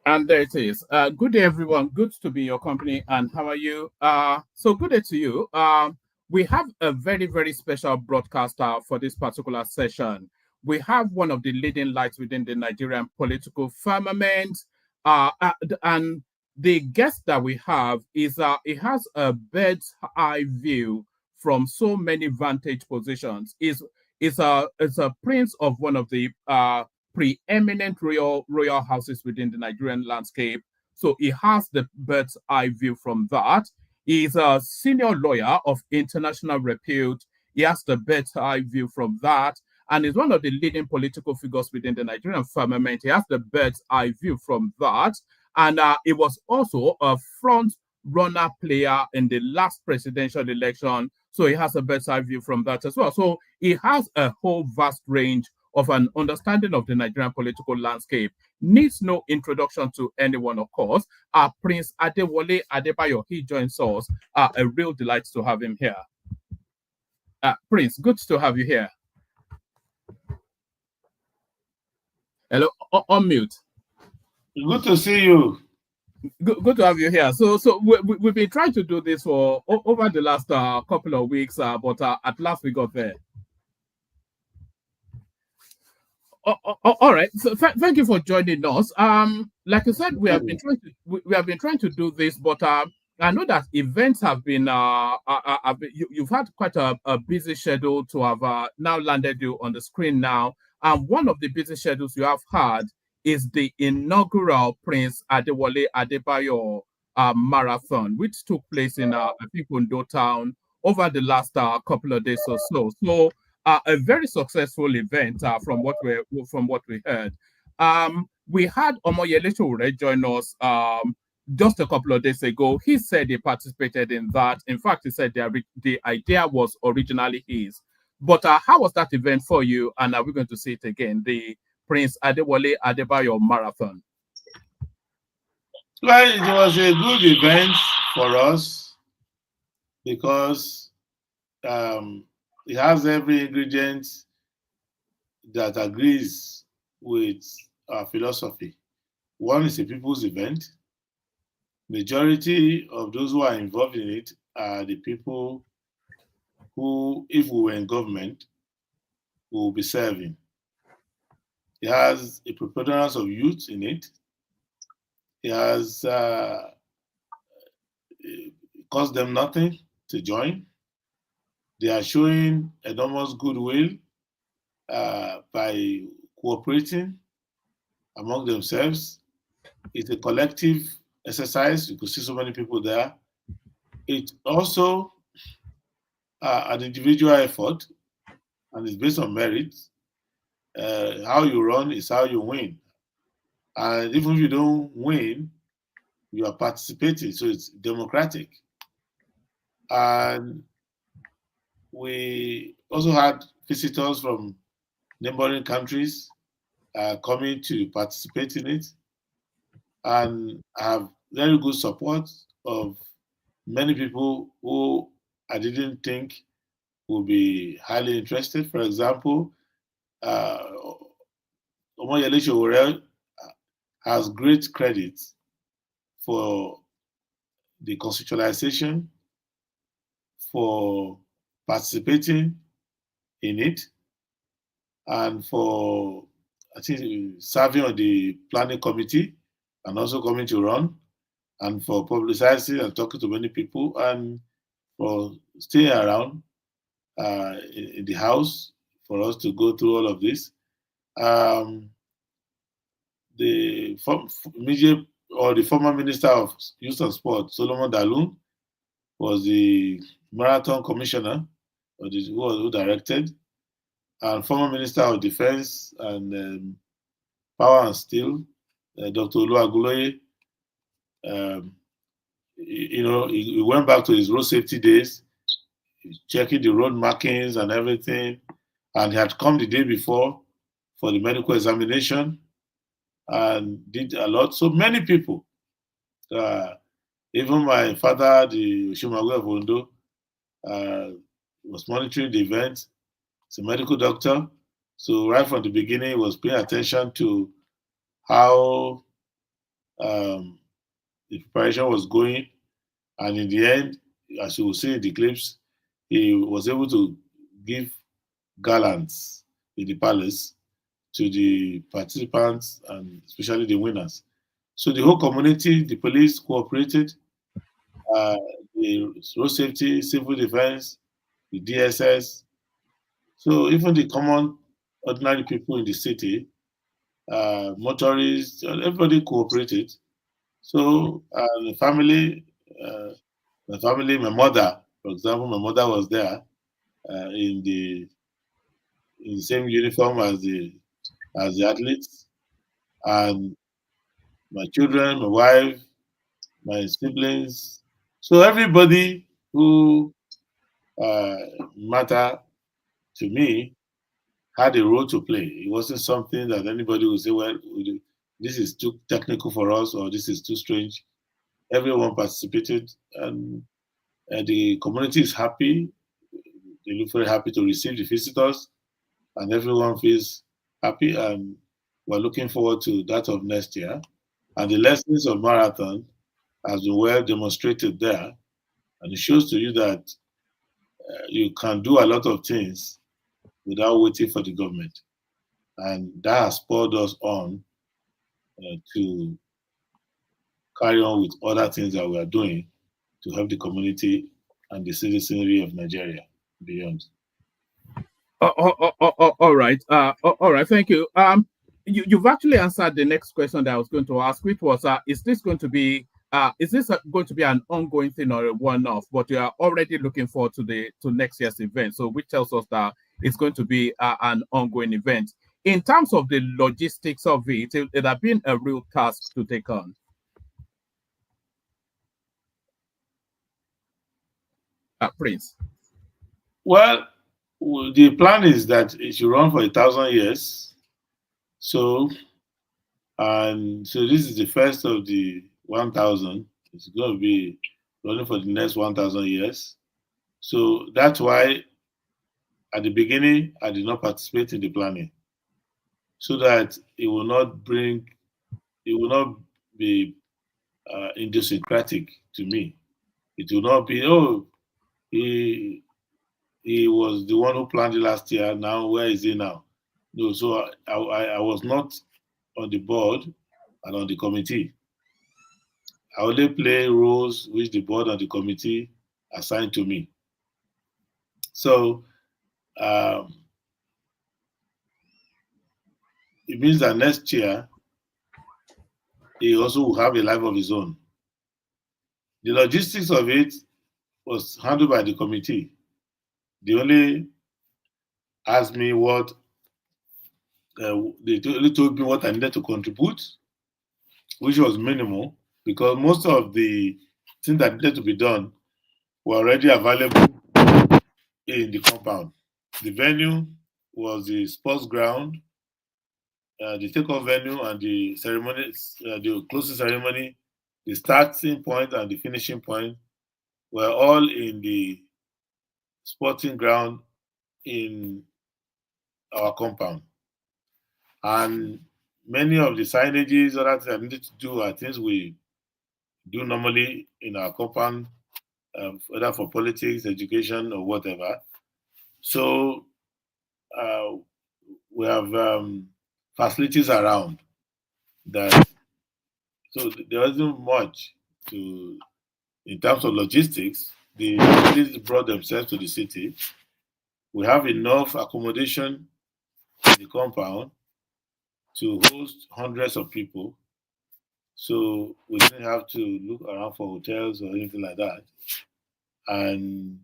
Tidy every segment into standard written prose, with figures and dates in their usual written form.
And there it is. Good day, everyone. Good to be in your company. And how are you? So good day to you. We have a very, very special broadcaster for this particular session. We have one of the leading lights within the Nigerian political firmament. And the guest that we have is it has a bird's eye view from so many vantage positions. Is a prince of one of the preeminent royal houses within the Nigerian landscape. So he has the bird's eye view from that. He's a senior lawyer of international repute. He has the bird's eye view from that. And is one of the leading political figures within the Nigerian firmament. He has the bird's eye view from that. And he was also a front runner player in the last presidential election. So he has a bird's eye view from that as well. So he has a whole vast range of an understanding of the Nigerian political landscape. Needs no introduction to anyone, of course. Prince Adewole Adebayo, he joins us. A real delight to have him here. Prince, good to have you here. Hello, on mute. Good to see you. Good to have you here. So we've been trying to do this for over the last couple of weeks, but at last we got there. All right. So thank you for joining us. Like I said, we have been trying to do this, but I know that events have been you've had quite a busy schedule to have now landed you on the screen now. And one of the busy schedules you have had is the inaugural Prince Adewole Adebayo marathon, which took place in I think Ondo Town over the last couple of days or so. So a very successful event from what we heard. We had Omoyele Sowore join us just a couple of days ago. He said he participated in that. In fact, he said the idea was originally his. But how was that event for you? And are we going to see it again? The Prince Adewole Adebayo marathon. Well, it was a good event for us because it has every ingredient that agrees with our philosophy. One is a people's event. Majority of those who are involved in it are the people who, if we were in government, we will be serving. It has a preponderance of youth in it. It has it cost them nothing to join. They are showing enormous goodwill by cooperating among themselves. It's a collective exercise. You could see so many people there. It's also an individual effort, and it's based on merit. How you run is how you win. And even if you don't win, you are participating, so it's democratic. And we also had visitors from neighboring countries coming to participate in it, and have very good support of many people who I didn't think would be highly interested. For example, Omoyele Sowore has great credit for the constitutionalization, for participating in it, and for, I think, serving on the planning committee and also coming to run, and for publicizing and talking to many people, and for staying around in the house for us to go through all of this. The former Minister of Youth and Sport, Solomon Dalun, was the marathon commissioner, who directed, and former Minister of Defense and Power and Steel, Dr. Oluwaguloye. He went back to his road safety days, checking the road markings and everything, and he had come the day before for the medical examination and did a lot. So many people, even my father, the Oshimagwe of Ondo, was monitoring the event. He's a medical doctor. So right from the beginning, he was paying attention to how Um, the preparation was going, and in the end, as you will see in the clips, he was able to give gallants in the palace to the participants and especially the winners. So the whole community, the police cooperated, uh, the road safety, civil defense, the DSS. So even the common ordinary people in the city, motorists, everybody cooperated. So uh, the family, my mother, for example, my mother was there in the same uniform as the athletes, and my children, my wife, my siblings. So everybody who uh, matter to me had a role to play. It wasn't something that anybody would say, well, this is too technical for us or this is too strange. Everyone participated, and the community is happy. They look very happy to receive the visitors, and everyone feels happy. And we're looking forward to that of next year. And the lessons of marathon has been well demonstrated there, and it shows to you that you can do a lot of things without waiting for the government, and that has spurred us on to carry on with other things that we are doing to help the community and the citizenry of Nigeria beyond. All right. All right. Thank you. You've actually answered the next question that I was going to ask, which was, is this going to be an ongoing thing or a one-off? But you are already looking forward to the to next year's event, so which tells us that it's going to be an ongoing event. In terms of the logistics of it has been a real task to take on. Prince. Well, the plan is that it should run for 1,000 years. So, and so this is the first of the 1,000. It's going to be running for the next 1,000 years. So that's why at the beginning I did not participate in the planning, so that it will not be idiosyncratic to me. It will not be, oh, he he was the one who planned it last year. Now where is he now? No, so I was not on the board and on the committee. I only play roles which the board and the committee assigned to me. So um, it means that next year he also will have a life of his own. The logistics of it was handled by the committee. They only asked me what they only told me what I needed to contribute, which was minimal because most of the things that needed to be done were already available in the compound. The venue was the sports ground, the takeoff venue, and the ceremony, the closing ceremony, the starting point and the finishing point were all in the sporting ground in our compound. And many of the signages, other things I needed to do are things we do normally in our compound, whether for politics, education, or whatever. So uh, we have facilities around that. So there wasn't much to in terms of logistics. The facilities brought themselves to the city. We have enough accommodation in the compound to host hundreds of people. So we didn't have to look around for hotels or anything like that. And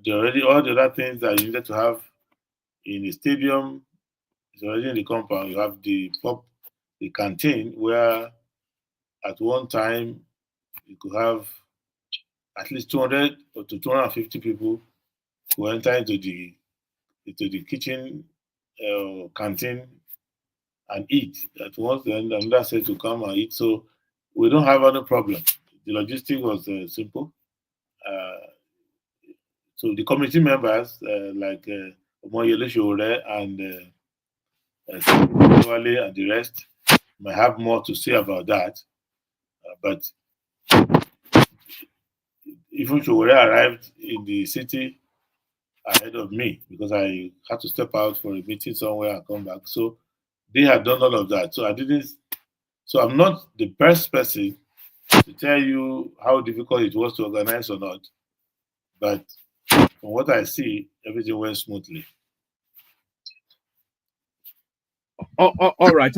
already all the other things that you needed to have in the stadium is already in the compound. You have the canteen where at one time you could have at least 200 or to 250 people who enter into the kitchen canteen and eat. At once, then another set to come and eat. So we don't have any problem. The logistics was simple. Uh, so the committee members like Omoyele Shore and Adewale and the rest might have more to say about that. But even Showore arrived in the city ahead of me because I had to step out for a meeting somewhere and come back. So they had done all of that. So I didn't. So I'm not the best person to tell you how difficult it was to organize or not. But from what I see, everything went smoothly. All right,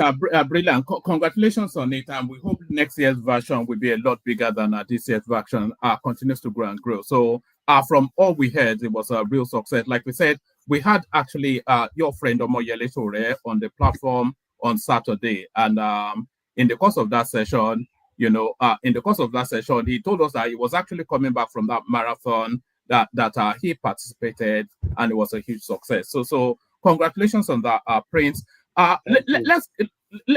brilliant. Congratulations on it. And we hope next year's version will be a lot bigger than this year's version. Continues to grow and grow. So, from all we heard, it was a real success. Like we said, we had actually your friend Omoyele Sore on the platform on Saturday. And in the course of that session, he told us that he was actually coming back from that marathon that he participated, and it was a huge success. So congratulations on that, Prince.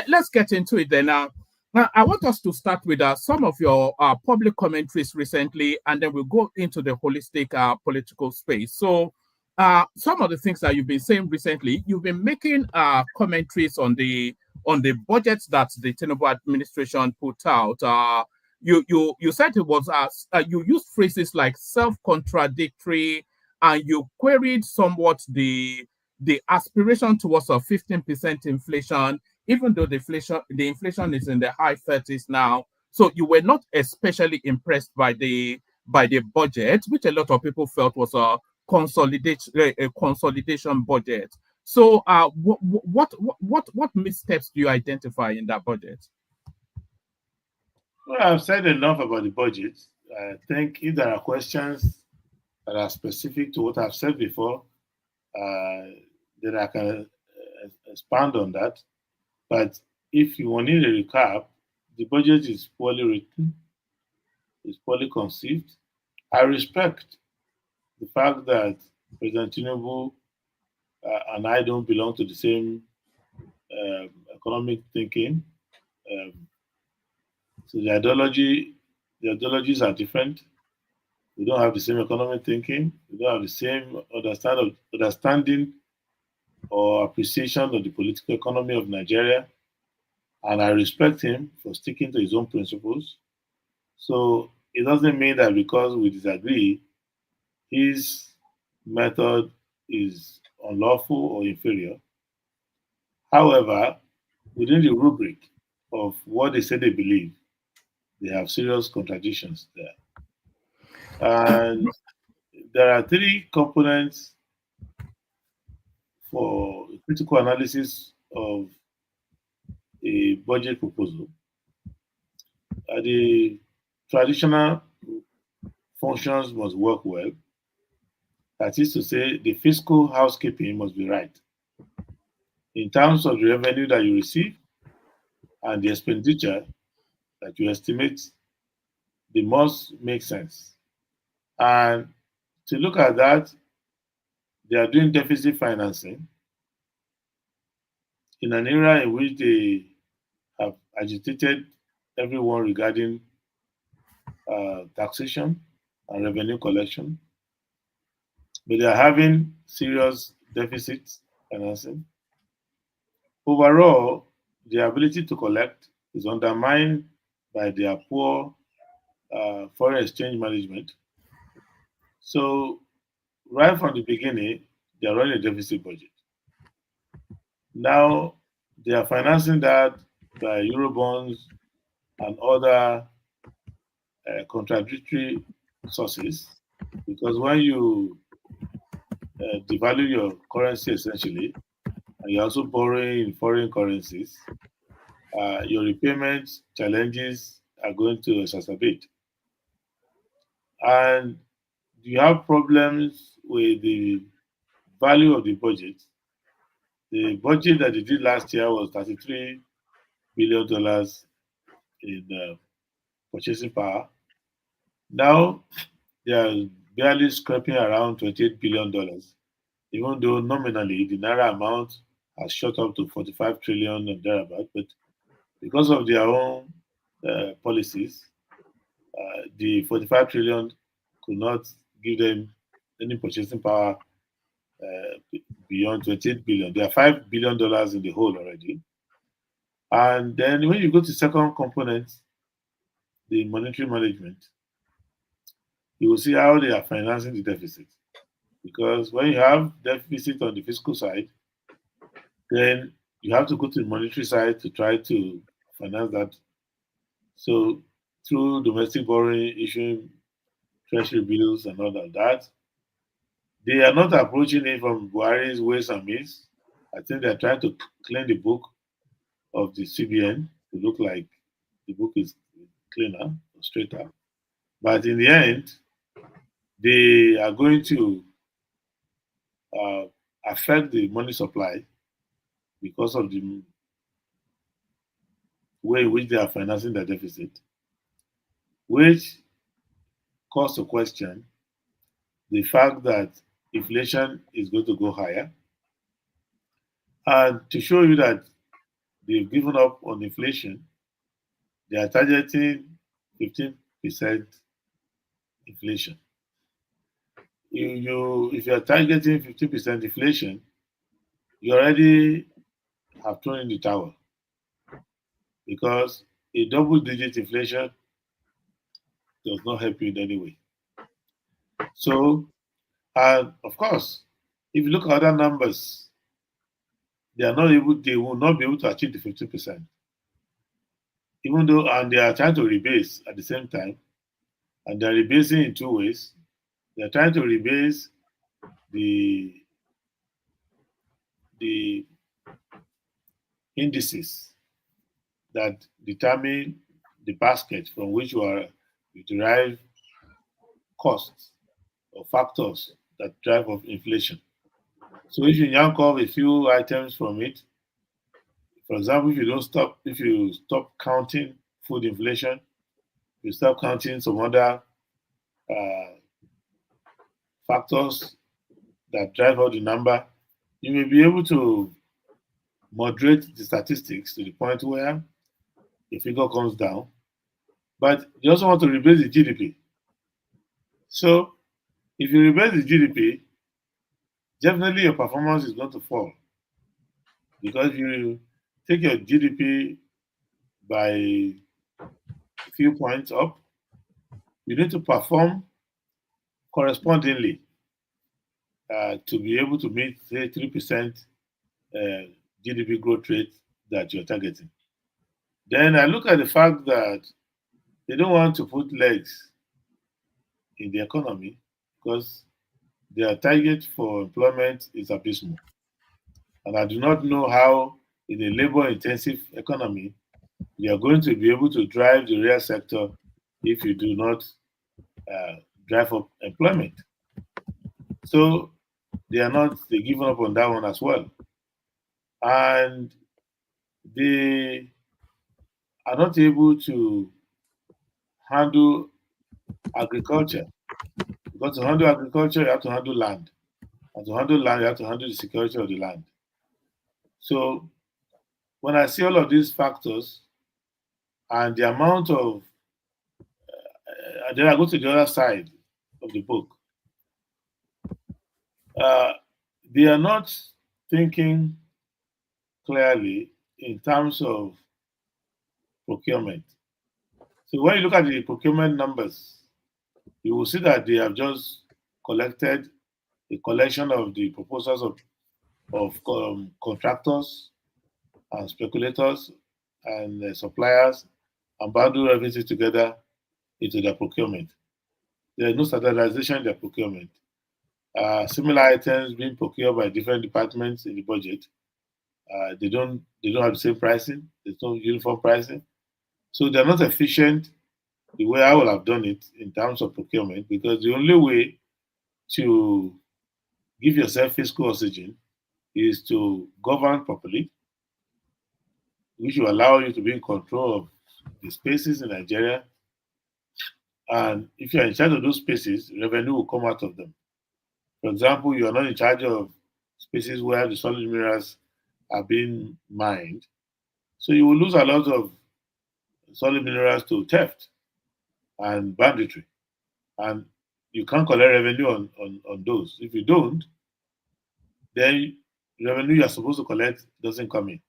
Let's get into it then. I want us to start with some of your public commentaries recently, and then we'll go into the holistic political space. So, some of the things that you've been saying recently, you've been making commentaries on the budgets that the Tinubu administration put out. You said it was you used phrases like self-contradictory, and you queried somewhat the aspiration towards a 15% inflation, even though the inflation is in the high 30s now. So you were not especially impressed by the budget, which a lot of people felt was a consolidation budget. So what missteps do you identify in that budget? Well, I've said enough about the budget. I think if there are questions that are specific to what I've said before, uh, then I can expand on that. But if you want need a recap, the budget is poorly written, is poorly conceived. I respect the fact that President Tinubu and I don't belong to the same economic thinking. Um, so the ideologies are different. We don't have the same economic thinking. We don't have the same understanding or appreciation of the political economy of Nigeria. And I respect him for sticking to his own principles. So it doesn't mean that because we disagree, his method is unlawful or inferior. However, within the rubric of what they say they believe, they have serious contradictions there. And there are three components for critical analysis of a budget proposal. The traditional functions must work well. That is to say, the fiscal housekeeping must be right in terms of the revenue that you receive and the expenditure that you estimate. They must make sense. And to look at that, they are doing deficit financing in an era in which they have agitated everyone regarding taxation and revenue collection, but they are having serious deficit financing. Overall, their ability to collect is undermined by their poor foreign exchange management. So, right from the beginning, they are running a deficit budget. Now, they are financing that by Eurobonds and other contradictory sources because when you devalue your currency essentially, and you're also borrowing in foreign currencies, your repayment challenges are going to exacerbate. And you have problems with the value of the budget. The budget that they did last year was $33 billion in purchasing power. Now they are barely scraping around $28 billion, even though nominally the naira amount has shot up to 45 trillion and thereabout. But because of their own policies, the 45 trillion could not give them any purchasing power beyond 28 billion. There are $5 billion in the hole already. And then when you go to second component, the monetary management, you will see how they are financing the deficit. Because when you have deficit on the fiscal side, then you have to go to the monetary side to try to finance that. So through domestic borrowing, issuing treasury bills and all of that, they are not approaching it from Buhari's ways and means. I think they are trying to clean the book of the CBN to look like the book is cleaner or straighter. But in the end, they are going to uh, affect the money supply because of the way in which they are financing the deficit, which calls to question the fact that inflation is going to go higher. And to show you that they've given up on inflation, they are targeting 15% inflation. If you are targeting 15% inflation, you already have thrown in the towel because a double digit inflation does not help you in any way. So, and of course, if you look at other numbers, they will not be able to achieve the 15%. Even though, and they are trying to rebase at the same time, and they're rebasing in two ways. They're trying to rebase the the indices that determine the basket from which you derive costs or factors that drive of inflation. So if you yank off a few items from it, for example, if you stop counting food inflation, you start counting some other uh, factors that drive out the number, you may be able to moderate the statistics to the point where the figure comes down. But you also want to rebase the GDP. So if you rebase the GDP, definitely your performance is going to fall because you take your GDP by a few points up, you need to perform correspondingly to be able to meet, say, 3% GDP growth rate that you're targeting. Then I look at the fact that they don't want to put legs in the economy because their target for employment is abysmal. And I do not know how, in a labor intensive economy, you are going to be able to drive the real sector if you do not uh, drive up employment. So they given up on that one as well. And they are not able to handle agriculture. Because to handle agriculture, you have to handle land. And to handle land, you have to handle the security of the land. So when I see all of these factors and the amount of, then I go to the other side of the book, uh, they are not thinking clearly in terms of procurement. So when you look at the procurement numbers, you will see that they have just collected a collection of the proposals of contractors and speculators and suppliers and bundle everything together into their procurement. There is no standardization in their procurement. Similar items being procured by different departments in the budget, they don't have the same pricing. There's no uniform pricing, so they're not efficient the way I would have done it in terms of procurement. Because the only way to give yourself fiscal oxygen is to govern properly, which will allow you to be in control of the spaces in Nigeria. And if you're in charge of those spaces, revenue will come out of them. For example, you are not in charge of spaces where the solid minerals are being mined. So you will lose a lot of solid minerals to theft and banditry. And you can't collect revenue on those. If you don't, then revenue you're supposed to collect doesn't come in.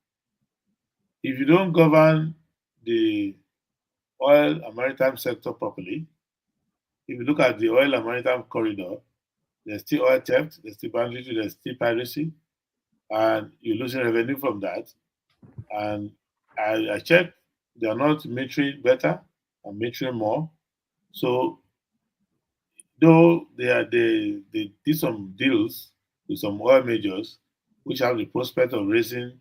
If you don't govern the oil and maritime sector properly, if you look at the oil and maritime corridor, there's still oil theft, there's still banditry, there's still piracy, and you're losing revenue from that. And I checked, they are not metering better and metering more. So though they did some deals with some oil majors, which have the prospect of raising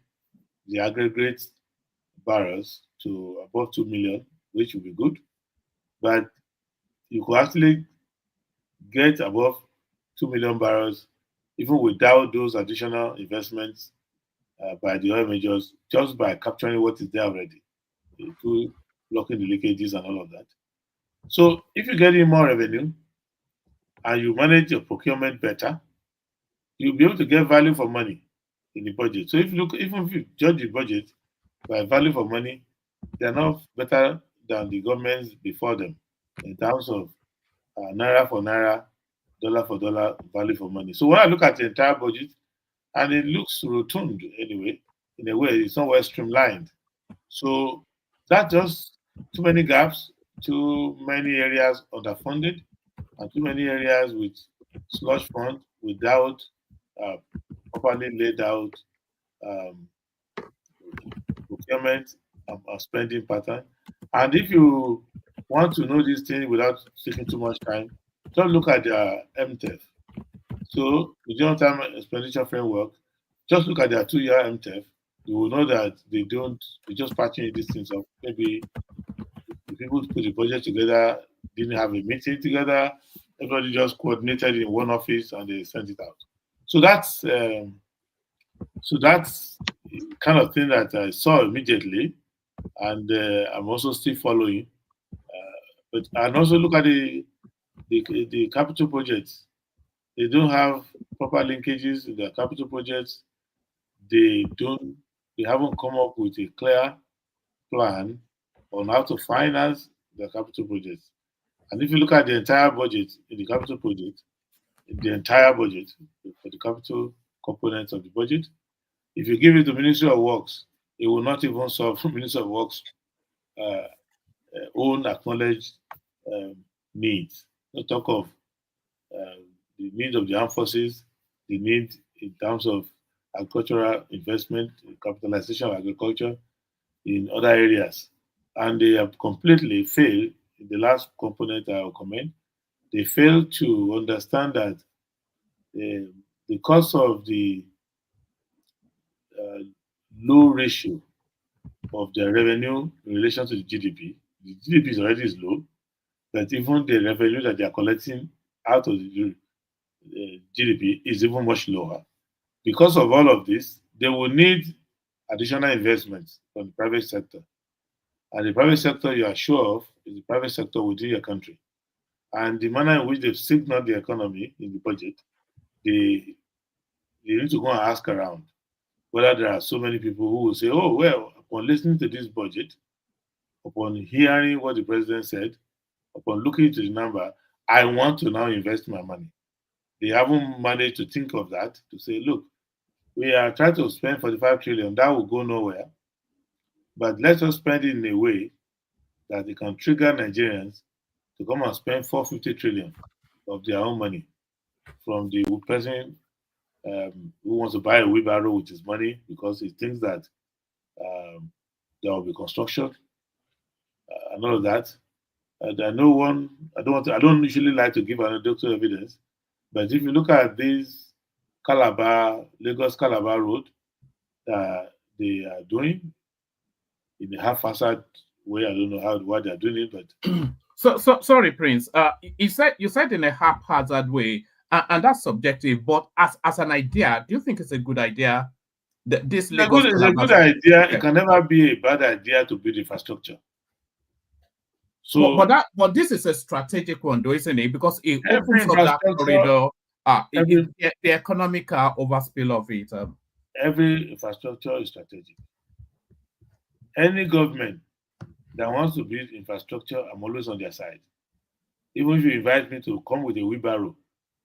the aggregate barrels to above 2 million, which would be good. But you could actually get above 2 million barrels even without those additional investments by the oil majors, just by capturing what is there already, through blocking the leakages and all of that. So if you get in more revenue and you manage your procurement better, you'll be able to get value for money in the budget. So if you look, even if you judge the budget by value for money, they're not better than the governments before them in terms of naira for naira, dollar for dollar, value for money. So when I look at the entire budget, and it looks rotund anyway, in a way, it's not well streamlined. So that's just too many gaps, too many areas underfunded, and too many areas with slush fund without uh, properly laid out um, procurement and spending pattern. And if you want to know this thing without taking too much time, just look at their MTEF. So the general time expenditure framework, just look at their 2 year MTEF. You will know that they just patching these things up. Maybe the people who put the budget together didn't have a meeting together. Everybody just coordinated in one office and they sent it out. So that's the kind of thing that I saw immediately, and I'm also still following. But and also look at the capital projects. They don't have proper linkages in their capital projects. They don't. They haven't come up with a clear plan on how to finance their capital projects. And if you look at the entire budget in the capital project, the entire budget for the capital components of the budget, if you give it to Ministry of Works, it will not even solve Ministry of Works' uh, own acknowledged um, needs. Not talk of uh, the needs of the armed forces, the need in terms of agricultural investment, capitalization of agriculture in other areas. And they have completely failed in the last component I will comment. They failed to understand that the cost of the uh, low ratio of their revenue in relation to the GDP is already low, but even the revenue that they are collecting out of the GDP is even much lower. Because of all of this, they will need additional investments from the private sector. And the private sector you are sure of is the private sector within your country. And the manner in which they've signaled the economy in the budget, they, they need to go and ask around whether there are so many people who will say, oh, well, upon listening to this budget, upon hearing what the president said, upon looking into the number, I want to now invest my money. They haven't managed to think of that to say, look, we are trying to spend 45 trillion, that will go nowhere. But let's just spend it in a way that it can trigger Nigerians to come and spend 450 trillion of their own money from the person who wants to buy a wheelbarrow with his money because he thinks that there will be construction and all of that. And I know one. I don't usually like to give anecdotal evidence, but if you look at this Lagos Calabar road that they are doing in a half-assed way, I don't know how why they are doing it, but So sorry, Prince. You said in a haphazard way, and that's subjective. But as an idea, do you think it's a good idea that this Lagos it's a Calabar? good idea. It Yeah. can never be a bad idea to build infrastructure. So But this is a strategic one, though, isn't it? Because it every opens up that infrastructure, corridor. every The economic overspill of it. every infrastructure is strategic. Any government that wants to build infrastructure, I'm always on their side. Even if you invite me to come with a wheelbarrow,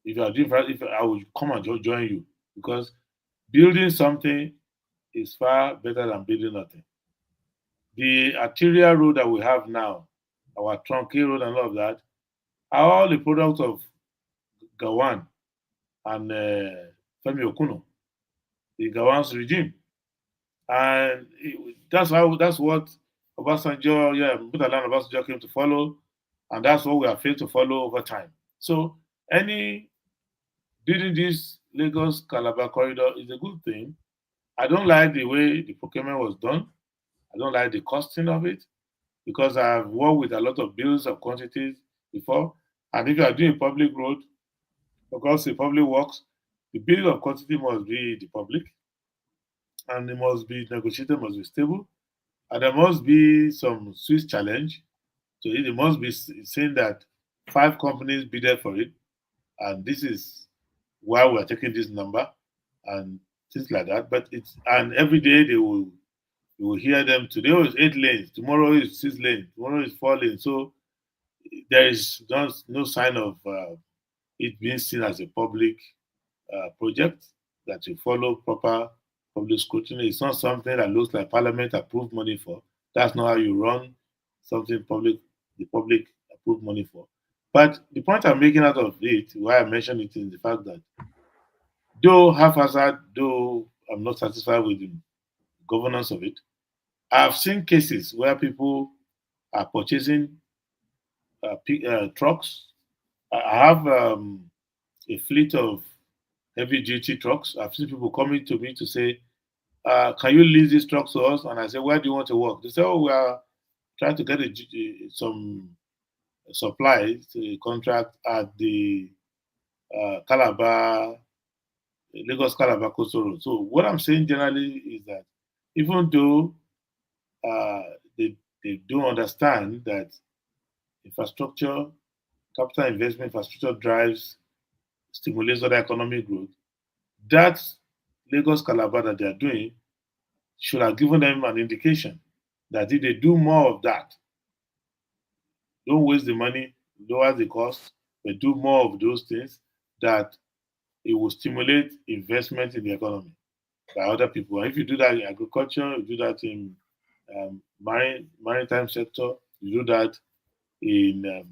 if you are doing, if I will come and just join you, because building something is far better than building nothing. The arterial road that we have now our Trunky Road and all of that, are all the products of Gawan and Femi Okuno, the Gawan's regime. And that's what Obasanjo, yeah, Mutalan Obasanjo came to follow, and that's what we have failed to follow over time. So any building this Lagos Calabar corridor is a good thing. I don't like the way the procurement was done. I don't like the costing of it because I've worked with a lot of bills of quantities before. And if you are doing a public road, because the public works, the bill of quantity must be the public and it must be negotiated, must be stable, and there must be some Swiss challenge. So it must be saying that 5 companies bidded for it, and this is why we're taking this number and things like that. But it's and every day they will you will hear them. Today is 8 lanes, tomorrow is 6 lanes, tomorrow is 4 lanes. So there is no sign of it being seen as a public project that you follow proper public scrutiny. It's not something that looks like Parliament approved money for. That's not how you run something the public approved money for. But the point I'm making out of it, why I mentioned it, is the fact that though haphazard, though I'm not satisfied with the governance of it, I've seen cases where people are purchasing trucks. I have a fleet of heavy duty trucks. I've seen people coming to me to say, can you lease these trucks to us? And I say, where do you want to work? They say, oh, we are trying to get some supplies, a contract at the Calabar, Lagos Calabar Coastal Road. So what I'm saying generally is that even though uh, they, they do understand that infrastructure, capital investment, infrastructure drives, stimulates other economic growth, that Lagos Calabar that they are doing should have given them an indication that if they do more of that, don't waste the money, lower the cost, but do more of those things, that it will stimulate investment in the economy by other people. And if you do that in agriculture, you do that in maritime sector, you do that in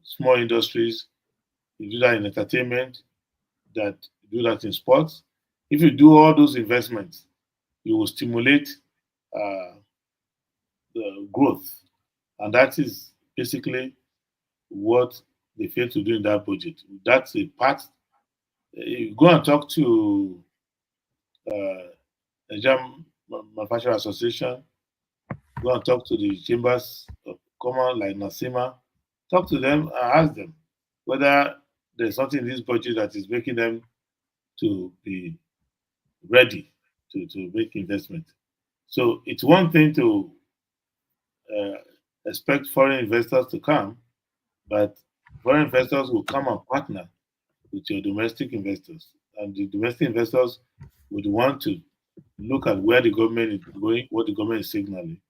small industries, you do that in entertainment, that you do that in sports. If you do all those investments, you will stimulate uh, the growth, and that is basically what they fail to do in that budget. That's a part. You go and talk to uh, the Jam Manufacturer Association, go and talk to the chambers of commerce like Nasima, talk to them and ask them whether there's something in this budget that is making them to be ready to make investment. So it's one thing to uh, expect foreign investors to come, but foreign investors will come and partner with your domestic investors. And the domestic investors would want to look at where the government is going, what the government is signaling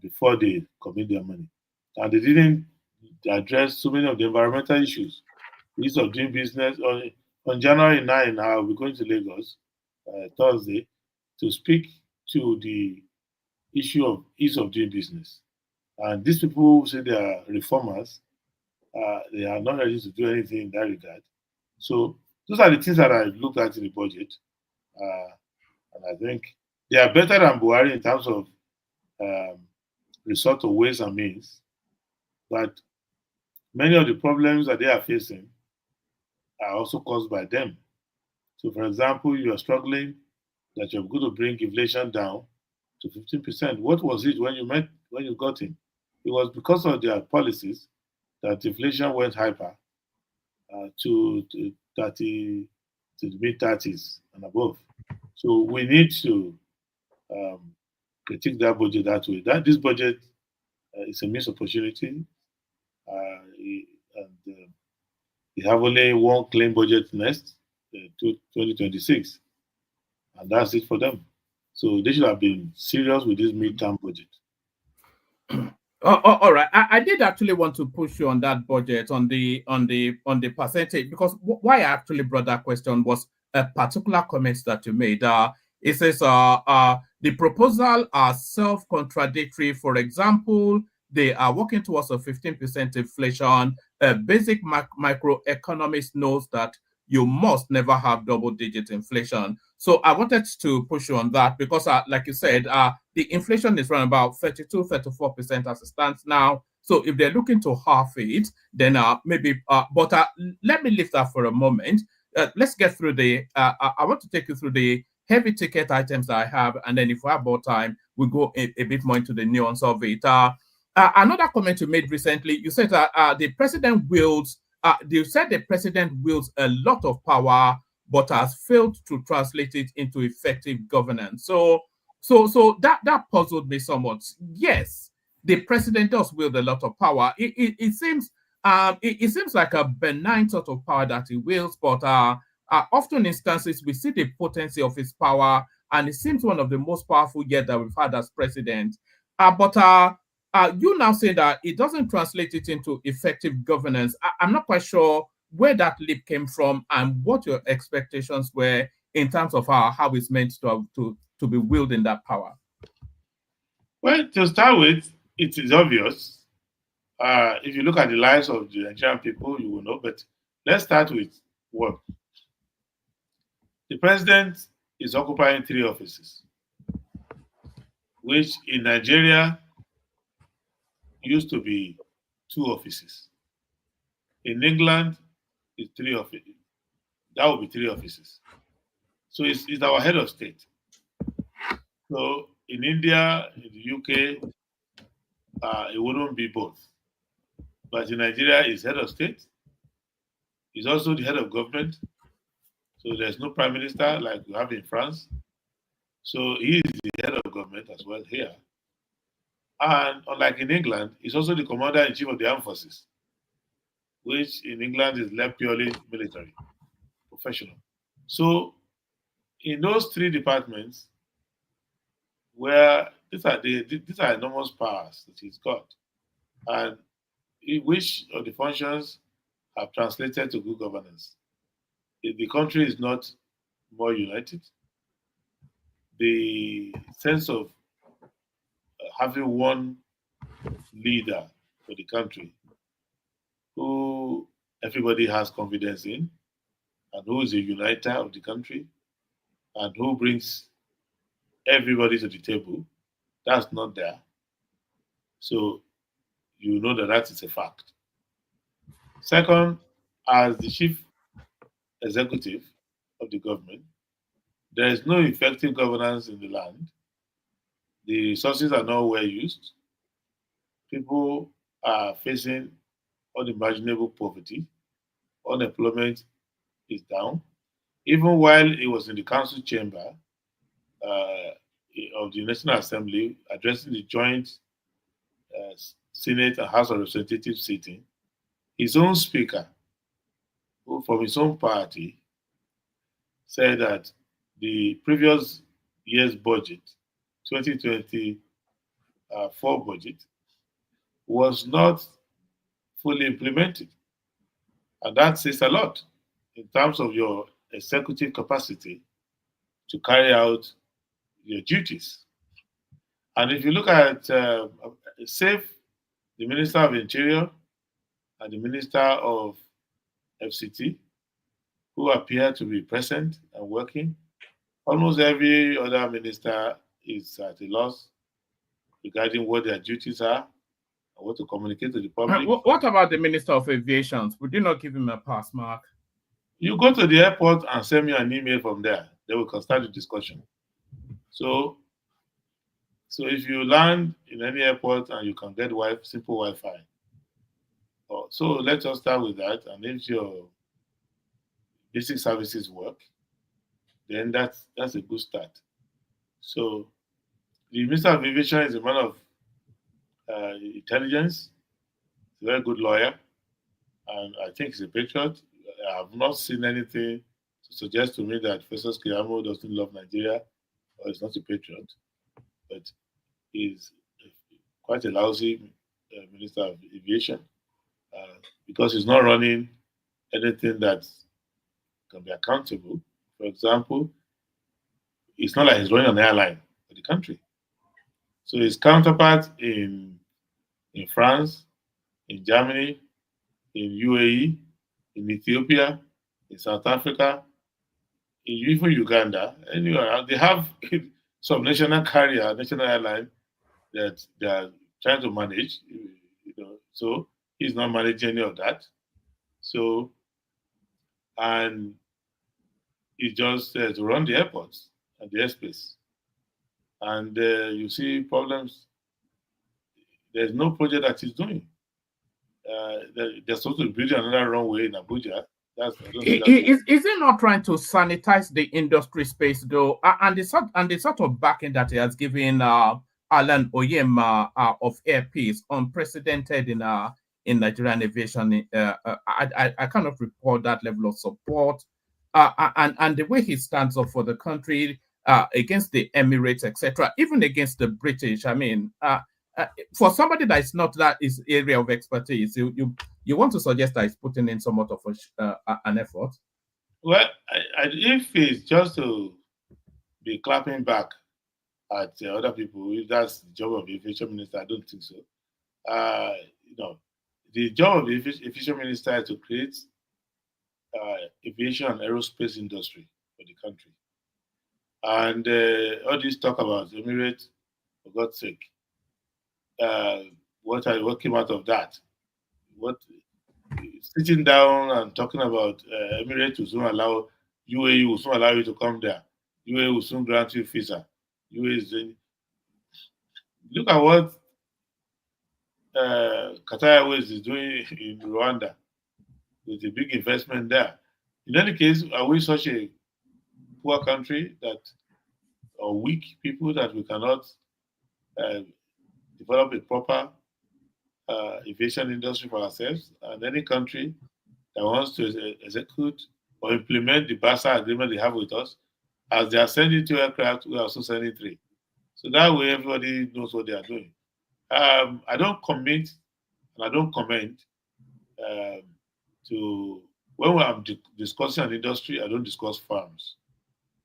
before they commit their money. And they didn't address so many of the environmental issues. Ease of doing business. On January 9, I will be going to Lagos Thursday to speak to the issue of ease of doing business. And these people who say they are reformers, they are not ready to do anything in that regard. So those are the things that I looked at in the budget, uh, and I think they are better than Buhari in terms of um, resort to ways and means. But many of the problems that they are facing are also caused by them. So, for example, you are struggling that you're going to bring inflation down to 15%. What was it when you got in? It was because of their policies that inflation went hyper to 30 to the mid 30s and above. So we need to um, critique that budget that way. That this budget is a missed opportunity, and we have only one clean budget next, 2026, and that's it for them. So they should have been serious with this midterm budget. All right. I did actually want to push you on that budget, on the percentage, because why I actually brought that question was a particular comment that you made. It says the proposal are self-contradictory. For example, they are working towards a 15% inflation. A basic microeconomist knows that you must never have double-digit inflation. So I wanted to push you on that because, like you said, the inflation is around about 32, 34% as it stands now. So if they're looking to half it, then maybe, but let me leave that for a moment. Let's get through I want to take you through the heavy ticket items that I have, and then if we have more time, we'll go a bit more into the nuance of it. Another comment you made recently, you said that the president wields, you said the president wields a lot of power, but has failed to translate it into effective governance. So that puzzled me somewhat. Yes, the president does wield a lot of power. It seems it seems like a benign sort of power that he wields, but often instances we see the potency of his power, and it seems one of the most powerful yet that we've had as president. But you now say that it doesn't translate it into effective governance. I'm not quite sure where that leap came from and what your expectations were in terms of how it's meant to be wielding that power. Well, to start with, it is obvious. If you look at the lives of the Nigerian people, you will know. But let's start with what the president is occupying three offices, which in Nigeria used to be two offices. In England, it's three offices. That would be three offices. So it's our head of state. So in India, in the UK, it wouldn't be both. But in Nigeria, he's head of state. He's also the head of government. So there's no prime minister like we have in France. So he is the head of government as well here. And unlike in England, he's also the commander in chief of the armed forces, which in England is left purely military, professional. So in those three departments, where these are enormous powers that he's got, and which of the functions have translated to good governance. If the country is not more united, the sense of having one leader for the country who everybody has confidence in and who is a uniter of the country and who brings everybody to the table, that's not there. So you know that is a fact. Second, as the chief executive of the government, there is no effective governance in the land. The resources are not well used. People are facing unimaginable poverty. Unemployment is down. Even while he was in the council chamber uh, of the National Assembly addressing the joint uh, Senate and House of Representatives sitting, his own speaker, who from his own party, said that the previous year's budget, 2024 budget, was not fully implemented. And that says a lot in terms of your executive capacity to carry out your duties. And if you look at SAFE, the Minister of Interior and the Minister of FCT, who appear to be present and working, almost every other minister is at a loss regarding what their duties are and what to communicate to the public. What about the Minister of Aviation? Would you not give him a pass mark? You go to the airport and send me an email from there. Then we can start the discussion. So if you land in any airport and you can get simple Wi-Fi, so let us start with that. And if your basic services work, then that's a good start. So the Minister of Aviation is a man of intelligence, he's a very good lawyer, and I think he's a patriot. I have not seen anything to suggest to me that Festus Keyamo doesn't love Nigeria or is not a patriot, but he's quite a lousy Minister of Aviation because he's not running anything that can be accountable. For example, it's not like he's running an airline for the country. So his counterpart in in France, in Germany, in UAE, in Ethiopia, in South Africa, in even Uganda. Anywhere they have some national carrier, national airline that they are trying to manage. So he's not managing any of that. So and he just to run the airports and the airspace, and you see problems. There's no project that he's doing. They're supposed to build another runway in Abuja. I don't see that. Is he not trying to sanitize the industry space though? And the sort of backing that he has given Alan Oyema of Air Peace, unprecedented in Nigerian aviation. I cannot report that level of support. And the way he stands up for the country against the Emirates, etc., even against the British. I mean, for somebody that is not that his area of expertise, you want to suggest that he's putting in somewhat of an effort? Well, if it's just to be clapping back at other people, if that's the job of the aviation minister, I don't think so. Uh, you know, the job of the aviation minister is to create aviation and aerospace industry for the country. And all this talk about Emirates, for God's sake, uh, what came out of that? What sitting down and talking about Emirates will soon allow UAE will soon allow you to come there. UAE will soon grant you visa. UAE is doing, look at what Qatar Airways is doing in Rwanda with a big investment there. In any case, are we such a poor country that or weak people that we cannot uh, develop a proper aviation industry for ourselves? And any country that wants to execute or implement the BASA agreement they have with us, as they are sending 2 aircraft, we are also sending 3. So that way, everybody knows what they are doing. I don't commit and I don't comment um, to when I'm discussing an industry. I don't discuss farms.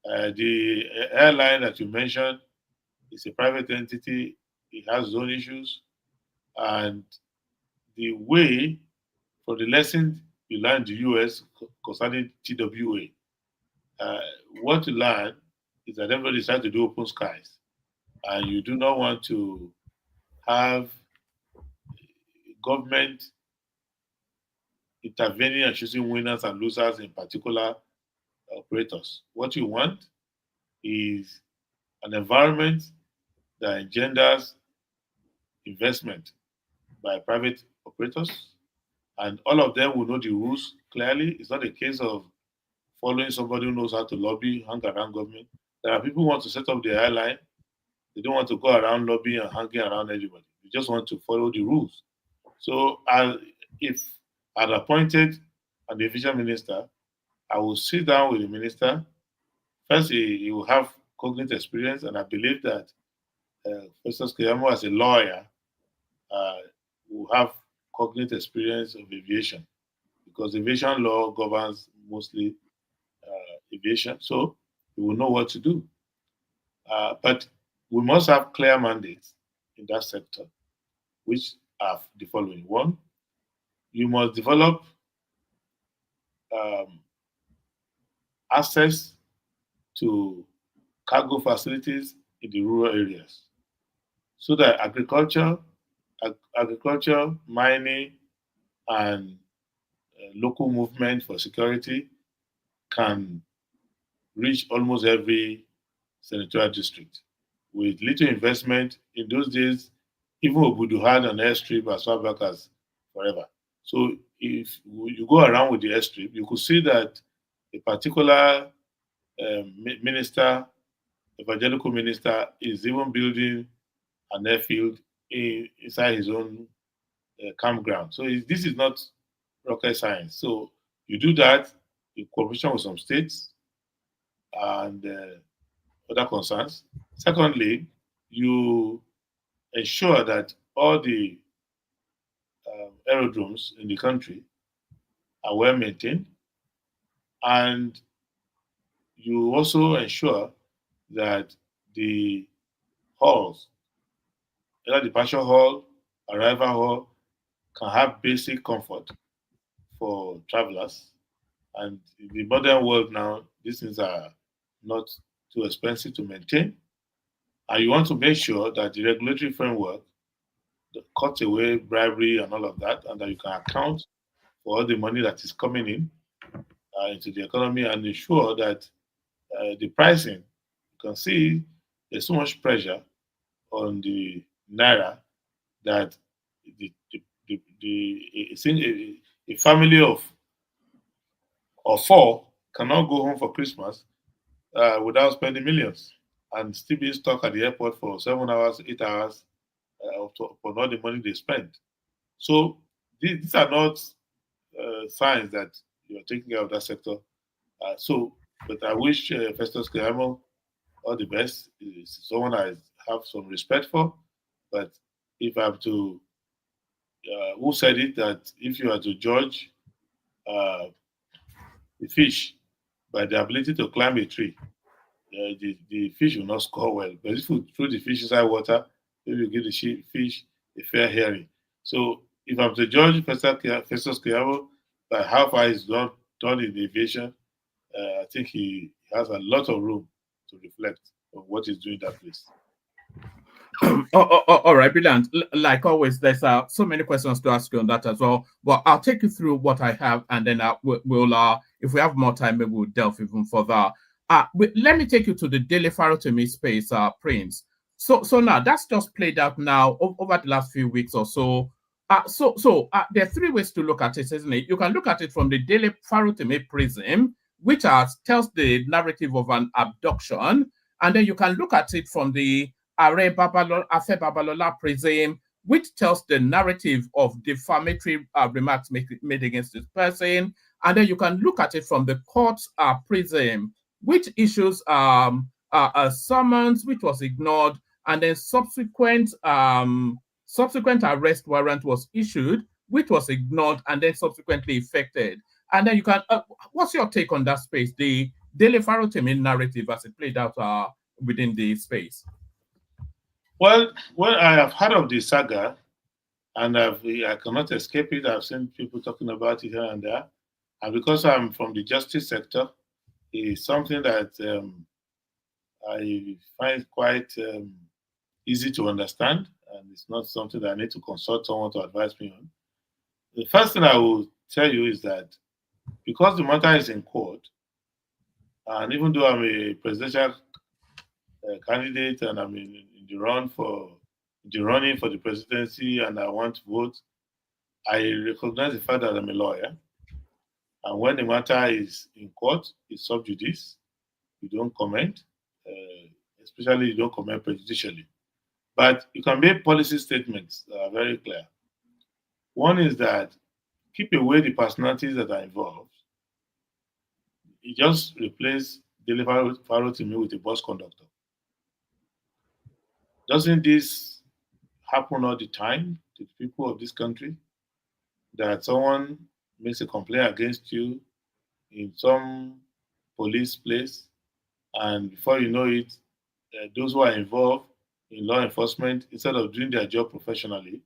The airline that you mentioned is a private entity. It has its own issues, and the way for the lesson you learn in the US concerning TWA, uh, what you learn is that everybody is trying to do open skies, and you do not want to have government intervening and choosing winners and losers in particular operators. What you want is an environment that engenders investment by private operators, and all of them will know the rules clearly. It's not a case of following somebody who knows how to lobby, hang around government. There are people who want to set up their airline. They don't want to go around lobbying and hanging around anybody. They just want to follow the rules. So, if I'd appointed an aviation minister, I will sit down with the minister. First, he will have cognitive experience, and I believe that Professor Skiyamo, as a lawyer, uh, will have cognitive experience of aviation because aviation law governs mostly aviation. So we will know what to do. But we must have clear mandates in that sector, which are the following. One, you must develop um, access to cargo facilities in the rural areas so that agriculture, mining, and local movement for security can reach almost every senatorial district. With little investment, in those days, even Obudu had an airstrip as far back as forever. So if you go around with the airstrip, you could see that a particular minister, evangelical minister, is even building an airfield inside his own campground. So this is not rocket science. So you do that in cooperation with some states and other concerns. Secondly, you ensure that all the aerodromes in the country are well maintained, and you also ensure that the halls, either departure hall arrival hall can have basic comfort for travelers. And in the modern world now, these things are not too expensive to maintain. And you want to make sure that the regulatory framework cuts away bribery and all of that, and that you can account for all the money that is coming in into the economy and ensure that the pricing, you can see there's so much pressure on the naira that a family of four cannot go home for Christmas without spending millions and still being stuck at the airport for 7 hours, 8 hours for all the money they spend. So these are not signs that you're taking care of that sector. But I wish Festus Keyamo all the best. He's someone I have some respect for. But if I have to, who said it that if you are to judge uh, the fish by the ability to climb a tree, the fish will not score well. But if you throw the fish inside water, maybe you give the fish a fair hearing. So if I'm to judge Festus Keyamo by how far he's done in aviation, I think he has a lot of room to reflect on what he's doing in that place. All right, brilliant. Like always, there's so many questions to ask you on that as well. But I'll take you through what I have, and then we'll if we have more time, maybe we'll delve even further. Let me take you to the daily Farotimi space, Prince. So now that's just played out now over the last few weeks or so. There are three ways to look at it, isn't it? You can look at it from the daily Farotimi prism, which tells the narrative of an abduction, and then you can look at it from the Afe Babalola prism, which tells the narrative of defamatory remarks made against this person. And then you can look at it from the court prism, which issues a summons which was ignored, and then subsequent arrest warrant was issued, which was ignored and then subsequently effected. And then you can, what's your take on that space, the Daily Farotimi narrative as it played out within the space? Well, I have heard of the saga, and I cannot escape it. I've seen people talking about it here and there, and because I'm from the justice sector, it's something that I find quite easy to understand, and it's not something that I need to consult someone to advise me on. The first thing I will tell you is that because the matter is in court, and even though I'm a presidential candidate and I'm in the running for the presidency and I want to vote, I recognize the fact that I'm a lawyer. And when the matter is in court, it's sub judice. You don't comment, especially you don't comment prejudicially. But you can make policy statements that are very clear. One is that keep away the personalities that are involved. You just replace Deliver Faro to me with a bus conductor. Doesn't this happen all the time to the people of this country? That someone makes a complaint against you in some police place, and before you know it, those who are involved in law enforcement, instead of doing their job professionally,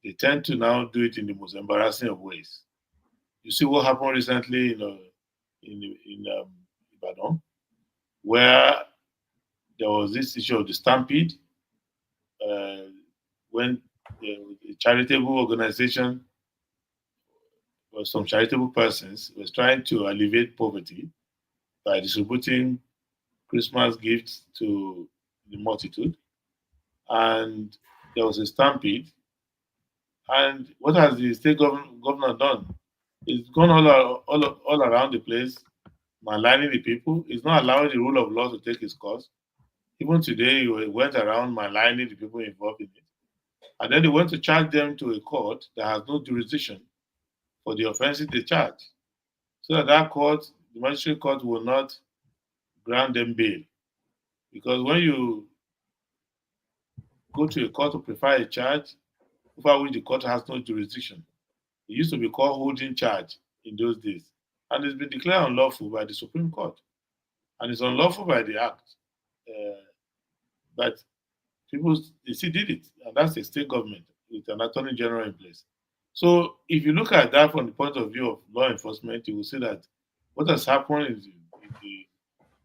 they tend to now do it in the most embarrassing of ways. You see what happened recently in Ibadan, where there was this issue of the stampede uh, when a charitable organization or some charitable persons was trying to alleviate poverty by distributing Christmas gifts to the multitude. And there was a stampede. And what has the state governor done? He's gone all around the place, maligning the people. He's not allowing the rule of law to take its course. Even today, he went around maligning the people involved in it. And then they went to charge them to a court that has no jurisdiction for the offenses they charge. So that court, the magistrate court, will not grant them bail. Because when you go to a court to prefer a charge over which the court has no jurisdiction, it used to be called holding charge in those days. And it's been declared unlawful by the Supreme Court. And it's unlawful by the Act. But people, you see, did it. And that's the state government. with an attorney general in place. So if you look at that from the point of view of law enforcement, you will see that what has happened in the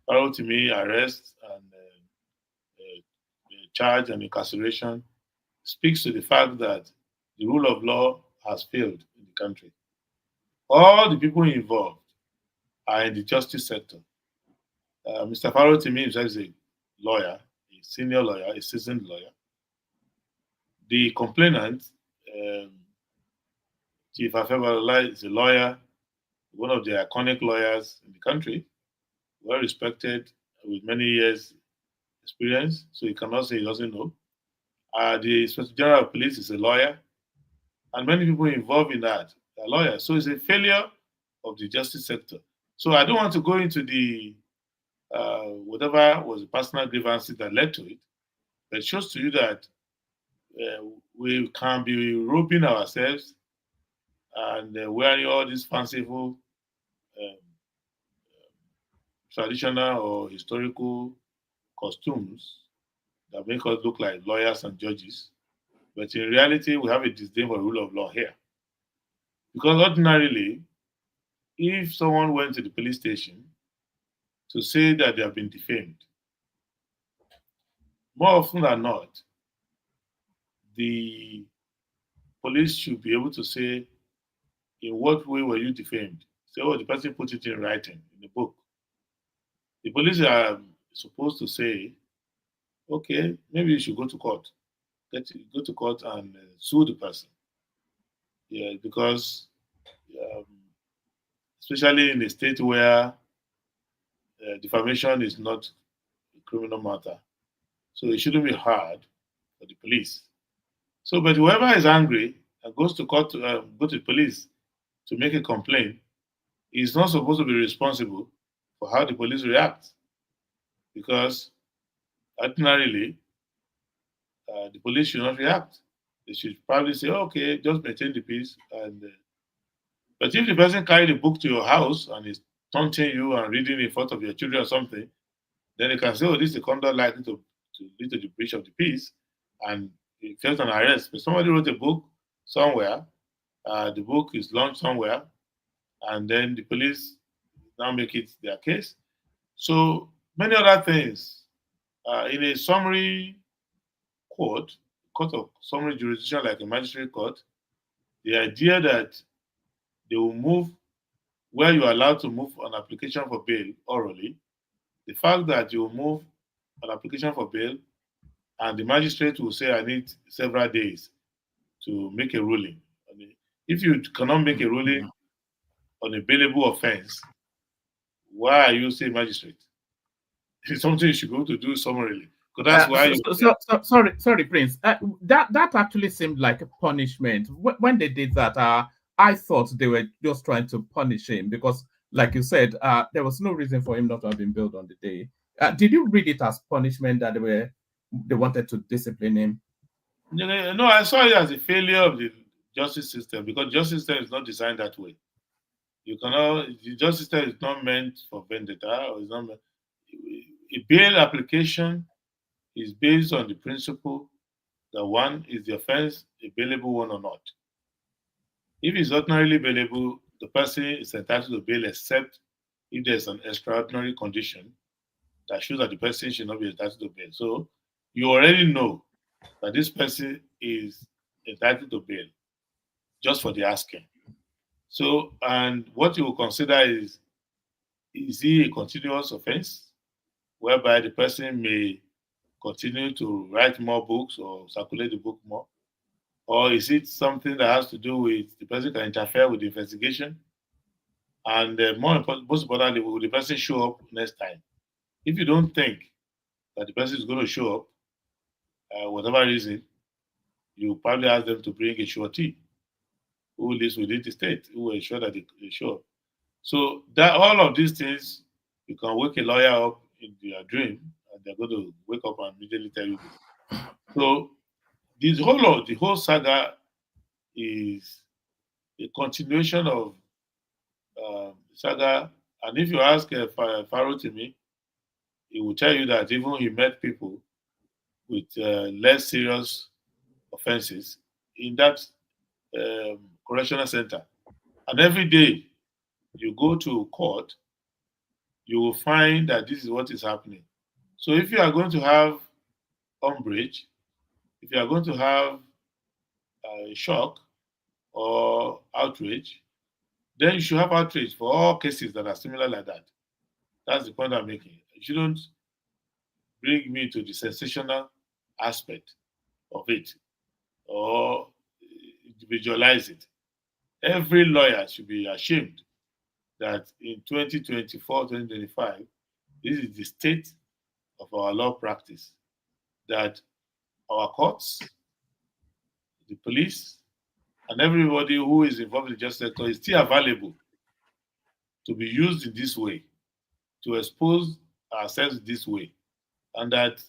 Farotimi arrest and charge and incarceration speaks to the fact that the rule of law has failed in the country. All the people involved are in the justice sector. Mr. Farotimi himself is a lawyer, a senior lawyer, a seasoned lawyer. The complainant, um, Chief Afebalola, is a lawyer, one of the iconic lawyers in the country, well respected with many years experience, so he cannot say he doesn't know. The Inspector General of Police is a lawyer, and many people involved in that are lawyers. So it's a failure of the justice sector. So I don't want to go into the whatever was the personal grievances that led to it, but it shows to you that we can be roping ourselves and wearing all these fanciful um, traditional or historical costumes that make us look like lawyers and judges. But in reality, we have a disdain for the rule of law here. Because ordinarily, if someone went to the police station to say that they have been defamed, more often than not, the police should be able to say, in what way were you defamed? Say, oh, the person put it in writing in the book. The police are supposed to say, okay, maybe you should go to court. Go to court and sue the person. Yeah, because um, especially in a state where defamation is not a criminal matter, so it shouldn't be hard for the police. So, but whoever is angry and goes to court, go to the police to make a complaint, is not supposed to be responsible for how the police react, because ordinarily the police should not react. They should probably say, okay, just maintain the peace. And but if the person carried the book to your house and is taunting you and reading in front of your children or something, then they can say, oh, this is a conduct likely to lead to the breach of the peace, and it felt an arrest. But somebody wrote a book somewhere, the book is launched somewhere, and then the police now make it their case. So many other things. In a summary court, court of summary jurisdiction like a magistrate court, the idea that they will move where you are allowed to move an application for bail orally, the fact that you will move an application for bail and the magistrate will say, I need several days to make a ruling. If you cannot make a ruling on a bailable offense, why are you saying magistrate? It's something you should be able to do summarily. Because that's why you. Sorry, Prince. That actually seemed like a punishment. When they did that, I thought they were just trying to punish him because, like you said, there was no reason for him not to have been billed on the day. Did you read it as punishment that they wanted to discipline him? No, I saw it as a failure of the justice system because justice system is not designed that way. You cannot. The justice system is not meant for vendetta, or is not meant. A bail application is based on the principle that one is the offense a bailable one or not. If it's ordinarily bailable, the person is entitled to bail except if there's an extraordinary condition that shows that the person should not be entitled to bail. So you already know that this person is entitled to bail just for the asking. So, and what you will consider is he a continuous offense whereby the person may continue to write more books or circulate the book more? Or is it something that has to do with the person can interfere with the investigation? And more important, most importantly, will the person show up next time? If you don't think that the person is going to show up, whatever reason, you probably ask them to bring a surety who lives within the state, who will ensure that they show up. So that all of these things, you can wake a lawyer up in their dream, and they're going to wake up and immediately tell you this. So the whole saga is a continuation of saga. And if you ask Pharaoh to me, he will tell you that even he met people with less serious offenses in that correctional center. And every day you go to court, you will find that this is what is happening. So if you are going to have umbrage, if you are going to have shock or outrage, then you should have outrage for all cases that are similar like that. That's the point I'm making. You shouldn't bring me to the sensational aspect of it or individualize it. Every lawyer should be ashamed that in 2024, 2025, this is the state of our law practice, that our courts, the police, and everybody who is involved in the justice sector is still available to be used in this way, to expose ourselves this way, and that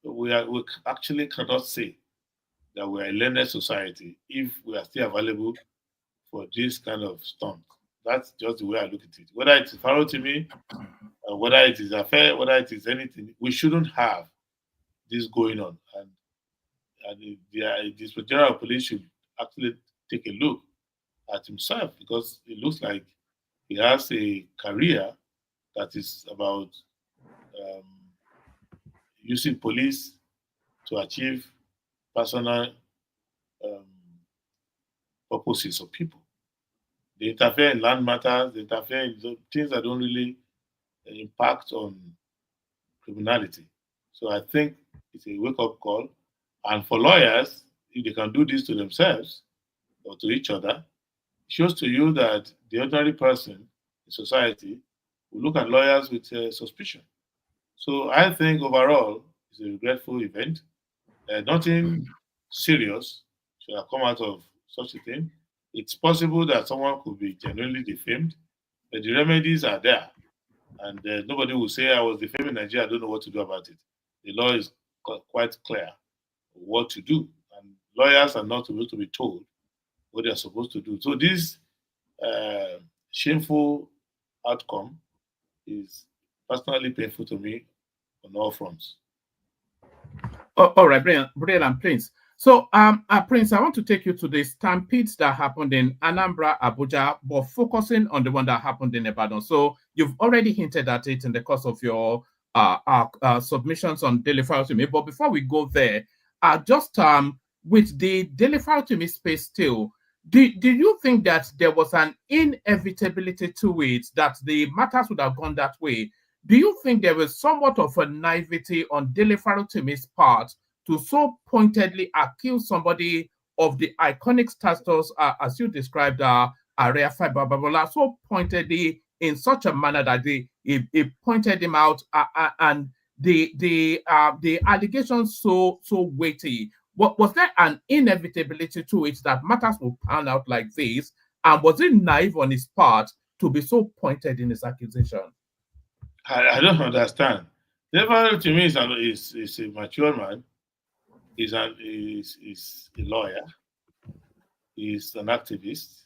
we actually cannot say that we are a learned society if we are still available for this kind of stunt. That's just the way I look at it. Whether it is Pharaoh to me, whether it is affair, whether it is anything, we shouldn't have this going on. And the Inspector General of Police should actually take a look at himself, because it looks like he has a career that is about um, using police to achieve personal um, purposes of people. They interfere in land matters, they interfere in things that don't really impact on criminality. So I think it's a wake up call. And for lawyers, if they can do this to themselves or to each other, it shows to you that the ordinary person in society will look at lawyers with suspicion. So I think overall, it's a regretful event. Nothing serious should have come out of such a thing. It's possible that someone could be genuinely defamed, but the remedies are there. And nobody will say, I was defaming Nigeria, I don't know what to do about it. The law is quite clear what to do. And lawyers are not supposed to be told what they are supposed to do. So this uh, shameful outcome is personally painful to me on all fronts. Oh, all right, brilliant, brilliant, and Prince. So, Prince, I want to take you to the stampedes that happened in Anambra, Abuja, but focusing on the one that happened in Ibadan. So, you've already hinted at it in the course of your submissions on Daily File to Me. But before we go there, just with the Daily File to Me space still, do you think that there was an inevitability to it, that the matters would have gone that way? Do you think there was somewhat of a naivety on Dele Farotimi's part to so pointedly accuse somebody of the iconic status, as you described, Area Fiber, so pointedly in such a manner that he pointed him out, and the allegations so weighty? Was there an inevitability to it that matters will pan out like this? And was it naive on his part to be so pointed in his accusation? I don't understand. Never to me is a mature man. Is a lawyer. He's an activist.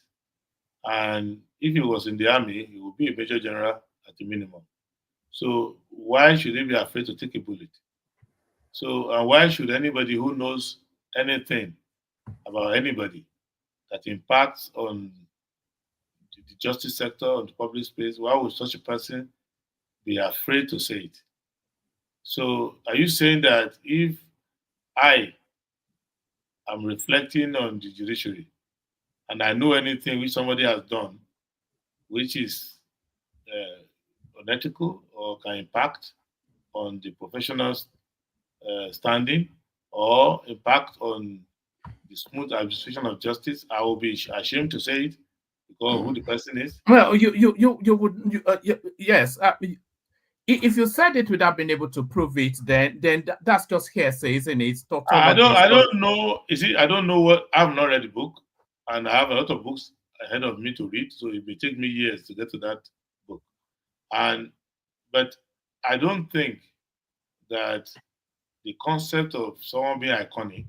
And if he was in the army, he would be a major general at the minimum. So why should he be afraid to take a bullet? So why should anybody who knows anything about anybody that impacts on the justice sector, on the public space, why would such a person be afraid to say it? So are you saying that if I am reflecting on the judiciary and I know anything which somebody has done which is unethical or can impact on the professional's standing or impact on the smooth administration of justice, I will be ashamed to say it because of who the person is? Well, you would yes. If you said it without being able to prove it, then that's just hearsay, isn't it? It's I tautology. don't know. You see, I don't know what I've not read the book, and I have a lot of books ahead of me to read, so it may take me years to get to that book. And but I don't think that the concept of someone being iconic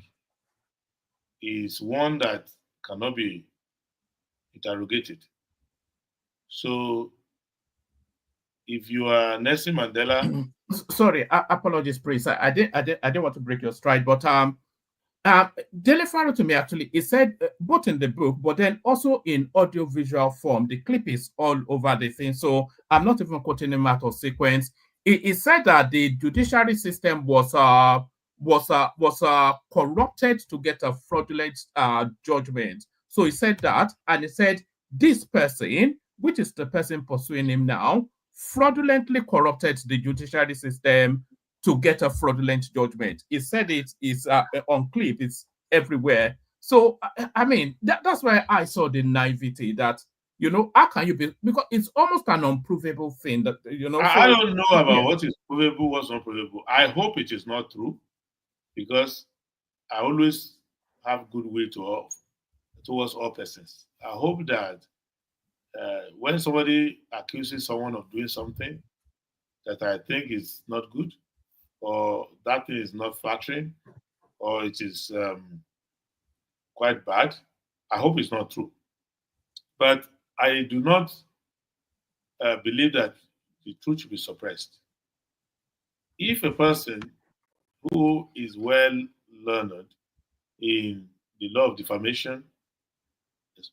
is one that cannot be interrogated. So if you are Nelson Mandela, Sorry, apologies, Prince. I didn't want to break your stride, but Dele to me actually, he said both in the book, but then also in audio visual form. The clip is all over the thing, so I'm not even quoting him out of sequence. He said that the judiciary system was corrupted to get a fraudulent judgment. So he said that, and he said this person, which is the person pursuing him now, fraudulently corrupted the judiciary system to get a fraudulent judgment. He said it is on clip, it's everywhere. So, I mean, that's why I saw the naivety that, how can you be, because it's almost an unprovable thing that, I so, don't know about yeah. what is provable, what's not provable. I hope it is not true because I always have goodwill towards all persons. I hope that when somebody accuses someone of doing something that I think is not good, or that thing is not flattering, or it is quite bad, I hope it's not true. But I do not believe that the truth should be suppressed. If a person who is well learned in the law of defamation,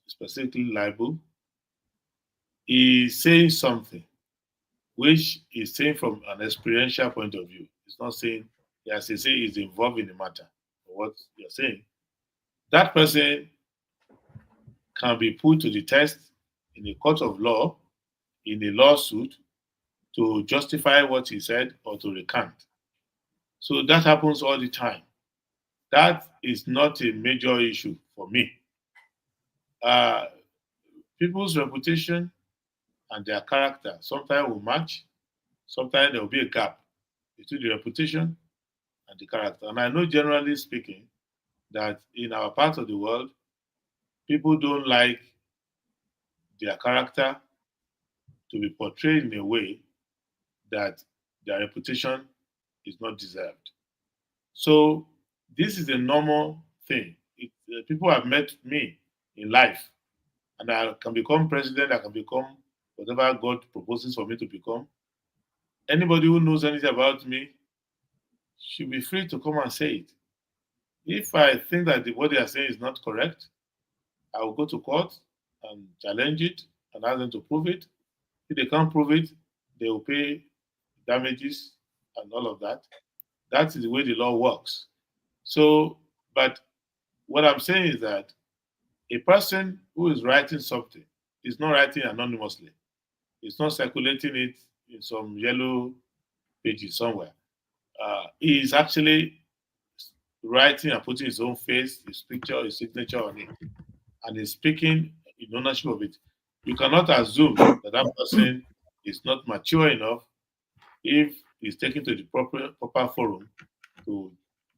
specifically libel, is saying something which is saying from an experiential point of view. It's not saying, as they say, is involved in the matter. What you're saying, that person can be put to the test in a court of law, in a lawsuit, to justify what he said or to recant. So that happens all the time. That is not a major issue for me. Uh, People's reputation and their character sometimes will match, sometimes there will be a gap between the reputation and the character. And I know, generally speaking, that in our part of the world, people don't like their character to be portrayed in a way that their reputation is not deserved. So this is a normal thing. People have met me in life, and I can become president. I can become whatever God proposes for me to become. Anybody who knows anything about me should be free to come and say it. If I think that what they are saying is not correct, I will go to court and challenge it and ask them to prove it. If they can't prove it, they will pay damages and all of that. That is the way the law works. So, but what I'm saying is that a person who is writing something is not writing anonymously. It's not circulating it in some yellow pages somewhere. He is actually writing and putting his own face, his picture, his signature on it, and he's speaking in ownership of it. You cannot assume that that person is not mature enough if he's taken to the proper forum to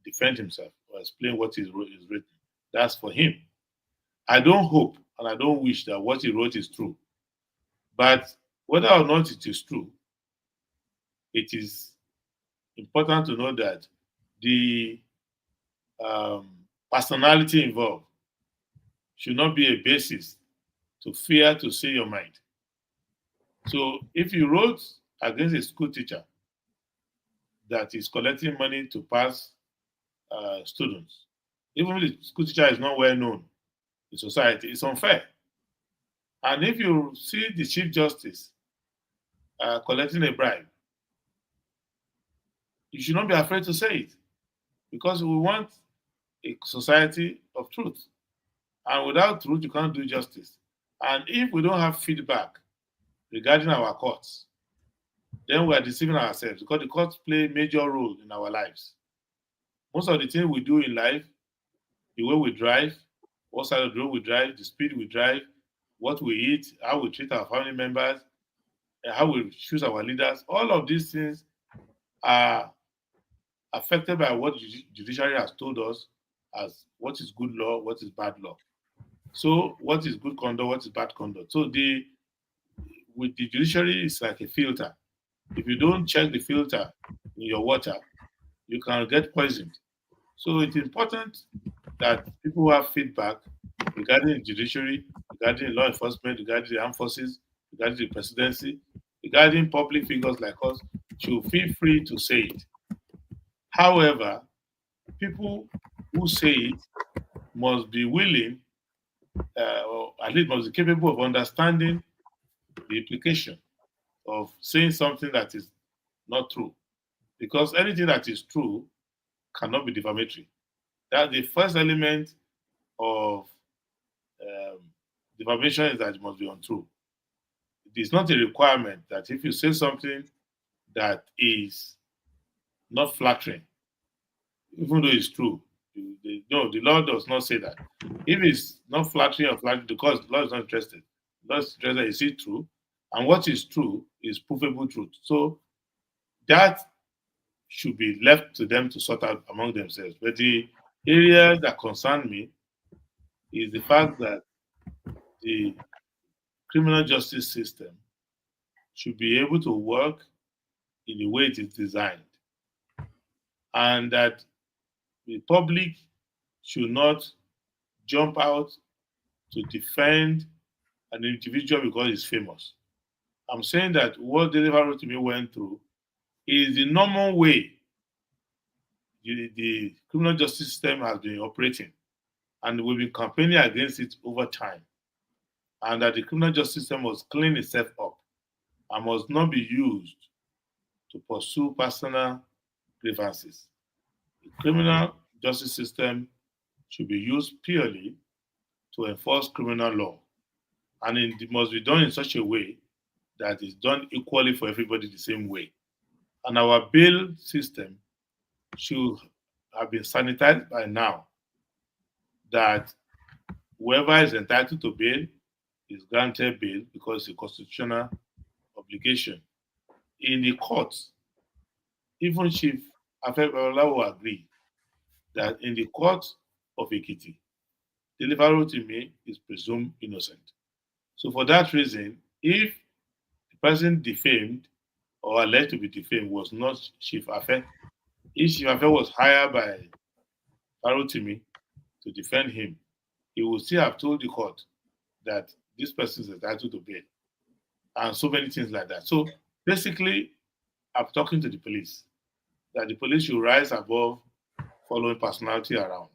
defend himself or explain what is written. That's for him. I don't hope and I don't wish that what he wrote is true. But whether or not it is true, it is important to know that the um, personality involved should not be a basis to fear to say your mind. So if you wrote against a school teacher that is collecting money to pass students, even if the school teacher is not well known in society, it's unfair. And if you see the Chief Justice collecting a bribe, you should not be afraid to say it because we want a society of truth. And without truth, you can't do justice. And if we don't have feedback regarding our courts, then we are deceiving ourselves because the courts play a major role in our lives. Most of the things we do in life, the way we drive, what side of the road we drive, the speed we drive, what we eat, how we treat our family members, how we choose our leaders, all of these things are affected by what the judiciary has told us as what is good law, what is bad law. So what is good conduct, what is bad conduct. So with the judiciary, it's like a filter. If you don't check the filter in your water, you can get poisoned. So it's important that people have feedback regarding the judiciary, regarding law enforcement, regarding the armed forces, regarding the presidency, regarding public figures like us, should feel free to say it. However, people who say it must be willing, or at least must be capable of understanding the implication of saying something that is not true. Because anything that is true cannot be defamatory. That's the first element of um, defamation, is that it must be untrue. It is not a requirement that if you say something that is not flattering, even though it's true, no, the law does not say that. If it's not flattering or flattering, because the law is not interested. The law is interested, is it true? And what is true is provable truth. So that should be left to them to sort out among themselves. But the area that concern me is the fact that the criminal justice system should be able to work in the way it is designed, and that the public should not jump out to defend an individual because he's famous. I'm saying that what Deliver Rotimi went through is the normal way the criminal justice system has been operating, and we've been campaigning against it over time. And that the criminal justice system must clean itself up and must not be used to pursue personal grievances. The criminal justice system should be used purely to enforce criminal law, and it must be done in such a way that is done equally for everybody the same way. And our bail system should have been sanitized by now, that whoever is entitled to bail is granted bail because it's a constitutional obligation. In the courts, even Chief Afeola will agree that in the court of Ekiti, Deliveroo to me is presumed innocent. So for that reason, if the person defamed or alleged to be defamed was not Chief Afe, if Chief Afe was hired by Farotimi to defend him, he would still have told the court that this person is entitled to bail, and so many things like that. So basically, I'm talking to the police that the police should rise above following personality around.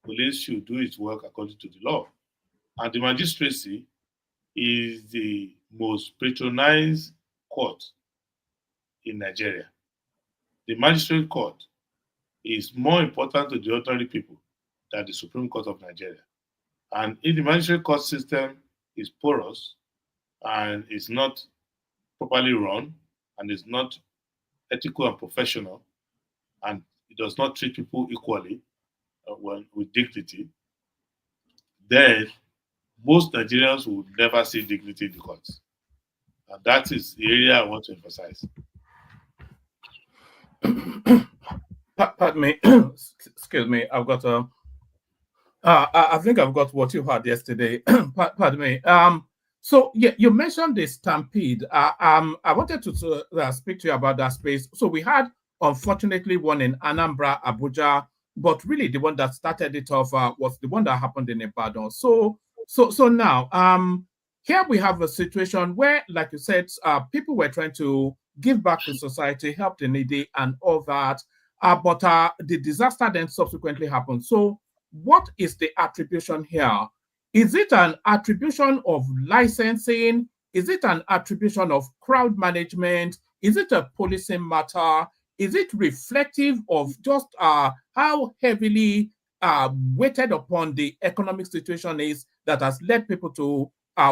Police should do its work according to the law. And the magistracy is the most patronized court in Nigeria. The magistrate court is more important to the ordinary people than the Supreme Court of Nigeria. And if the magistrate court system is porous and is not properly run and is not ethical and professional, and it does not treat people equally with dignity, then most Nigerians will never see dignity in the courts. And that is the area I want to emphasize. Pardon me. Excuse me. I've got a. I think I've got what you had yesterday. Pardon me. So yeah, you mentioned the stampede. I wanted to speak to you about that space. So we had, unfortunately, one in Anambra, Abuja, but really the one that started it off was the one that happened in Ibadan. So now, here we have a situation where, like you said, people were trying to give back to society, help the needy, and all that. But the disaster then subsequently happened. So what is the attribution here? Is it an attribution of licensing? Is it an attribution of crowd management? Is it a policing matter? Is it reflective of just how heavily weighted upon the economic situation is that has led people to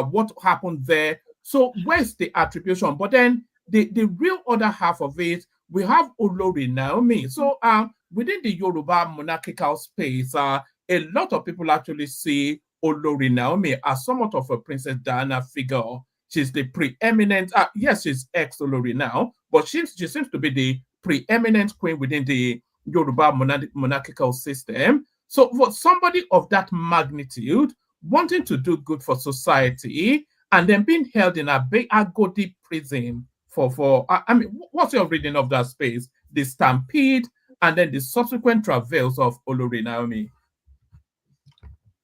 what happened there? So where's the attribution? But then the real other half of it, we have Olori Naomi. So within the Yoruba monarchical space, a lot of people actually see Olori Naomi as somewhat of a Princess Diana figure. She's the preeminent, yes, she's ex-Olori now, but she seems to be the preeminent queen within the Yoruba monarchical system. So for somebody of that magnitude, wanting to do good for society, and then being held in a Agodi prison for I mean, what's your reading of that space? The stampede and then the subsequent travails of Olori Naomi.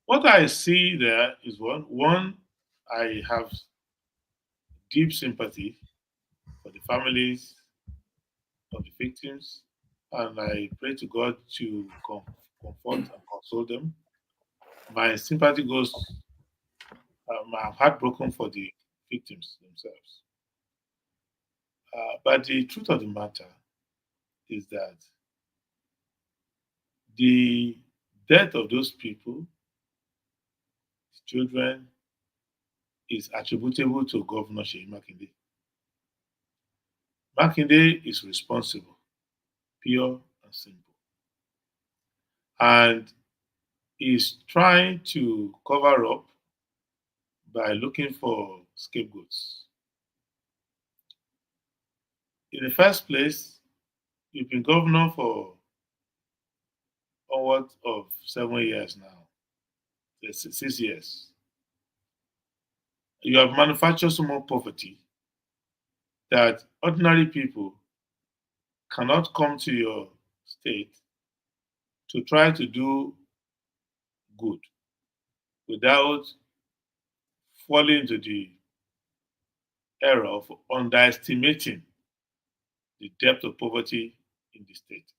What I see there is one, I have deep sympathy for the families of the victims, and I pray to God to comfort and console them. My sympathy goes, I'm heartbroken for the victims themselves. But the truth of the matter is that the death of those people, children, is attributable to Governor Sheyi Makinde. Makinde is responsible, pure and simple, and is trying to cover up by looking for scapegoats. In the first place, you've been governor for upwards of 7 years now, 6 years. You have manufactured so much poverty that ordinary people cannot come to your state to try to do good without falling into the error of underestimating the depth of poverty in the state.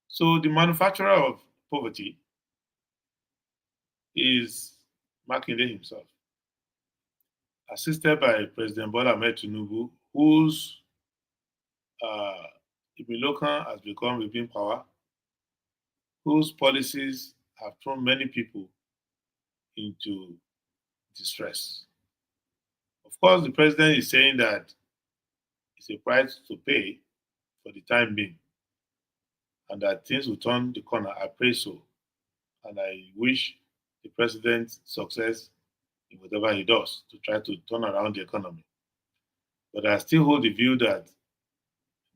So the manufacturer of poverty is Makinde himself, assisted by President Bola Ahmed Tinubu, whose uh, Imilokan has become within power, whose policies have thrown many people into distress. Of course, the president is saying that it's a price to pay for the time being and that things will turn the corner. I pray so. And I wish the president success in whatever he does to try to turn around the economy. But I still hold the view that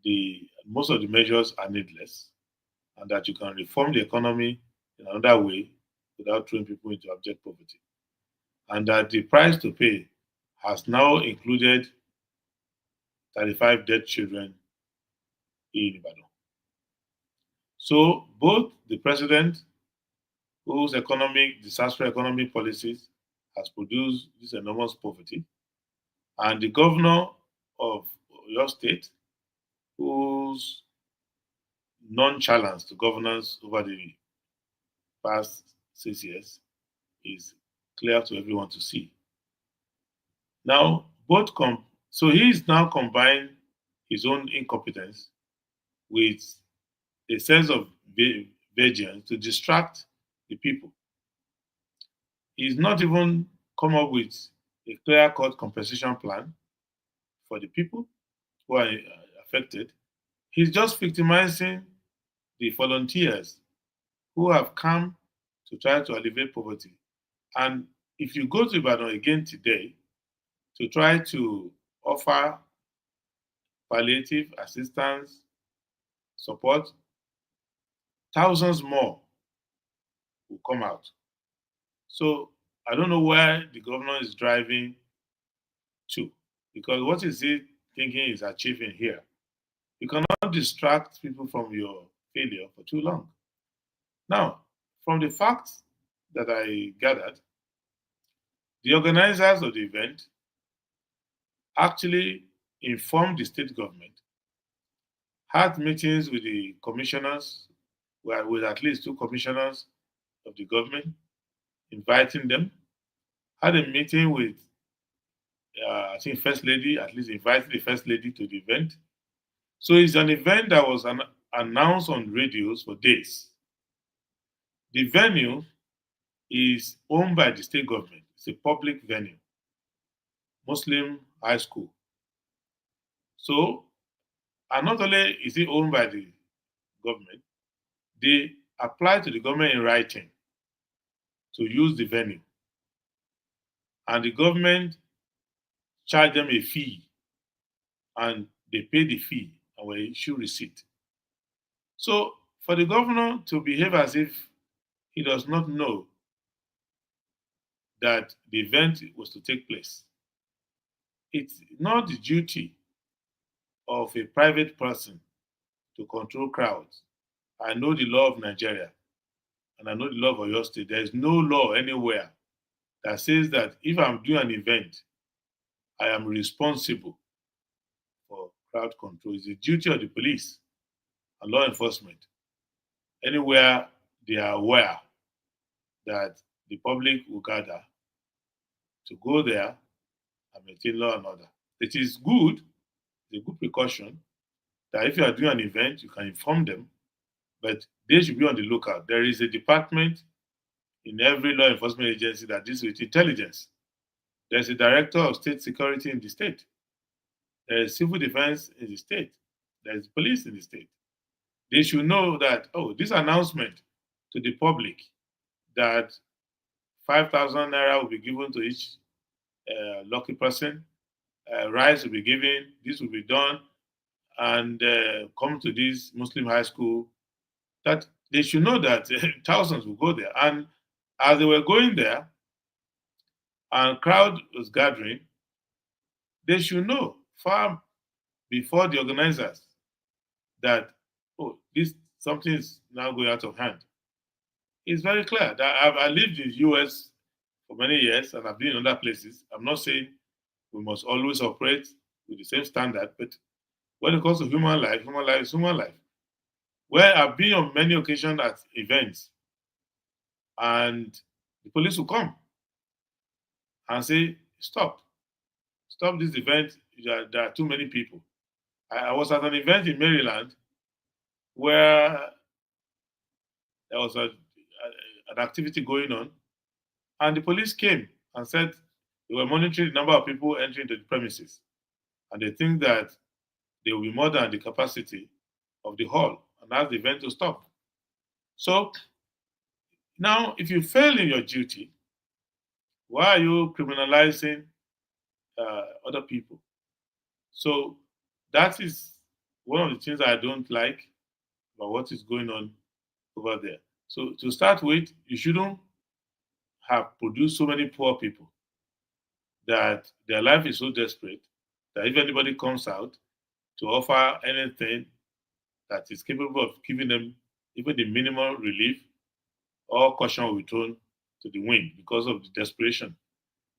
the most of the measures are needless and that you can reform the economy in another way without throwing people into abject poverty. And that the price to pay has now included 35 dead children in Ibadan. So both the president, whose disaster economic policies has produced this enormous poverty, and the governor of your state, whose nonchalance to governance over the past 6 years is clear to everyone to see. Now, so he is now combined his own incompetence with a sense of vengeance to distract the people. He's not even come up with a clear-cut compensation plan for the people who are affected. He's just victimizing the volunteers who have come to try to alleviate poverty. And if you go to Ibadan again today to try to offer palliative assistance, support, thousands more will come out. So I don't know where the governor is driving to, because what is he thinking is achieving here? You cannot distract people from your failure for too long. Now, from the facts that I gathered, the organizers of the event actually informed the state government, had meetings with the commissioners, with at least two commissioners of the government, inviting them, had a meeting with, I think, First Lady, at least invited the First Lady to the event. So it's an event that was announced on radios for days. The venue is owned by the state government. It's a public venue, Muslim high school. So, and not only is it owned by the government, they apply to the government in writing to use the venue. And the government charge them a fee, and they pay the fee and will issue receipt. So, for the governor to behave as if he does not know that the event was to take place, it's not the duty of a private person to control crowds. I know the law of Nigeria and I know the law of your state. There is no law anywhere that says that if I'm doing an event, I am responsible for crowd control. It's the duty of the police and law enforcement anywhere they are aware that the public will gather, to go there and maintain law and order. It is good, it's a good precaution that if you are doing an event, you can inform them, but they should be on the lookout. There is a department in every law enforcement agency that deals with intelligence. There's a director of state security in the state. There is civil defense in the state. There is police in the state. They should know that, oh, this announcement to the public that 5,000 naira will be given to each lucky person, rice will be given, this will be done, and come to this Muslim high school, that they should know that thousands will go there. And as they were going there and crowd was gathering, they should know far before the organizers that, oh, this something is now going out of hand. It's very clear that I lived in the US for many years and I've been in other places. I'm not saying we must always operate with the same standard, but when it comes to human life is human life. Where I've been on many occasions at events, and the police will come and say, stop this event. There are too many people. I was at an event in Maryland where there was an activity going on, and the police came and said they were monitoring the number of people entering the premises, and they think that there will be more than the capacity of the hall, and asked the event to stop. So now, if you fail in your duty, why are you criminalizing other people? So that is one of the things I don't like about what is going on over there. So to start with, you shouldn't have produced so many poor people that their life is so desperate that if anybody comes out to offer anything that is capable of giving them even the minimal relief, all caution will be thrown to the wind because of the desperation.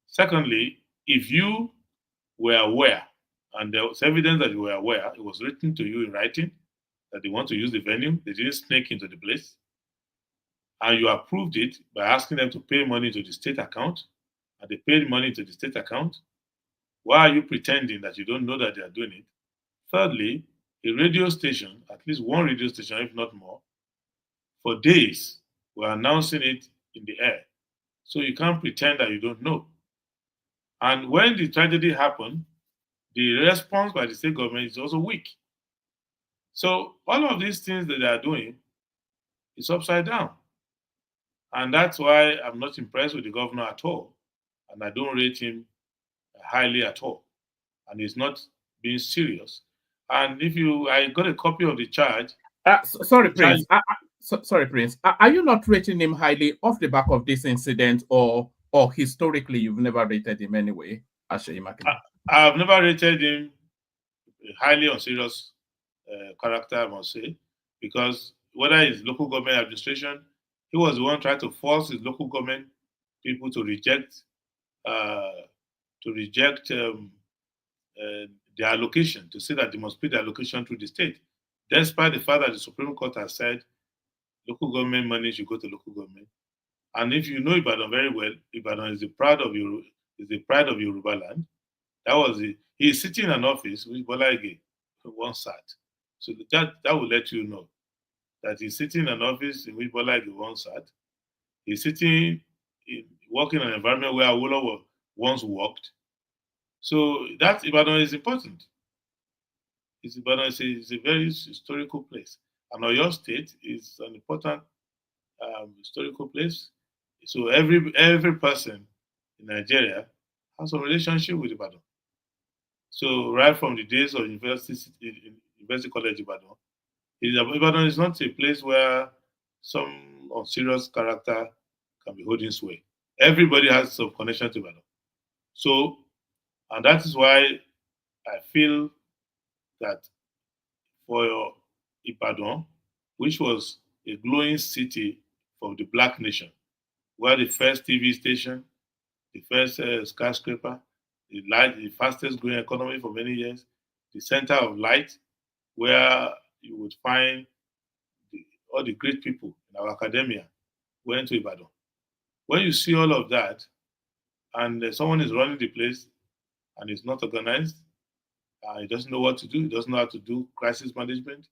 Secondly, if you were aware and there was evidence that you were aware, it was written to you in writing that they want to use the venue, they didn't snake into the place, and you approved it by asking them to pay money to the state account, and they paid money to the state account, why are you pretending that you don't know that they are doing it? Thirdly, a radio station, at least one radio station, if not more, for days were announcing it in the air. So you can't pretend that you don't know. And when the tragedy happened, the response by the state government is also weak. So all of these things that they are doing is upside down. And that's why I'm not impressed with the governor at all. And I don't rate him highly at all. And he's not being serious. And I got a copy of the charge. Sorry, The charge Prince. Sorry, Prince. Are you not rating him highly off the back of this incident, or historically you've never rated him anyway, Ashay Makina? I've never rated him highly on serious character, I must say, because whether it's local government administration, he was the one trying to force his local government people uh, to reject their allocation, to say that they must pay their allocation through the state, despite the fact that the Supreme Court has said local government money should go to local government. And if you know Ibadan very well, Ibadan is the pride of Yoruba land. He is sitting in an office which Bola Ige once sat. So that will let you know that he's sitting in an office in which Bola Ige once sat. He's working in an environment where Awolowo once worked. So that Ibadan is important. Ibadan is a very historical place. And Oyo State is an important historical place. So every person in Nigeria has some relationship with Ibadan. So right from the days of University College Ibadan is not a place where some unserious character can be holding sway. Everybody has some connection to Ibadan. So, and that is why I feel that for Ibadan, which was a glowing city for the Black nation, where the first TV station, the first skyscraper, the fastest growing economy for many years, the center of light, where you would find all the great people in our academia went to Ibadan. When you see all of that, and someone is running the place and is not organized, he doesn't know what to do, he doesn't know how to do crisis management,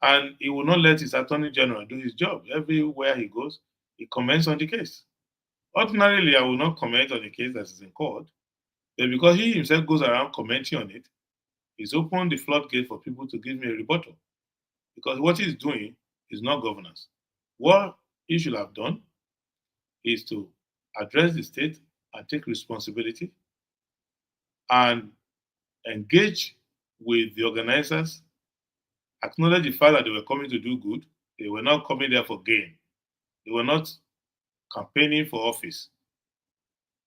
and he will not let his attorney general do his job. Everywhere he goes, he comments on the case. Ordinarily, I will not comment on a case that is in court, but because he himself goes around commenting on it, he's opened the floodgate for people to give me a rebuttal. Because what he's doing is not governance. What he should have done is to address the state and take responsibility and engage with the organizers, acknowledge the fact that they were coming to do good. They were not coming there for gain. They were not campaigning for office.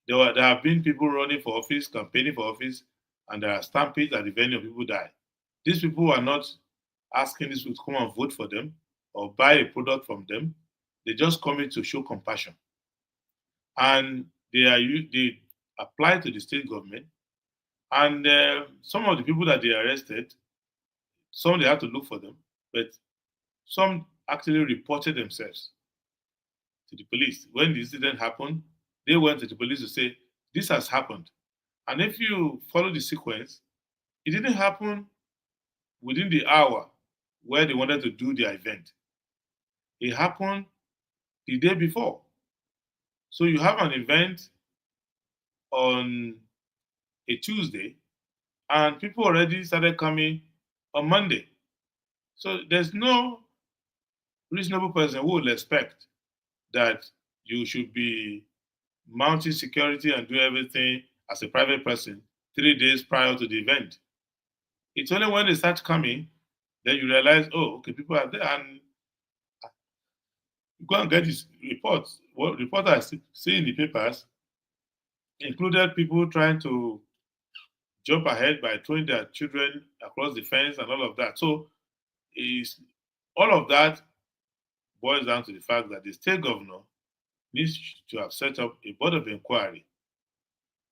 There have been people running for office, campaigning for office, and there are stampedes at the venue of people die. These people are not asking these people to come and vote for them or buy a product from them. They just come in to show compassion. And they apply to the state government. And some of the people that they arrested, some they had to look for them, but some actually reported themselves to the police. When the incident happened, they went to the police to say, this has happened. And if you follow the sequence, it didn't happen within the hour where they wanted to do their event. It happened the day before. So you have an event on a Tuesday, and people already started coming on Monday. So there's no reasonable person who will expect that you should be mounting security and do everything as a private person 3 days prior to the event. It's only when they start coming that you realize, oh, okay, people are there, and you go and get these reports. What reporters see in the papers included people trying to jump ahead by throwing their children across the fence and all of that. So is all of that boils down to the fact that the state governor needs to have set up a board of inquiry.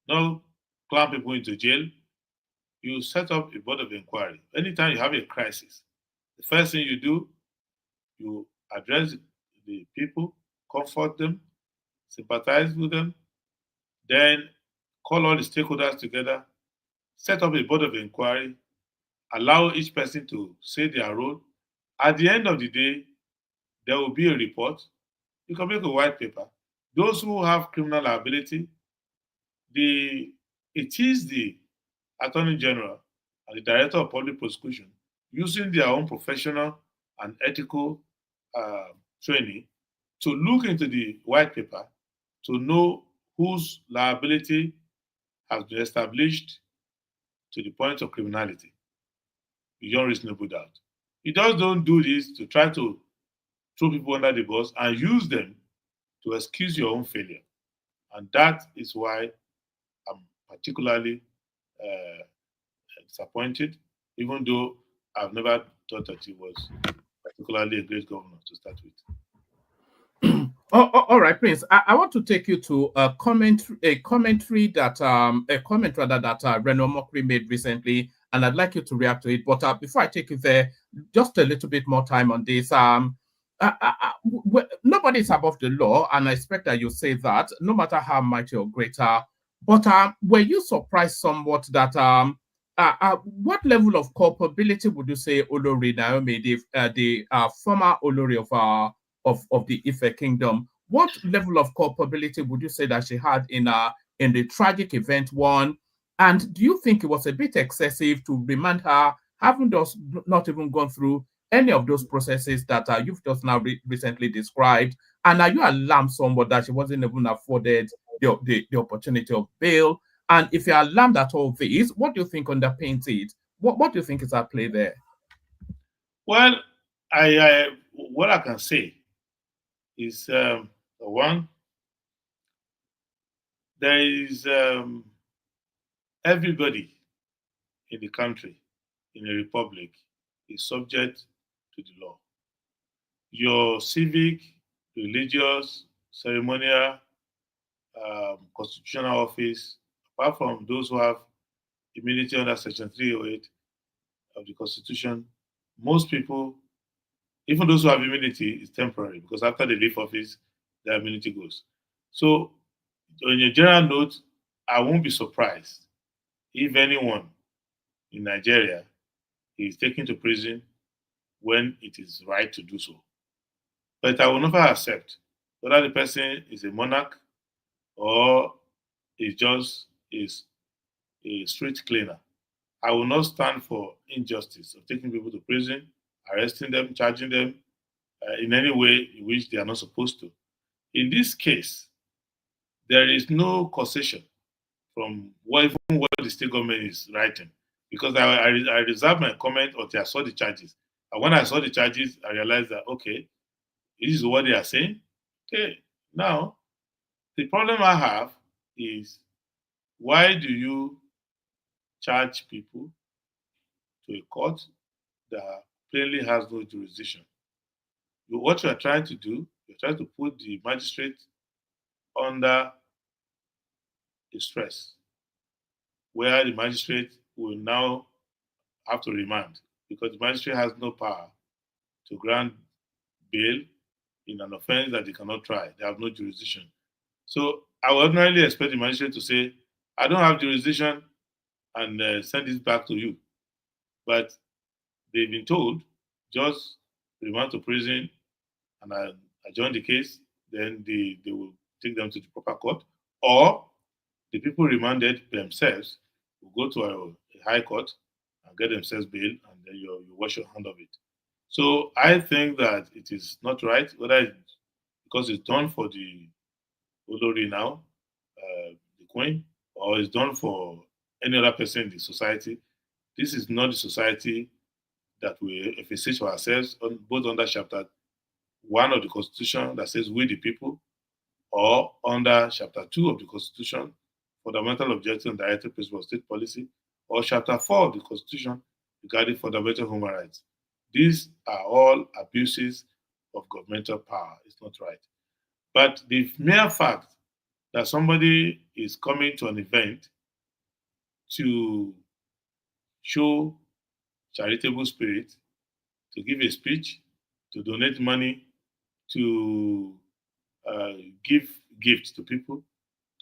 Not clamp people into jail. You set up a board of inquiry. Anytime you have a crisis, the first thing you do, you address the people, comfort them, sympathize with them, then call all the stakeholders together, set up a board of inquiry, allow each person to say their role. At the end of the day, there will be a report. You can make a white paper. Those who have criminal liability, it is the Attorney General and the Director of Public Prosecution using their own professional and ethical training to look into the white paper to know whose liability has been established to the point of criminality beyond reasonable doubt. You just don't do this to try to throw people under the bus and use them to excuse your own failure. And that is why I'm particularly disappointed, even though I've never thought that he was particularly a great governor to start with. All right, Prince. I want to take you to a commentary that a comment rather that Reno Mokri made recently, and I'd like you to react to it. But before I take you there, just a little bit more time on this. Nobody is above the law, and I expect that you say that, no matter how mighty or greater. But were you surprised somewhat that what level of culpability would you say Olori Naomi, the former Olori of the Ife Kingdom, what level of culpability would you say that she had in the tragic event one? And do you think it was a bit excessive to remand her, having just not even gone through any of those processes that you've just now recently described? And are you alarmed somewhat that she wasn't even afforded the opportunity of bail? And if you're alarmed at all this, what do you think underpins it? What do you think is at play there? Well, what I can say is one, there is everybody in the country, in a republic, is subject to the law. Your civic, religious, ceremonial, constitutional office, apart from those who have immunity under Section 308 of the Constitution, most people Even those who have immunity is temporary because after they leave office, their immunity goes. So, on a general note, I won't be surprised if anyone in Nigeria is taken to prison when it is right to do so. But I will never accept whether the person is a monarch or is just is a street cleaner. I will not stand for injustice of taking people to prison, arresting them, charging them in any way in which they are not supposed to. In this case, there is no causation from even what the state government is writing because I reserved my comment until I saw the charges. And when I saw the charges, I realized that, okay, this is what they are saying. Okay, now the problem I have is why do you charge people to a court that plainly has no jurisdiction? What you are trying to do, you're trying to put the magistrate under a stress where the magistrate will now have to remand because the magistrate has no power to grant bail in an offense that they cannot try. They have no jurisdiction. So I would ordinarily expect the magistrate to say, I don't have jurisdiction and send this back to you. But they've been told, just remand to prison and adjourn the case, then they will take them to the proper court. Or the people remanded themselves will go to a high court and get themselves bail, and then you wash your hand of it. So I think that it is not right, whether it's because it's done for the Olori now, the Queen, or it's done for any other person in the society. This is not the society that we envisage for ourselves, both under chapter 1 of the Constitution that says we the people, or under Chapter 2 of the Constitution, Fundamental Objectives and Directive Principles of State Policy, or Chapter 4 of the Constitution regarding fundamental human rights. These are all abuses of governmental power. It's not right. But the mere fact that somebody is coming to an event to show charitable spirit, to give a speech, to donate money, to give gifts to people,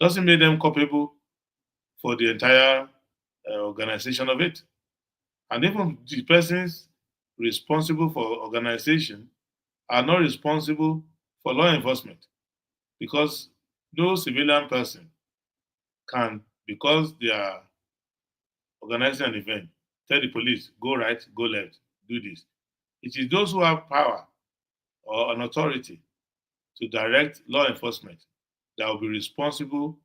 doesn't make them culpable for the entire organization of it. And even the persons responsible for organization are not responsible for law enforcement because no civilian person can, because they are organizing an event, tell the police, go right, go left, do this. It is those who have power or an authority to direct law enforcement that will be responsible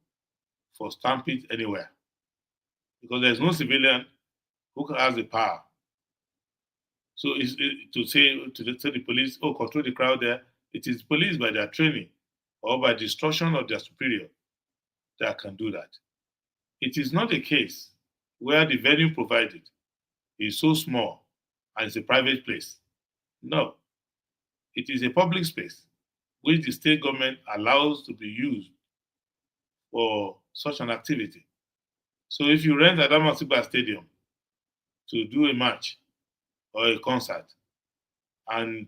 for stampede anywhere. Because there's no civilian who has the power. So to say to the police, oh, control the crowd there, it is police by their training or by the instruction of their superior that can do that. It is not a case where the venue provided is so small and it's a private place. No, it is a public space which the state government allows to be used for such an activity. So if you rent Adamasiba Stadium to do a match or a concert and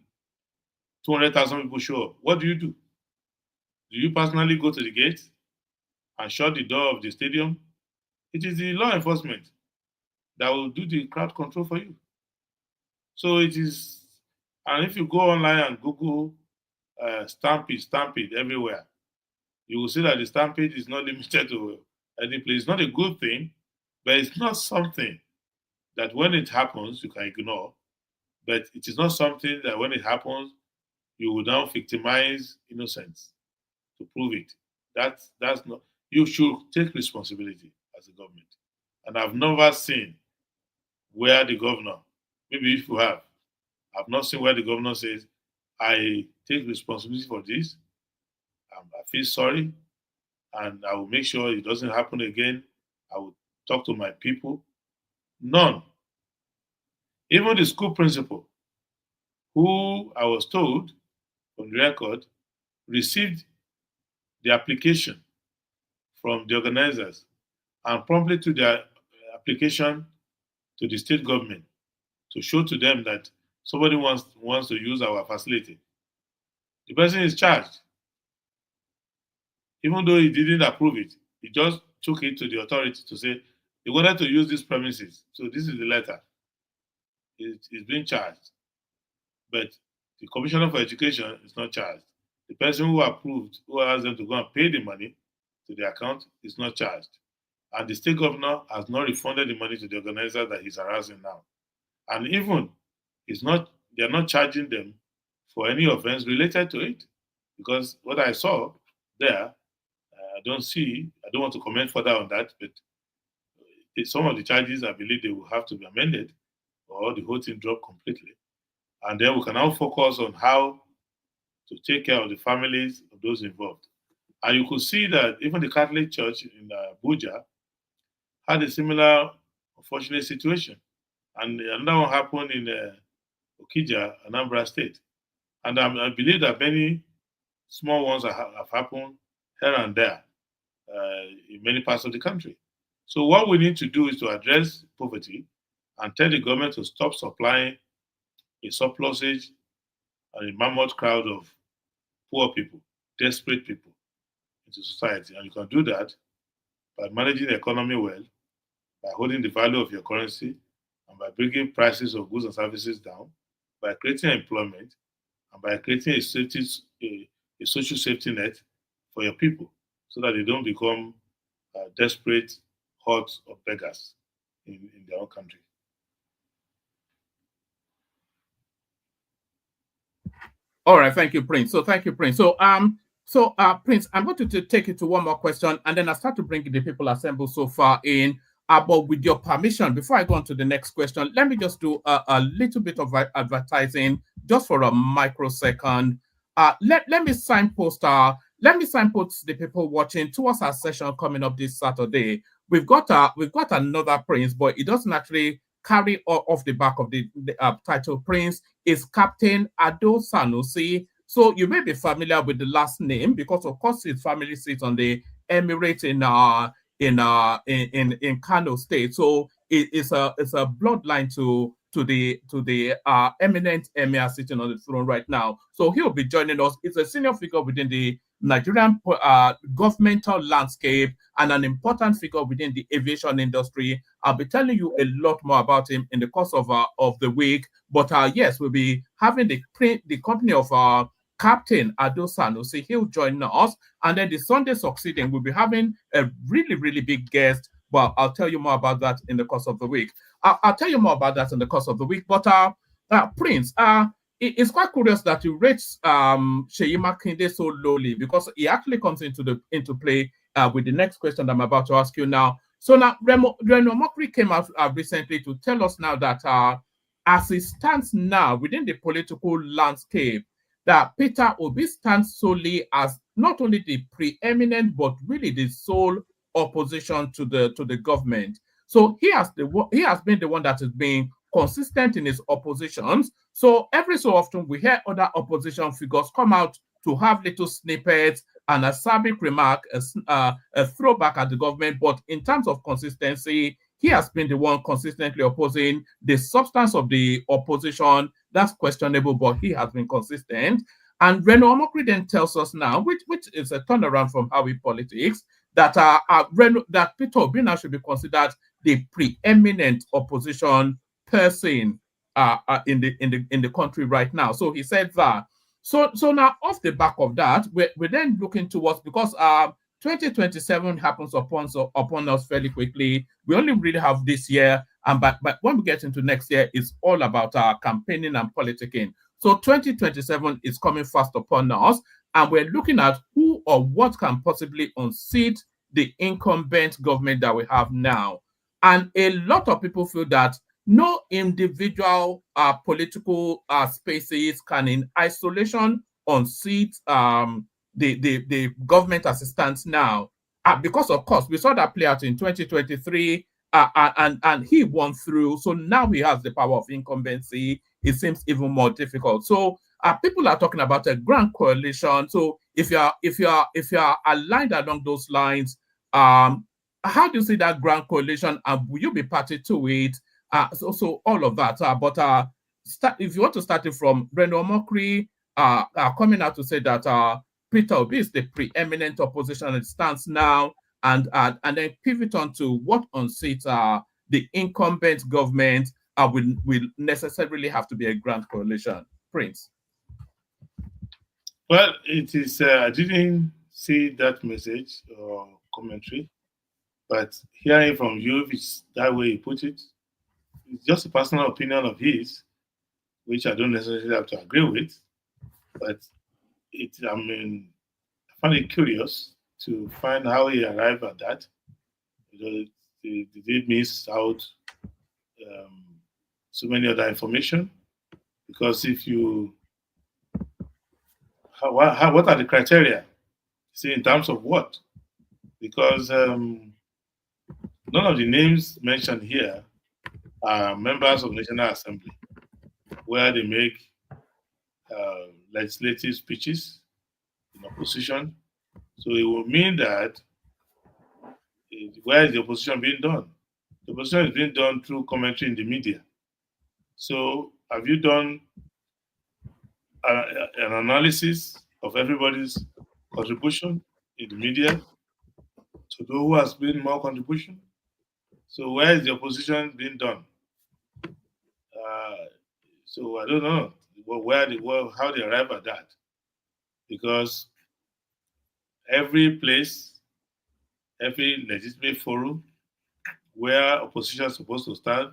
200,000 people show up, what do? Do you personally go to the gate and shut the door of the stadium? It is the law enforcement that will do the crowd control for you. So it is, and if you go online and Google stampede everywhere, you will see that the stampede is not limited to any place. It's not a good thing, but it's not something that when it happens you can ignore. But it is not something that when it happens you will now victimize innocents to prove it. That's not. You should take responsibility as a government. And I've never seen where the governor, maybe if you have, I've not seen where the governor says, I take responsibility for this. I feel sorry and I will make sure it doesn't happen again. I will talk to my people. None. Even the school principal, who I was told from the record, received the application from the organizers and promptly to their application to the state government to show to them that somebody wants to use our facility, the person is charged. Even though he didn't approve it, he just took it to the authority to say he wanted to use these premises. So this is the letter. He's being charged. But the Commissioner for Education is not charged. The person who approved, who asked them to go and pay the money to the account, is not charged. And the state governor has not refunded the money to the organizer that he's harassing now. And even they're not charging them for any offense related to it. Because what I saw there, I don't want to comment further on that, but some of the charges, I believe they will have to be amended or the whole thing drop completely. And then we can now focus on how to take care of the families of those involved. And you could see that even the Catholic Church in Abuja had a similar unfortunate situation. And another one happened in Okija, Anambra State. And I believe that many small ones have happened here and there in many parts of the country. So what we need to do is to address poverty and tell the government to stop supplying a surplusage and a mammoth crowd of poor people, desperate people into society. And you can do that by managing the economy well, by holding the value of your currency, and by bringing prices of goods and services down, by creating employment, and by creating a social safety net for your people so that they don't become desperate hordes of beggars in their own country. All right, thank you, Prince. So thank you, Prince. So Prince, I'm going to take you to one more question, and then I start to bring the people assembled so far in. But with your permission, before I go on to the next question, let me just do a little bit of advertising just for a microsecond. Let me signpost the people watching towards our session coming up this Saturday. We've got another Prince, but it doesn't actually carry off the back of the title. Prince is Captain Adewole Sanusi. So you may be familiar with the last name because, of course, his family sits on the Emirate in Kano State. So it's a bloodline to the eminent emir sitting on the throne right now. So he'll be joining us. It's a senior figure within the Nigerian governmental landscape and an important figure within the aviation industry. I'll be telling you a lot more about him in the course of the week. But yes, we'll be having the company of Captain Adewole Sanusi. He'll join us. And then the Sunday succeeding, we'll be having a really, really big guest. But I'll tell you more about that in the course of the week. I'll tell you more about that in the course of the week. But Prince, it's quite curious that you rate Seyi Makinde so lowly because he actually comes into play with the next question that I'm about to ask you now. So now Reno Omokri came out recently to tell us now that as it stands now within the political landscape, that Peter Obi stands solely as not only the preeminent but really the sole opposition to the government. So he has been the one that has been consistent in his oppositions. So every so often we hear other opposition figures come out to have little snippets and a sabic remark, a throwback at the government. But in terms of consistency, he has been the one consistently opposing. The substance of the opposition, that's questionable, but he has been consistent. And Reno Omokri then tells us now, which is a turnaround from how we politics, that that Peter Obi now should be considered the preeminent opposition person in the country right now. So he said that. So now off the back of that, we're then looking towards, because 2027 happens upon us fairly quickly. We only really have this year, and but when we get into next year, it's all about campaigning and politicking. So 2027 is coming fast upon us, and we're looking at who or what can possibly unseat the incumbent government that we have now. And a lot of people feel that no individual political spaces can in isolation unseat the government as it stands now. Because, of course, we saw that play out in 2023, and he won through. So now he has the power of incumbency. It seems even more difficult. So people are talking about a grand coalition. So if you are aligned along those lines, how do you see that grand coalition, and will you be party to it? So all of that. start, if you want to start it from Breno Mokri coming out to say that Peter Obi is the preeminent opposition and stands now, and then pivot on to what unseats the incumbent government will necessarily have to be a grand coalition. Prince. Well, it is. I didn't see that message or commentary, but hearing from you, if it's that way you put it, it's just a personal opinion of his, which I don't necessarily have to agree with. But I mean, I find it curious to find how he arrived at that. Did he miss out um, so many other information? Because if you, what are the criteria? See, in terms of what? Because none of the names mentioned here are members of National Assembly, where they make legislative speeches in opposition. So it will mean that where is the opposition being done? The opposition is being done through commentary in the media. So have you done an analysis of everybody's contribution in the media to know who has made more contribution? So where is the opposition being done? Uh, so I don't know how they arrive at that, because every place, every legitimate forum where opposition is supposed to stand,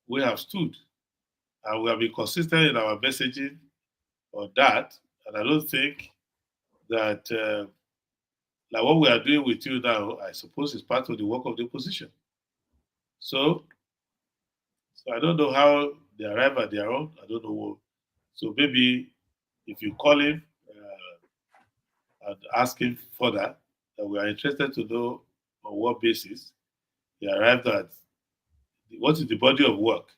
we have stood, and we have been consistent in our messaging on that. And I don't think that like what we are doing with you now, I suppose, is part of the work of the opposition. So, so I don't know how they arrive at their own. I don't know. So maybe if you call him and ask him further, that we are interested to know on what basis he arrived at what is the body of work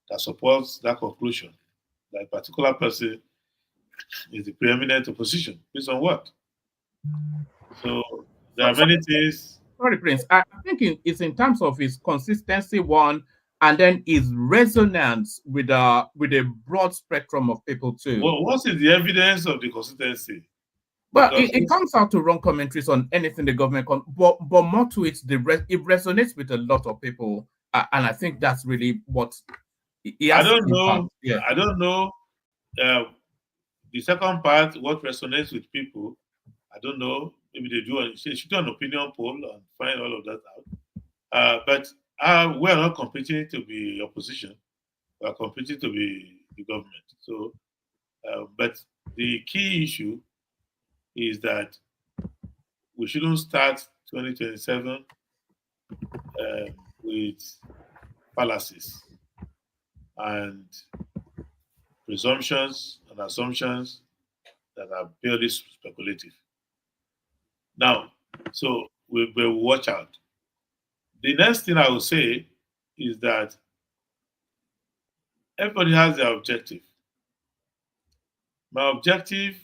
that supports that conclusion that a particular person is the preeminent opposition based on what? So there So, are many things. sorry, Prince. I think it's in terms of his consistency, one, and then his resonance with a broad spectrum of people too. Well, what is the evidence of the consistency? Well, Because it comes out to run commentaries on anything the government but more to it, it resonates with a lot of people, and I think that's really what he I has don't impact. know. Yeah. I don't know. Uh, the second part, what resonates with people, I don't know. Maybe they do. They should do an opinion poll and find all of that out. But we are not competing to be opposition. We are competing to be the government. So, but the key issue is that we shouldn't start 2027 with fallacies and presumptions and assumptions that are purely speculative. Now, so we will watch out. The next thing I will say is that everybody has their objective. My objective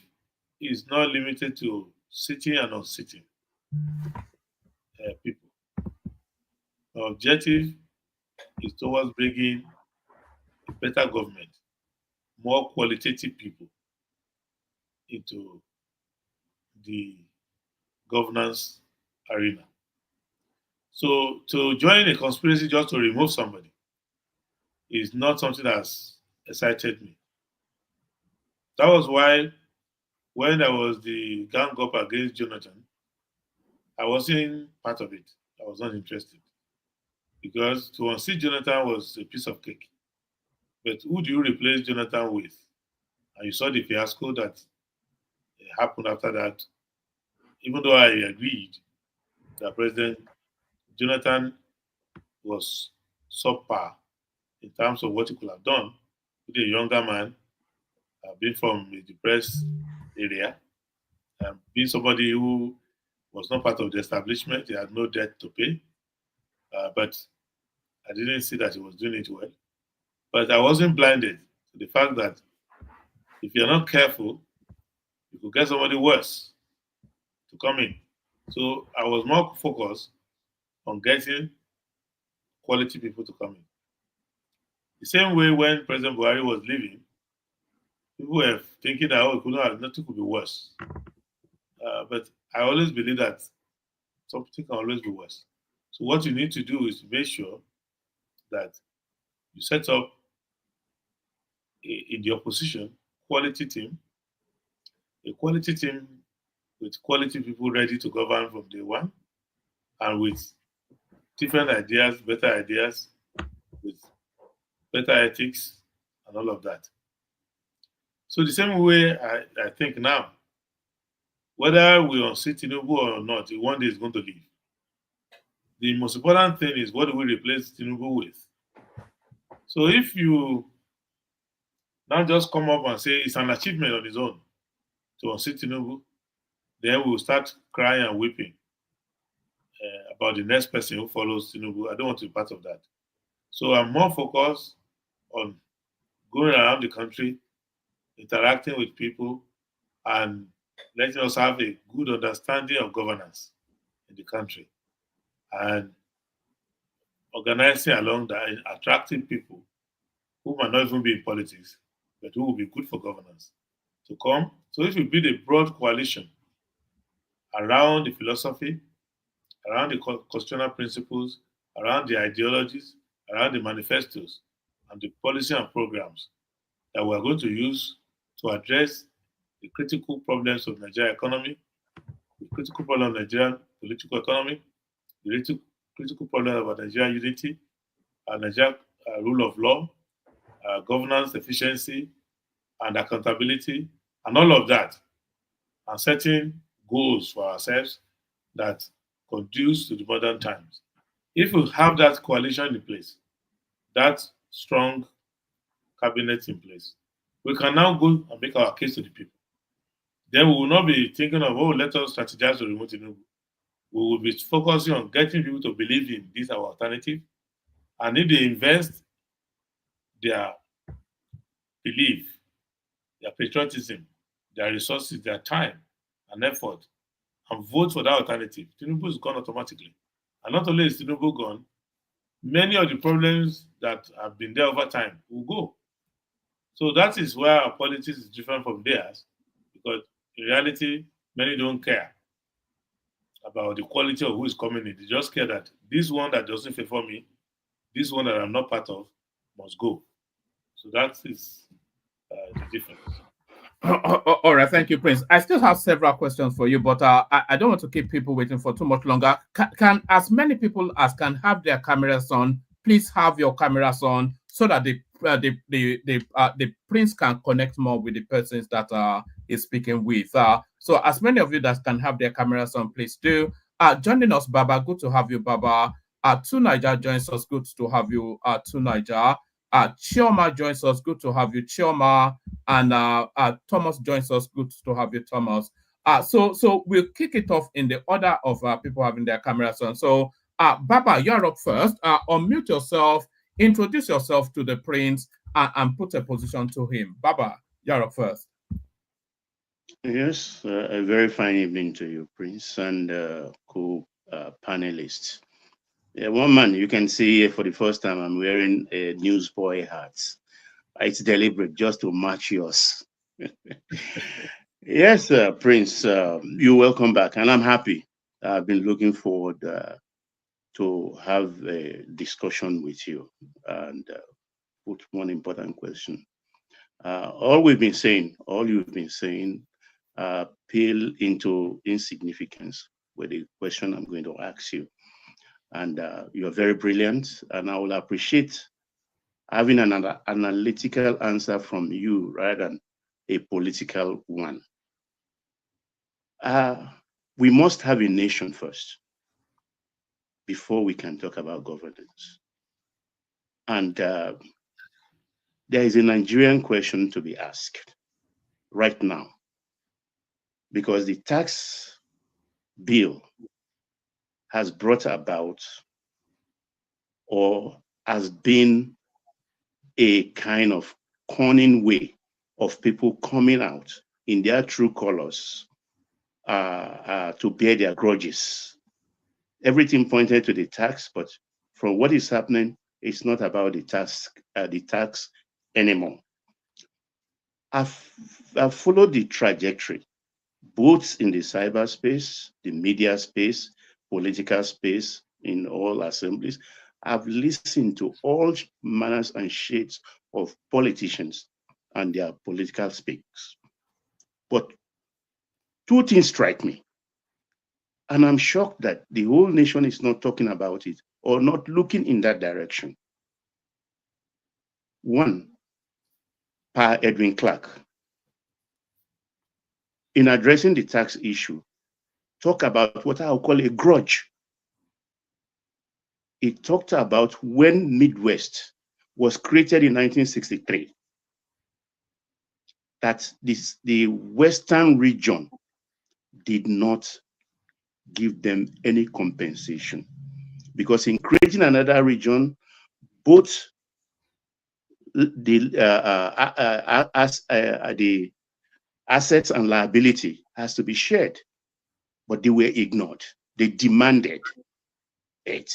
is not limited to sitting and unsitting people. My objective is towards bringing a better government, more qualitative people into the governance arena. So to join a conspiracy just to remove somebody is not something that's excited me. That was why when there was the gang up against Jonathan, I wasn't part of it. I was not interested because to unseat Jonathan was a piece of cake. But who do you replace Jonathan with? And you saw the fiasco that happened after that. Even though I agreed that President Jonathan was subpar in terms of what he could have done with a younger man, being from a depressed area, being somebody who was not part of the establishment, he had no debt to pay. But I didn't see that he was doing it well. But I wasn't blinded to the fact that if you're not careful, you could get somebody worse to come in. So I was more focused on getting quality people to come in. The same way when President Buhari was leaving, people were thinking that, oh, nothing could be worse. But I always believe that something can always be worse. So what you need to do is to make sure that you set up in the opposition a quality team with quality people ready to govern from day one, and with different ideas, better ideas, with better ethics, and all of that. So the same way I think now, whether we unseat Tinubu or not, one day is going to leave. The most important thing is, what do we replace Tinubu with? So if you now just come up and say it's an achievement on its own to unseat Tinubu, then we'll start crying and weeping about the next person who follows Tinubu. I don't want to be part of that. So I'm more focused on going around the country, interacting with people, and letting us have a good understanding of governance in the country, and organizing along that, and attracting people who might not even be in politics, but who will be good for governance to come. So if we build a broad coalition around the philosophy, around the constitutional principles, around the ideologies, around the manifestos, and the policy and programs that we are going to use to address the critical problems of Nigerian economy, the critical problem of Nigerian political economy, the critical problem about Nigerian unity, Nigerian rule of law, governance efficiency, and accountability, and all of that, and setting goals for ourselves that conduce to the modern times. If we have that coalition in place, that strong cabinet in place, we can now go and make our case to the people. Then we will not be thinking of, oh, let us strategize to remove Tinubu. We will be focusing on getting people to believe in this our alternative. And if they invest their belief, their patriotism, their resources, their time and effort, and vote for that alternative, Tinubu is gone automatically. And not only is Tinubu gone, many of the problems that have been there over time will go. So that is where our politics is different from theirs, because in reality, many don't care about the quality of who is coming in. They just care that this one that doesn't favor me, this one that I'm not part of, must go. So that is the difference. All right, thank you, Prince. I still have several questions for you, but I don't want to keep people waiting for too much longer. Can as many people as can have their cameras on, please have your cameras on so that the Prince can connect more with the persons that is speaking with. So as many of you that can have their cameras on, please do. Joining us, Baba. Good to have you, Baba. To Niger joins us. Good to have you, to Niger. Chioma joins us. Good to have you, Chioma. And Thomas joins us. Good to have you, Thomas. So we'll kick it off in the order of people having their cameras on. So, Baba, you're up first. Unmute yourself, introduce yourself to the Prince, and put a position to him. Baba, you're up first. Yes, a very fine evening to you, Prince, and co-panelists. One man, you can see here for the first time, I'm wearing a newsboy hat. It's deliberate, just to match yours. Yes, Prince, you're welcome back, and I'm happy. I've been looking forward to have a discussion with you and put one important question. All you've been saying, pale into insignificance with the question I'm going to ask you. And you're very brilliant, and I will appreciate having an analytical answer from you rather than a political one. We must have a nation first before we can talk about governance. And there is a Nigerian question to be asked right now, because the tax bill has brought about or has been a kind of cunning way of people coming out in their true colors to bear their grudges. Everything pointed to the tax, but from what is happening, It's not about the tax anymore. I've followed the trajectory, both in the cyberspace, the media space, political space, in all assemblies. I've listened to all manners and shades of politicians and their political speaks. But two things strike me. And I'm shocked that the whole nation is not talking about it or not looking in that direction. One, Pa Edwin Clark, in addressing the tax issue, talk about what I'll call a grudge. He talked about when Midwest was created in 1963, that the Western region did not give them any compensation, because in creating another region, both the assets and liability has to be shared, but they were ignored. They demanded it,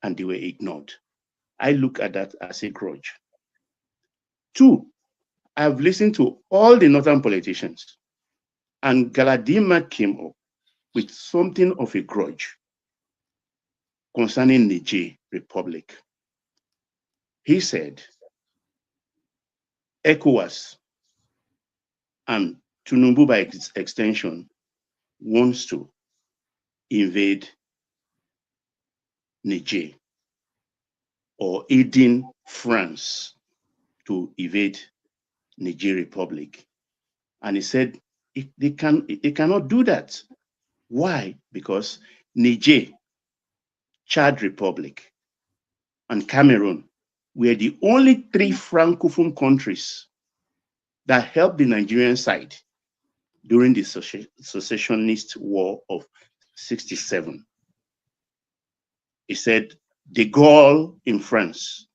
and they were ignored. I look at that as a grudge. Two, I've listened to all the northern politicians, and Galadima came up with something of a grudge concerning Niger Republic. He said ECOWAS and Tinubu by extension wants to invade Niger or aiding France to invade Niger Republic. And he said they cannot do that. Why? Because Niger, Chad Republic, and Cameroon were the only three Francophone countries that helped the Nigerian side during the secessionist war of 67. He said de Gaulle in France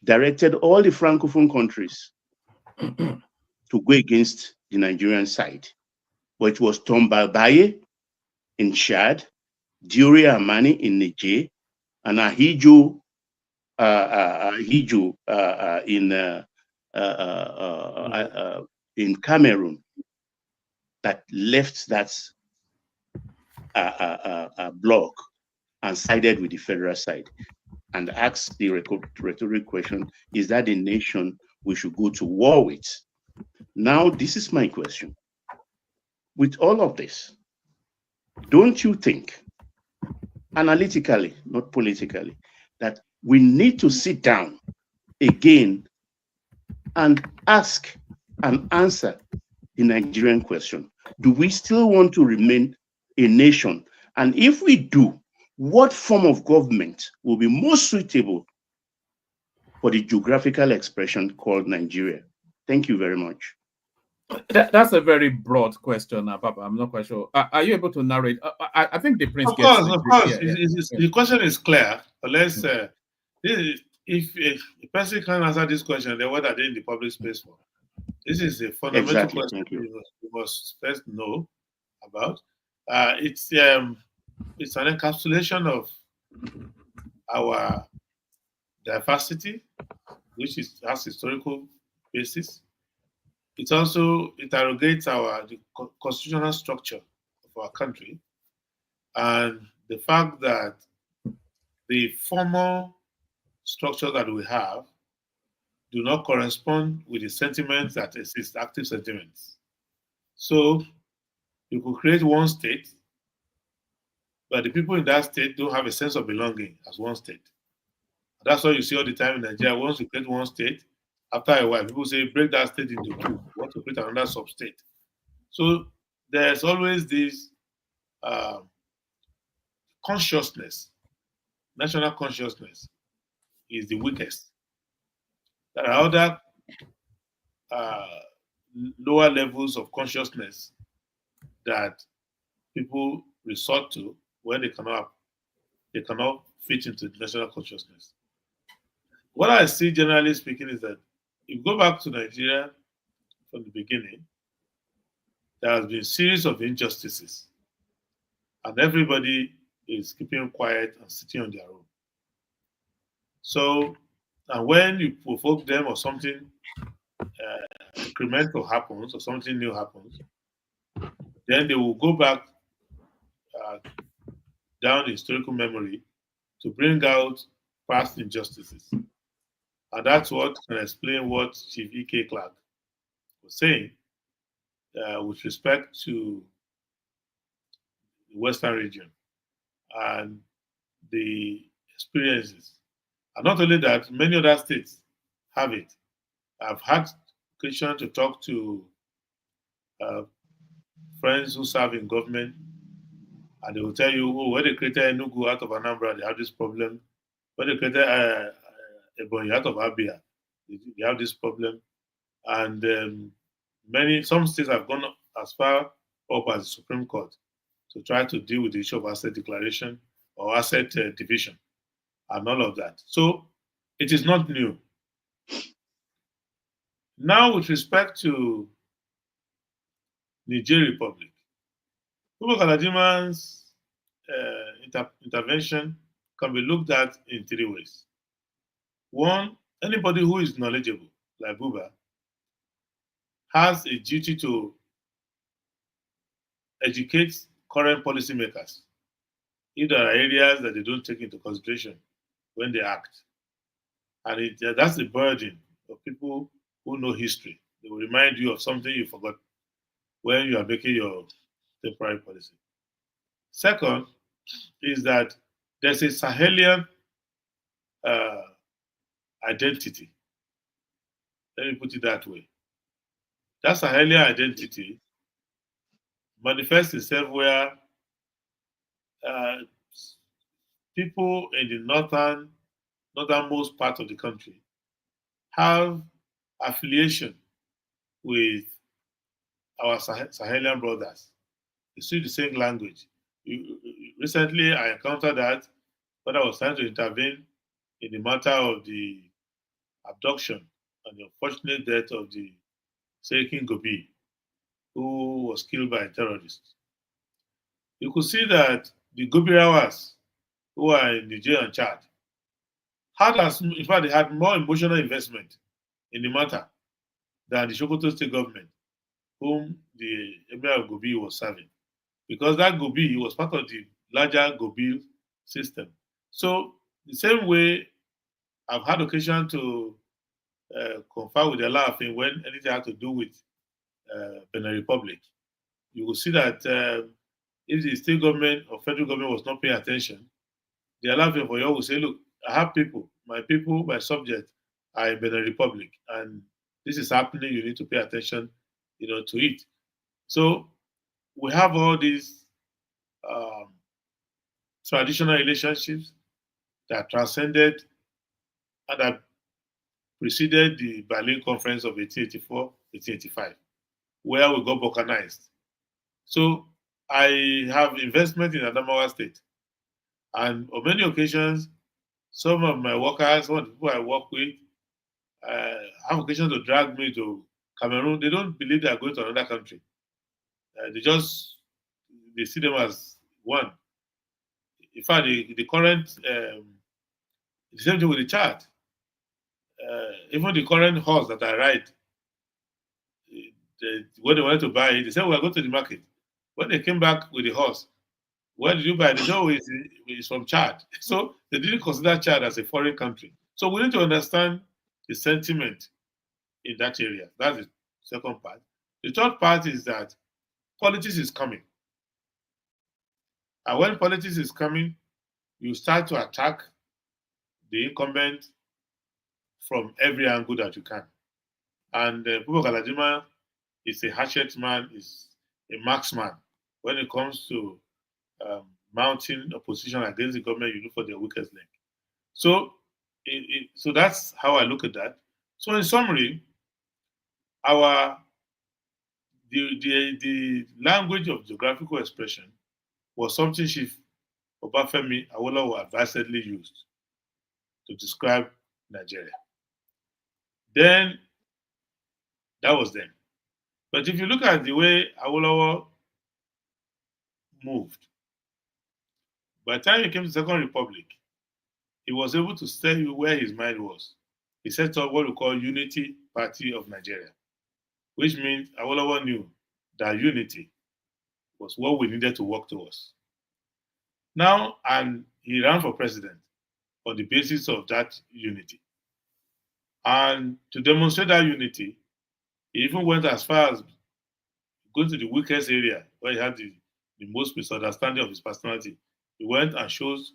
directed all the Francophone countries to go against the Nigerian side. But it was Tomba Baye in Chad, Diori Amani in Niger, and Ahidjo in Cameroon that left that bloc and sided with the federal side and asked the rhetoric question, is that a nation we should go to war with? Now, this is my question. With all of this, don't you think, analytically, not politically, that we need to sit down again and ask and answer the Nigerian question? Do we still want to remain a nation? And if we do, what form of government will be most suitable for the geographical expression called Nigeria? Thank you very much. That's a very broad question, Papa. I'm not quite sure. Are you able to narrate? I think the prince Of gets course, it. of course. Yeah. The question is clear. But let's if a person can answer this question, then what are they in the public space for? This is a fundamental question you must first know about. It's an encapsulation of our diversity, which has historical basis. It also interrogates the constitutional structure of our country and the fact that the formal structure that we have do not correspond with the sentiments that exist, active sentiments. So you could create one state, but the people in that state don't have a sense of belonging as one state. That's why you see all the time in Nigeria. Once you create one state, after a while, people say break that state into two. You want to create another sub-state. So there's always this consciousness, national consciousness is the weakest. There are other lower levels of consciousness that people resort to when they cannot fit into the national consciousness. What I see, generally speaking, is that if you go back to Nigeria from the beginning, there has been a series of injustices, and everybody is keeping quiet and sitting on their own. So, and when you provoke them or something incremental happens or something new happens, then they will go back uh, down the historical memory to bring out past injustices. And that's what can explain what Chief E.K. Clark was saying with respect to the Western region and the experiences. And not only that, many other states have it. I've had occasion to talk to uh, friends who serve in government, and they will tell you, oh, when they created Enugu out of Anambra, they have this problem. When they created Ebonyi out of Abia, they have this problem. And some states have gone as far up as the Supreme Court to try to deal with the issue of asset declaration or asset division and all of that. So it is not new. Now, with respect to Niger Republic, Ugo Galadiman's intervention can be looked at in three ways. One, anybody who is knowledgeable, like Buba, has a duty to educate current policymakers if there are areas that they don't take into consideration when they act. And that's the burden of people who know history. They will remind you of something you forgot when you are making your temporary policy. Second is that there's a Sahelian uh, identity. Let me put it that way. That Sahelian identity manifests itself where uh, people in the northernmost part of the country have affiliation with our Sahelian brothers. They speak the same language. Recently, I encountered that when I was trying to intervene in the matter of the abduction and the unfortunate death of the Serikin Gobi, who was killed by terrorists. You could see that the Gobirawas, who are in Niger and Chad, in fact, they had more emotional investment in the matter than the Sokoto state government, whom the Emir of Gobi was serving. Because that Gobi was part of the larger Gobi system. So, the same way I've had occasion to confer with the Laafin when anything had to do with Benin Republic, you will see that if the state government or federal government was not paying attention, the Alaafin for you will say, look, I have people, my subjects are in Benin Republic, and this is happening, you need to pay attention, to it. So we have all these um, traditional relationships that transcended and that preceded the Berlin Conference of 1884, 1885, where we got balkanized. So I have investment in Adamawa State. And on many occasions, some of my workers, some of the people I work with, have occasion to drag me to Cameroon. They don't believe they are going to another country. They see them as one. In fact, the current, the same thing with the chart. Even the current horse that I ride, when they wanted to buy it, they said, we'll go to the market. When they came back with the horse, where did you buy it? They said, oh, it's from Chad. So they didn't consider Chad as a foreign country. So we need to understand the sentiment in that area. That's the second part. The third part is that politics is coming. And when politics is coming, you start to attack the incumbent from every angle that you can. And Pupo Galadima is a hatchet man, is a marksman. When it comes to mounting opposition against the government, you look for their weakest link. So, so that's how I look at that. So, in summary, our the language of geographical expression was something Chief Obafemi Awolowo advisedly used to describe Nigeria. Then that was then. But if you look at the way Awolowo moved, by the time he came to the Second Republic, he was able to tell you where his mind was. He set up what we call Unity Party of Nigeria, which means Awolowo knew that unity was what we needed to work towards. Now, and he ran for president on the basis of that unity. And to demonstrate that unity, he even went as far as going to the weakest area where he had the most misunderstanding of his personality. He went and chose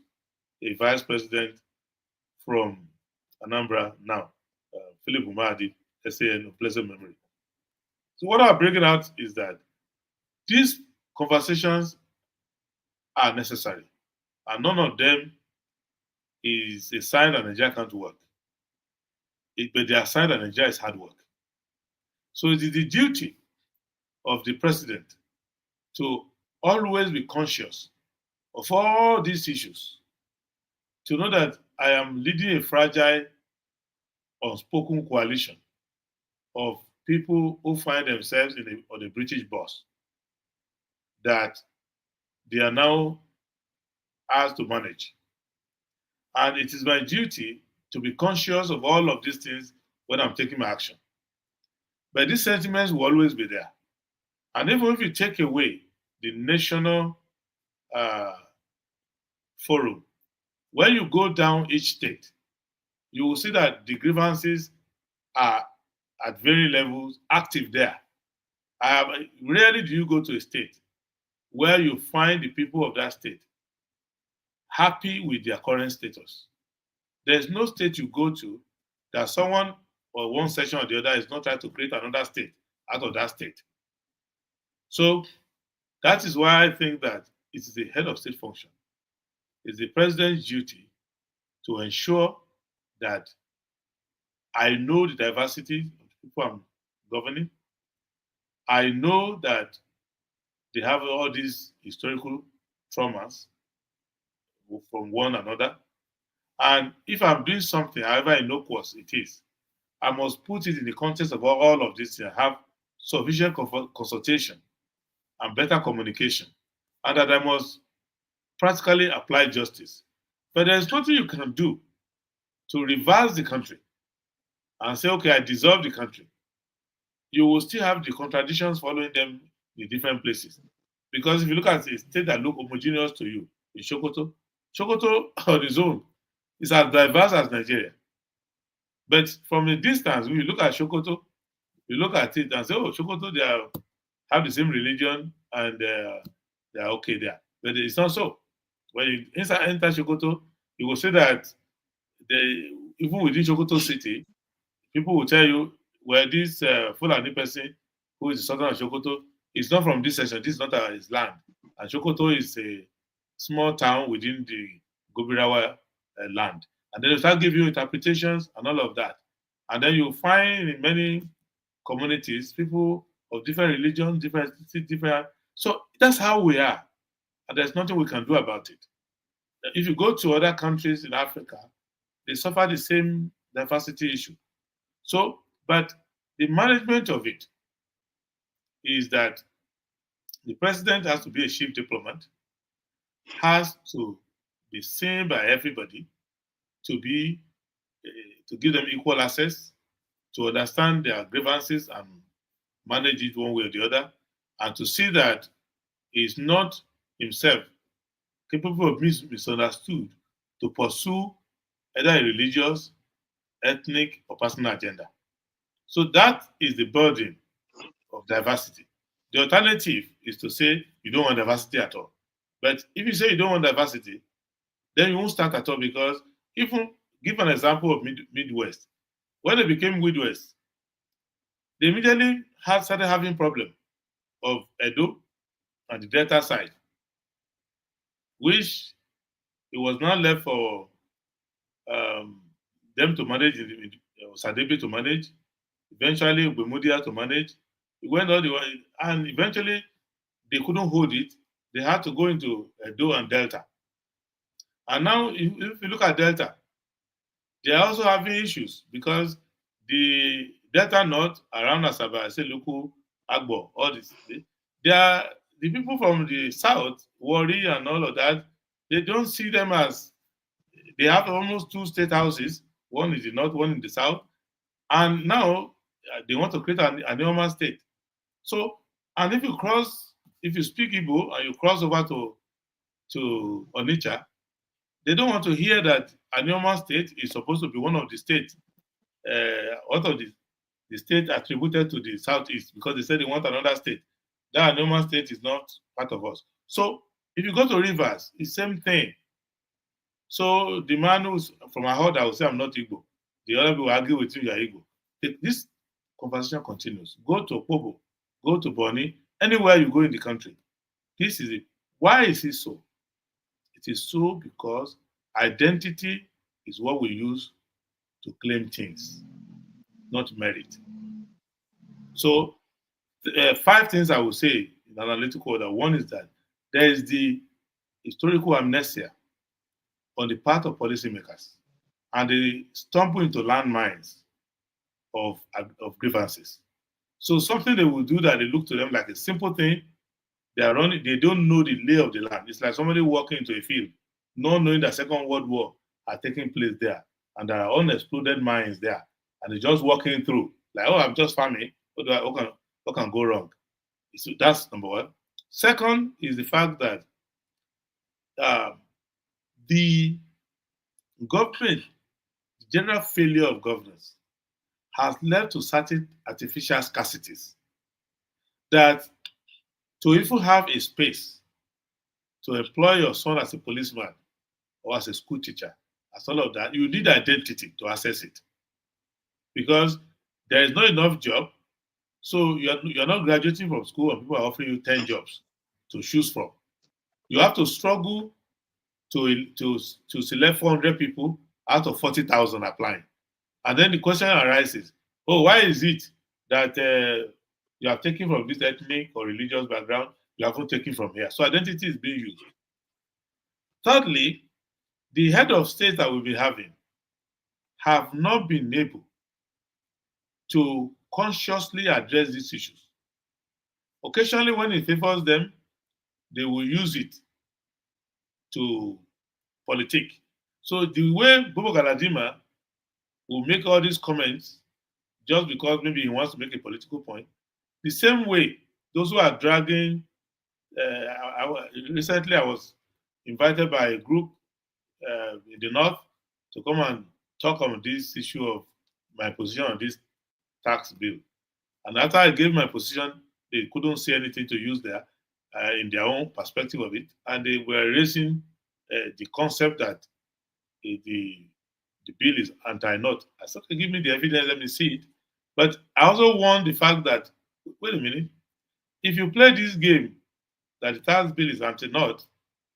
a vice president from Anambra now, Philip Umadi, SAN of pleasant memory. So what I'm bringing out is that these conversations are necessary, and none of them is a sign that Nigeria can't work. But they are sign that Nigeria is hard work. So it is the duty of the president to always be conscious of all these issues, to know that I am leading a fragile, unspoken coalition of people who find themselves on a British bus that they are now asked to manage. And it is my duty to be conscious of all of these things when I'm taking my action. But these sentiments will always be there. And even if you take away the national forum, when you go down each state, you will see that the grievances are at varying levels active there. Rarely do you go to a state where you find the people of that state happy with their current status. There's no state you go to that someone or one section or the other is not trying to create another state out of that state. So that is why I think that it is a head of state function. It's the president's duty to ensure that I know the diversity of the people I'm governing. I know that they have all these historical traumas from one another. And if I'm doing something, however innocuous it is, I must put it in the context of all of this and have sufficient consultation and better communication, and that I must practically apply justice. But there's nothing you can do to reverse the country and say, okay, I dissolve the country. You will still have the contradictions following them in different places. Because if you look at a state that look homogeneous to you, in Sokoto on its own is as diverse as Nigeria. But from a distance, when you look at Sokoto, you look at it and say, oh, Sokoto, have the same religion and they are okay there. But it's not so. When you enter Sokoto, you will see that even within Sokoto city, people will tell you, well, this Fulani person who is the sultan of Sokoto is not from this section. This is not his land. And Sokoto is a small town within the Gobirawa land. And then they start giving you interpretations and all of that. And then you find in many communities people of different religions, different. So that's how we are. And there's nothing we can do about it. If you go to other countries in Africa, they suffer the same diversity issue. So, but the management of it is that the president has to be a chief diplomat, has to be seen by everybody, to give them equal access, to understand their grievances and manage it one way or the other, and to see that he is not himself capable of being misunderstood to pursue either a religious, ethnic, or personal agenda. So that is the burden of diversity. The alternative is to say you don't want diversity at all. But if you say you don't want diversity, then you won't start at all, because even give an example of Midwest. When they became Midwest, they immediately started having problem of Edo and the Delta side, which it was not left for them to manage, Sadebe to manage, eventually Bemudia to manage. It went all the way, and eventually they couldn't hold it. They had to go into Edo and Delta. And now, if you look at Delta, they are also having issues because the Delta North around Asaba, Seluku, Agbo, all this, the people from the south, Wari and all of that, they don't see them as they have almost 2 state houses, one in the north, one in the south, and now they want to create an normal state. So, and if you speak Igbo and you cross over to Onitsha, they don't want to hear that Anioma State is supposed to be one of the states, out of the state attributed to the southeast, because they said they want another state. That Anioma State is not part of us. So if you go to Rivers, it's the same thing. So the man who's from Ahoda will say, I'm not Igbo. The other people will argue with you, you're Igbo. This conversation continues. Go to Opobo, go to Boni, anywhere you go in the country. This is it. Why is it so? It is so because identity is what we use to claim things, not merit. So, 5 things I would say in analytical order. One is that there is the historical amnesia on the part of policymakers, and they stumble into landmines of grievances. So something they will do that they look to them like a simple thing, they are running, they don't know the lay of the land. It's like somebody walking into a field, not knowing that Second World War are taking place there, and there are unexploded mines there, and they're just walking through, like, oh, I'm just farming. What can go wrong? So that's number one. Second is the fact that the government, the general failure of governance, has led to certain artificial scarcities that to even have a space to employ your son as a policeman or as a school teacher, as all of that, you need identity to access it. Because there is not enough job, so you're not graduating from school and people are offering you 10 jobs to choose from. You have to struggle to select 400 people out of 40,000 applying. And then the question arises, oh, why is it that you are taken from this ethnic or religious background, you haven't taken from here? So identity is being used. Thirdly, the head of state that we'll be having have not been able to consciously address these issues. Occasionally, when it favors them, they will use it to politic. So the way Bobo Galadima will make all these comments just because maybe he wants to make a political point, the same way those who are dragging, recently I was invited by a group in the north to come and talk on this issue of my position on this tax bill. And after I gave my position, they couldn't say anything to use there in their own perspective of it. And they were raising the concept that the bill is anti-North. I said, okay, give me the evidence, let me see it. But I also want the fact that, wait a minute, if you play this game that the tax bill is anti-North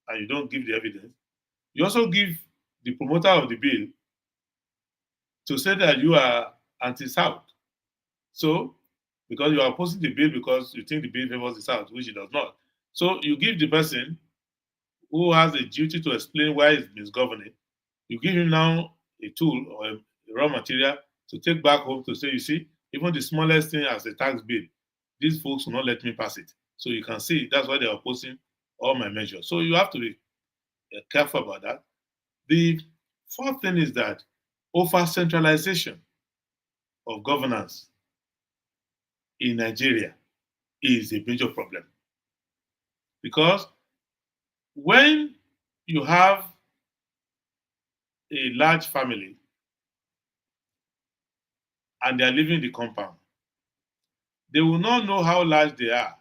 and you don't give the evidence, you also give the promoter of the bill to say that you are anti-South. So, because you are opposing the bill because you think the bill favors the South, which it does not. So you give the person who has a duty to explain why it's misgoverning, you give him now a tool or a raw material to take back home to say, you see, even the smallest thing as a tax bill, these folks will not let me pass it. So you can see that's why they are opposing all my measures. So you have to be careful about that. The fourth thing is that over-centralization of governance in Nigeria is a major problem. Because when you have a large family and they are living in the compound, they will not know how large they are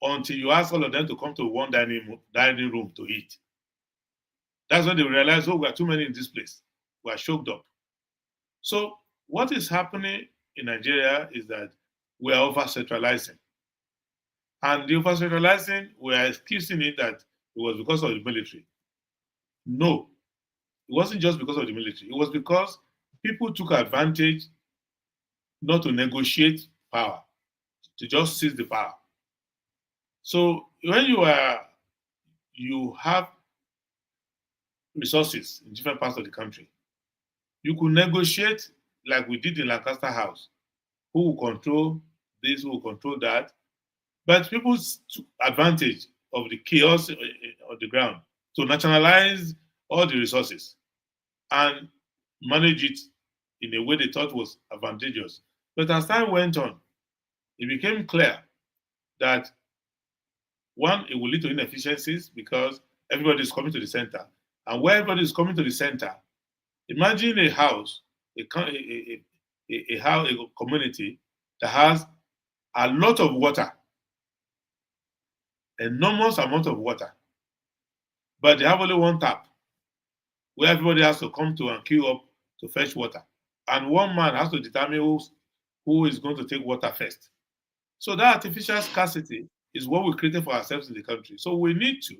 until you ask all of them to come to one dining room to eat. That's when they realize, oh, we are too many in this place. We are choked up. So what is happening in Nigeria is that we are over-centralizing. And the over-centralizing, we are excusing it that it was because of the military. No, it wasn't just because of the military. It was because people took advantage not to negotiate power, to just seize the power. So when you have resources in different parts of the country, you could negotiate like we did in Lancaster House. Who will control this, who will control that? But people took advantage of the chaos on the ground to nationalize all the resources. and manage it in a way they thought was advantageous. But as time went on, it became clear that one, it will lead to inefficiencies because everybody is coming to the center. And where everybody is coming to the center, imagine a house, a house, a community that has a lot of water, enormous amount of water, but they have only one tap where everybody has to come to and queue up to fetch water. And one man has to determine who is going to take water first. So that artificial scarcity is what we created for ourselves in the country. So we need to,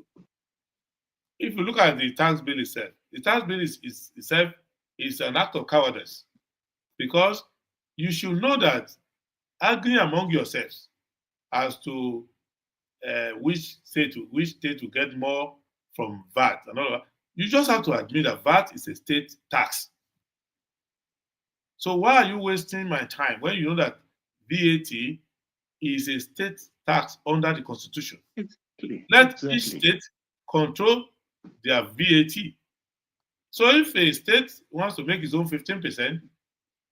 if you look at the tax bill itself, the tax bill itself is an act of cowardice because you should know that arguing among yourselves as to which state to get more from VAT and all that, you just have to admit that VAT is a state tax. So why are you wasting my time when you know that VAT is a state tax under the Constitution? Let each state control their VAT. So if a state wants to make its own 15%,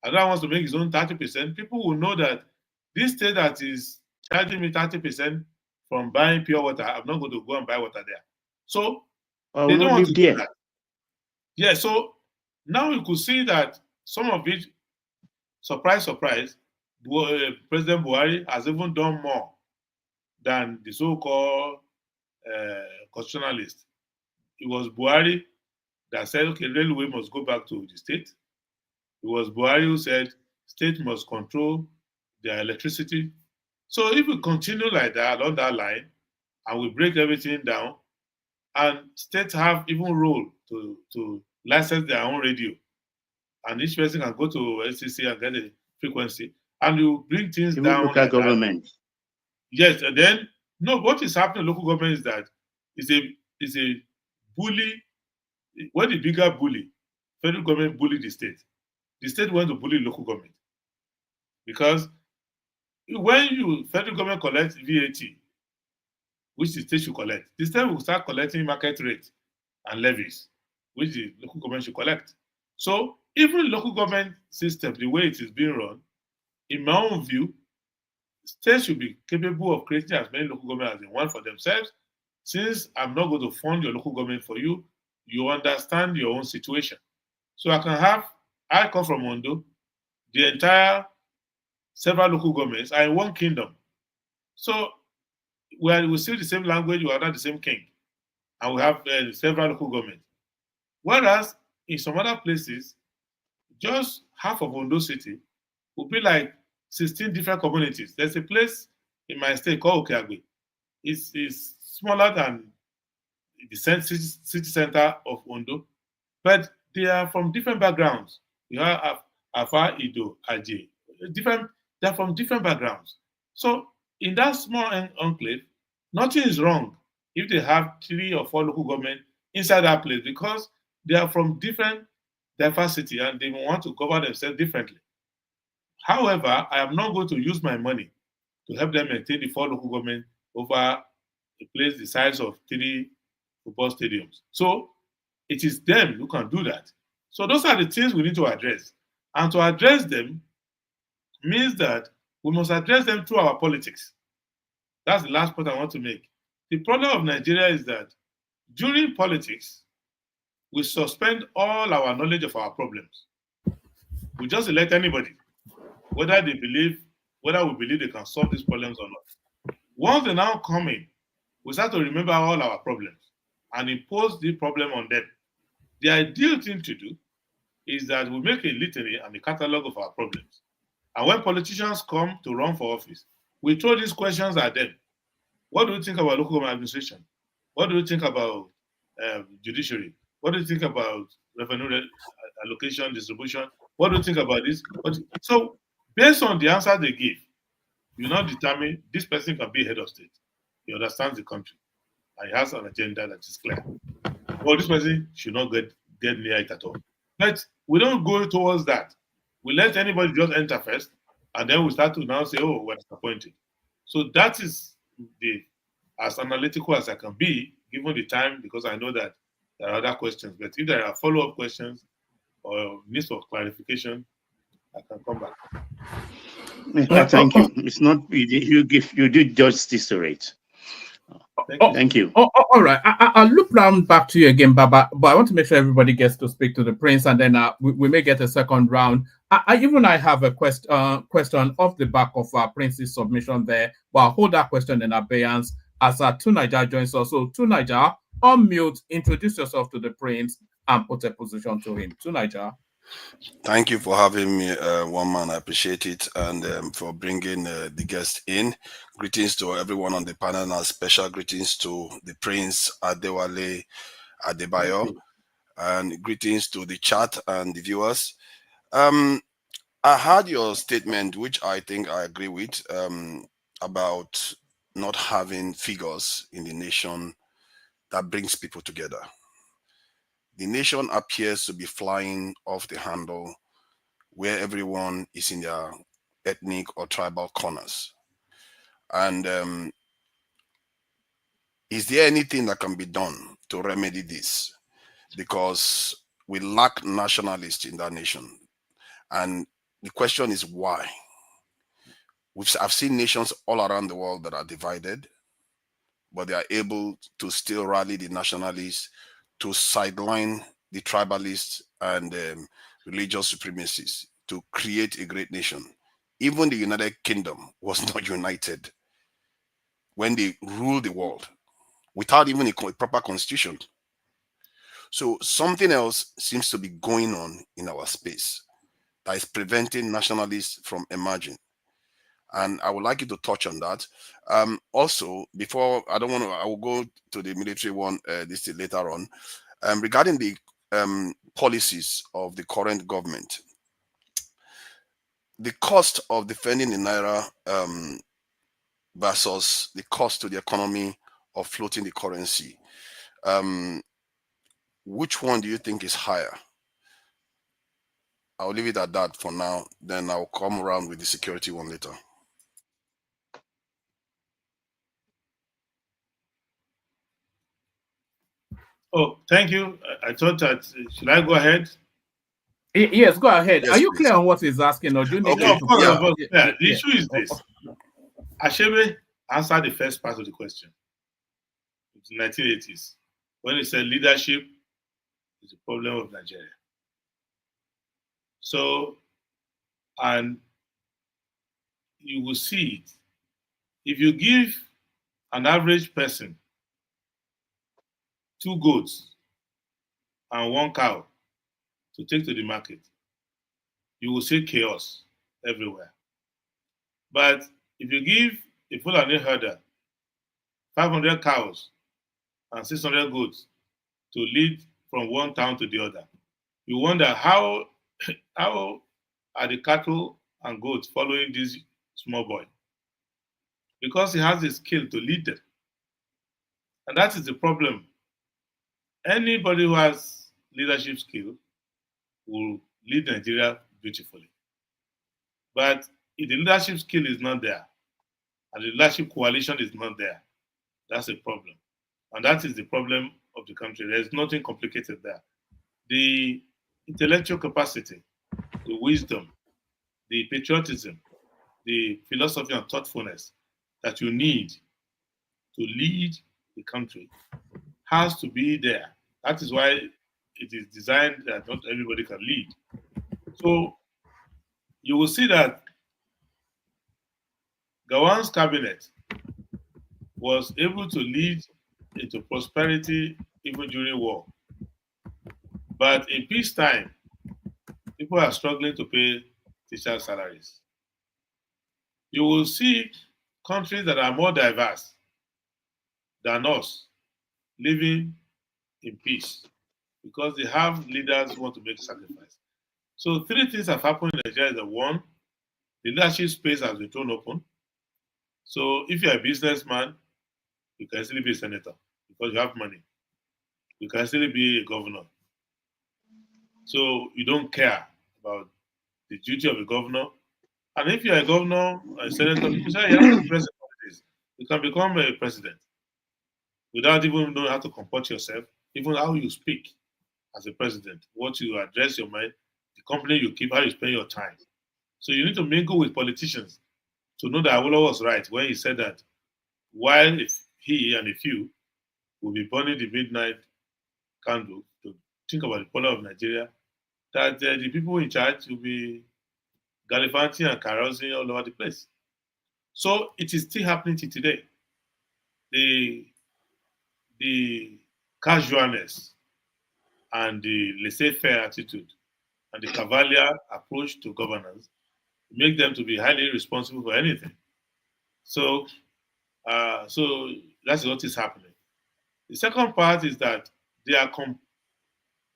another wants to make its own 30%, people will know that this state that is charging me 30% from buying pure water, I'm not going to go and buy water there. So they don't want to do that. Yeah, so now you could see that some of it, surprise, surprise, President Buhari has even done more than the so-called constitutionalist. It was Buhari that said, okay, railway must go back to the state. It was Buhari who said state must control their electricity. So if we continue like that along that line, and we break everything down, and states have even role to license their own radio, and each person can go to LCC and get a frequency, and you bring things down. Local government. Yes, and then no, what is happening in local government is that it's a bully. When the bigger bully, federal government bully the state went to bully local government. Because when federal government collects VAT, which the state should collect, the state will start collecting market rate and levies, which the local government should collect. So even local government system, the way it is being run, in my own view, states should be capable of creating as many local governments as they want for themselves. Since I'm not going to fund your local government for you, you understand your own situation. So I come from Ondo, the entire several local governments are in one kingdom. So we speak the same language, we are not the same king, and we have several local governments. Whereas in some other places, just half of Ondo City will be like 16 different communities. There's a place in my state called Okeagbe. It's smaller than the city center of Ondo, but they are from different backgrounds. You have Afa, Ido, Aje, they're from different backgrounds. So in that small enclave, nothing is wrong if they have 3 or 4 local government inside that place because they are from different diversity and they want to govern themselves differently. However, I am not going to use my money to help them maintain the 4 local government over a place the size of 3 football stadiums. So it is them who can do that. So those are the things we need to address. And to address them means that we must address them through our politics. That's the last point I want to make. The problem of Nigeria is that during politics, we suspend all our knowledge of our problems. We just elect anybody, whether we believe they can solve these problems or not. Once they now come in, we start to remember all our problems and impose the problem on them. The ideal thing to do is that we make a litany and a catalog of our problems. And when politicians come to run for office, we throw these questions at them. What do you think about local government administration? What do you think about judiciary? What do you think about revenue allocation, distribution? What do you think about this? So, based on the answer they give, you now determine this person can be head of state. He understands the country and he has an agenda that is clear. Well, this person should not get near it at all. But we don't go towards that. We let anybody just enter first, and then we start to now say, oh, we're disappointed. So that is as analytical as I can be, given the time, because I know that there are other questions. But if there are follow-up questions, or needs for clarification, I can come back. Thank you. It's not you did justice to it. Thank you. All right. I'll loop round back to you again, Baba, but I want to make sure everybody gets to speak to the prince, and then we may get a second round. I have a question off the back of Prince's submission there, but I'll hold that question in abeyance as Tunaija joins us. So, Tunaija, unmute, introduce yourself to the prince, and put a position to him. Tunaija. Thank you for having me, one man. I appreciate it, and for bringing the guest in. Greetings to everyone on the panel, and special greetings to the Prince Adewole Adebayo, and greetings to the chat and the viewers. I heard your statement, which I think I agree with, about not having figures in the nation that brings people together. The nation appears to be flying off the handle, where everyone is in their ethnic or tribal corners. And is there anything that can be done to remedy this? Because we lack nationalists in that nation. And the question is why? I've seen nations all around the world that are divided, but they are able to still rally the nationalists to sideline the tribalists and religious supremacists to create a great nation. Even the United Kingdom was not united when they ruled the world without even a proper constitution. So something else seems to be going on in our space that is preventing nationalists from emerging. And I would like you to touch on that. Also, before I will go to the military one this later on. Regarding the policies of the current government, the cost of defending the naira versus the cost to the economy of floating the currency, which one do you think is higher? I'll leave it at that for now. Then I'll come around with the security one later. Oh, thank you. I thought that, should I go ahead? Yes, go ahead. Yes, Are you please. clear on what he's asking, or do you need Okay, me to? Yeah. The issue is this. Ashebe answered the first part of the question. It's the 1980s, when he said leadership is the problem of Nigeria. So, and you will see it. If you give an average person 2 goats and 1 cow to take to the market, you will see chaos everywhere. But if you give a Fulani herder 500 cows and 600 goats to lead from one town to the other, you wonder how are the cattle and goats following this small boy? Because he has the skill to lead them. And that is the problem. Anybody who has leadership skill will lead Nigeria beautifully. But if the leadership skill is not there, and the leadership coalition is not there, that's a problem. And that is the problem of the country. There's nothing complicated there. The intellectual capacity, the wisdom, the patriotism, the philosophy and thoughtfulness that you need to lead the country has to be there. That is why it is designed that not everybody can lead. So you will see that Gawan's cabinet was able to lead into prosperity even during war. But in peacetime, people are struggling to pay teacher salaries. You will see countries that are more diverse than us living in peace because they have leaders who want to make sacrifice. So 3 things have happened in Nigeria. The one, the leadership space has been thrown open. So if you're a businessman, you can still be a senator because you have money. You can still be a governor. So you don't care about the duty of a governor. And if you're a governor, a senator, people say you're not the president of this. You can become a president without even knowing how to comport yourself, even how you speak, as a president, what you address your mind, the company you keep, how you spend your time. So you need to mingle with politicians to know that Awolowo was right when he said that while if he and a few will be burning the midnight candle to think about the color of Nigeria, that the people in charge will be gallivanting and carousing all over the place. So it is still happening till today. The the casualness and the laissez-faire attitude and the cavalier approach to governance make them to be highly responsible for anything. So, so that's what is happening. The second part is that they are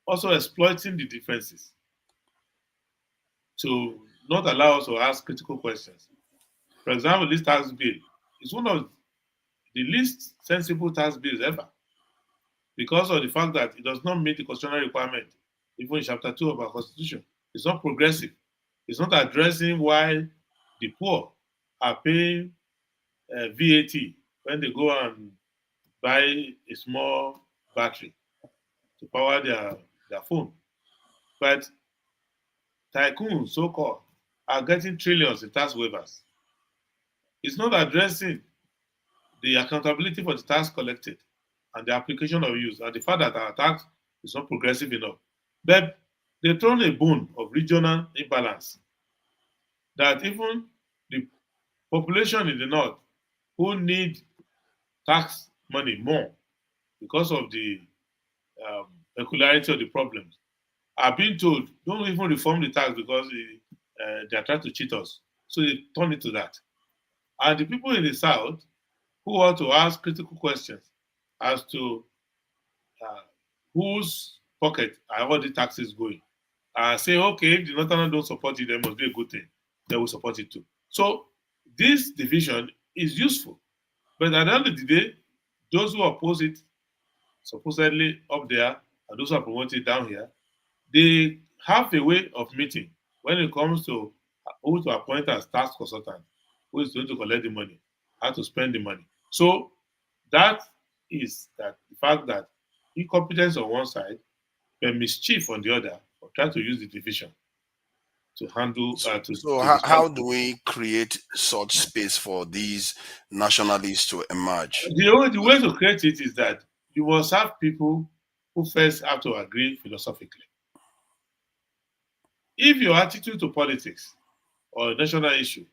also exploiting the differences to not allow us to ask critical questions. For example, this tax bill is one of the least sensible tax bills ever because of the fact that it does not meet the constitutional requirement, even in Chapter 2 of our Constitution. It's not progressive. It's not addressing why the poor are paying VAT when they go and buy a small battery to power their phone. But tycoons, so called, are getting trillions in tax waivers. It's not addressing the accountability for the tax collected and the application of use and the fact that our tax is not progressive enough. But they thrown a bone of regional imbalance that even the population in the north who need tax money more because of the peculiarity of the problems are being told don't even reform the tax because they are trying to cheat us. So they turn it to that. And the people in the south who want to ask critical questions as to whose pocket are all the taxes going, say, okay, if the northerners don't support it, there must be a good thing. They will support it too. So this division is useful. But at the end of the day, those who oppose it, supposedly up there, and those who are promoting it down here, they have a way of meeting when it comes to who to appoint as tax consultant, who is going to collect the money, how to spend the money. So that is that the fact that incompetence on one side, but mischief on the other, or try to use the division to handle So to how describe. do we create such space for these nationalists to emerge? The way to create it is that you must have people who first have to agree philosophically. If your attitude to politics or a national issue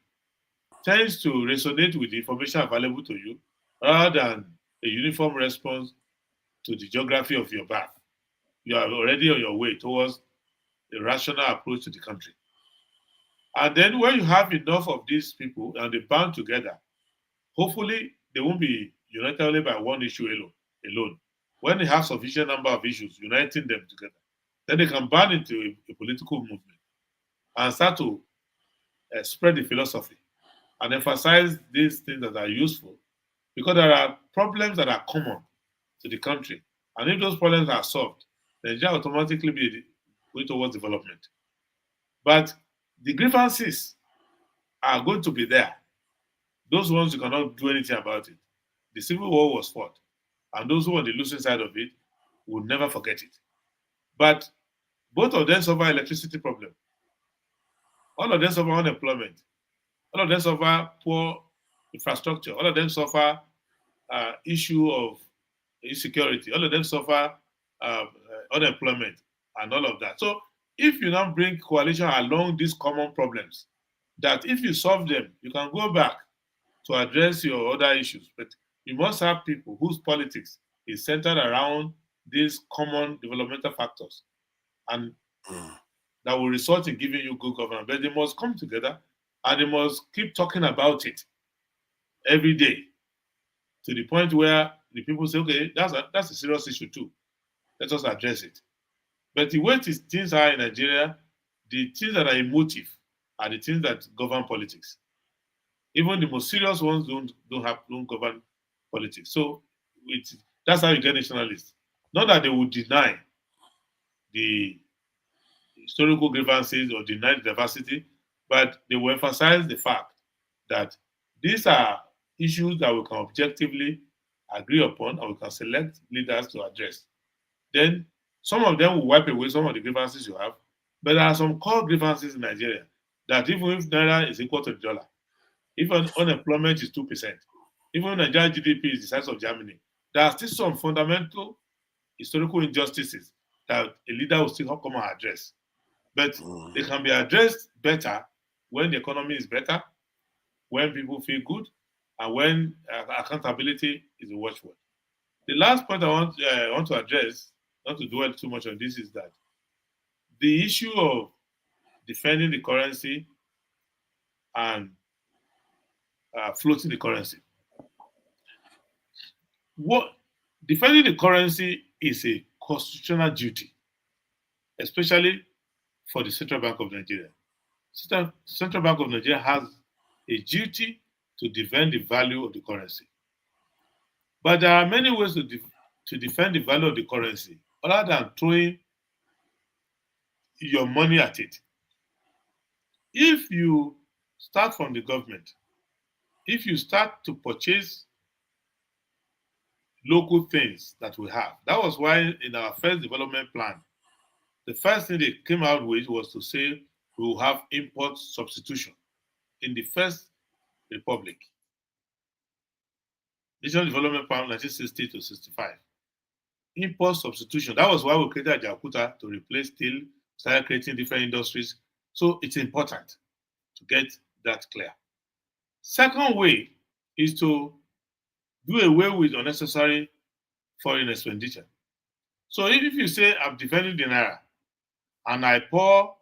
tends to resonate with the information available to you rather than a uniform response to the geography of your birth, you are already on your way towards a rational approach to the country. And then when you have enough of these people and they band together, hopefully they won't be united only by one issue alone. When they have sufficient number of issues uniting them together, then they can band into a political movement and start to spread the philosophy and emphasize these things that are useful because there are problems that are common to the country. And if those problems are solved, Nigeria will automatically be going towards development. But the grievances are going to be there. Those ones you cannot do anything about it. The Civil War was fought, and those who were on the losing side of it will never forget it. But both of them suffer electricity problem. All of them suffer unemployment. All of them suffer poor infrastructure. All of them suffer issue of insecurity. All of them suffer unemployment and all of that. So if you now bring coalition along these common problems, that if you solve them, you can go back to address your other issues. But you must have people whose politics is centered around these common developmental factors and Mm. that will result in giving you good governance. But they must come together and they must keep talking about it every day to the point where the people say, okay, that's a serious issue too. Let us address it. But the way things are in Nigeria, the things that are emotive are the things that govern politics. Even the most serious ones don't govern politics. So that's how you get nationalists. Not that they would deny the historical grievances or deny the diversity, but they will emphasize the fact that these are issues that we can objectively agree upon and we can select leaders to address. Then Some of them will wipe away some of the grievances you have, but there are some core grievances in Nigeria that even if Naira is equal to the dollar, if unemployment is 2%, even if Nigerian GDP is the size of Germany, there are still some fundamental historical injustices that a leader will still come and address. But they can be addressed better when the economy is better, when people feel good, and when accountability is a watchword. The last point I want to address, not to dwell too much on this, is that the issue of defending the currency and floating the currency. What defending the currency is a constitutional duty, especially for the Central Bank of Nigeria. Central Bank of Nigeria has a duty to defend the value of the currency. But there are many ways to defend the value of the currency other than throwing your money at it. If you start from the government, if you start to purchase local things that we have, that was why in our first development plan, the first thing they came out with was to say we will have import substitution in the first republic. National Development Plan 1960 to 65. Import substitution. That was why we created Ajaokuta to replace steel, started creating different industries. So it's important to get that clear. Second way is to do away with unnecessary foreign expenditure. So if you say I'm defending the Naira and I pour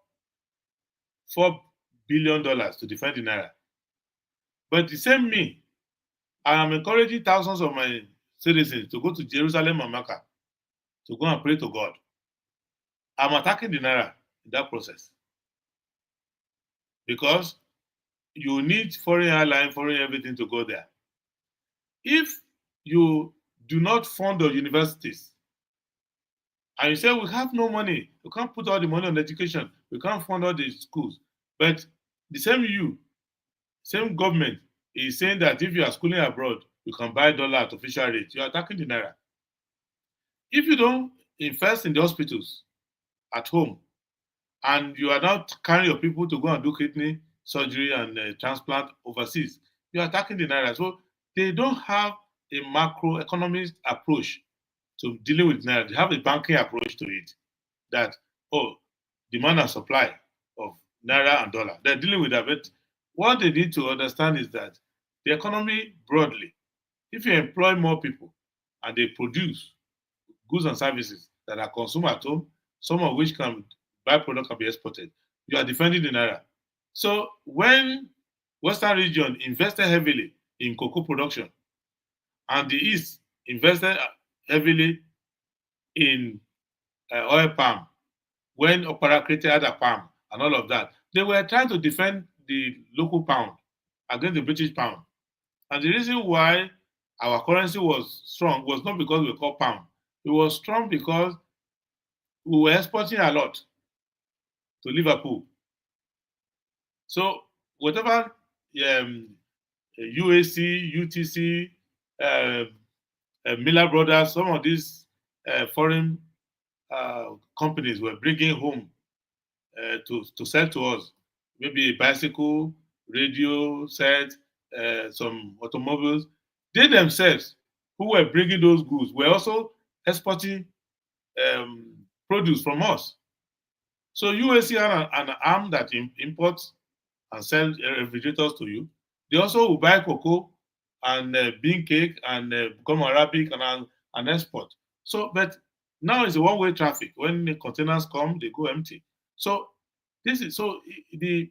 $4 billion to defend the Naira, but the same me, I am encouraging thousands of my citizens to go to Jerusalem and Mecca to go and pray to God. I'm attacking the Naira in that process. Because you need foreign airline, foreign everything to go there. If you do not fund the universities, and you say we have no money, we can't put all the money on education, we can't fund all the schools, but the same government is saying that if you are schooling abroad, you can buy dollar at official rate. You are attacking the Naira. If you don't invest in the hospitals at home, and you are not carrying your people to go and do kidney surgery and transplant overseas, you are attacking the Naira. So they don't have a macroeconomic approach to dealing with Naira. They have a banking approach to it. That, demand and supply of Naira and dollar. They're dealing with that. But what they need to understand is that the economy broadly, if you employ more people and they produce goods and services that are consumed at home, some of which byproduct can be exported, you are defending the Naira. So when Western region invested heavily in cocoa production and the East invested heavily in oil palm, when Okpara created other palm and all of that, they were trying to defend the local pound against the British pound. And the reason why our currency was strong was not because we call pound. It was strong because we were exporting a lot to Liverpool. So whatever UAC, UTC, Miller Brothers, some of these foreign companies were bringing home to sell to us, maybe a bicycle, radio set, some automobiles. They themselves, who were bringing those goods, were also exporting produce from us. So UAC are an arm that imports and sells refrigerators to you. They also will buy cocoa and bean cake and gum arabic and export. So, but now it's a one-way traffic. When the containers come, they go empty. So the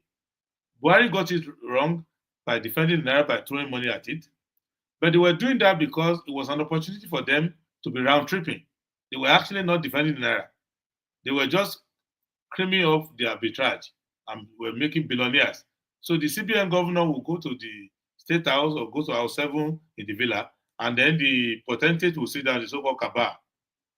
Buhari got it wrong by defending Naira by throwing money at it. But they were doing that because it was an opportunity for them to be round tripping. They were actually not defending Naira. They were just creaming off the arbitrage and were making billionaires. So the CBN governor will go to the State House or go to House 7 in the villa, and then the potentate will sit down, the so-called cabal,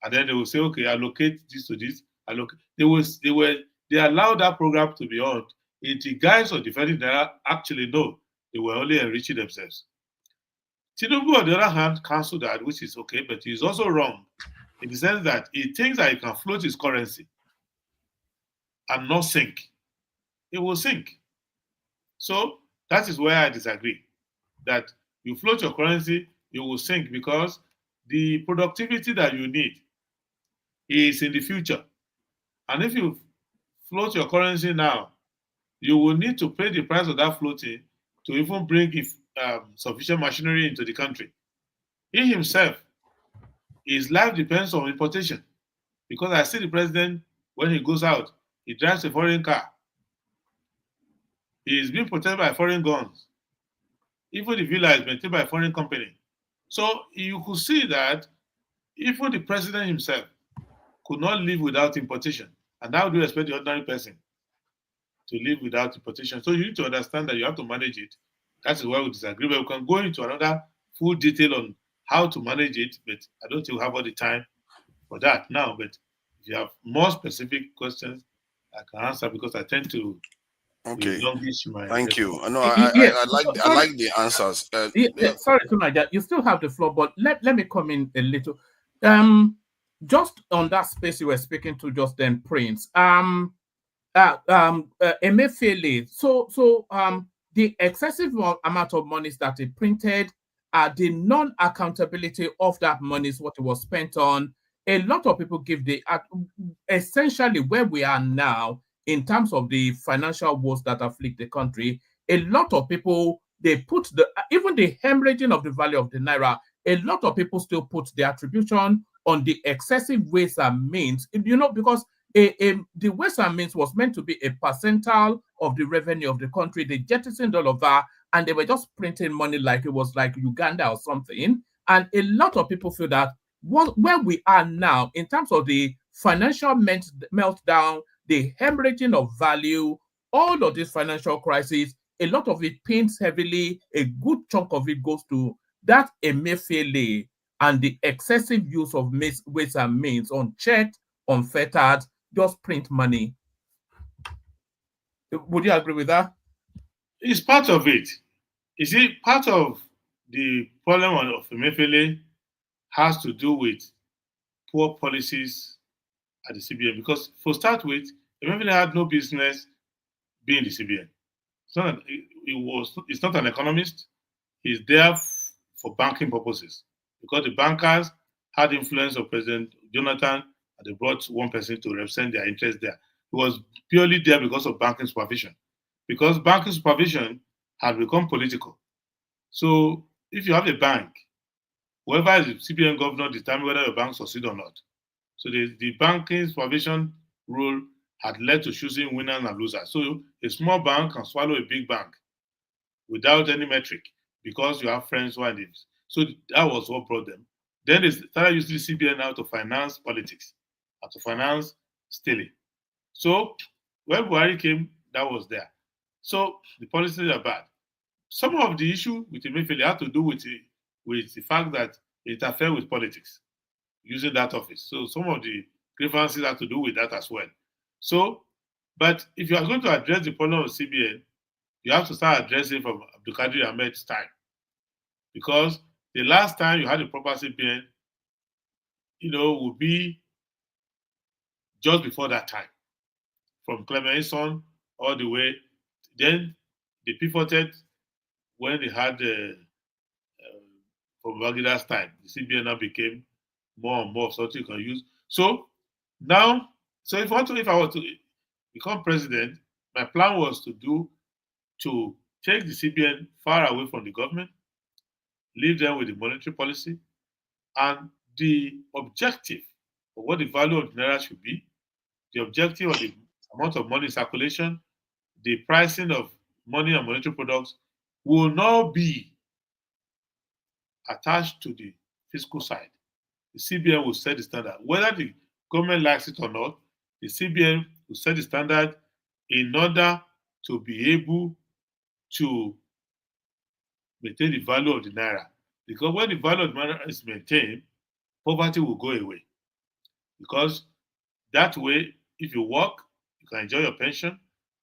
and then they will say, okay, allocate this to this. They allowed that program to be on. In the guise of defending Naira, actually no, they were only enriching themselves. Tinubu, on the other hand, cancelled that, which is okay, but he's also wrong in the sense that he thinks that he can float his currency and not sink. It will sink. So that is where I disagree. That you float your currency, you will sink because the productivity that you need is in the future. And if you float your currency now, you will need to pay the price of that floating to even bring sufficient machinery into the country. He himself, his life depends on importation. Because I see the president, when he goes out, he drives a foreign car. He is being protected by foreign guns. Even the villa is maintained by a foreign company. So you could see that even the president himself could not live without importation. And how do you expect the ordinary person to live without importation? So you need to understand that you have to manage it. That is why we disagree. But we can go into another full detail on how to manage it, but I don't think we have all the time for that now. But if you have more specific questions, I can answer because I tend to Okay. longish my Thank you. response. No, Yes. I like the answers. Sorry to that. You still have the floor, but let me come in a little. Just on that space you were speaking to just then, Prince. Emefiele. The excessive amount of monies that he printed, the non-accountability of that money is what it was spent on. A lot of people give essentially where we are now in terms of the financial woes that afflict the country. A lot of people, they put even the hemorrhaging of the value of the naira. A lot of people still put the attribution on the excessive ways and means, because the ways and means was meant to be a percentile of the revenue of the country. They jettisoned all of that and they were just printing money like it was like Uganda or something. And a lot of people feel that where we are now, in terms of the financial meltdown, the hemorrhaging of value, all of this financial crisis, a lot of it paints heavily. A good chunk of it goes to that Emefiele and the excessive use of ways and means unchecked, unfettered, just print money. Would you agree with that? It's part of it. You see, part of the problem of Emefiele has to do with poor policies at the CBN. Because for start with, Emefiele had no business being the CBN. It's not an economist. He's there for banking purposes. Because the bankers had influence of President Jonathan, and they brought one person to represent their interest there. He was purely there because of banking supervision. Because banking supervision had become political. So if you have a bank, whoever is the CBN governor determines whether your bank succeed or not. So the banking supervision rule had led to choosing winners and losers. So a small bank can swallow a big bank without any metric because you have friends who are in it. So that was what brought them. Then they started using CBN now to finance politics and to finance stealing. So when Buhari came, that was there. So the policies are bad. Some of the issue with Emefiele had to do with the fact that it interfered with politics using that office. So some of the grievances had to do with that as well. So, but if you are going to address the problem of CBN, you have to start addressing from Abdulkadir Ahmed's time. Because the last time you had a proper CBN, would be just before that time. From Clement Eson all the way. Then they pivoted when they had from Babangida time. The CBN now became more and more of something you can use. So now, if I was to become president, my plan was to take the CBN far away from the government, leave them with the monetary policy, and the objective of what the value of the naira should be, the objective of the amount of money in circulation, the pricing of money and monetary products will not be attached to the fiscal side. The CBN will set the standard. Whether the government likes it or not, the CBN will set the standard in order to be able to maintain the value of the naira. Because when the value of the naira is maintained, poverty will go away. Because that way, if you work, you can enjoy your pension.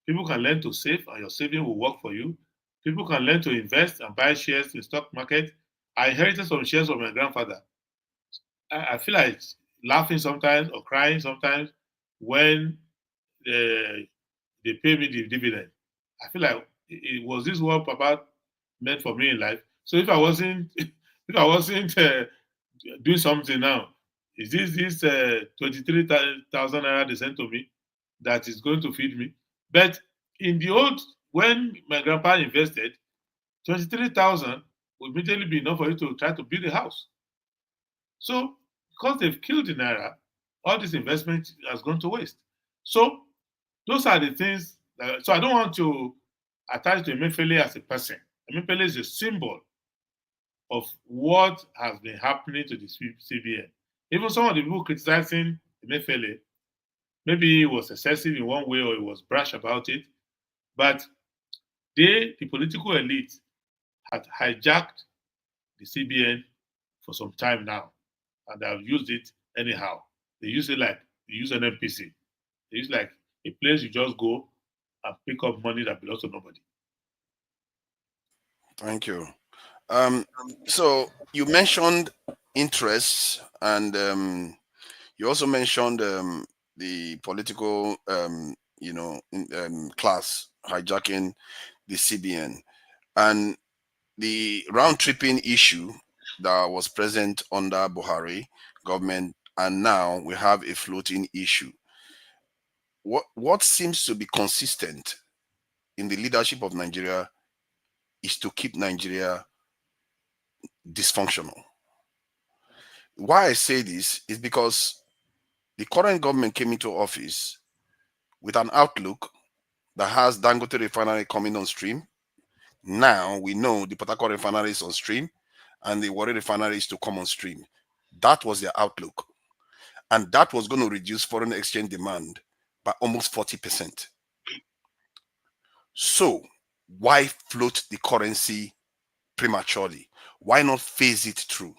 People can learn to save, and your saving will work for you. People can learn to invest and buy shares in stock market. I inherited some shares from my grandfather. I feel like laughing sometimes or crying sometimes when they pay me the dividend. I feel like it was this what Papa meant for me in life. So if I wasn't if I wasn't doing something now, is this 23,000 naira they sent to me that is going to feed me? But in the old, when my grandpa invested, 23,000 would immediately be enough for you to try to build a house. So because they've killed the naira, all this investment has gone to waste. So those are the things. So I don't want to attach to Emefiele as a person. Emefiele is a symbol of what has been happening to the CBN. Even some of the people criticizing Emefiele, maybe he was excessive in one way or he was brash about it, but they, the political elite, had hijacked the CBN for some time now, and they have used it anyhow. They use it like they use an NPC. They use like a place you just go and pick up money that belongs to nobody. Thank you. So you mentioned interests, and you also mentioned the political, class hijacking the CBN, and the round tripping issue that was present under Buhari government, and now we have a floating issue. What seems to be consistent in the leadership of Nigeria is to keep Nigeria dysfunctional. Why I say this is because the current government came into office with an outlook that has Dangote refinery coming on stream. Now we know the Port Harcourt refinery is on stream and the Warri refinery is to come on stream. That was their outlook. And that was going to reduce foreign exchange demand by almost 40%. So why float the currency prematurely? Why not phase it through?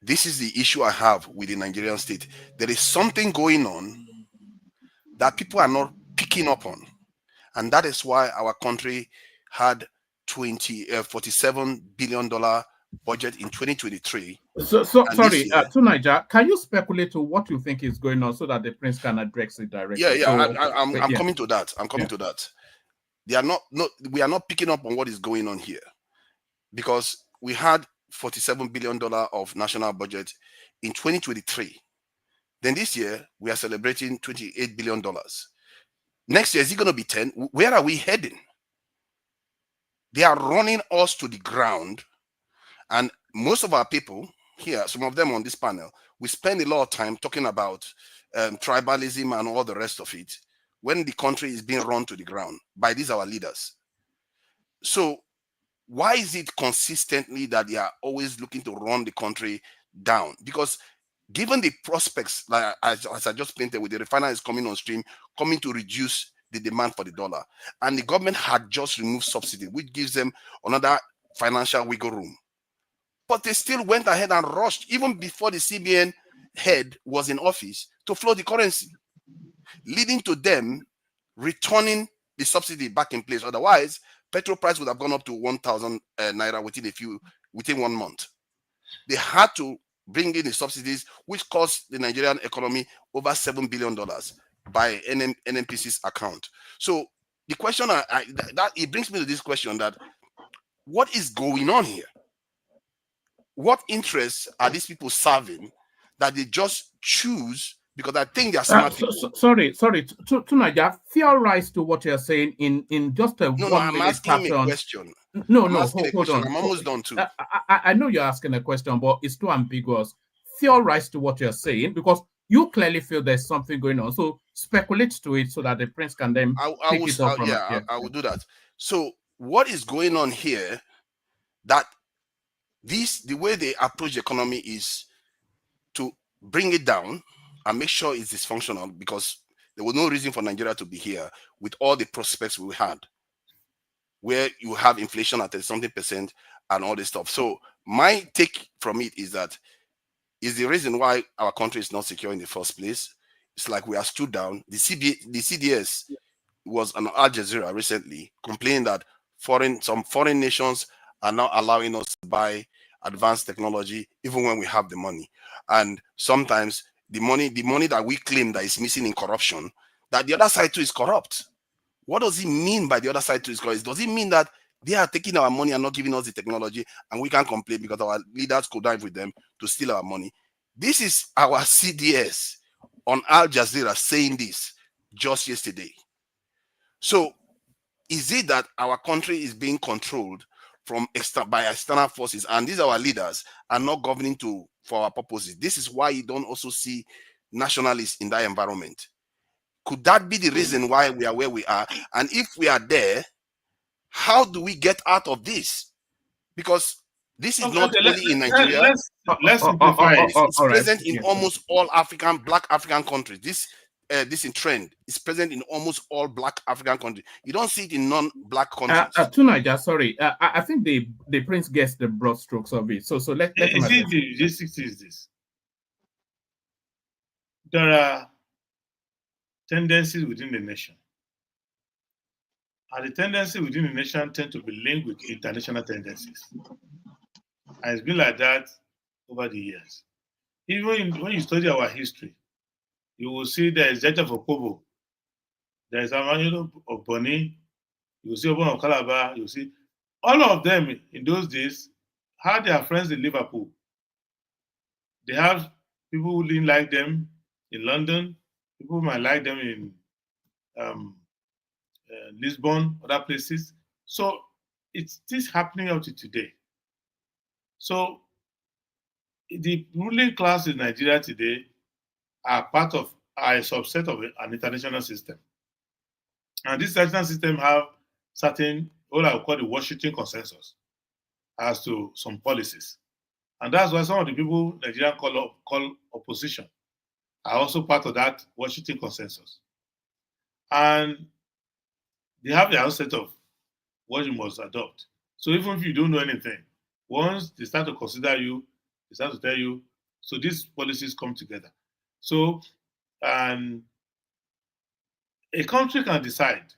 This is the issue I have with the Nigerian state. There is something going on that people are not picking up on. And that is why our country had $47 billion budget in 2023. So And sorry, this year, to Niger, can you speculate to what you think is going on so that the prince can address it directly? I'm coming to that. I'm coming Yeah. to that. They are not we are not picking up on what is going on here, because we had $47 billion of national budget in 2023. Then this year we are celebrating $28 billion. Next year, is it going to be 10? Where are we heading? They are running us to the ground. And most of our people here, some of them on this panel, we spend a lot of time talking about tribalism and all the rest of it when the country is being run to the ground by these our leaders. So why is it consistently that they are always looking to run the country down? Because given the prospects, like as I just painted, with the refineries coming on stream, coming to reduce the demand for the dollar, and the government had just removed subsidy, which gives them another financial wiggle room. But they still went ahead and rushed, even before the CBN head was in office, to float the currency, leading to them returning the subsidy back in place. Otherwise, petrol price would have gone up to 1,000 naira within 1 month. They had to bring in the subsidies, which cost the Nigerian economy over $7 billion by NNPC's account. So the question that it brings me to this question, that what is going on here? What interests are these people serving that they just choose? Because I think they are smart people. Sorry, to Niger, theorize to what you're saying in just a No, 1 I'm minute asking him a caption. question. No, hold on. I'm almost done too. I know you're asking a question, but it's too ambiguous. Theorize to what you're saying, because you clearly feel there's something going on. So speculate to it so that the prince can then take it up from it. I will do that. So what is going on here, that the way they approach the economy is to bring it down and make sure it's dysfunctional, because there was no reason for Nigeria to be here with all the prospects we had, where you have inflation at something percent and all this stuff. So my take from it is that is the reason why our country is not secure in the first place. It's like we are stood down. The CDS was on Al Jazeera recently complaining that some foreign nations are now allowing us to buy advanced technology even when we have the money. And sometimes the money that we claim that is missing in corruption, that the other side too is corrupt. What does it mean by the other side too is corrupt? Does it mean that they are taking our money and not giving us the technology, and we can't complain because our leaders connive with them to steal our money? This is our CDS on Al Jazeera saying this just yesterday. So is it that our country is being controlled by external forces, and these our leaders are not governing for our purposes? This is why you don't also see nationalists in that environment. Could that be the reason why we are where we are? And if we are there, how do we get out of this? Because this is not only in Nigeria. Let's simplify it. It's present in almost all Black African countries. This in trend is present in almost all Black African countries. You don't see it in non-Black countries. Tunaja, sorry. I think the prince gets the broad strokes of it. So let him. The gist is this. There are tendencies within the nation. And the tendencies within the nation tend to be linked with international tendencies. And it's been like that over the years. Even when you study our history, you will see there is Jaja of Kobo, there is Emmanuel of Boni, you will see Obon of Calabar, you will see all of them in those days had their friends in Liverpool. They have people who didn't like them in London, people who might like them in Lisbon, other places. So it's this happening up to today. So the ruling class in Nigeria today are a subset of an international system. And this international system have certain, what I would call the Washington consensus as to some policies. And that's why some of the people Nigeria call opposition are also part of that Washington consensus. And they have their own set of what you must adopt. So even if you don't know anything, once they start to consider you, they start to tell you, so these policies come together. So, and a country can decide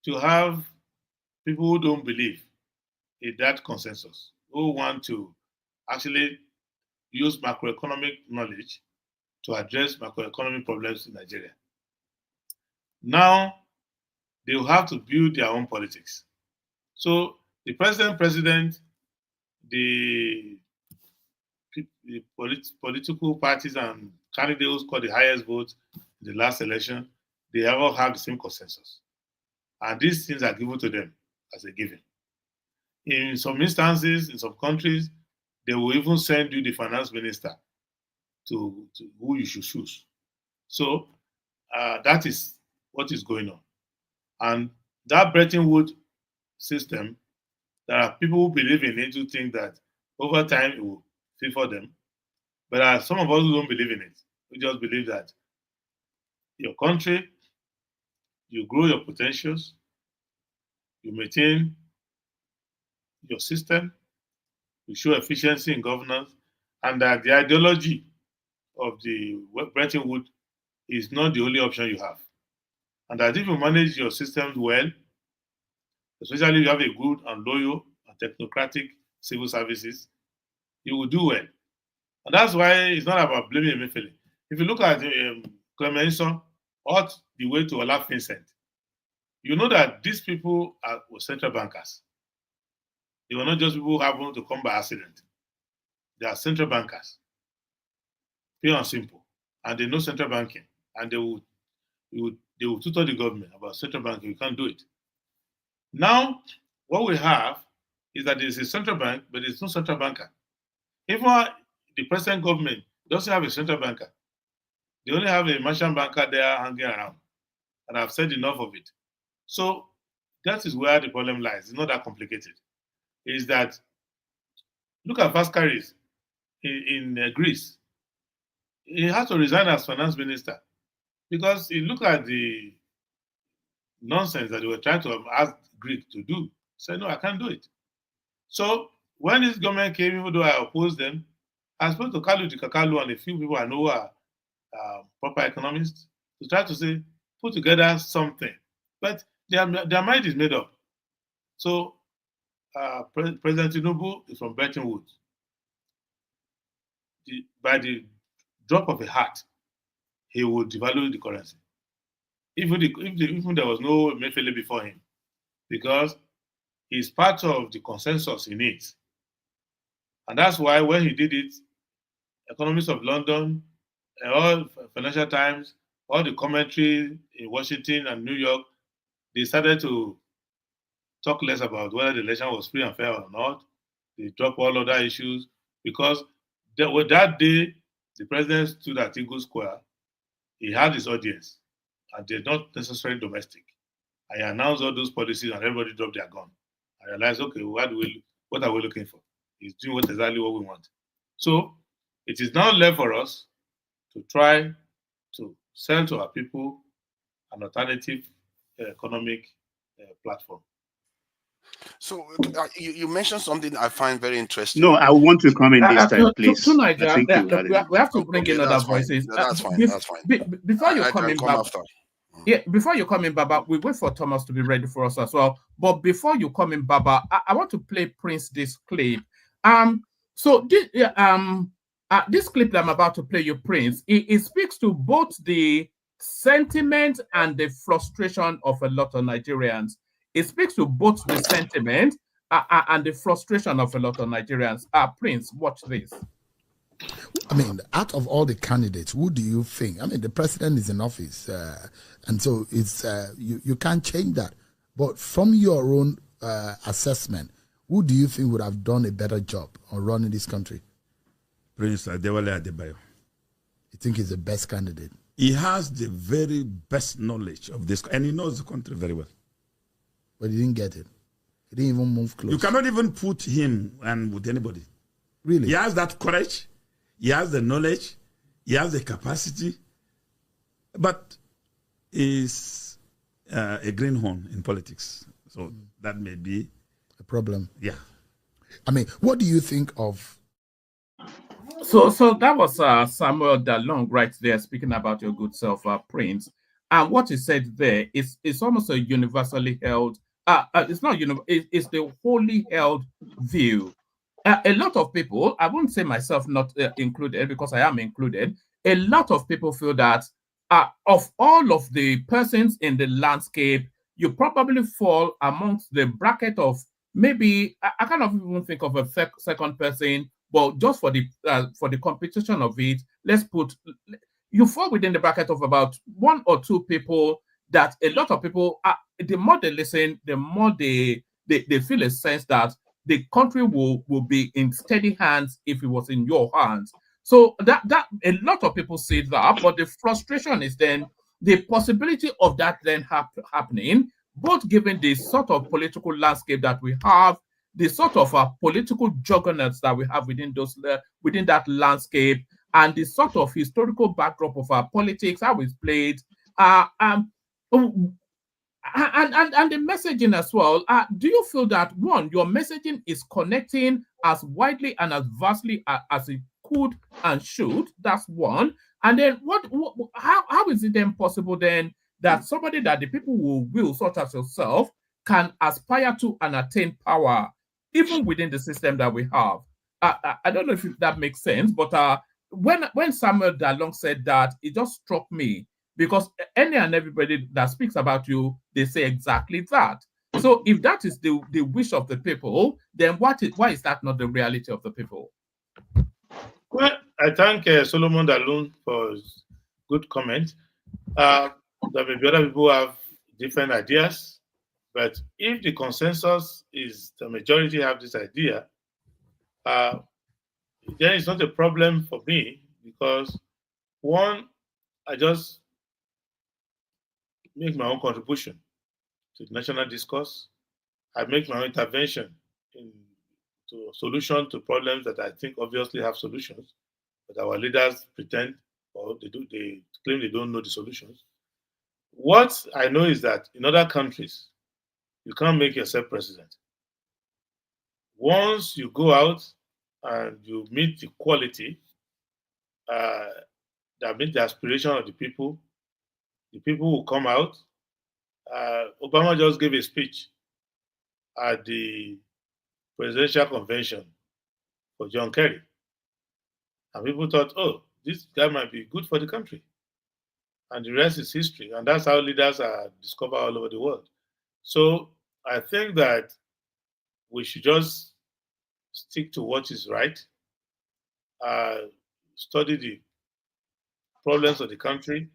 to have people who don't believe in that consensus, who want to actually use macroeconomic knowledge to address macroeconomic problems in Nigeria. Now, they will have to build their own politics. So the president, the political parties and candidates who got the highest votes in the last election, they all have the same consensus. And these things are given to them as a given. In some instances, in some countries, they will even send you the finance minister to who you should choose. So that is what is going on. And that Bretton Woods system, there are people who believe in it who think that over time it will favor them. But there are some of us who don't believe in it. We just believe that your country, you grow your potentials, you maintain your system, you show efficiency in governance, and that the ideology of the Bretton Woods is not the only option you have. And that if you manage your systems well, especially if you have a good and loyal and technocratic civil services, you will do well. And that's why it's not about blaming Emefiele. If you look at Clemenceau all the way to Olaf Vincent, you know that these people were central bankers. They were not just people who happened to come by accident. They are central bankers, pure and simple. And they know central banking. And they will tutor the government about central banking. You can't do it. Now, what we have is that there's a central bank, but there's no central banker. Even the present government doesn't have a central banker. They only have a merchant banker there hanging around. And I've said enough of it. So that is where the problem lies. It's not that complicated. Is that, look at Vaskaris in Greece. He had to resign as finance minister because he looked at the nonsense that they were trying to ask Greek to do. He said, no, I can't do it. So when this government came, even though I opposed them, I spoke to Kalu Kakalu and a few people I know are proper economists to try to say, put together something. But their mind is made up. So President Tinubu is from Bretton Woods. by the drop of a hat, he would devalue the currency. Even there was no Emefiele before him, because he's part of the consensus in it. And that's why when he did it, Economists of London, all Financial Times, all the commentary in Washington and New York, they started to talk less about whether the election was free and fair or not. They dropped all other issues because that day the president stood at Eagle Square. He had his audience, and they're not necessarily domestic. I announced all those policies, and everybody dropped their gun. I realized, okay, what are we looking for? He's doing exactly what we want. So it is now left for us to try to sell to our people an alternative economic platform. So you mentioned something I find very interesting. No, I want to come in this time, please. To Nigeria, I think we have to bring in other voices. That's fine. That's fine. Before you come in, Baba, after. before you come in, Baba, we wait for Thomas to be ready for us as well. But before you come in, Baba, I want to play Prince this clip. So this clip that I'm about to play you, Prince, it speaks to both the sentiment and the frustration of a lot of Nigerians. It speaks to both the sentiment and the frustration of a lot of Nigerians. Prince, watch this. I mean, out of all the candidates, who do you think? I mean, the president is in office, and so it's you can't change that. But from your own assessment, who do you think would have done a better job on running this country? Prince Adewole Adebayo. You think he's the best candidate? He has the very best knowledge of this, and he knows the country very well. But he didn't get it. He didn't even move close. You cannot even put him and with anybody. Really? He has that courage. He has the knowledge. He has the capacity. But he's a greenhorn in politics. So that may be a problem. Yeah. I mean, what do you think of? So that was Samuel Dalong right there speaking about your good self, Prince. And what he said there is almost a universally held. It's not it's the wholly held view. A lot of people, I won't say myself not included because I am included. A lot of people feel that of all of the persons in the landscape, you probably fall amongst the bracket of maybe I cannot even think of a second person, but just for the competition of it, let's put. You fall within the bracket of about one or two people that a lot of people, the more they listen, the more they feel a sense that the country will be in steady hands if it was in your hands. So that a lot of people say that, but the frustration is then the possibility of that then happening, both given the sort of political landscape that we have, the sort of political juggernauts that we have within that landscape, and the sort of historical backdrop of our politics, how it's played, and the messaging as well. Do you feel that, one, your messaging is connecting as widely and as vastly as it could and should? That's one. And then how is it then possible then that somebody that the people will such as yourself, can aspire to and attain power, even within the system that we have? I don't know if that makes sense, but when Samuel Dalong said that, it just struck me, because any and everybody that speaks about you, they say exactly that. So if that is the wish of the people, then why is that not the reality of the people? Well, I thank Solomon Dalong for his good comment. There may be other people who have different ideas, but if the consensus is the majority have this idea, then it's not a problem for me, because one, I just make my own contribution to the national discourse. I make my own intervention to solution to problems that I think obviously have solutions, but our leaders pretend, or they claim they don't know the solutions. What I know is that in other countries, you can't make yourself president. Once you go out and you meet the quality that meet the aspiration of the people will come out. Obama just gave a speech at the presidential convention for John Kerry. And people thought, oh, this guy might be good for the country. And the rest is history. And that's how leaders are discovered all over the world. So I think that we should just stick to what is right, uh, study the problems of the country,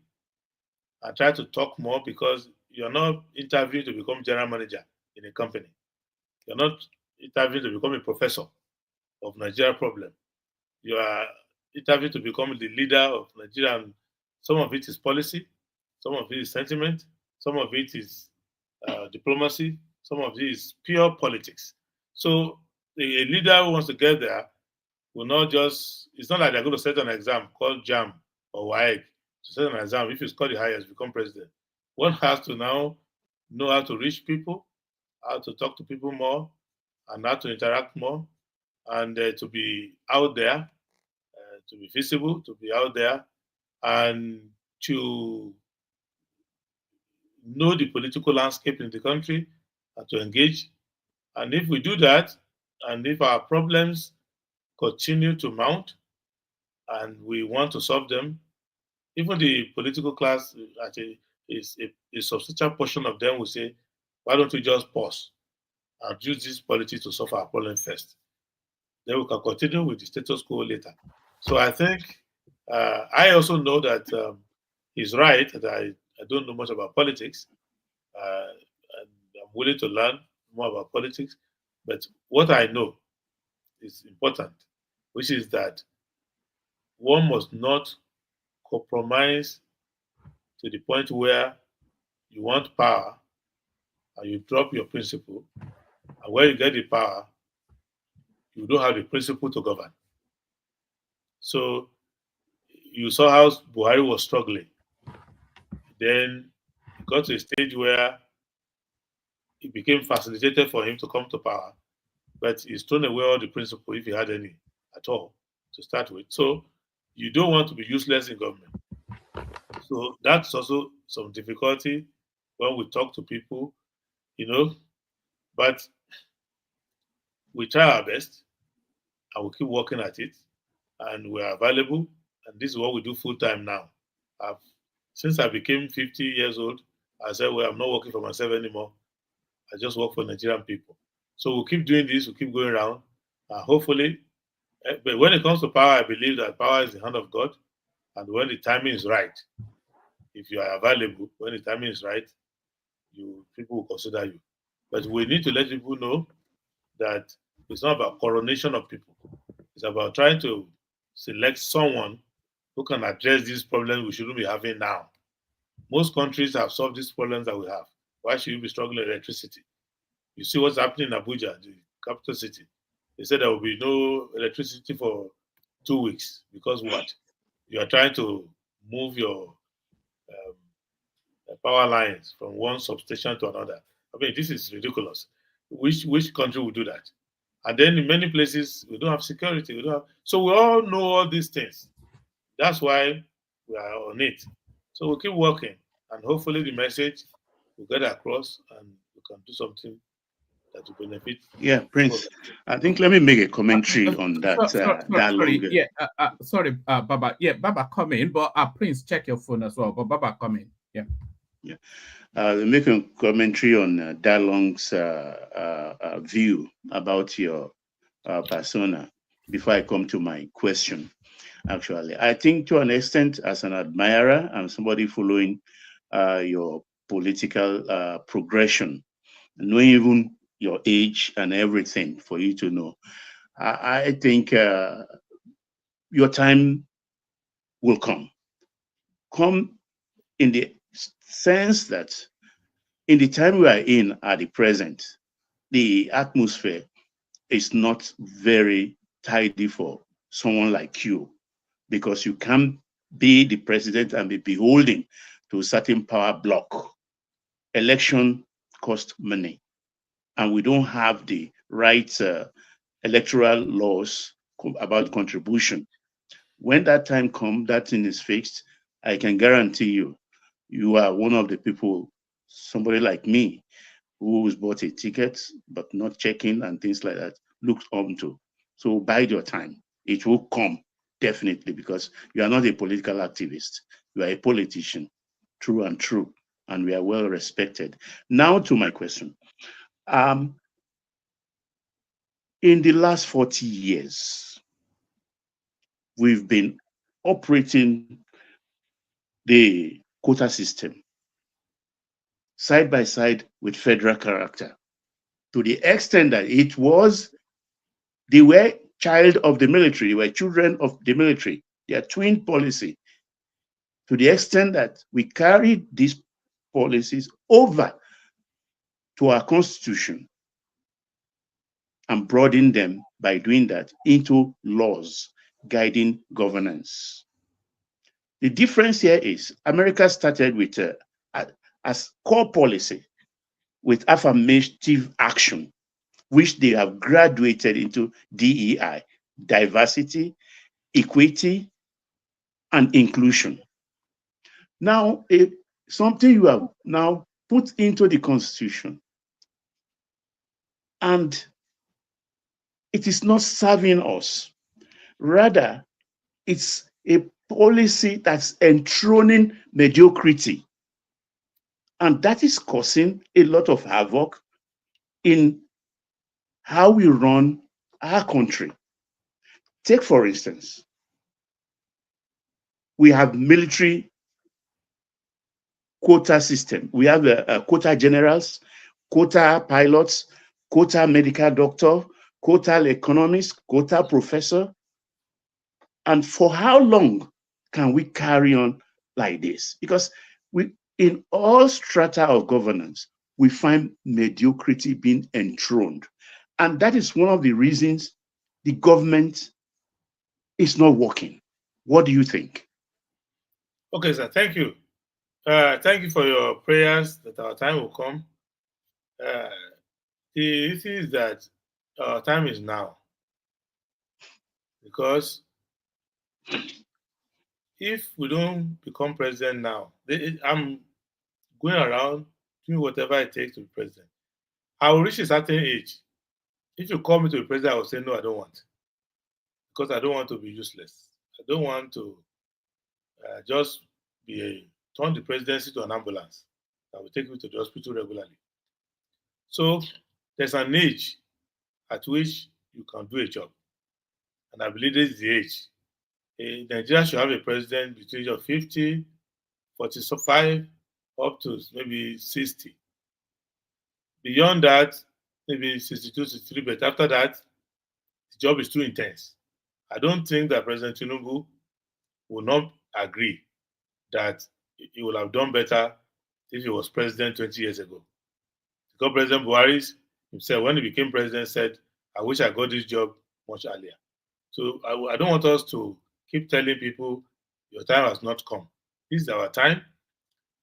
and try to talk more, because you're not interviewing to become general manager in a company. You're not interviewing to become a professor of Nigeria problem. You are interviewing to become the leader of Nigeria. And some of it is policy, some of it is sentiment, some of it is diplomacy, some of it is pure politics. So a leader who wants to get there will not just, it's not like they're going to set an exam called JAM or WAEG to set an exam. If you score the highest, become president. One has to now know how to reach people, how to talk to people more, and how to interact more, and to be out there, to be visible, to be out there, and to know the political landscape in the country and to engage. And if we do that, and if our problems continue to mount and we want to solve them, even the political class, actually, is a substantial portion of them will say, why don't we just pause and use this policy to solve our problem first? Then we can continue with the status quo later. So I think I also know that he's right that I don't know much about politics. And I'm willing to learn more about politics. But what I know is important, which is that one must not compromise to the point where you want power and you drop your principle. And when you get the power, you don't have the principle to govern. So you saw how Buhari was struggling. Then it got to a stage where it became facilitated for him to come to power, but he's thrown away all the principle, if he had any at all, to start with. So you don't want to be useless in government. So that's also some difficulty when we talk to people, you know, but we try our best and we keep working at it, and we are available. And this is what we do full time now. I've, since I became 50 years old, I said, well, I'm not working for myself anymore. I just work for Nigerian people. So we'll keep doing this, we'll keep going around. Hopefully, but when it comes to power, I believe that power is the hand of God. And when the timing is right, if you are available, when the timing is right, people will consider you. But we need to let people know that it's not about coronation of people. It's about trying to select someone who can address these problems we shouldn't be having now. Most countries have solved these problems that we have. Why should you be struggling with electricity? You see what's happening in Abuja, the capital city. They said there will be no electricity for 2 weeks because what? You are trying to move your power lines from one substation to another. I mean, this is ridiculous. Which country would do that? And then in many places we don't have security. We don't have, so we all know all these things. That's why we are on it. So we keep working, and hopefully the message will get across, and we can do something that will benefit. Yeah, Prince. I think let me make a commentary on that. Sorry, yeah, sorry, Baba. Yeah, Baba, come in, but Prince, check your phone as well. But Baba, come in. Yeah. Yeah. Make a commentary on Dalong's view about your persona before I come to my question. Actually, I think to an extent, as an admirer and somebody following your political progression, knowing even your age and everything for you to know, I think your time will come. Come in the sense that in the time we are in at the present, the atmosphere is not very tidy for someone like you, because you can't be the president and be beholden to a certain power block. Election cost money, and we don't have the right electoral laws about contribution. When that time comes, that thing is fixed. I can guarantee you, you are one of the people, somebody like me, who's bought a ticket but not checking and things like that, looked on to. So bide your time. It will come. definitely, because you are not a political activist. You are a politician, true and true, and we are well respected. Now to my question. In the last 40 years, we've been operating the quota system side by side with federal character, to the extent that they were child of the military, they were children of the military, their twin policy, to the extent that we carried these policies over to our constitution and broadened them by doing that into laws guiding governance. The difference here is America started with as core policy with affirmative action, which they have graduated into DEI, diversity, equity, and inclusion. Now, something you have now put into the Constitution, and it is not serving us. Rather, it's a policy that's enthroning mediocrity. And that is causing a lot of havoc in how we run our country. Take, for instance, we have military quota system. We have quota generals, quota pilots, quota medical doctor, quota economist, quota professor. And for how long can we carry on like this? Because in all strata of governance, we find mediocrity being enthroned. And that is one of the reasons the government is not working. What do you think? Okay, sir. Thank you. Thank you for your prayers that our time will come. The issue is that our time is now. Because if we don't become president now, I'm going around doing whatever it takes to be president. I will reach a certain age. If you call me to be president, I will say, no, I don't want. Because I don't want to be useless. I don't want to just turn the presidency to an ambulance that will take me to the hospital regularly. So there's an age at which you can do a job. And I believe this is the age. Nigeria should have a president between the age of 50, 45, up to maybe 60. Beyond that, maybe 62, 63, but after that, the job is too intense. I don't think that President Tinubu will not agree that he would have done better if he was president 20 years ago. Because President Buhari himself, when he became president, said, I wish I got this job much earlier. So I don't want us to keep telling people, your time has not come. This is our time.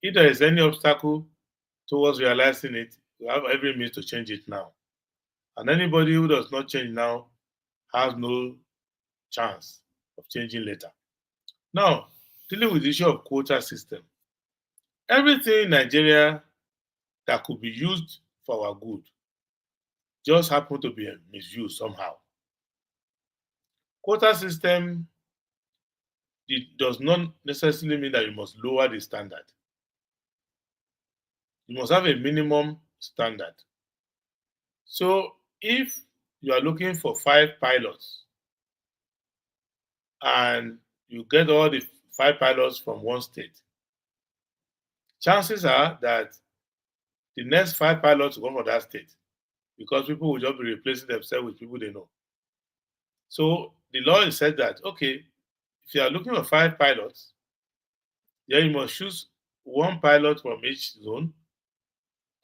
If there is any obstacle towards realizing it, we have every means to change it now. And anybody who does not change now has no chance of changing later. Now, dealing with the issue of quota system, everything in Nigeria that could be used for our good just happened to be misused somehow. Quota system, it does not necessarily mean that you must lower the standard. You must have a minimum standard. So if you are looking for 5 pilots and you get all the 5 pilots from one state, chances are that the next 5 pilots will come from that state because people will just be replacing themselves with people they know. So the law is said that, okay, if you are looking for 5 pilots, then you must choose 1 pilot from each zone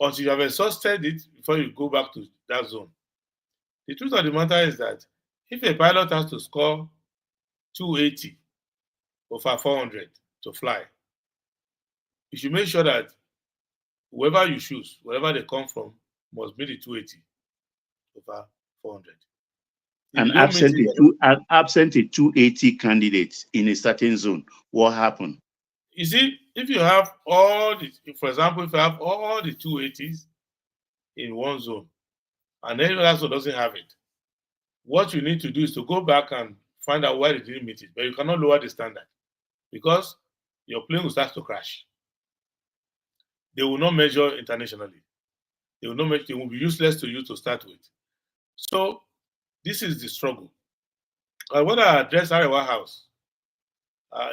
until you have exhausted it before you go back to that zone. The truth of the matter is that if a pilot has to score 280 over 400 to fly, you should make sure that whoever you choose, wherever they come from, must be the 280 over 400. And absent a 280 candidates in a certain zone, what happened? You see, if you have for example, if you have all the 280s in one zone, and then that zone doesn't have it, what you need to do is to go back and find out why they didn't meet it. But you cannot lower the standard because your plane will start to crash. They will not measure internationally. They will not measure, they will be useless to you to start with. So this is the struggle. When I addressed Arewa House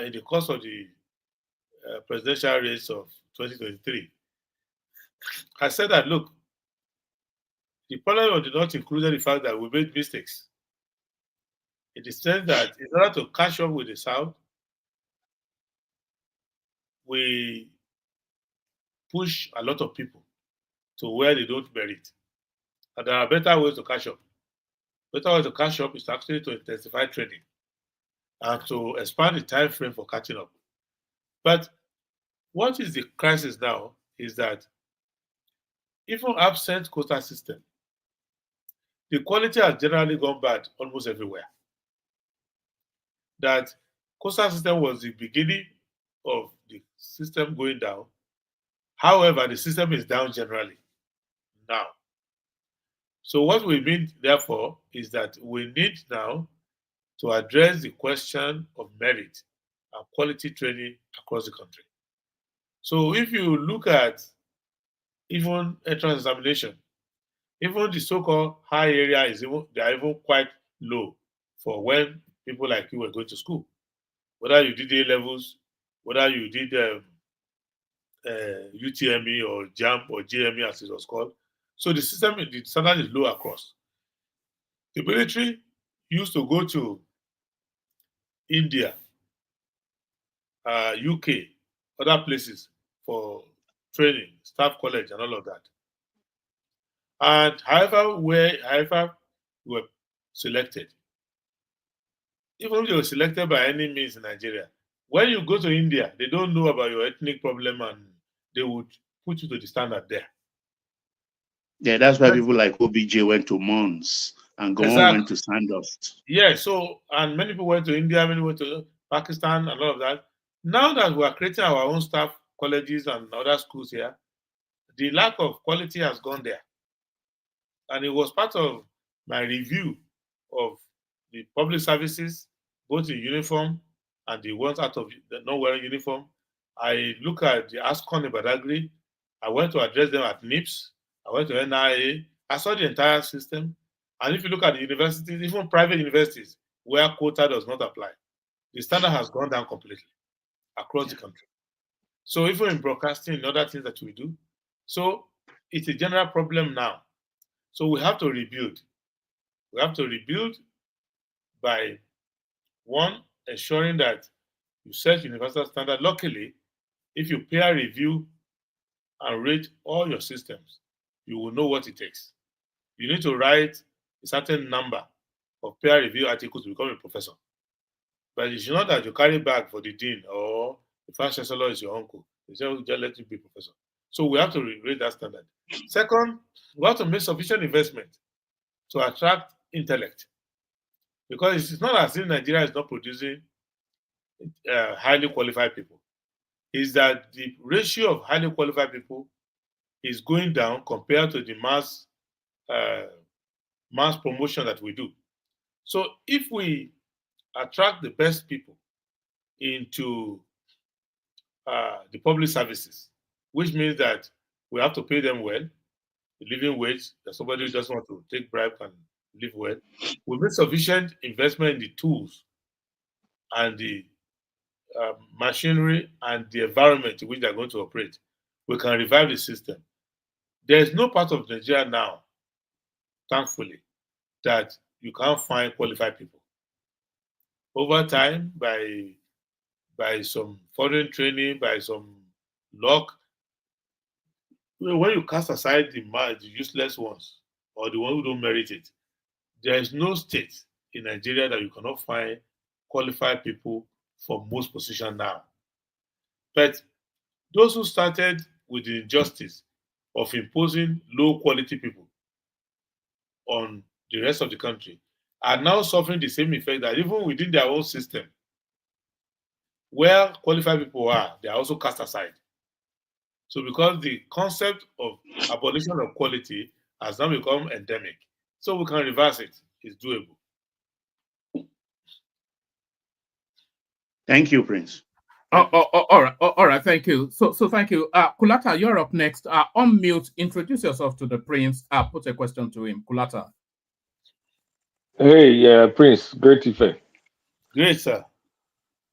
in the course of the presidential race of 2023, I said that, look, the problem of the North included the fact that we made mistakes. In the sense that in order to catch up with the South, we push a lot of people to where they don't merit. And there are better ways to catch up. Better way to catch up is actually to intensify training and to expand the time frame for catching up. But what is the crisis now is that even absent quota system, the quality has generally gone bad almost everywhere. That quota system was the beginning of the system going down. However, the system is down generally now. So what we mean, therefore, is that we need now to address the question of merit and quality training across the country. So if you look at even entrance examination, even the so-called high area is they are even quite low for when people like you were going to school. Whether you did A levels, whether you did UTME or JAMP or JME as it was called. So the system, the standard is low across. The military used to go to India, UK, other places for training, staff college, and all of that. And however you were selected, even if you were selected by any means in Nigeria, when you go to India, they don't know about your ethnic problem and they would put you to the standard there. Yeah, that's why people like OBJ went to Mons and Gowon went to Sandhurst. Yeah, so, and many people went to India, many went to Pakistan and all of that. Now that we are creating our own staff colleges and other schools here, the lack of quality has gone there. And it was part of my review of the public services, both in uniform and the ones out of the not wearing uniform. I look at the ASCON in Badagry. I went to address them at NIPS. I went to NIA. I saw the entire system. And if you look at the universities, even private universities, where quota does not apply, the standard has gone down completely across the country. So even in broadcasting and other things that we do, so it's a general problem now. So we have to rebuild. We have to rebuild by, one, ensuring that you set universal standard. Luckily, if you peer review and rate all your systems, you will know what it takes. You need to write a certain number of peer review articles to become a professor. But it's not that you carry back for the dean or the vice chancellor is your uncle. They say, just let you be professor. So we have to rate that standard. Second, we have to make sufficient investment to attract intellect. Because it's not as if Nigeria is not producing highly qualified people. It's that the ratio of highly qualified people is going down compared to the mass promotion that we do. So if we attract the best people into the public services, which means that we have to pay them well, the living wage, that somebody who doesn't want to take bribe and live well, we make sufficient investment in the tools and the machinery and the environment in which they're going to operate, we can revive the system. There is no part of Nigeria now, thankfully, that you can't find qualified people. Over time, by some foreign training, by some luck, when you cast aside the useless ones or the ones who don't merit it, there is no state in Nigeria that you cannot find qualified people for most positions now. But those who started with the injustice of imposing low quality people on the rest of the country are now suffering the same effect that even within their own system, where qualified people are, they are also cast aside. So because the concept of abolition of quality has now become endemic, so we can reverse it. It's doable. Thank you, Prince. All right. Thank you. So thank you. Kulata, you're up next. Unmute. Introduce yourself to the prince. Put a question to him. Kulata. Hey, Prince, great Ife. Great, sir.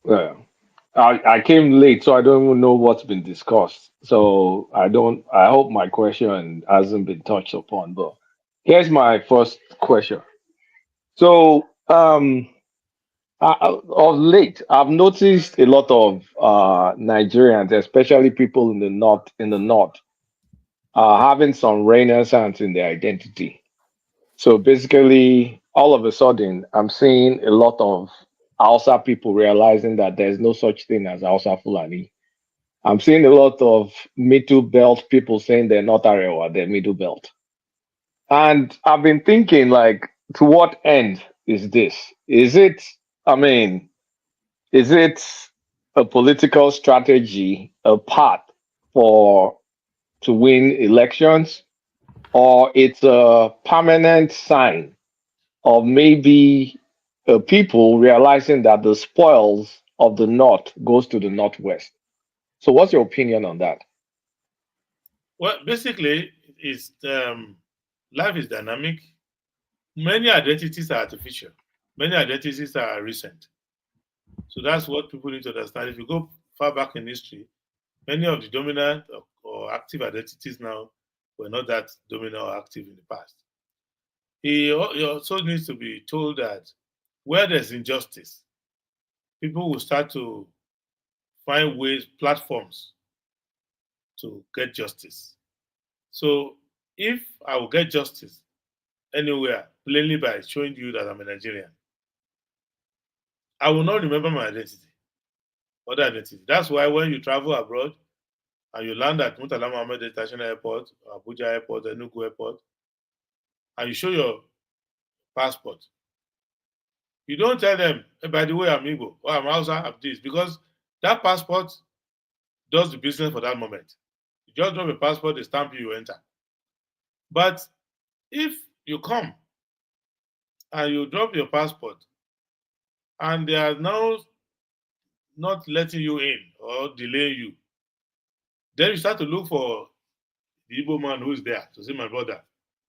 Yeah. I came late, so I don't even know what's been discussed. So I hope my question hasn't been touched upon. But here's my first question. So, of late, I've noticed a lot of Nigerians, especially people in the north, having some renaissance in their identity. So basically, all of a sudden, I'm seeing a lot of Hausa people realizing that there's no such thing as Hausa Fulani. I'm seeing a lot of middle belt people saying they're not Arewa, they're middle belt. And I've been thinking, like, to what end is this? I mean, is it a political strategy, a path for to win elections, or it's a permanent sign of maybe people realizing that the spoils of the north goes to the northwest? So what's your opinion on that? Well, basically, it's life is dynamic. Many identities are artificial. Many identities are recent. So that's what people need to understand. If you go far back in history, many of the dominant or active identities now were not that dominant or active in the past. He also needs to be told that where there's injustice, people will start to find ways, platforms to get justice. So if I will get justice anywhere, plainly by showing you that I'm a Nigerian, I will not remember my identity, other identity. That's why when you travel abroad and you land at Murtala Mohammed International Airport, Abuja Airport, Enugu Airport, and you show your passport, you don't tell them, hey, by the way, I'm Igbo, or I'm Hausa, I'm this, because that passport does the business for that moment. You just drop a passport, they stamp you, you enter. But if you come and you drop your passport and they are now not letting you in or delaying you, then you start to look for the Igbo man who is there to see my brother.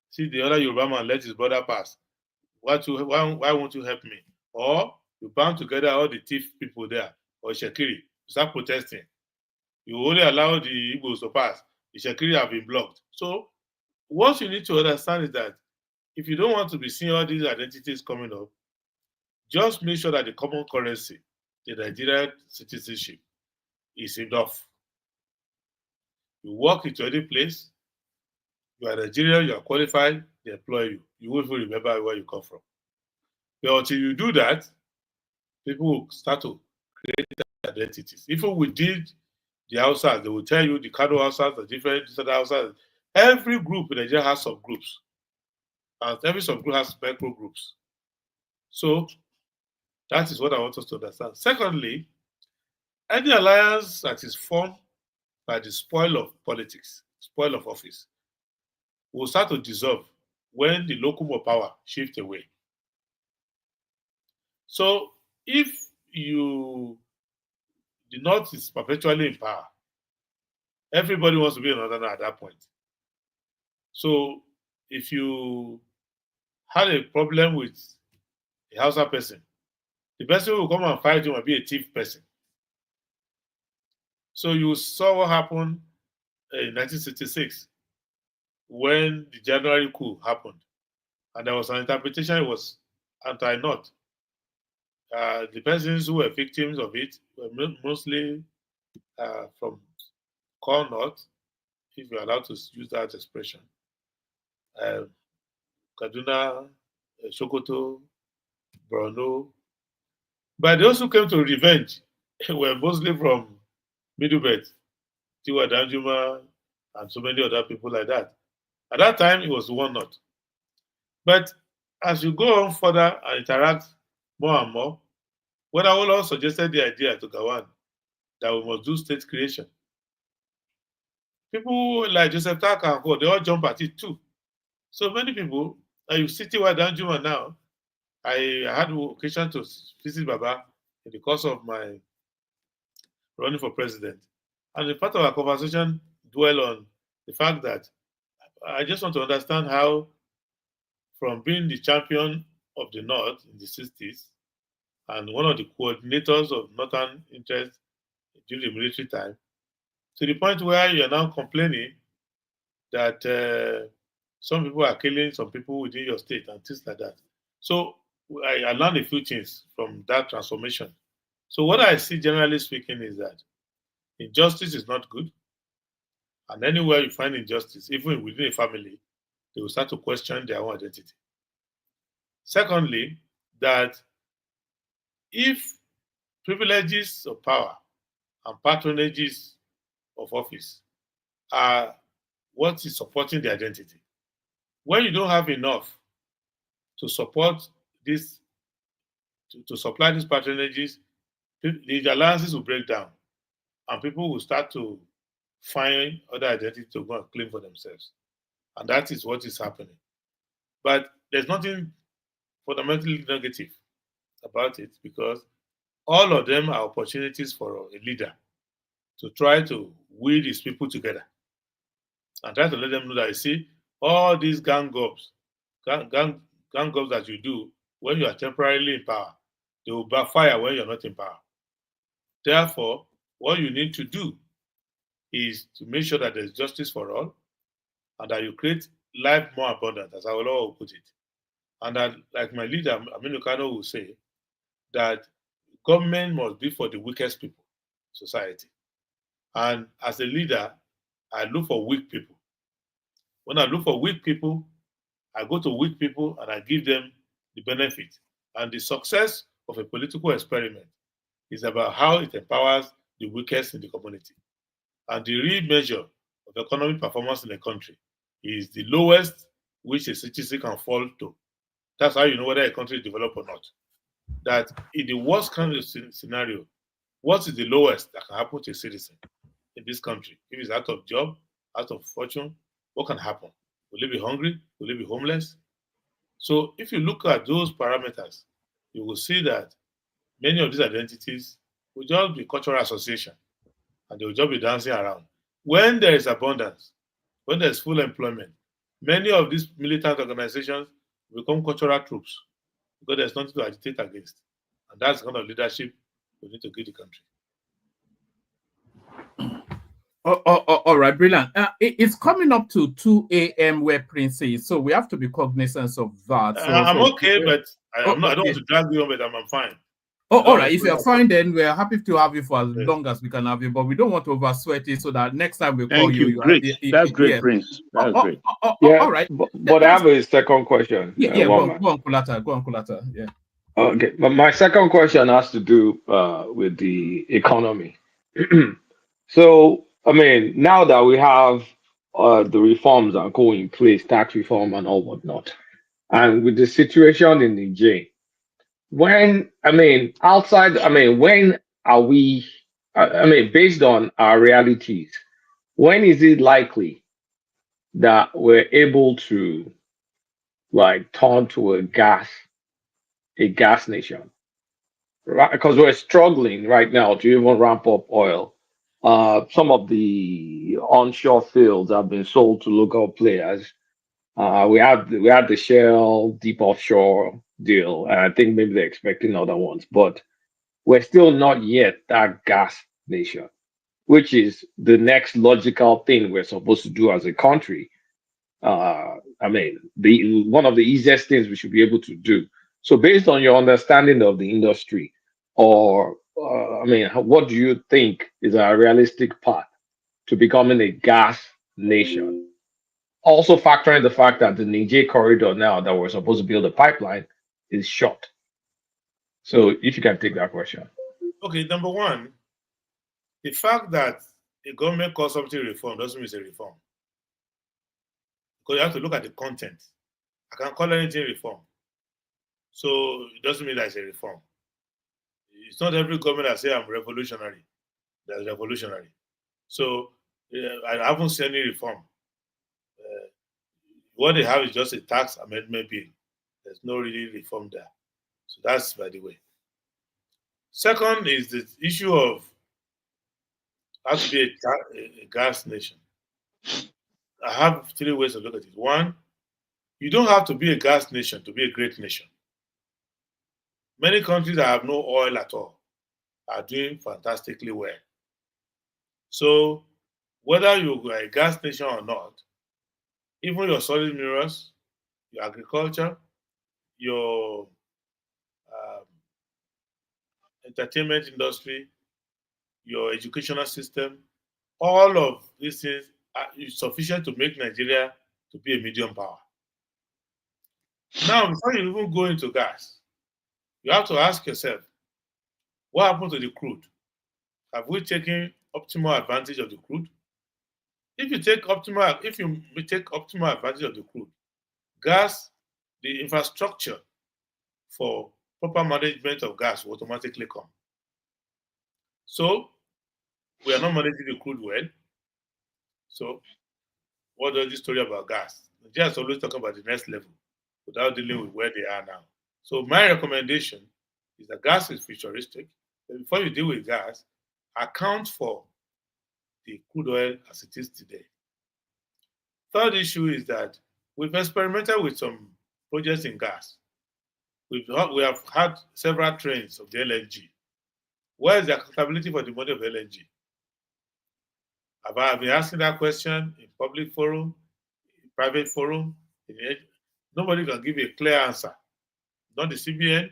See the other Yoruba man let his brother pass. Why won't you help me? Or you band together all the thief people there, or Shekiri, you start protesting. You only allow the Igbos to pass. The Shekiri have been blocked. So what you need to understand is that if you don't want to be seeing all these identities coming up, just make sure that the common currency, the Nigerian citizenship, is enough. You walk into any place, you are Nigerian, you are qualified, they employ you. You won't even remember where you come from. But until you do that, people will start to create identities. Even within the houses, they will tell you the Kano houses, the different houses. Every group in Nigeria has subgroups. And every subgroup has micro groups. So that is what I want us to understand. Secondly, any alliance that is formed by the spoil of politics, spoil of office, will start to dissolve when the locum of power shift away. So if the North is perpetually in power, everybody wants to be another at that point. So if you had a problem with a Hausa person, the person who will come and fight you will be a thief person. So you saw what happened in 1966 when the January coup happened. And there was an interpretation it was anti-North. The persons who were victims of it were mostly from core North, if you're allowed to use that expression. Kaduna, Sokoto, Borno. But those who came to revenge were mostly from Middle Belt, Tiwa Danjuma, and so many other people like that. At that time, it was one North. But as you go on further and interact more and more, when Awolowo suggested the idea to Gawan that we must do state creation, people like Joseph Taka and Co, they all jump at it too. So many people, and you see Tiwa Danjuma now, I had occasion to visit Baba in the course of my running for president. And the part of our conversation dwell on the fact that I just want to understand how, from being the champion of the North in the 60s and one of the coordinators of Northern interest during the military time, to the point where you're now complaining that some people are killing some people within your state and things like that. So I learned a few things from that transformation. So what I see, generally speaking, is that injustice is not good. And anywhere you find injustice, even within a family, they will start to question their own identity. Secondly, that if privileges of power and patronages of office are what is supporting the identity, when you don't have enough to support this, to supply these patronages, the alliances will break down and people will start to find other identity to go and claim for themselves. And that is what is happening. But there's nothing fundamentally negative about it, because all of them are opportunities for a leader to try to weed his people together and try to let them know that, you see, all these gang ups that you do when you are temporarily in power, they will backfire when you're not in power. Therefore, what you need to do is to make sure that there's justice for all and that you create life more abundant, as I will always put it. And that, like my leader, Aminu Kano, will say, that government must be for the weakest people in society. And as a leader, I look for weak people. When I look for weak people, I go to weak people and I give them the benefit. And the success of a political experiment is about how it empowers the weakest in the community. And the real measure of economic performance in a country is the lowest which a citizen can fall to. That's how you know whether a country is developed or not. That in the worst kind of scenario, what is the lowest that can happen to a citizen in this country? If he's out of job, out of fortune, what can happen? Will he be hungry? Will he be homeless? So if you look at those parameters, you will see that many of these identities will just be cultural association and they will just be dancing around. When there is abundance, when there is full employment, many of these militant organizations become cultural troops because there's nothing to agitate against. And that's the kind of leadership we need to give the country. All right, brilliant. It's coming up to 2 a.m. where Prince is, so we have to be cognizant of that. I'm okay, but I don't want to drag you on, but I'm fine. All right. If you're fine, then we're happy to have you for as long as we can have you, but we don't want to oversweat it so that next time we call you. Great. That's great, Prince. That's great. Yeah, all right. But I have a second question. Go on, Kulata. Yeah. Okay, but my second question has to do with the economy. So, I mean, now that we have the reforms that go in place, tax reform and all whatnot, and with the situation in Niger, when are we? Based on our realities, when is it likely that we're able to like turn to a gas nation? Right, because we're struggling right now to even ramp up oil. Some of the onshore fields have been sold to local players. We had the Shell deep offshore deal, and I think maybe they're expecting other ones, but we're still not yet that gas nation, which is the next logical thing we're supposed to do as a country. The one of the easiest things we should be able to do. So, based on your understanding of the industry, or what do you think is a realistic path to becoming a gas nation? Also, factoring the fact that the Niger corridor now that we're supposed to build a pipeline is short. So, if you can take that question. Okay, number one, the fact that a government calls something reform doesn't mean it's a reform. Because you have to look at the content. I can call anything reform. So it doesn't mean that it's a reform. It's not every government that say I'm revolutionary. That's revolutionary. So I haven't seen any reform. What they have is just a tax amendment bill. There's no really reform there. So that's by the way. Second is the issue of has to be a gas nation. I have 3 ways to look at it. One, you don't have to be a gas nation to be a great nation. Many countries that have no oil at all are doing fantastically well. So, whether you are a gas nation or not, even your solid minerals, your agriculture, your um, entertainment industry, your educational system, all of these things are sufficient to make Nigeria to be a medium power. Now, before you even go into gas, you have to ask yourself, what happened to the crude? Have we taken optimal advantage of the crude? If you take optimal advantage of the crude, gas, the infrastructure for proper management of gas will automatically come. So we are not managing the crude well. So what does this story about gas? Nigeria is always talking about the next level without dealing with where they are now. So my recommendation is that gas is futuristic. But before you deal with gas, account for the crude oil as it is today. Third issue is that we've experimented with some projects in gas. We have had several trains of the LNG. Where is the accountability for the money of LNG? I've been asking that question in public forum, in private forum. Nobody can give a clear answer. Not the CBN,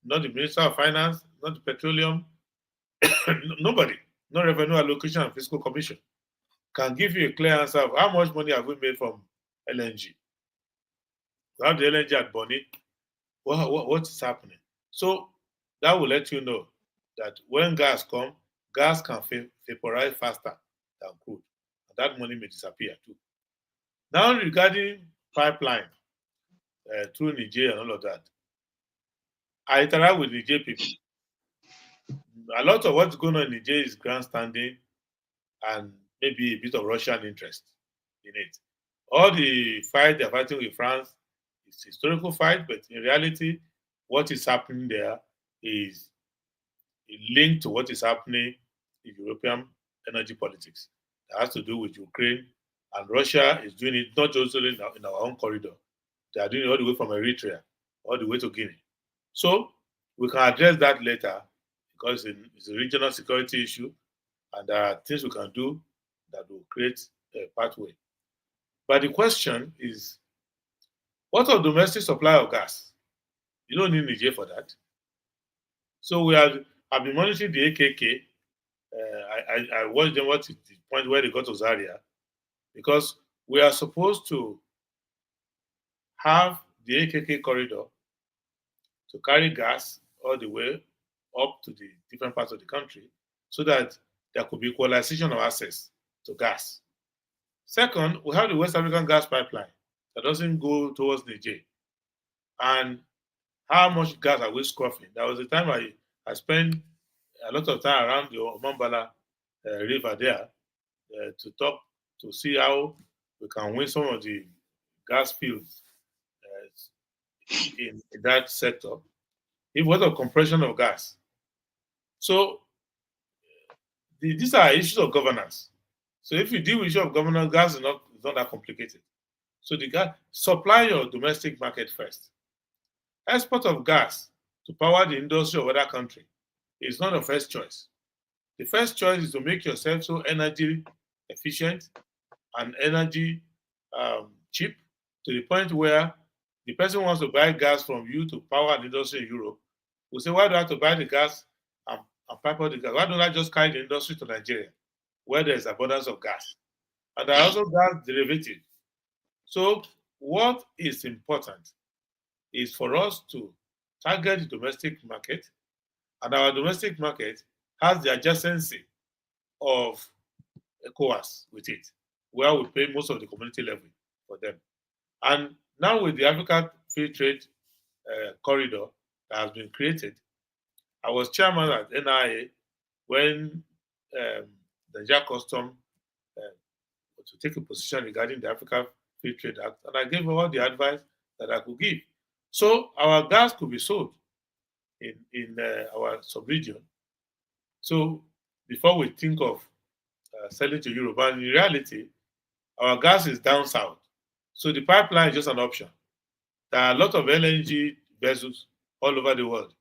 not the Minister of Finance, not the Petroleum, nobody, no Revenue Allocation and Fiscal Commission can give you a clear answer of how much money have we made from LNG. We have the LNG at Bonny. What is happening? So that will let you know that when gas comes, gas can vaporize faster than crude. And that money may disappear too. Now regarding pipeline through Niger and all of that, I interact with Niger people. A lot of what's going on in Niger is grandstanding and maybe a bit of Russian interest in it. All the fight they're fighting with France is historical fight, but in reality, what is happening there is linked to what is happening in European energy politics. That has to do with Ukraine, and Russia is doing it not just in our own corridor. They are doing it all the way from Eritrea, all the way to Guinea. So we can address that later because it's a regional security issue, and there are things we can do that will create a pathway. But the question is, what of domestic supply of gas? You don't need Niger for that. So I've been monitoring the AKK. I watched them to the point where they got to Zaria, because we are supposed to have the AKK corridor to carry gas all the way up to the different parts of the country so that there could be equalization of access to gas. Second, we have the West African gas pipeline that doesn't go towards Niger. And how much gas are we scoffing? There was a time I spent a lot of time around the Omambala River there to see how we can win some of the gas fields in that sector. It was a compression of gas. So these are issues of governance. So if you deal with issue of governance, gas is not that complicated. So the gas, supply your domestic market first. Export of gas to power the industry of other country is not the first choice. The first choice is to make yourself so energy efficient and energy cheap to the point where the person who wants to buy gas from you to power an industry in Europe will say, why do I have to buy the gas and pipe out the gas? Why don't I just carry the industry to Nigeria where there is abundance of gas? And there are also gas derivatives. So what is important is for us to target the domestic market, and our domestic market has the adjacency of ECOWAS with it, where we pay most of the community level for them. And now with the Africa Free Trade Corridor that has been created, I was chairman at NIA when the Nigeria Custom to take a position regarding the Africa Free Trade Act, and I gave all the advice that I could give. So our gas could be sold in our sub-region. So before we think of selling to Europe. And in reality, our gas is down south. So the pipeline is just an option. There are a lot of LNG vessels all over the world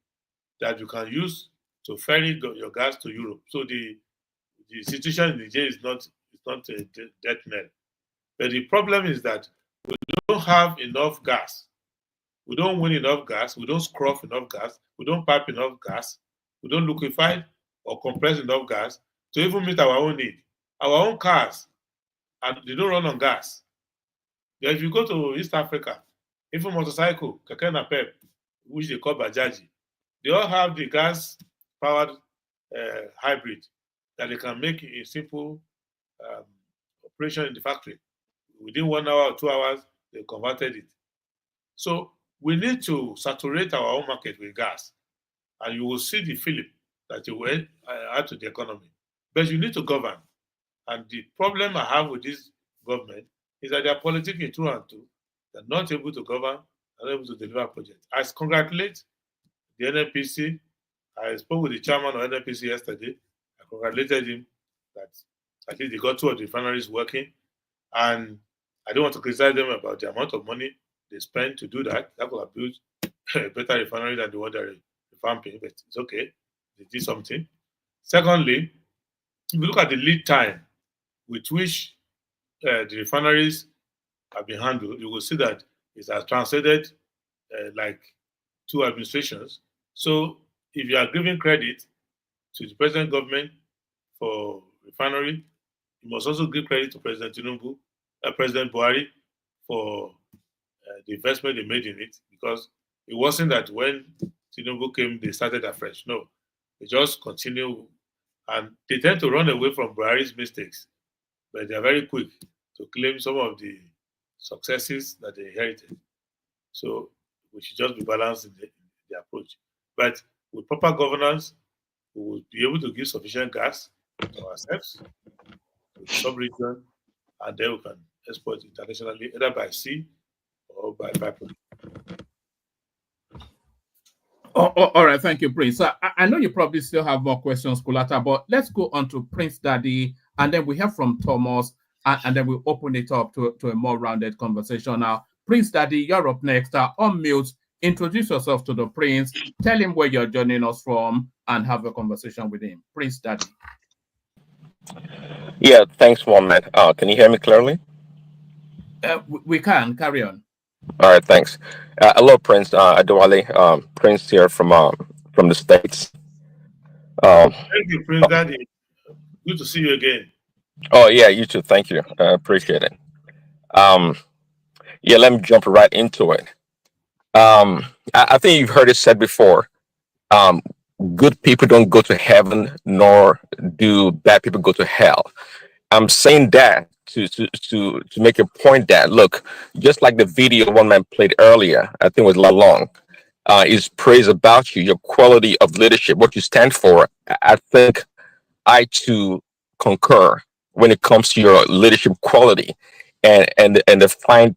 that you can use to ferry your gas to Europe. So the situation in Niger is not a death knell. But the problem is that we don't have enough gas. We don't win enough gas. We don't scruff enough gas. We don't pipe enough gas. We don't liquefy or compress enough gas to even meet our own need. Our own cars, and they don't run on gas. If you go to East Africa, even motorcycle, keke napep, which they call bajaji, they all have the gas-powered hybrid that they can make a simple operation in the factory. Within 1 hour or 2 hours, they converted it. So we need to saturate our own market with gas, and you will see the fillip that you will add to the economy. But you need to govern. And the problem I have with this government is that they are politicking through and through. They're not able to govern, they're not able to deliver projects. I congratulate the NNPC. I spoke with the chairman of NNPC yesterday. I congratulated him that at least they got 2 of the refineries working. And I don't want to criticize them about the amount of money they spent to do that. That could have built a better refinery than the one they're revamping, but it's okay. They did something. Secondly, if you look at the lead time with which the refineries have been handled, you will see that it has translated like 2 administrations. So if you are giving credit to the present government for refinery, you must also give credit to President Tinubu, President Buhari for the investment they made in it, because it wasn't that when Tinubu came, they started afresh. No, they just continue, and they tend to run away from Buhari's mistakes, but they are very quick to claim some of the successes that they inherited. So we should just be balanced in the approach. But with proper governance, we will be able to give sufficient gas to ourselves, to the sub-region, and then we can export internationally, either by sea or by pipeline. All right, thank you, Prince. I know you probably still have more questions, Kulata, but let's go on to Prince Daddy, and then we have from Thomas, and then we'll open it up to a more rounded conversation. Now, Prince Daddy, you're up next. On mute, introduce yourself to the Prince, tell him where you're joining us from, and have a conversation with him. Prince Daddy. Yeah, thanks, Mohammed. Can you hear me clearly? We can carry on. All right, thanks. Hello, Prince Adewale. Prince here from the States. Thank you, Prince Daddy. Good to see you again. Oh yeah, you too. Thank you. I appreciate it. Yeah, let me jump right into it. I think you've heard it said before. Good people don't go to heaven, nor do bad people go to hell. I'm saying that to make a point that, look, just like the video one man played earlier, I think it was Lalong, is praise about you, your quality of leadership, what you stand for. I think I too concur when it comes to your leadership quality and the fine.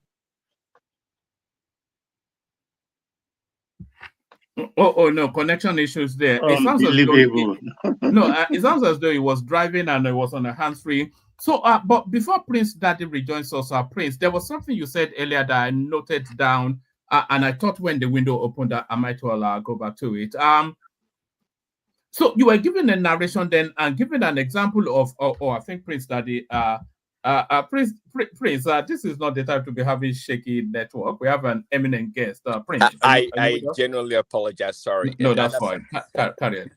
Oh no, connection issues there. It sounds as though it sounds as though he was driving and it was on a hands-free. So, but before Prince Daddy rejoins us, Prince, there was something you said earlier that I noted down, and I thought when the window opened, that I might well go back to it. So you were giving a narration then and giving an example of, I think Prince Daddy, Prince, this is not the time to be having shaky network. We have an eminent guest, Prince. I genuinely apologize. Sorry. No, that's fine. Carry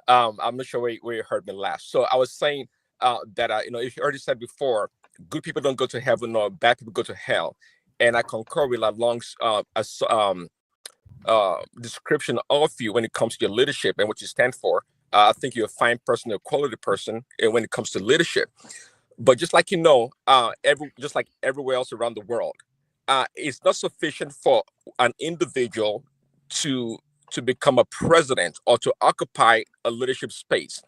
on. I'm not sure where you heard me last. So I was saying that if you already said before, good people don't go to heaven or bad people go to hell, and I concur with Lalong's description of you when it comes to your leadership and what you stand for. I think you're a fine person, a quality person, and when it comes to leadership. But just like just like everywhere else around the world, it's not sufficient for an individual to become a president or to occupy a leadership space.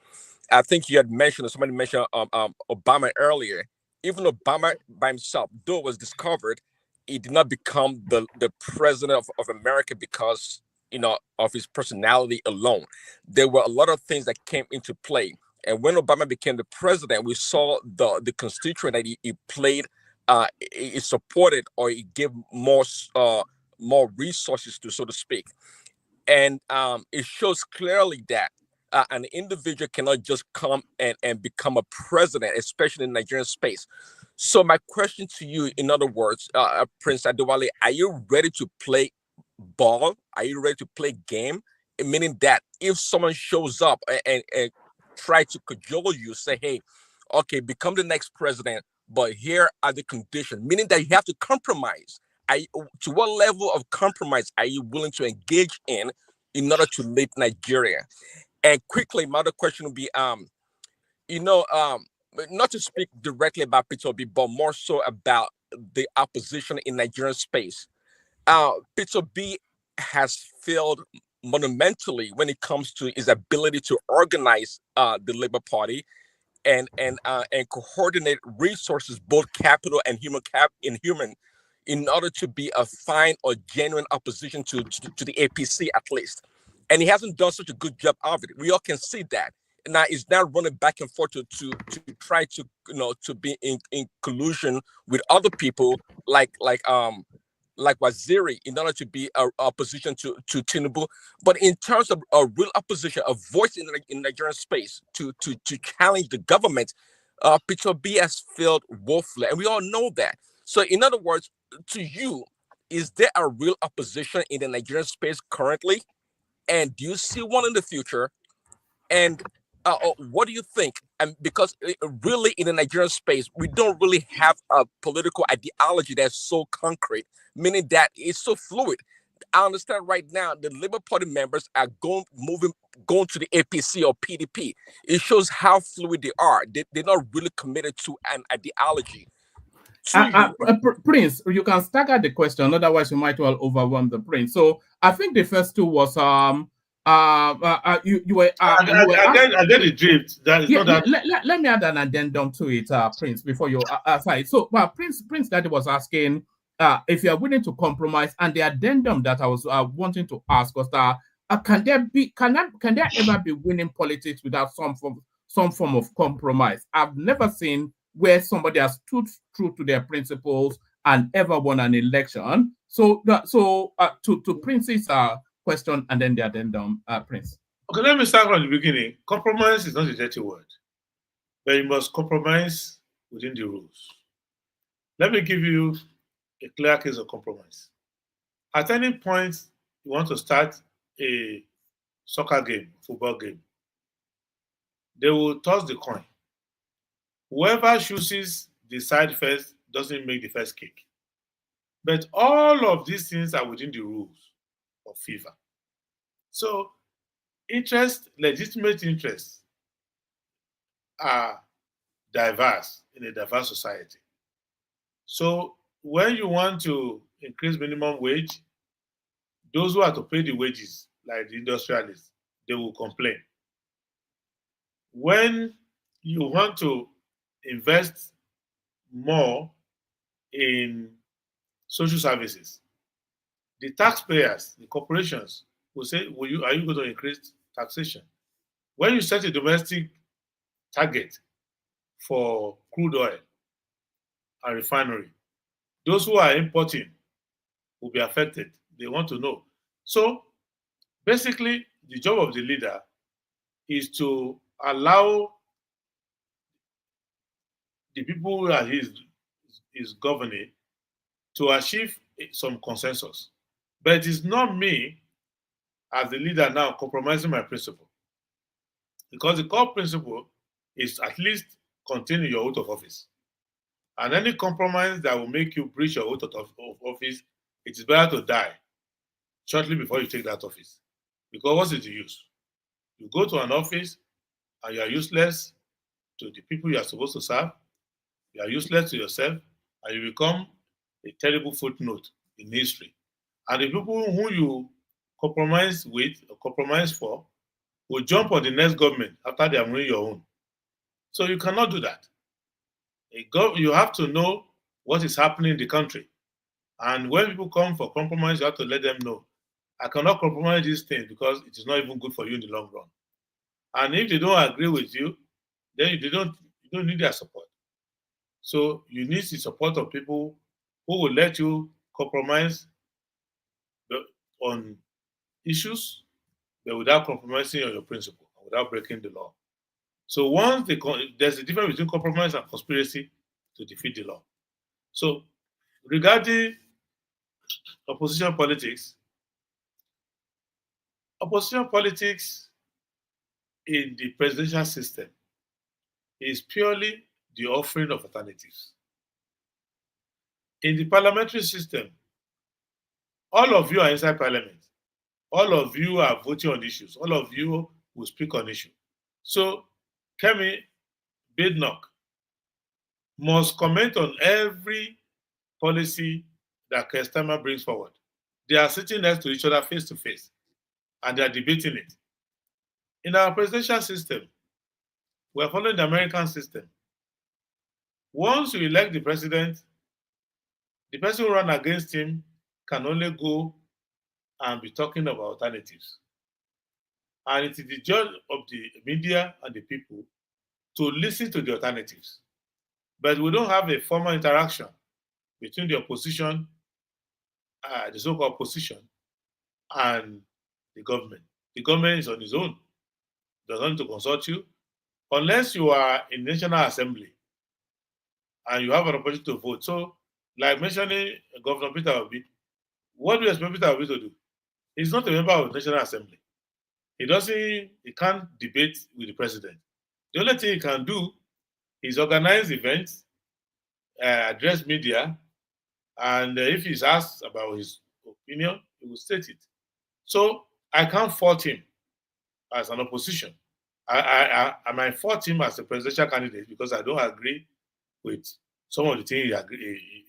I think you had mentioned, or somebody mentioned Obama earlier. Even Obama by himself, though it was discovered, he did not become the president of America because of his personality alone. There were a lot of things that came into play. And when Obama became the president, we saw the constituent that he played, he supported, or he gave more resources to, so to speak. And it shows clearly that an individual cannot just come and become a president, especially in the Nigerian space. So my question to you, in other words, Prince Adewale, are you ready to play ball? Are you ready to play game? Meaning that if someone shows up and try to cajole you, say, hey, okay, become the next president, but here are the conditions, meaning that you have to compromise. To what level of compromise are you willing to engage in order to lead Nigeria? And quickly, my other question would be, not to speak directly about Peter Obi, but more so about the opposition in Nigerian space. Peter Obi has failed monumentally when it comes to his ability to organize the Labour Party and coordinate resources, both capital and human in order to be a fine or genuine opposition to the APC at least. And he hasn't done such a good job of it. We all can see that. Now he's now running back and forth to try to to be in collusion with other people like Waziri in order to be a opposition to Tinubu. But in terms of a real opposition, a voice in Nigerian space to challenge the government, Peter Obi has failed woefully, and we all know that. So in other words, to you, is there a real opposition in the Nigerian space currently? And do you see one in the future? And what do you think? And because really in the Nigerian space, we don't really have a political ideology that's so concrete, meaning that it's so fluid. I understand right now the Labour Party members are going to the APC or PDP. It shows how fluid they are. They're not really committed to an ideology. Prince, you can stagger the question, otherwise you might well overwhelm the Prince. So I think the first two was you were I get the drift. That is not that. Let me add an addendum to it, Prince, before you sorry. So Prince Daddy was asking if you are willing to compromise, and the addendum that I was wanting to ask was that can there ever be winning politics without some form of compromise? I've never seen where somebody has stood true to their principles and ever won an election. So to Prince's question and then the addendum, Prince. Okay, let me start from the beginning. Compromise is not a dirty word, but you must compromise within the rules. Let me give you a clear case of compromise. At any point you want to start a soccer game, football game, they will toss the coin. Whoever chooses the side first doesn't make the first kick. But all of these things are within the rules of FIFA. So legitimate interests are diverse in a diverse society. So when you want to increase minimum wage, those who have to pay the wages, like the industrialists, they will complain. When you want to invest more in social services, the taxpayers, the corporations will say, are you going to increase taxation? When you set a domestic target for crude oil and refinery, those who are importing will be affected. They want to know. So basically, the job of the leader is to allow the people who are his governing to achieve some consensus. But it is not me as the leader now compromising my principle. Because the core principle is at least continue your oath of office. And any compromise that will make you breach your oath of office, it is better to die shortly before you take that office. Because what's it to use? You go to an office and you are useless to the people you are supposed to serve. You are useless to yourself, and you become a terrible footnote in history. And the people who you compromise with or compromise for will jump on the next government after they have ruined your own. So you cannot do that. You have to know what is happening in the country. And when people come for compromise, you have to let them know, I cannot compromise these things because it is not even good for you in the long run. And if they don't agree with you, then you don't need their support. So you need the support of people who will let you compromise on issues, but without compromising on your principle, without breaking the law. So once there's a difference between compromise and conspiracy to defeat the law. So regarding opposition politics in the presidential system is purely the offering of alternatives. In the parliamentary system, all of you are inside parliament. All of you are voting on issues. All of you will speak on issues. So Kemi Badenoch must comment on every policy that Kestama brings forward. They are sitting next to each other face to face, and they are debating it. In our presidential system, we are following the American system. Once you elect the president, the person who ran against him can only go and be talking about alternatives. And it is the job of the media and the people to listen to the alternatives. But we don't have a formal interaction between the opposition, the so-called opposition, and the government. The government is on its own. It does not need to consult you. Unless you are in National Assembly and you have an opportunity to vote. So, like mentioning Governor Peter Obi, what do you expect Peter Obi to do? He's not a member of the National Assembly. He can't debate with the president. The only thing he can do is organize events, address media, and if he's asked about his opinion, he will state it. So I can't fault him as an opposition. I might fault him as a presidential candidate because I don't agree with some of the things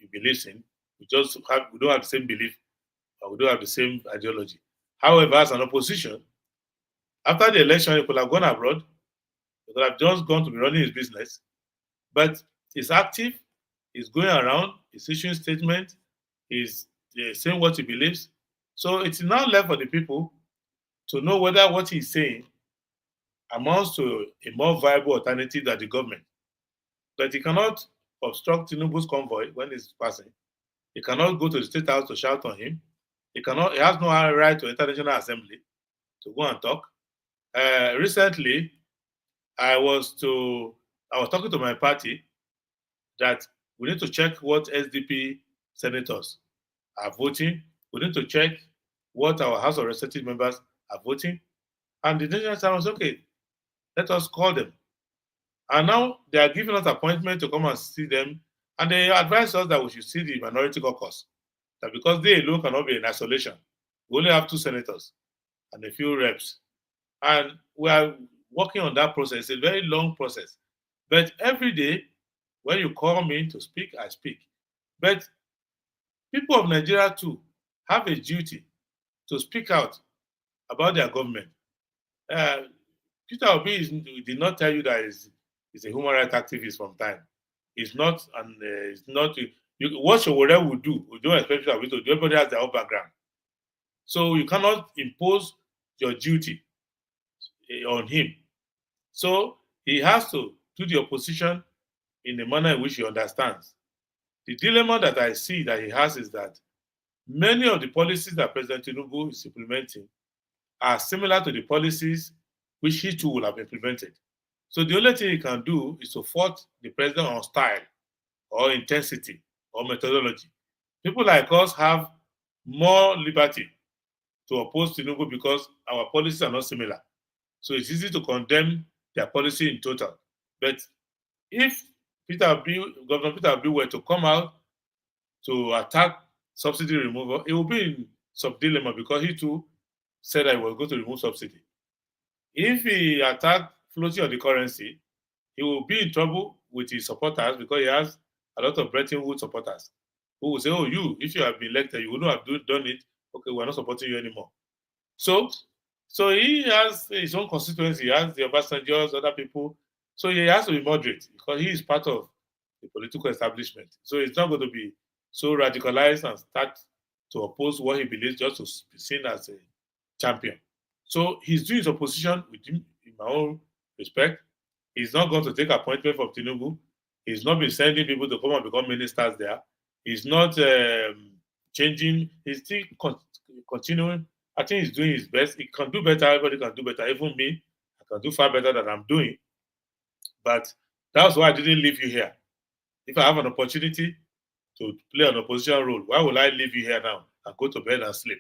he believes in. We don't have the same belief, or we don't have the same ideology. However, as an opposition, after the election, he could have gone abroad. He could have just gone to be running his business. But he's active. He's going around. He's issuing statements. He's saying what he believes. So it's now left for the people to know whether what he's saying amounts to a more viable alternative than the government. But he cannot obstruct Tinubu's convoy when he's passing. He cannot go to the State House to shout on him. He has no right to enter the National Assembly to go and talk. Recently, I was talking to my party that we need to check what SDP senators are voting. We need to check what our House of Representative members are voting. And the National Assembly was okay. Let us call them. And now they are giving us appointment to come and see them. And they advise us that we should see the minority caucus. That because they alone cannot be in isolation. We only have 2 senators and a few reps. And we are working on that process. It's a very long process. But every day, when you call me to speak, I speak. But people of Nigeria too have a duty to speak out about their government. Peter Obi did not tell you that he's a human rights activist from time. It's not, and it's not. What Showore will do, we don't expect Peter Obi to do. Everybody has their own background. So you cannot impose your duty on him. So he has to do the opposition in a manner in which he understands. The dilemma that I see that he has is that many of the policies that President Tinubu is implementing are similar to the policies which he too will have implemented. So the only thing he can do is to fault the president on style or intensity or methodology. People like us have more liberty to oppose Tinubu because our policies are not similar. So it's easy to condemn their policy in total. But if Governor Peter Obi were to come out to attack subsidy removal, it will be in some dilemma because he too said that he was going to remove subsidy. If he attacked floating of the currency, he will be in trouble with his supporters because he has a lot of Bretton Woods supporters who will say, oh, if you have been elected, you wouldn't have done it. Okay, we're not supporting you anymore. So he has his own constituency. He has the Obasanjos, other people. So he has to be moderate because he is part of the political establishment. So it's not going to be so radicalized and start to oppose what he believes just to be seen as a champion. So he's doing his opposition with him, in my own respect. He's not going to take appointment from Tinubu. He's not been sending people to come and become ministers there. He's not changing. He's still continuing. I think he's doing his best. He can do better. Everybody can do better. Even me, I can do far better than I'm doing. But that's why I didn't leave you here. If I have an opportunity to play an opposition role, why will I leave you here now and go to bed and sleep?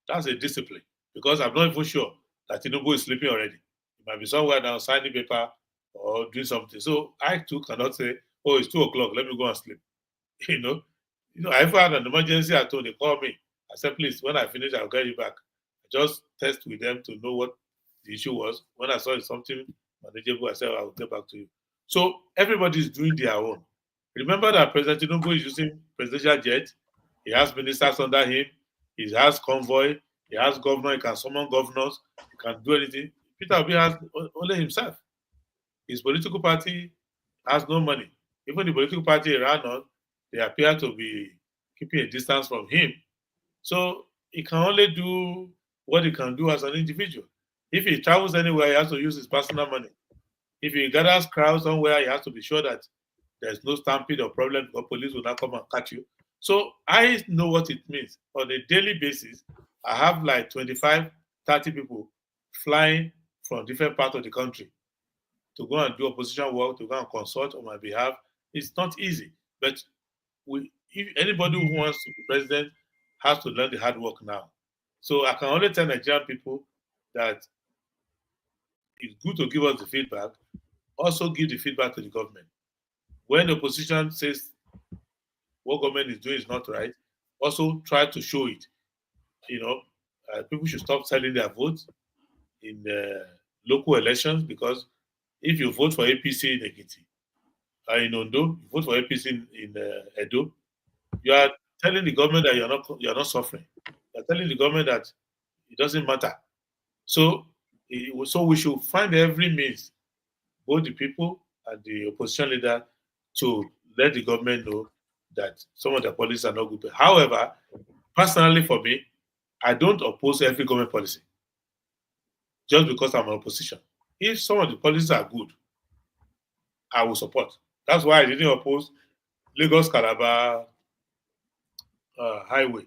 That's a discipline. Because I'm not even sure that Tinubu is sleeping already. He might be somewhere now signing paper or doing something. So I too cannot say, oh, it's 2 o'clock, let me go and sleep. You know, I ever had an emergency at home, they call me. I said, please, when I finish, I'll get you back. I just test with them to know what the issue was. When I saw it's something manageable, I said, I'll get back to you. So everybody's doing their own. Remember that President Tinubu is using presidential jet. He has ministers under him. He has convoy. He has governor. He can summon governors. He can do anything. Peter Obi has only himself. His political party has no money. Even the political party he ran on, they appear to be keeping a distance from him. So he can only do what he can do as an individual. If he travels anywhere, he has to use his personal money. If he gathers crowds somewhere, he has to be sure that there's no stampede or problem because police will not come and catch you. So I know what it means. On a daily basis, I have like 25, 30 people flying from different parts of the country to go and do opposition work, to go and consult on my behalf. It's not easy. But if anybody who wants to be president has to learn the hard work now. So I can only tell Nigerian people that it's good to give us the feedback. Also give the feedback to the government. When the opposition says what government is doing is not right, also try to show it. People should stop selling their votes in local elections, because if you vote for APC in Ekiti, in Ondo, you vote for APC in Edo, you are telling the government that you're not suffering. You're telling the government that it doesn't matter. So we should find every means, both the people and the opposition leader, to let the government know that some of the policies are not good. However, personally for me, I don't oppose every government policy just because I'm an opposition. If some of the policies are good, I will support. That's why I didn't oppose Lagos-Calabar highway.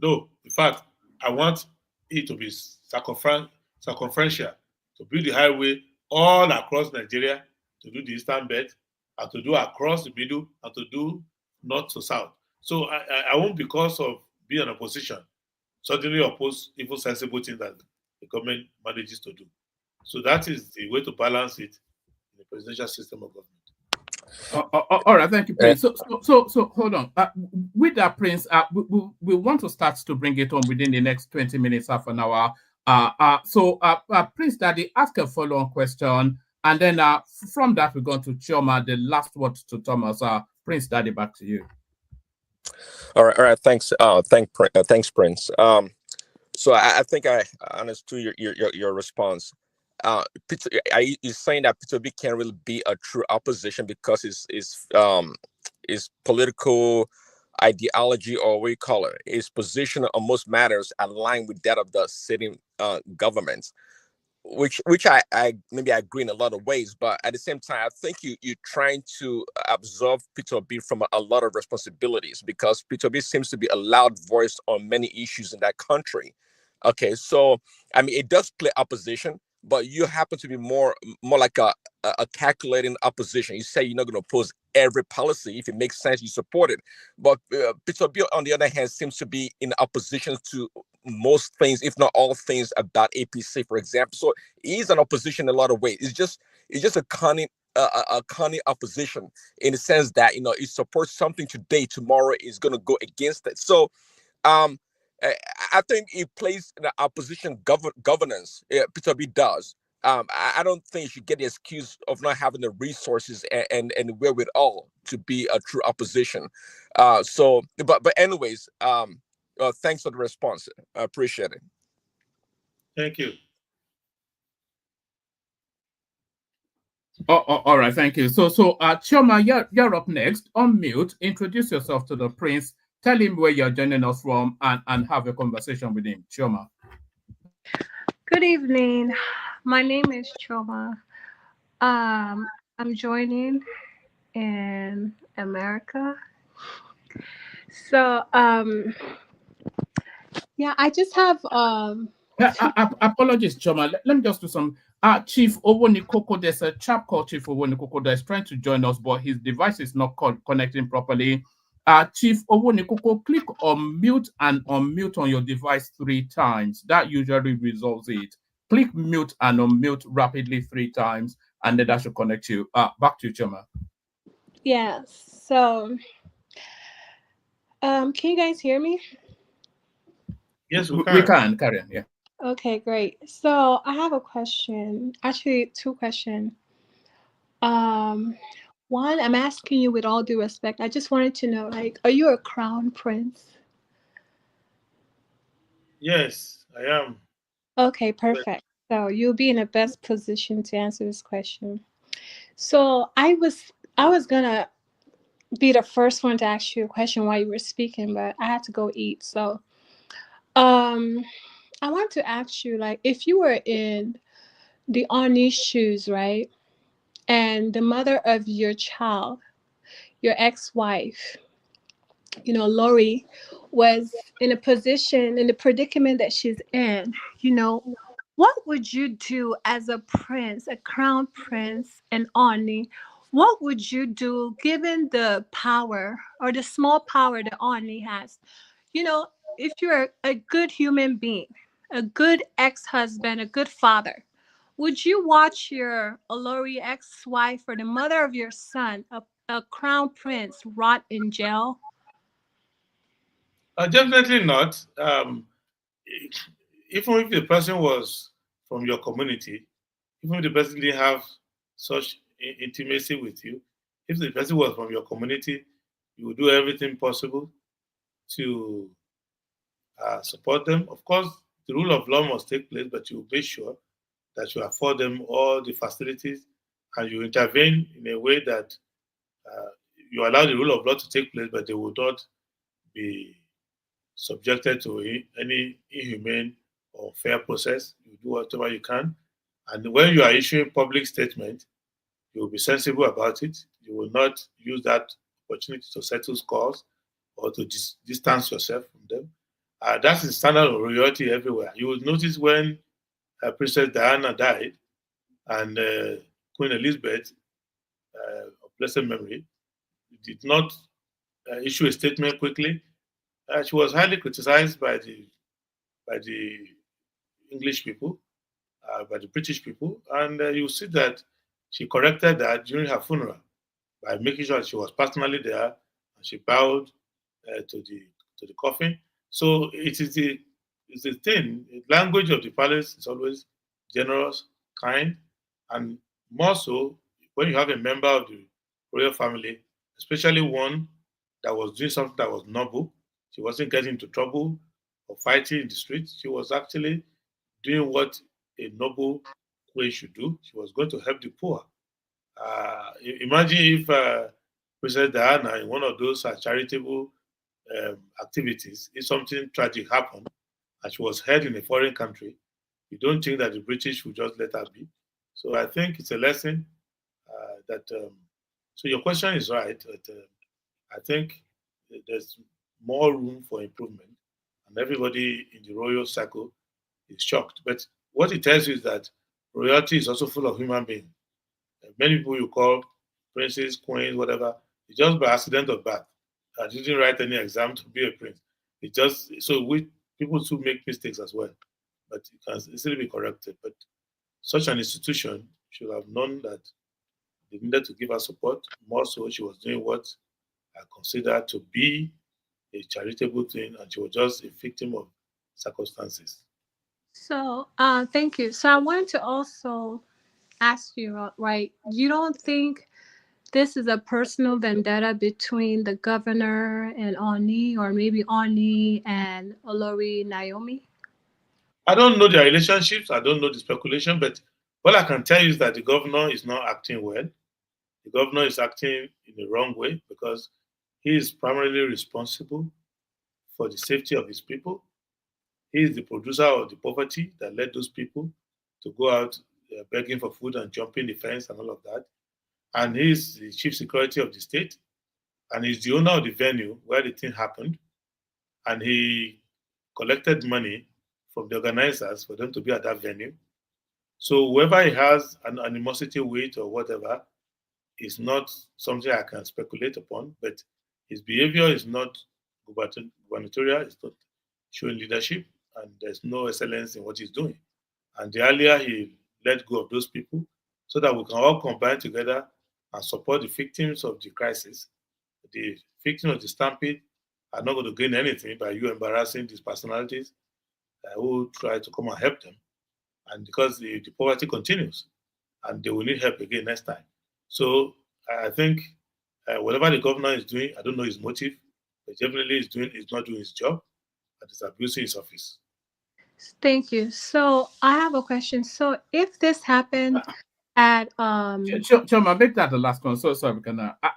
No, in fact, I want it to be circumferential, to build the highway all across Nigeria, to do the eastern belt, and to do across the middle, and to do north to south. So I won't, because of being an opposition, suddenly oppose even sensible things that the government manages to do. So that is the way to balance it in the presidential system of government. All right, thank you, Prince. So hold on. With that, Prince, we want to start to bring it on within the next 20 minutes, half an hour. Prince Daddy, ask a follow-on question, and then from that we're going to Chioma, the last word to Thomas. Prince Daddy, back to you. All right. Thanks. Thanks, Prince. So I think I understood your response. He's saying that Peter Obi can't really be a true opposition because his political ideology, or what you call it, his position on most matters align with that of the sitting government, which I maybe I agree in a lot of ways, but at the same time, I think you're trying to absolve Peter Obi from a lot of responsibilities, because Peter Obi seems to be a loud voice on many issues in that country. Okay, so I mean, it does play opposition, but you happen to be more like a calculating opposition. You say you're not going to oppose every policy. If it makes sense, you support it. But Peter Obi, on the other hand, seems to be in opposition to most things, if not all things, about APC, for example. So he's an opposition in a lot of ways. It's just a cunning opposition, in the sense that he supports something today, tomorrow is going to go against it. So I think he plays in the opposition governance. Peter Obi does. I don't think you should get the excuse of not having the resources and wherewithal to be a true opposition. But anyways, thanks for the response. I appreciate it. Thank you. All right, thank you. So Chioma, you're up next. Unmute, introduce yourself to the Prince. Tell him where you're joining us from, and have a conversation with him. Chioma. Good evening. My name is Chioma. I'm joining in America. So, yeah, I just have two. Apologies, Choma. Let me just do some. Chief Owonikoko, there's a chap called Chief Owonikoko that's trying to join us, but his device is not connecting properly. Chief Owonikoko, click on mute and unmute on your device 3 times. That usually resolves it. Click mute and unmute rapidly 3 times, and then that should connect you. Back to you, Choma. Yeah. So, can you guys hear me? Yes, we We can. can, Karen, yeah. Okay, great. So, I have a question. Actually, two questions. Um, One, I'm asking you with all due respect. I just wanted to know, like, are you a crown prince? Yes, I am. Okay, But perfect. So you'll be in the best position to answer this question. So I was gonna be the first one to ask you a question while you were speaking, but I had to go eat. So um I want to ask you, like, if you were in the Ani's shoes, right? And the mother of your child, your ex-wife, Lori, was in a position, in the predicament that she's in, what would you do as a prince, a crown prince, and Ani? What would you do given the power or the small power that Ani has? You know, if you're a good human being, a good ex husband, a good father, would you watch your Olori ex wife or the mother of your son, a crown prince, rot in jail? definitely not. Even if the person was from your community, even if the person didn't have such intimacy with you, if the person was from your community, you would do everything possible to support them. Of course, the rule of law must take place, but you will make sure that you afford them all the facilities and you intervene in a way that uh, you allow the rule of law to take place, but they will not be subjected to any inhumane or fair process. You do whatever you can. And when you are issuing public statement, you will be sensible about it. You will not use that opportunity to settle scores or to distance yourself from them. That's the standard of royalty everywhere. You will notice when Princess Diana died and Queen Elizabeth, of blessed memory, did not issue a statement quickly. She was highly criticized by the English people, by the British people, and you see that she corrected that during her funeral by making sure she was personally there and she bowed to the coffin. So it's the thing. The language of the palace is always generous, kind, and more so when you have a member of the royal family, especially one that was doing something that was noble. She wasn't getting into trouble or fighting in the streets. She was actually doing what a noble queen should do. She was going to help the poor. Imagine if Princess Diana, in one of those charitable activities, if something tragic happened and she was held in a foreign country, you don't think that the British would just let her be. So I think it's a lesson that. So your question is right. That, I think there's more room for improvement, and everybody in the royal circle is shocked. But what it tells you is that royalty is also full of human beings. Many people you call princes, queens, whatever, it's just by accident of birth. I didn't write any exam to be a prince. It just so we people too make mistakes as well, but it can easily be corrected. But such an institution should have known that they needed to give her support. More so, she was doing what I consider to be a charitable thing, and she was just a victim of circumstances. So, thank you. So, I wanted to also ask you, right? You don't think this is a personal vendetta between the governor and Oni, or maybe Oni and Olori Naomi? I don't know their relationships. I don't know the speculation, but what I can tell you is that the governor is not acting well. The governor is acting in the wrong way because he is primarily responsible for the safety of his people. He is the producer of the poverty that led those people to go out begging for food and jumping the fence and all of that. And he's the chief security of the state, and he's the owner of the venue where the thing happened. And he collected money from the organizers for them to be at that venue. So whoever he has an animosity with or whatever is not something I can speculate upon, but his behavior is not gubernatorial, it's not showing leadership, and there's no excellence in what he's doing. And the earlier he let go of those people so that we can all combine together and support the victims of the crisis. The victims of the stampede are not going to gain anything by you embarrassing these personalities who try to come and help them. And because the poverty continues, and they will need help again next time. So I think whatever the governor is doing, I don't know his motive, but definitely he's not doing his job, and he's abusing his office. Thank you. So I have a question. So if this happened at Choma, make that the last one. So sorry,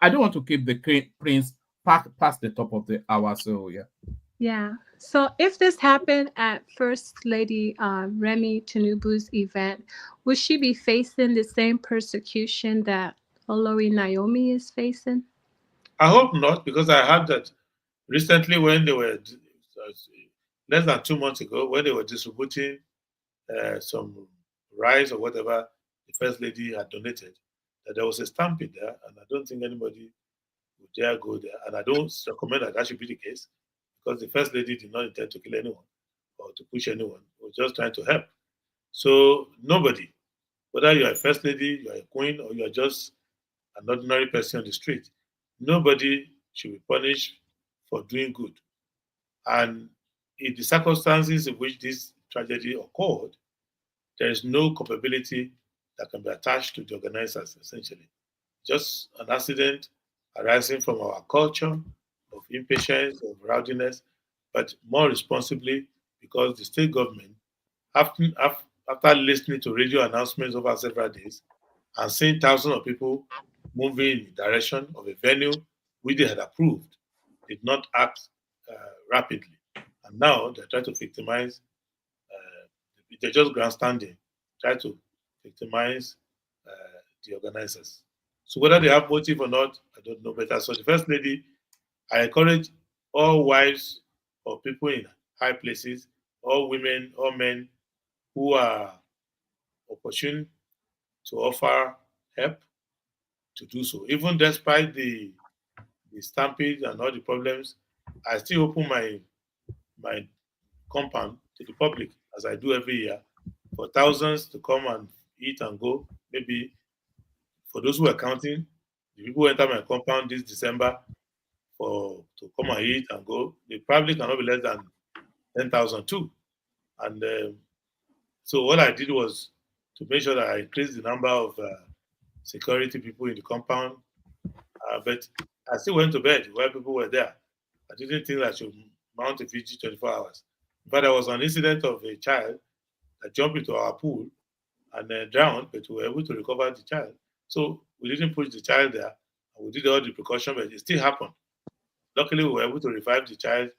I don't want to keep the prince past the top of the hour. So yeah. Yeah. So if this happened at First Lady Remi Tinubu's event, would she be facing the same persecution that Olori Naomi is facing? I hope not, because I heard that recently when they were less than 2 months ago, when they were distributing some rice or whatever the first lady had donated, that there was a stampede there, and I don't think anybody would dare go there. And I don't recommend that should be the case, because the first lady did not intend to kill anyone or to push anyone. She was just trying to help. So nobody, whether you are a first lady, you are a queen, or you are just an ordinary person on the street, nobody should be punished for doing good. And in the circumstances in which this tragedy occurred, there is no culpability that can be attached to the organizers, essentially. Just an accident arising from our culture of impatience, of rowdiness, but more responsibly because the state government, after listening to radio announcements over several days and seeing thousands of people moving in the direction of a venue which they had approved, did not act rapidly. And now they're trying to victimize, they're just grandstanding, try to victimize the organizers. So whether they have motive or not, I don't know. But as for the first lady, I encourage all wives of people in high places, all women, all men who are opportune to offer help to do so. Even despite the stampede and all the problems, I still open my compound to the public as I do every year for thousands to come and eat and go. Maybe for those who are counting, the people who enter my compound this December to come and eat and go, they probably cannot be less than 10,000 too. And so what I did was to make sure that I increased the number of security people in the compound. But I still went to bed while people were there. I didn't think I should mount a vigil 24 hours. But there was an incident of a child that jumped into our pool and drowned, but we were able to recover the child. So we didn't push the child there. We did all the precaution, but it still happened. Luckily, we were able to revive the child,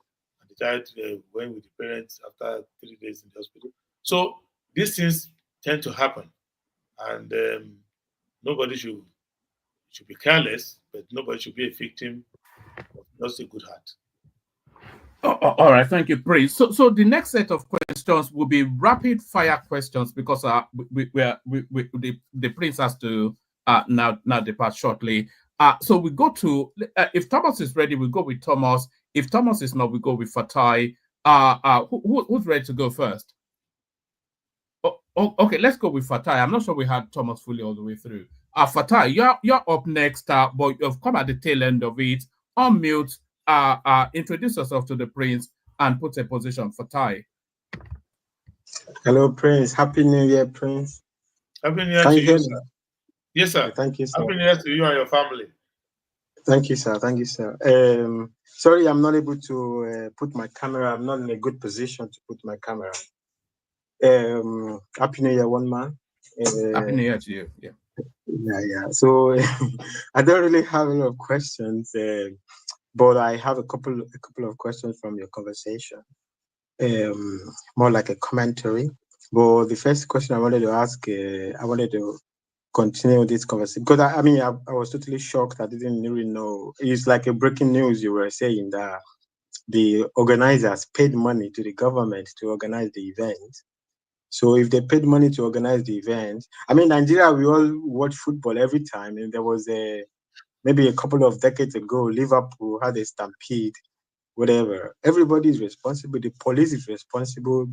and the child went with the parents after 3 days in the hospital. So these things tend to happen, and nobody should be careless, but nobody should be a victim of just a good heart. All right, thank you, Prince. So the next set of questions will be rapid fire questions because the Prince has to now depart shortly. So we go to if Thomas is ready, we go with Thomas. If Thomas is not, we go with Fatai. Who's ready to go first? Okay, let's go with Fatai. I'm not sure we had Thomas fully all the way through. Fatai, you're up next, but you've come at the tail end of it. Unmute. Introduce yourself to the Prince and put a position for Ty. Hello, Prince. Happy New Year, Prince. Happy New Year to you, sir. Yes, sir. Thank you, sir. Happy New Year to you and your family. Thank you, sir. Thank you, sir. Sorry, I'm not able to put my camera. I'm not in a good position to put my camera. Happy New Year, one man. Happy New Year to you. Yeah. Yeah. So I don't really have a lot of questions. But I have a couple of questions from your conversation, more like a commentary. But the first question I wanted to ask, I wanted to continue this conversation because I mean, I was totally shocked. I didn't really know. It's like a breaking news. You were saying that the organizers paid money to the government to organize the event. So if they paid money to organize the event, I mean, Nigeria, we all watch football every time, and there was maybe a couple of decades ago, Liverpool had a stampede, whatever. Everybody is responsible. The police is responsible.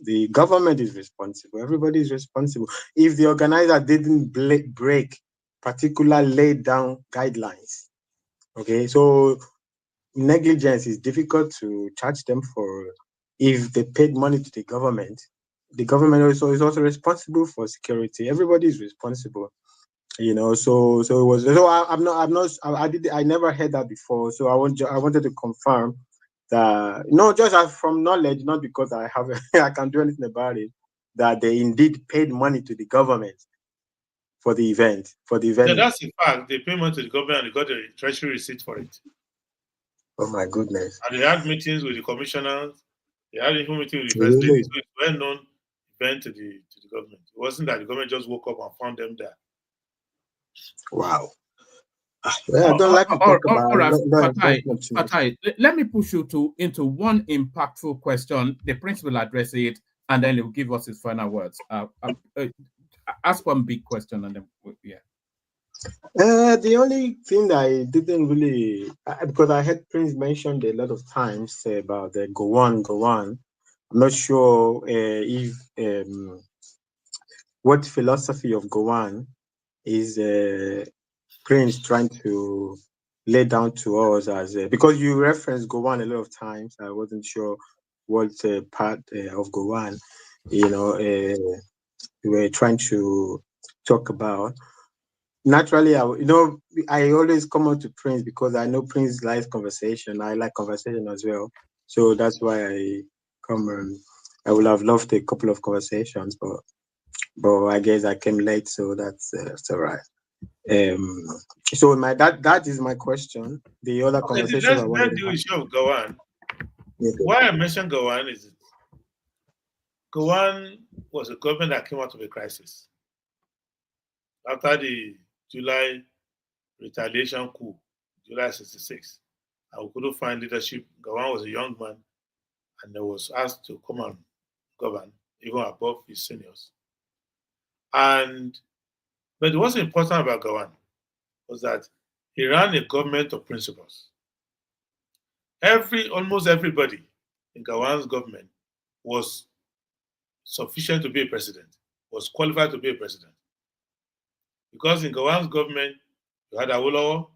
The government is responsible. Everybody is responsible. If the organizer didn't break particular laid down guidelines, okay, so negligence is difficult to charge them for. If they paid money to the government also is also responsible for security. Everybody is responsible, you know. So it was. So I never heard that before. So I wanted to confirm that, no, just from knowledge, not because I have I can do anything about it, that they indeed paid money to the government for the event, for the Yeah, venue. that's the fact. They pay money to the government and they got a treasury receipt for it. Oh my goodness. And they had meetings with the commissioners. They had even meeting with the first lady. Really? So it's a well-known event to the government. It wasn't that the government just woke up and found them there. Wow. Well, I don't like to talk about All right, law Fatai, enforcement. Fatai, let me push you into one impactful question. The prince will address it, and then he'll give us his final words. Ask one big question, and then yeah. The only thing that I didn't really, because I heard Prince mentioned a lot of times about the go on, go on. I'm not sure if what philosophy of go on is Prince trying to lay down to us as because you referenced go on a lot of times. I wasn't sure what part of go on, you know, we were trying to talk about. Naturally, I always come on to Prince because I know Prince likes conversation. I like conversation as well, so that's why I come. I would have loved a couple of conversations, but I guess I came late, so that's all right. So that is my question. The other Okay, conversation let's I wanted to do have. issue of Gawan. Okay. Why I mentioned Gawan is Gawan was a government that came out of a crisis after the July retaliation coup, July 66. And we couldn't find leadership. Gawan was a young man and he was asked to come and govern, even above his seniors. But what's important about Gawan was that he ran a government of principles. Almost everybody in Gawan's government was sufficient to be a president, was qualified to be a president. Because in Gawan's government, you had Awolowo,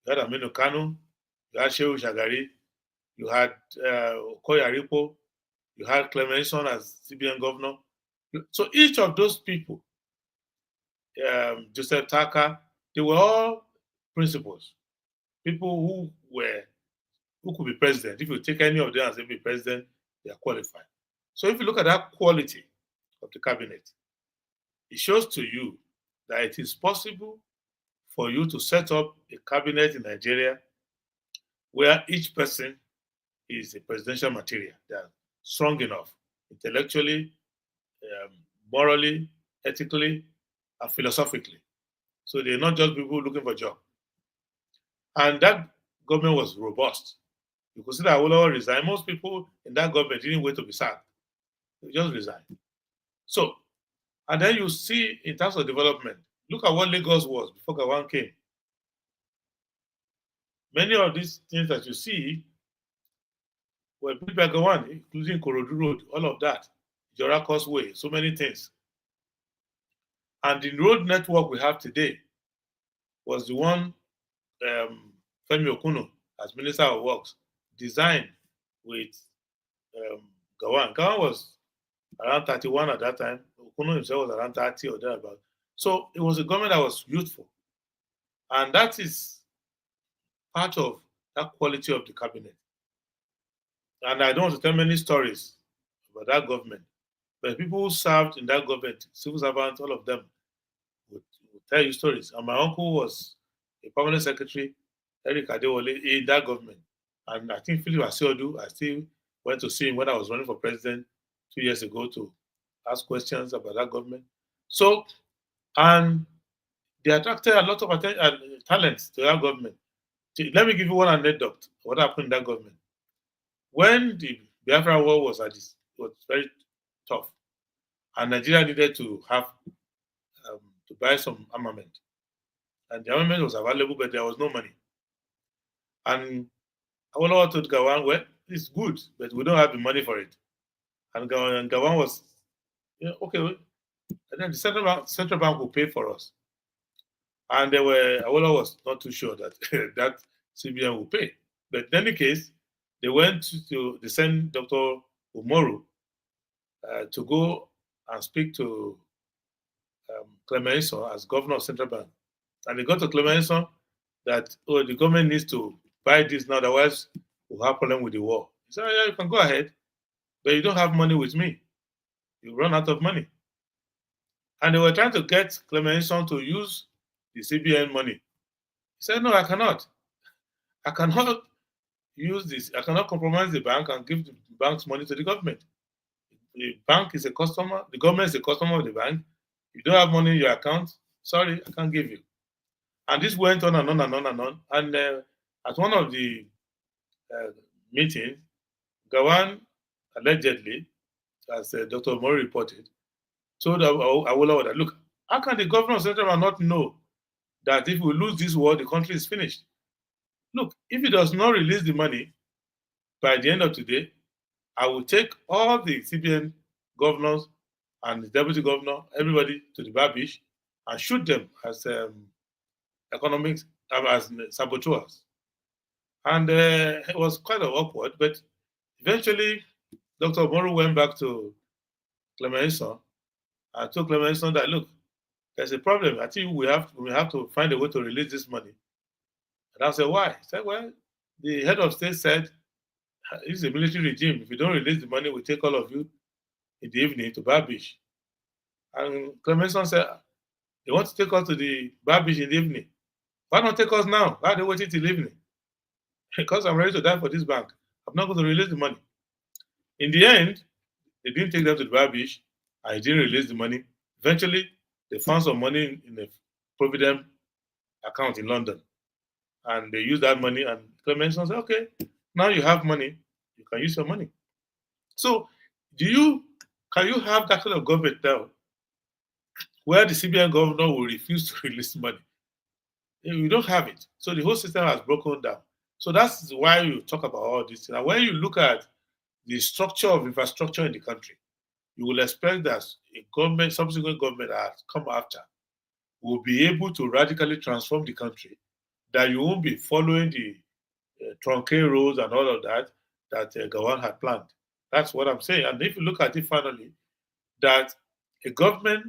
you had Aminu Kanu, you had Shehu Shagari, you had Okoye Aripo, you had Clemenson as CBN governor. So each of those people, Joseph Taka, they were all principals, people who could be president. If you take any of them as be president, they are qualified. So if you look at that quality of the cabinet, it shows to you that it is possible for you to set up a cabinet in Nigeria where each person is a presidential material. They are strong enough intellectually, morally, ethically, and philosophically. So they're not just people looking for a job. And that government was robust. You could see that Awolowo resigned. Most people in that government didn't wait to be sacked. They just resigned. So, and then you see in terms of development, look at what Lagos was before Gawan came. Many of these things that you see were built by Gawan, including Korodu Road, all of that, Jora Causeway, so many things. And the road network we have today was the one Femi Okuno, as Minister of Works, designed with Gawan. Gawan was around 31 at that time. Okuno himself was around 30 or thereabout. So it was a government that was youthful. And that is part of that quality of the cabinet. And I don't want to tell many stories about that government, but people who served in that government, civil servants, all of them, would tell you stories. And my uncle was a permanent secretary, Eric Adewole, in that government. And I think Philip Asiodu, I still went to see him when I was running for president 2 years ago to ask questions about that government. So, and they attracted a lot of attention and talents to that government. Let me give you one anecdote. What happened in that government? When the Biafra war was at this, it was very tough, and Nigeria needed to have to buy some armament, and the armament was available, but there was no money. And Awolowo told Gawan, "Well, it's good, but we don't have the money for it." And Gawan was, okay. And then the central bank will pay for us. And Awolowo was not too sure that that CBN will pay. But in any case, they sent Dr. Umoru to go and speak to Clemenceau as governor of Central Bank. And they got to Clemenceau that, the government needs to buy this now, otherwise we'll have problem with the war. He said, yeah, you can go ahead, but you don't have money with me. You run out of money. And they were trying to get Clemenceau to use the CBN money. He said, no, I cannot. I cannot use this. I cannot compromise the bank and give the bank's money to the government. The bank is a customer. The government is a customer of the bank. You don't have money in your account. Sorry, I can't give you. And this went on and on and on and on. And at one of the meetings, Gawan allegedly, as Dr. Mori reported, told Awolowo that, look, how can the governor of Central Bank not know that if we lose this war, the country is finished? Look, if he does not release the money by the end of today, I will take all the CBN governors and the deputy governor, everybody, to the bar beach and shoot them as economics, as saboteurs. And it was quite awkward, but eventually Dr. Moro went back to Clemenceau and told Clemenceau that, look, there's a problem. I think we have to find a way to release this money. And I said, why? He said, well, the head of state said, it's a military regime. If you don't release the money, we take all of you in the evening to Bar Beach. And Clemenceau said, they want to take us to the Bar Beach in the evening. Why not take us now? Why are they waiting till evening? Because I'm ready to die for this bank. I'm not going to release the money. In the end, they didn't take them to the Bar Beach. I didn't release the money. Eventually, they found some money in a Provident account in London. And they used that money, and Clemenceau said, okay, now you have money, you can use your money. So can you have that kind of government now where the CBN governor will refuse to release money? You don't have it. So the whole system has broken down. So that's why you talk about all this. And when you look at the structure of infrastructure in the country, you will expect that a subsequent government that has come after will be able to radically transform the country, that you won't be following the truncated roads and all of that Gawan had planned. That's what I'm saying. And if you look at it finally, that a government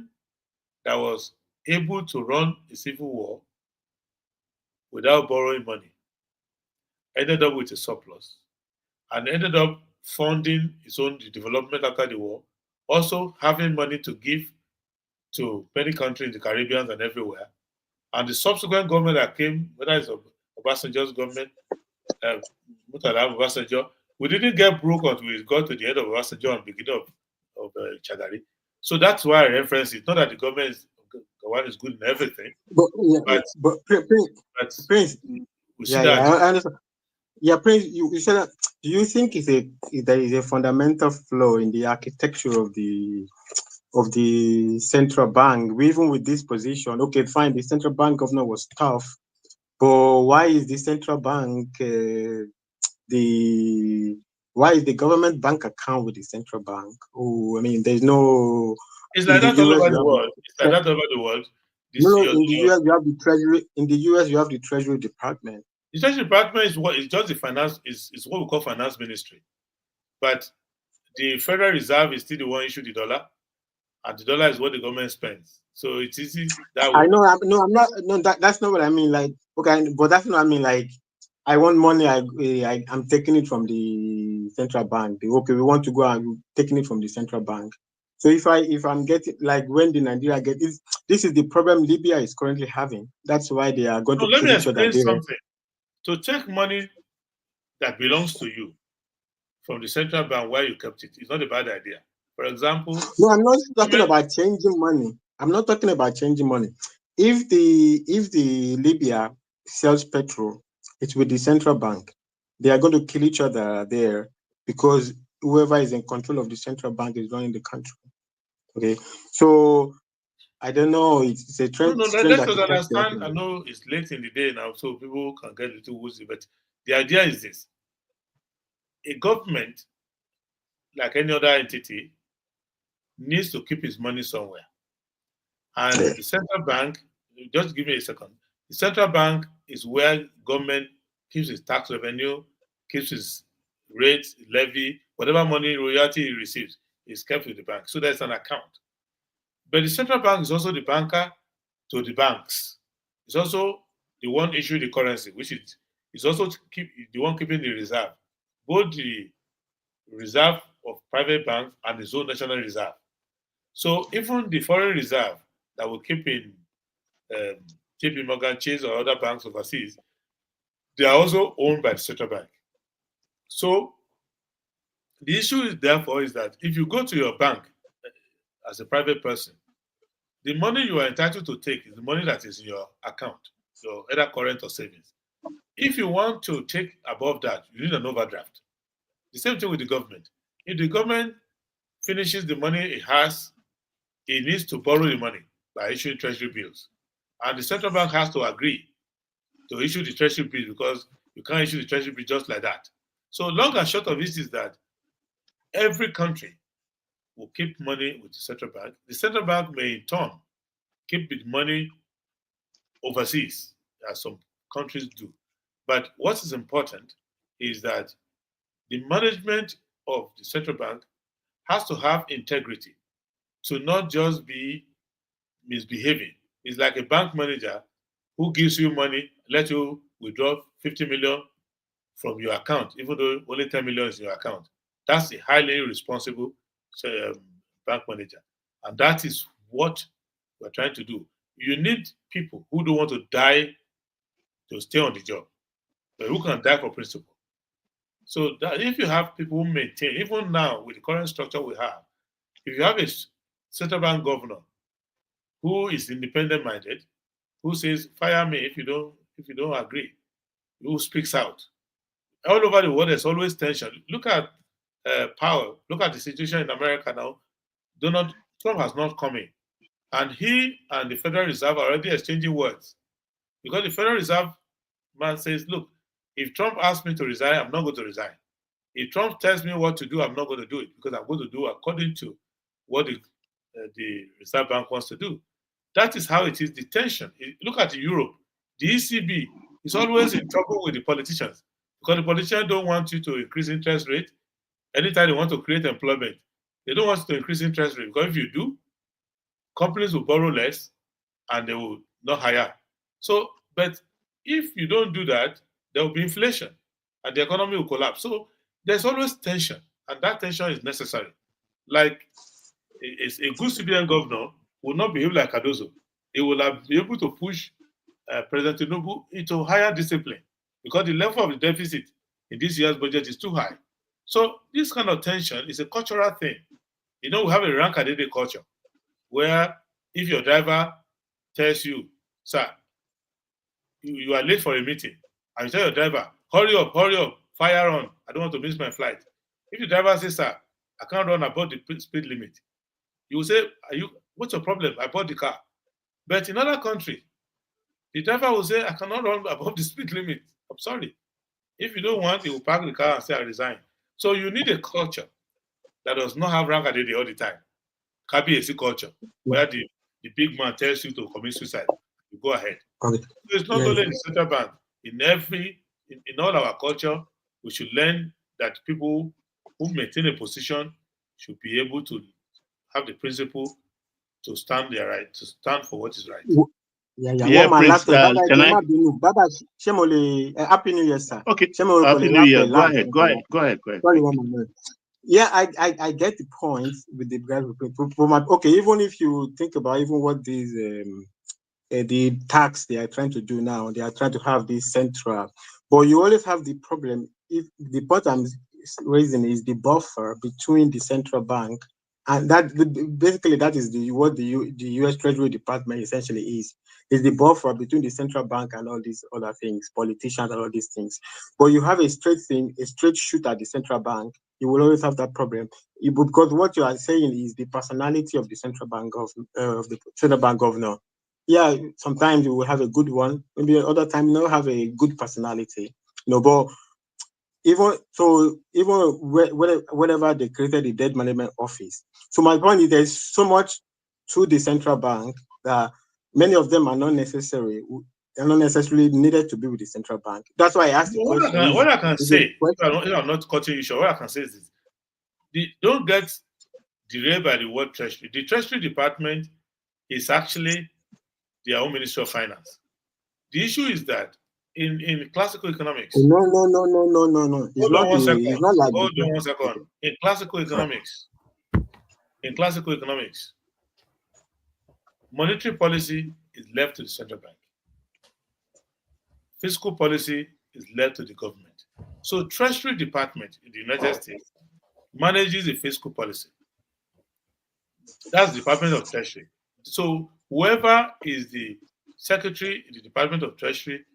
that was able to run a civil war without borrowing money ended up with a surplus and ended up funding its own development after the war, also having money to give to many countries in the Caribbean and everywhere. And the subsequent government that came, whether it's Obasanjo's government, Murtala Obasanjo, we didn't get broke until we got to the end of Obasanjo and beginning of Chagari. So that's why I reference it. Not that the government is good in everything, but Prince, we see that. I understand. Yeah, Prince, you said that. Do you think there is a fundamental flaw in the architecture of the central bank, even with this position? Okay, fine, the central bank governor was tough, but why is the central bank why is the government bank account with the central bank? Oh, I mean, there's no. It's like that all over the world. It's like that all over the world. No, in the US you have the treasury. In the US you have the Treasury Department. The Treasury Department is just the finance. Is what we call finance ministry, but the Federal Reserve is still the one issue the dollar, and the dollar is what the government spends. So it's easy that way. I know. I'm not. No, that's not what I mean. Like, okay, but that's not what I mean. Like, I want money. I'm taking it from the central bank. Okay, we want to go and taking it from the central bank. So if I'm getting, like, when the Nigeria this is the problem Libya is currently having. That's why they are going to let me kill each other. explain something. To take money that belongs to you from the central bank where you kept it is not a bad idea. For example, No, I'm not talking about changing money. I'm not talking about changing money. If the Libya sells petrol, it's with the central bank. They are going to kill each other there because whoever is in control of the central bank is running the country. Okay, so I don't know. It's a trend. no, Trend let that us is just understand. I happening. know it's late in the day now, so people can get a little woozy, but the idea is this: a government, like any other entity, needs to keep its money somewhere. And the central bank, just give me a second. The central bank is where government keeps its tax revenue, keeps its rates, levy, whatever money royalty it receives is kept with the bank. So there's an account. But the central bank is also the banker to the banks. It's also the one issuing the currency, which is also the one keeping the reserve, both the reserve of private banks and the own national reserve. So even the foreign reserve that we keep in JP Morgan Chase or other banks overseas, they are also owned by the central bank. So the issue is therefore is that if you go to your bank as a private person, the money you are entitled to take is the money that is in your account, your either current or savings. If you want to take above that, you need an overdraft. The same thing with the government. If the government finishes the money it has, it needs to borrow the money by issuing treasury bills. And the central bank has to agree to issue the treasury bill because you can't issue the treasury bill just like that. So long and short of it is that every country will keep money with the central bank. The central bank may in turn keep the money overseas, as some countries do. But what is important is that the management of the central bank has to have integrity to not just be misbehaving. It's like a bank manager who gives you money, let you withdraw 50 million from your account, even though only 10 million is in your account. That's a highly irresponsible bank manager. And that is what we're trying to do. You need people who don't want to die to stay on the job, but who can die for principle. So that if you have people who maintain, even now with the current structure we have, if you have a central bank governor who is independent minded, who says, fire me if you don't agree, who speaks out. All over the world, there's always tension. Look at Powell. Look at the situation in America now. Donald Trump has not come in. And he and the Federal Reserve are already exchanging words. Because the Federal Reserve man says, look, if Trump asks me to resign, I'm not going to resign. If Trump tells me what to do, I'm not going to do it because I'm going to do according to what the Reserve Bank wants to do. That is how it is, the tension. Look at Europe. The ECB is always in trouble with the politicians because the politicians don't want you to increase interest rate. Anytime they want to create employment, they don't want you to increase interest rate because if you do, companies will borrow less and they will not hire. So, but if you don't do that, there will be inflation and the economy will collapse. So there's always tension, and that tension is necessary. Like a good civilian governor will not behave like Cardozo. He will be able to push President Tinubu into higher discipline because the level of the deficit in this year's budget is too high. So this kind of tension is a cultural thing. You know, we have a rank-a-day culture where if your driver tells you, sir, you are late for a meeting, and you tell your driver, hurry up, fire on, I don't want to miss my flight. If the driver says, sir, I can't run above the speed limit, you will say, what's your problem? I bought the car. But in other countries, the driver will say, I cannot run above the speed limit. I'm sorry. If you don't want, he will park the car and say, I resign. So you need a culture that does not have rank a all the time. KBAC culture, where the big man tells you to commit suicide. You go ahead. Okay. So it's not only in the central bank. In all our culture, we should learn that people who maintain a position should be able to have the principle to stand their right, to stand for what is right. Yeah, One my Prince, last question. can I? Baba, Happy New Year, sir. Okay, Happy New Year. Go ahead. Sorry, one moment. Yeah, I get the point with the guys. Okay, even if you think about even what these the tax they are trying to do now, they are trying to have this central, but you always have the problem. If the point I'm raising is the buffer between the central bank And basically that is what the U.S. Treasury Department essentially is the buffer between the central bank and all these other things, politicians and all these things. But you have a straight shoot at the central bank, you will always have that problem. Because what you are saying is the personality of the central bank governor. Yeah, sometimes you will have a good one, maybe other time you don't have a good personality. But whenever they created the debt management office. So my point is there's so much to the central bank that many of them are not necessarily needed to be with the central bank. That's why I asked the question. What I can say, if I'm not cutting you short, what I can say is this. Don't get derailed by the word treasury. The Treasury Department is actually their own Ministry of Finance. The issue is that in classical economics. No. Hold on one second. In classical economics, monetary policy is left to the central bank. Fiscal policy is left to the government. So Treasury Department in the United States manages the fiscal policy. That's the Department of Treasury. So whoever is the secretary in the Department of Treasury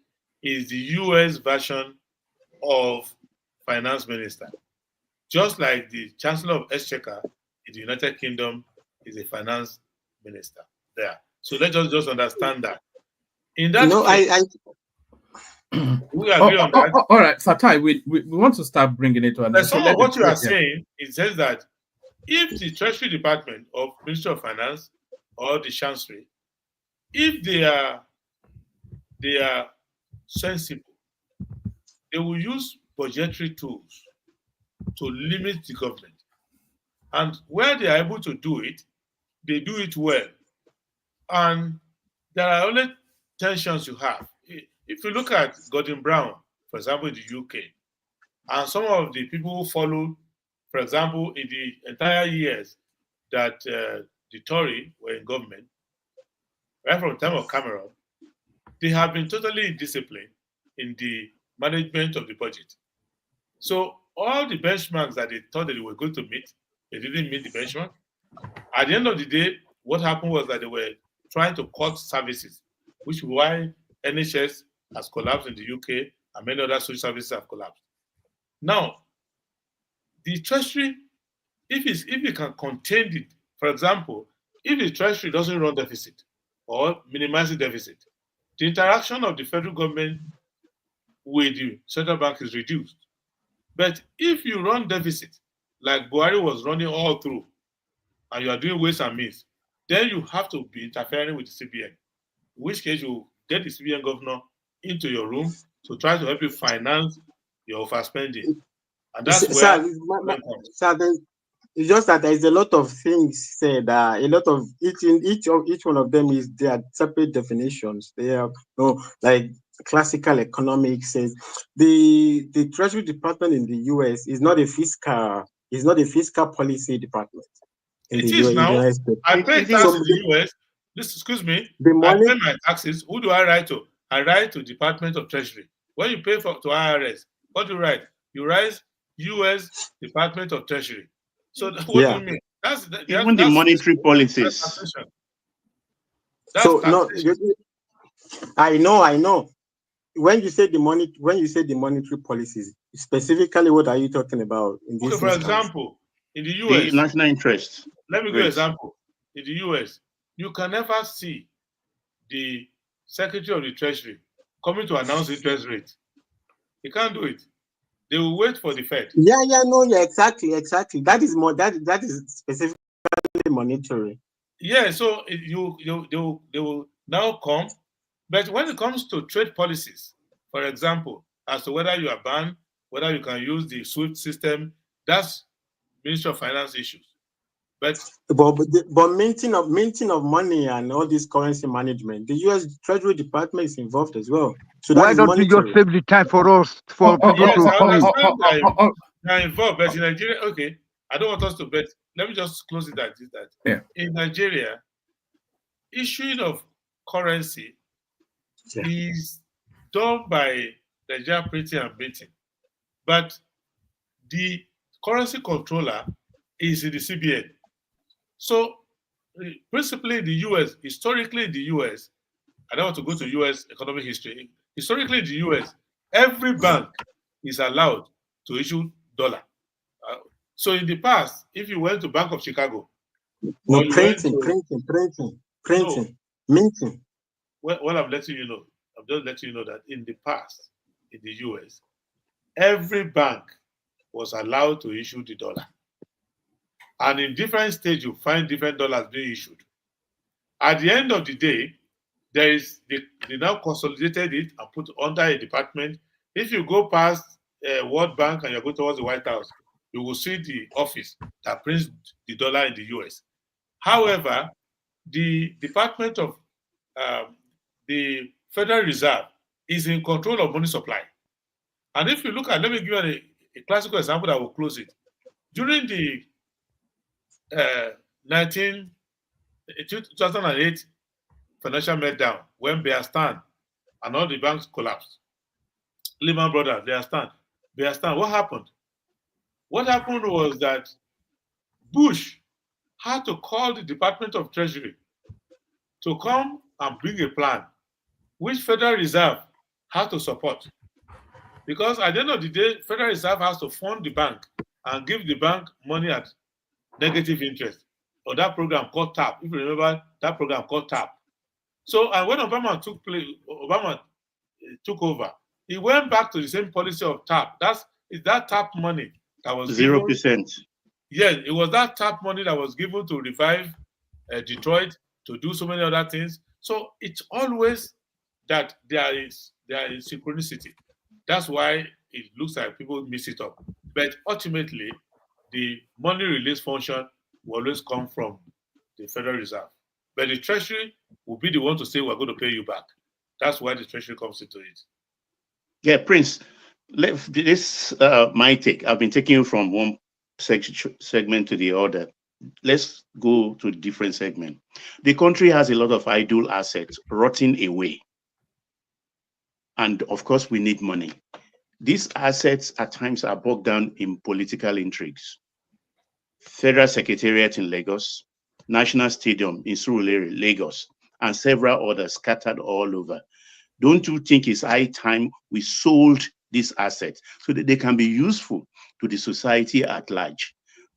is the US version of finance minister. Just like the Chancellor of Exchequer in the United Kingdom is a finance minister there. So let's just understand that. In that case, we agree on that. All right, Fatai, we want to start bringing it to an end. Some of what you are saying, it says that if the Treasury Department of Ministry of Finance or the Chancery, if they are sensible, they will use budgetary tools to limit the government. And where they are able to do it, they do it well. And there are only tensions you have. If you look at Gordon Brown, for example, in the UK, and some of the people who followed, for example, in the entire years that the Tory were in government, right from the time of Cameron, they have been totally indisciplined in the management of the budget. So all the benchmarks that they thought that they were going to meet, they didn't meet the benchmark. At the end of the day, what happened was that they were trying to cut services, which is why NHS has collapsed in the UK and many other social services have collapsed. Now, the Treasury, if it can contain it, for example, if the Treasury doesn't run deficit or minimize the deficit, the interaction of the federal government with the central bank is reduced. But if you run deficit, like Buhari was running all through, and you are doing waste and means, then you have to be interfering with the CBN. In which case, you get the CBN governor into your room to try to help you finance your overspending. And that's it's just that there is a lot of things said. A lot of each one of them is their separate definitions. They have like classical economics says the Treasury Department in the US is not a fiscal policy department. It is now. I pay taxes in the US. Excuse me. I pay my taxes. Who do I write to? I write to Department of Treasury. When you pay to IRS, what do you write? You write US Department of Treasury. So what do you mean? That's the monetary policies. I know. When you say the monetary policies, specifically, what are you talking about in this? For example, in the US, the national interest. Let me give you an example. In the US, you can never see the Secretary of the Treasury coming to announce interest rate. You can't do it. They will wait for the Fed. Exactly. That is more. That is specifically monetary. Yeah, so they will now come, but when it comes to trade policies, for example, as to whether you are banned, whether you can use the SWIFT system, that's Ministry of Finance issues. But minting of money and all this currency management, the U.S. Treasury Department is involved as well. So why don't you just save the time for us for people to come in? They're involved, but in Nigeria, okay, I don't want us to bet. Let me just close it at that. Yeah. In Nigeria, issuing of currency is done by Nigeria Printing and Minting, but the currency controller is in the CBN. So principally the US, historically the US, I don't want to go to US economic history. Historically the US, every bank is allowed to issue dollar. So in the past, if you went to Bank of Chicago, No, or you went to printing, minting. Well, I'm letting you know. I'm just letting you know that in the past, in the US, every bank was allowed to issue the dollar. And in different states, you find different dollars being issued. At the end of the day, they now consolidated it and put under a department. If you go past World Bank and you go towards the White House, you will see the office that prints the dollar in the US. However, the Department of the Federal Reserve is in control of money supply. And if you look at, let me give you a classical example that will close it. During the 2008 financial meltdown, when Bear Stearns and all the banks collapsed, Lehman Brothers, Bear Stearns, what happened? What happened was that Bush had to call the Department of Treasury to come and bring a plan, which Federal Reserve had to support. Because at the end of the day, Federal Reserve has to fund the bank and give the bank money at negative interest. Or that program called TAP. If you remember that program called TAP. So, and when Obama took over, he went back to the same policy of TAP. Is that TAP money that was 0%. Yes, it was that TAP money that was given to revive Detroit, to do so many other things. So it's always that there is synchronicity. That's why it looks like people mix it up. But ultimately, the money release function will always come from the Federal Reserve. But the Treasury will be the one to say, we're going to pay you back. That's why the Treasury comes into it. Yeah, Prince, this my take. I've been taking you from one segment to the other. Let's go to a different segment. The country has a lot of idle assets rotting away. And of course, we need money. These assets at times are bogged down in political intrigues. Federal Secretariat in Lagos, National Stadium in Surulere, Lagos, and several others scattered all over. Don't you think it's high time we sold these assets so that they can be useful to the society at large?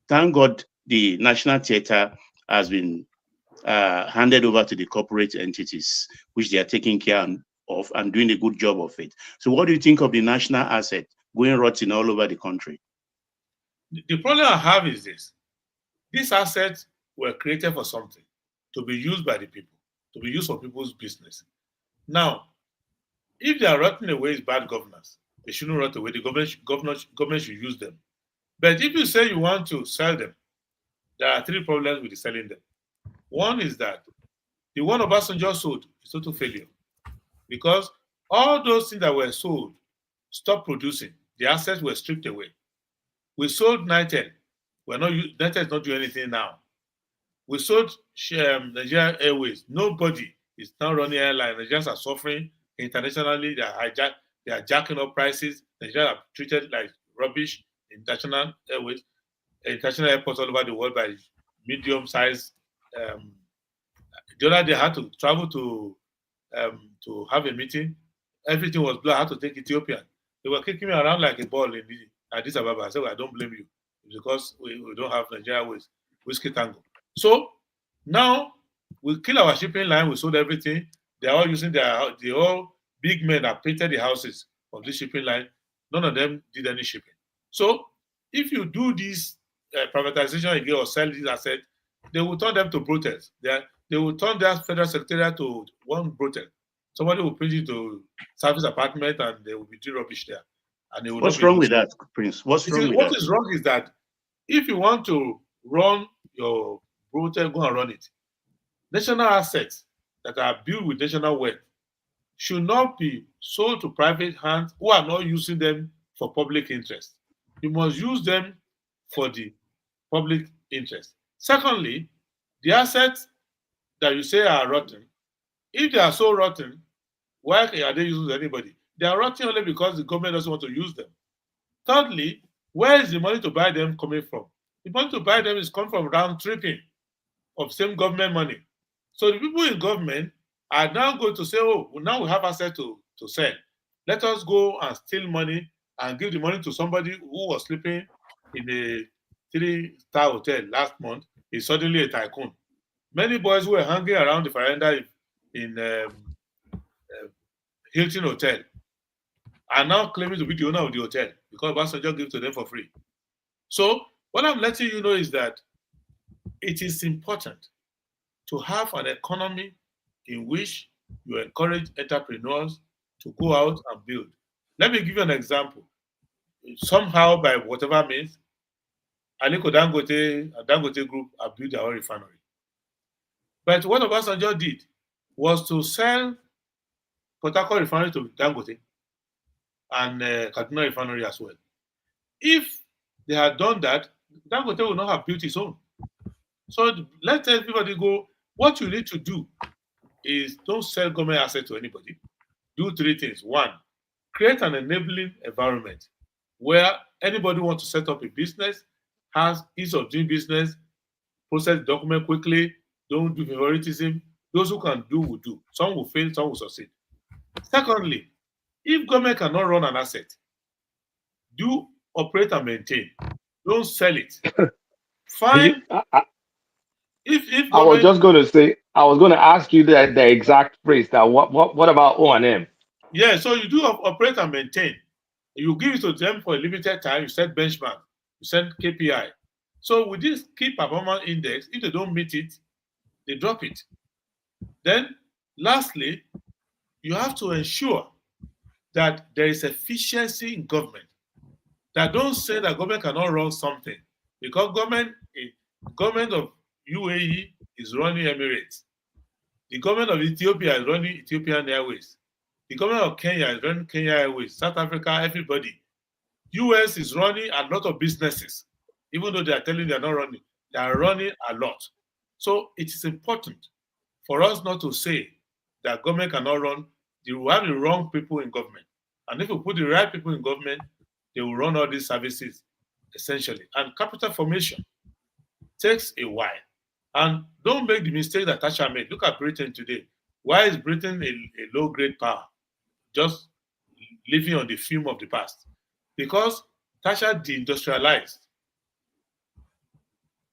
Thank God the National Theatre has been handed over to the corporate entities, which they are taking care of and doing a good job of it. So what do you think of the national asset going rotting all over the country? The problem I have is this. These assets were created for something, to be used by the people, to be used for people's business. Now, if they are rotting away as bad governance, they shouldn't rot away. The government should use them. But if you say you want to sell them, there are three problems with selling them. One is that the one Obasanjo sold is total failure, because all those things that were sold stopped producing. The assets were stripped away. We sold Nitel. Nitel is not doing anything now. We sold Nigeria Airways. Nobody is now running airline. Nigerians are suffering internationally. They are jacking up prices. Nigerians are treated like rubbish. International airways, international airports all over the world by medium-sized. The other day, I had to travel to have a meeting. Everything was blown. I had to take Ethiopian. They were kicking me around like a ball in Addis Ababa. I said, well, I don't blame you. It's because we don't have Nigeria Airways, Whiskey Tango. So now we kill our shipping line. We sold everything. They are all using the all big men that painted the houses of this shipping line. None of them did any shipping. So if you do this privatization again or sell these assets, they will turn them to brokers. They will turn their federal secretariat to one broker. Somebody will put it to service apartment and they will be doing rubbish there. And they will What's wrong with that, Prince? What's wrong with that? What is wrong is that if you want to run your broker, go and run it. National assets that are built with national wealth should not be sold to private hands who are not using them for public interest. You must use them for the public interest. Secondly, the assets that you say are rotten, if they are so rotten, why are they used with anybody? They are rotten only because the government doesn't want to use them. Thirdly, where is the money to buy them coming from? The money to buy them is coming from round tripping. of same government money. So the people in government are now going to say, oh, well, now we have access to sell. Let us go and steal money and give the money to somebody who was sleeping in a 3-star hotel last month. Is suddenly a tycoon. Many boys who were hanging around the veranda in Hilton Hotel are now claiming to be the owner of the hotel because Obasanjo gave to them for free. So what I'm letting you know is that it is important to have an economy in which you encourage entrepreneurs to go out and build. Let me give you an example. Somehow, by whatever means, Aliko Dangote and Dangote Group have built their own refinery. But what Obasanjo did was to sell Port Harcourt refinery to Dangote and Kaduna refinery as well. If they had done that, Dangote would not have built his own. So let everybody go. What you need to do is don't sell government assets to anybody. Do 3 things. 1, create an enabling environment where anybody wants to set up a business, has ease of doing business, process document quickly, don't do favoritism. Those who can do will do. Some will fail, some will succeed. Secondly, if government cannot run an asset, do operate and maintain. Don't sell it. Fine. If I was government, just going to say, I was going to ask you the exact phrase. That what about O&M? yeah, so you do operate and maintain. You give it to them for a limited time. You set benchmark. You set KPI. So with this key performance index, if they don't meet it, they drop it. Then, lastly, you have to ensure that there is efficiency in government. That don't say that government cannot run something because government of UAE is running Emirates. The government of Ethiopia is running Ethiopian Airways. The government of Kenya is running Kenya Airways. South Africa, everybody. US is running a lot of businesses, even though they are telling they are not running. They are running a lot. So it is important for us not to say that government cannot run. You will have the wrong people in government. And if you put the right people in government, they will run all these services essentially. And capital formation takes a while. And don't make the mistake that Thatcher made. Look at Britain today. Why is Britain a low-grade power? Just living on the fume of the past. Because Thatcher deindustrialized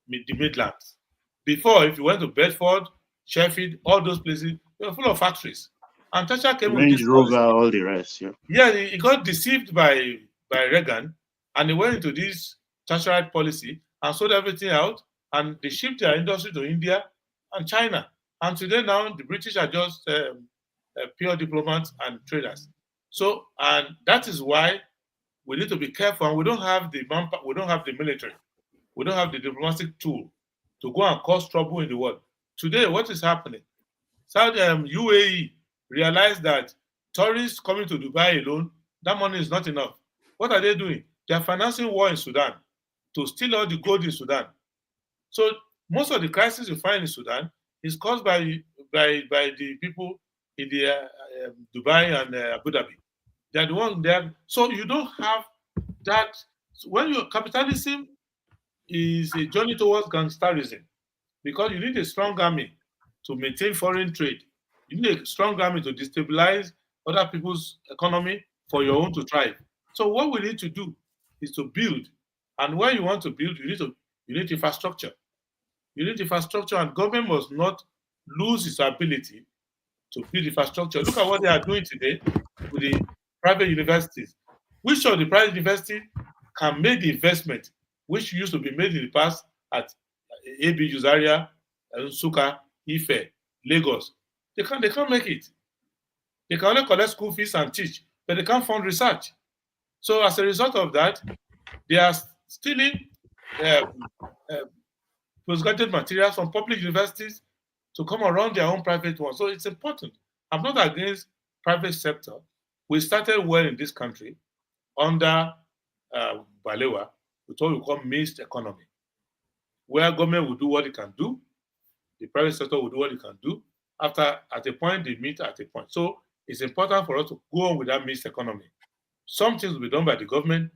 the Midlands. Before, if you went to Bedford, Sheffield, all those places, they were full of factories. And Thatcher came with Range this Rover, policy. all the rest. Yeah. Yeah, he got deceived by Reagan, and he went into this Thatcherite policy and sold everything out, and they shipped their industry to India and China. And today now, the British are just pure diplomats and traders. So, and that is why we need to be careful, and we don't have the military, we don't have the diplomatic tool to go and cause trouble in the world. Today, what is happening? UAE realized that tourists coming to Dubai alone, that money is not enough. What are they doing? They are financing war in Sudan to steal all the gold in Sudan. So most of the crisis you find in Sudan is caused by the people in the Dubai and Abu Dhabi. They are the ones there. So you don't have that. When your capitalism is a journey towards gangsterism, because you need a strong army to maintain foreign trade. You need a strong army to destabilize other people's economy for your own to thrive. So what we need to do is to build. And when you want to build, you need infrastructure. You need infrastructure, and government must not lose its ability to build infrastructure. Look at what they are doing today with the private universities. Which of the private universities can make the investment which used to be made in the past at AB Zaria, Suka, Ife, Lagos? They can't make it. They can only collect school fees and teach, but they can't fund research. So as a result of that, they are stealing postgraduate materials from public universities to come around their own private ones. So it's important. I'm not against private sector. We started well in this country under Balewa with what we call mixed economy, where government will do what it can do, the private sector will do what it can do. At a point, they meet at a point. So it's important for us to go on with that mixed economy. Some things will be done by the government,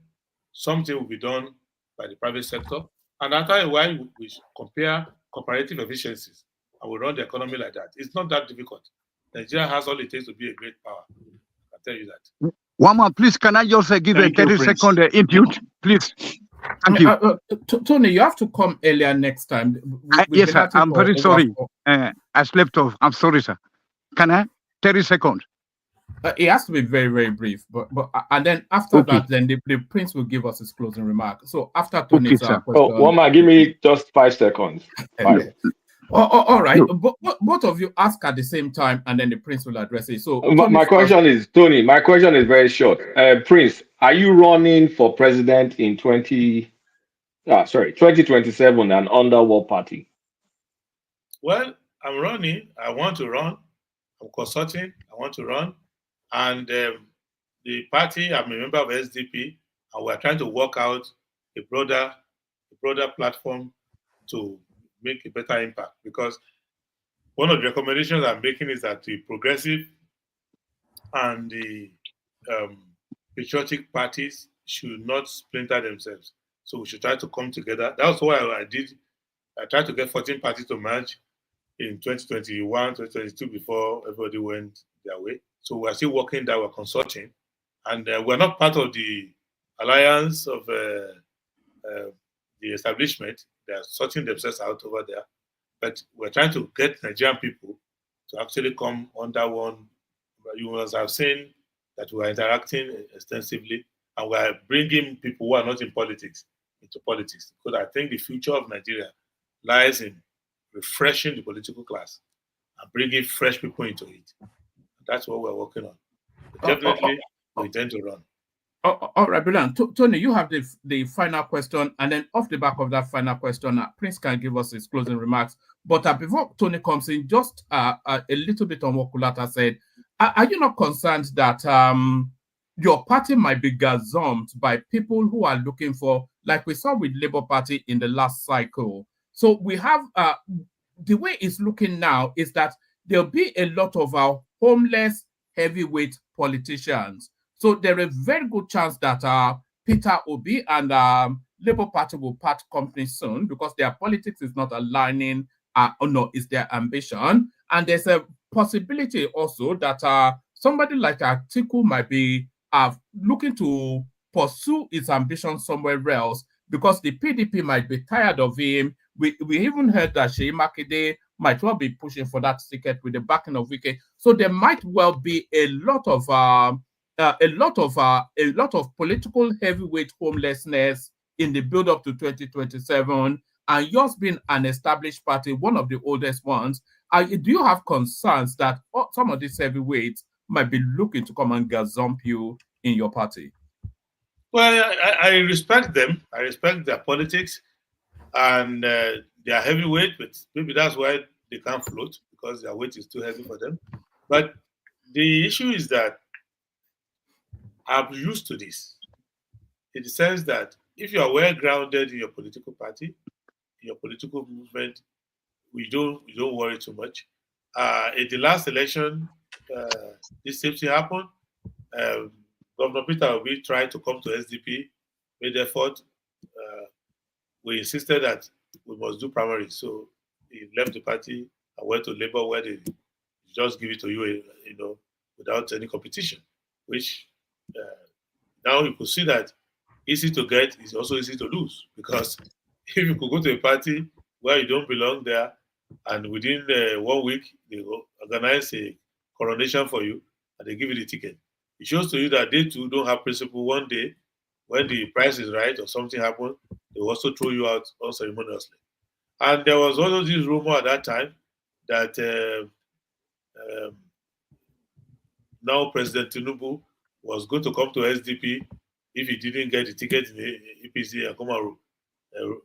some things will be done by the private sector. And after a while, we compare comparative efficiencies, and we run the economy like that. It's not that difficult. Nigeria has all it takes to be a great power. I'll tell you that. One more, please. Can I just give a Thank you, 30-second input, please? Thank you. Tony, you have to come earlier next time. We've Yes, been sir. at it I'm for very over sorry. 4. I slept off. I'm sorry, sir. Can I? 30 seconds. It has to be very, very brief. But and then after Okay. that, then the prince will give us his closing remark. So after Tony's Okay, sir. question, Oh, one man, give me just 5 seconds. 5. all right. No. Both of you ask at the same time, and then the prince will address it. So My question is, Tony, my question is very short. Prince, are you running for president in 2027 and under what party? Well, I'm running. I want to run. I'm consulting. I want to run. And the party, I'm a member of SDP, and we're trying to work out a broader platform to make a better impact. Because one of the recommendations I'm making is that the progressive and the patriotic parties should not splinter themselves. So we should try to come together. That's why I tried to get 14 parties to merge in 2021, 2022 before everybody went their way. So we're still working that, we're consulting. And we're not part of the alliance of the establishment. They're sorting themselves out over there. But we're trying to get Nigerian people to actually come under one. You must have seen that we are interacting extensively, and we are bringing people who are not in politics into politics. Because I think the future of Nigeria lies in refreshing the political class and bringing fresh people into it. That's what we're working on. But definitely, we intend to run. All right, brilliant. Tony, you have the final question, and then off the back of that final question, Prince can give us his closing remarks. But before Tony comes in, just a little bit on what Kulata said. Are you not concerned that your party might be gazumped by people who are looking for, like we saw with Labour Party in the last cycle? So we have the way it's looking now is that there'll be a lot of our homeless heavyweight politicians. So there is a very good chance that Peter Obi and Labour Party will part company soon because their politics is not aligning, or no, is their ambition. And there's a possibility also that somebody like Atiku might be looking to pursue his ambition somewhere else because the PDP might be tired of him. We even heard that Sheyi Makinde might well be pushing for that ticket with the backing of Wike. So there might well be a lot of political heavyweight homelessness in the build-up to 2027, and yours being an established party, one of the oldest ones. Do you have concerns that some of these heavyweights might be looking to come and gazump you in your party? Well, I respect them. I respect their politics, and they are heavyweight, but maybe that's why they can't float because their weight is too heavy for them. But the issue is that I'm used to this, in the sense that if you are well grounded in your political party, in your political movement, you don't worry too much. In the last election, this same thing happened. Governor Peter Obi tried to come to SDP, made effort. We insisted that we must do primaries, so he left the party and went to Labour, where they just give it to you, without any competition. Which now you could see that easy to get is also easy to lose, because if you could go to a party where you don't belong there, and within 1 week they organize a coronation for you and they give you the ticket, it shows to you that they too don't have principle. One day, when the price is right or something happens, they will also throw you out unceremoniously. And there was also this rumor at that time that now President Tinubu was going to come to SDP if he didn't get the ticket in the EPC and come and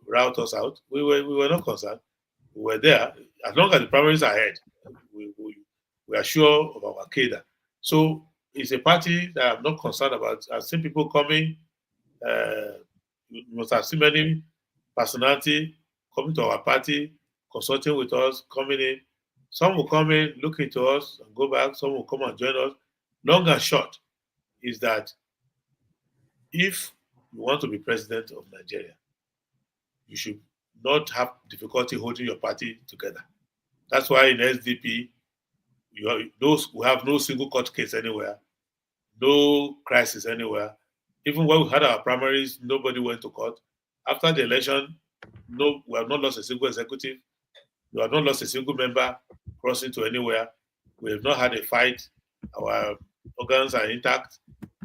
route us out. We were not concerned. We were there. As long as the primaries are ahead, we are sure of our cadre. So it's a party that I'm not concerned about. I've seen people coming. You must have seen many personality coming to our party, consulting with us, coming in. Some will come in, look into us, and go back. Some will come and join us. Long and short is that if you want to be president of Nigeria, you should not have difficulty holding your party together. That's why in SDP, those who have no single court case anywhere, no crisis anywhere. Even when we had our primaries, nobody went to court. After the election, no, we have not lost a single executive. We have not lost a single member crossing to anywhere. We have not had a fight. Our organs are intact.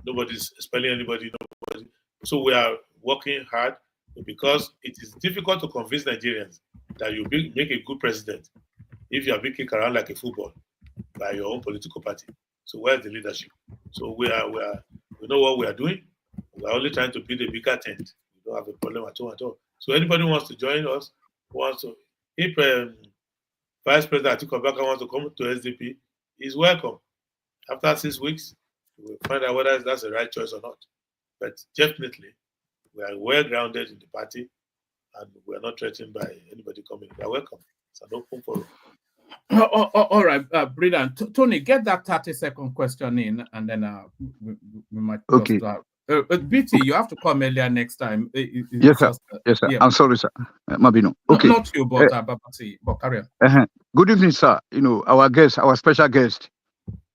Nobody's expelling anybody. Nobody. So we are working hard because it is difficult to convince Nigerians that you make a good president if you are being kicked around like a football by your own political party. So where's the leadership? So we know what we are doing. We are only trying to build a bigger tent. We don't have a problem at all. So anybody who wants to join us, if Vice President Atiku Abubakar wants to come to SDP, he's welcome. After 6 weeks, we'll find out whether that's the right choice or not. But definitely, we are well grounded in the party, and we are not threatened by anybody coming. You are welcome. It's an open forum. All right, brilliant. Tony, get that 30-second question in, and then we might Okay. Just, BT, you have to come earlier next time. Yes, sir. Yes, sir. Yeah. I'm sorry, sir. Mabino. Okay. Not you, but Babati. But carry on. Good evening, sir. Our guest, our special guest.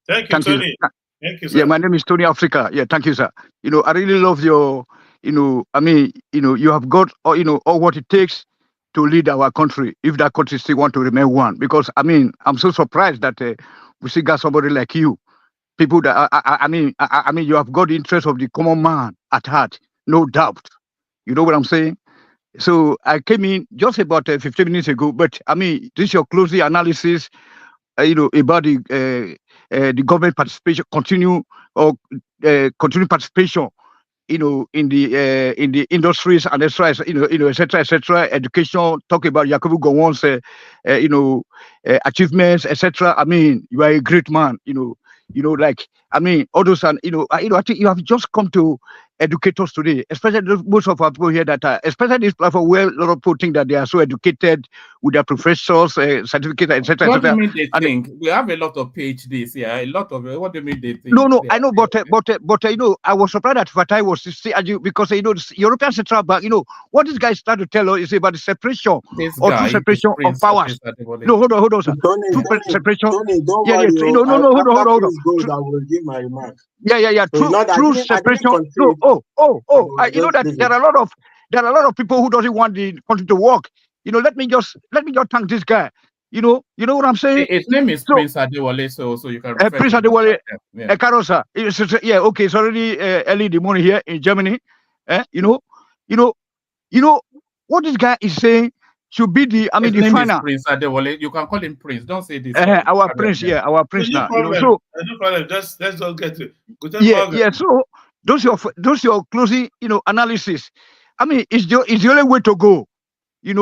Thank you, Tony. Thank you, sir. Yeah, my name is Tony Africa. Yeah, thank you, sir. I really love your, you have got, all what it takes to lead our country, if that country still want to remain one. Because, I'm so surprised that we still got somebody like you. People that, you have got the interest of the common man at heart, no doubt. You know what I'm saying? So I came in just about 15 minutes ago, but this is your closing analysis, about the government participation, continue participation, in the industries and et cetera, education, talk about Yakubu Gowon's, achievements, etc. You are a great man, all those, and, I think you have just come to educate us today, especially most of our people here that are, especially this platform where a lot of people think that they are so educated with their professors, certificates, etc. What do you mean they think? We have a lot of PhDs here. A lot of what do you mean they think? No, I know, but I was surprised that Fatai was still because the European Central Bank, what this guy is trying to tell us is about the separation true separation of powers. No, hold on, sir. Separation. Tony, don't yeah, worry. no, hold on. I will give my remark. Yeah. True separation. No, that there are a lot of people who doesn't want the country to work. Let me just thank this guy. You know what I'm saying? His name is Prince Adewole, so you can refer Prince Adewole, Karosa. Yeah, okay. It's already early in the morning here in Germany. What this guy is saying should be the His the name final. is Prince Adewole. You can call him Prince. Don't say this. Our Prince, our Prince No now. problem. So No problem. Let's just get to it. yeah. So those your closing analysis. It's the only way to go. It's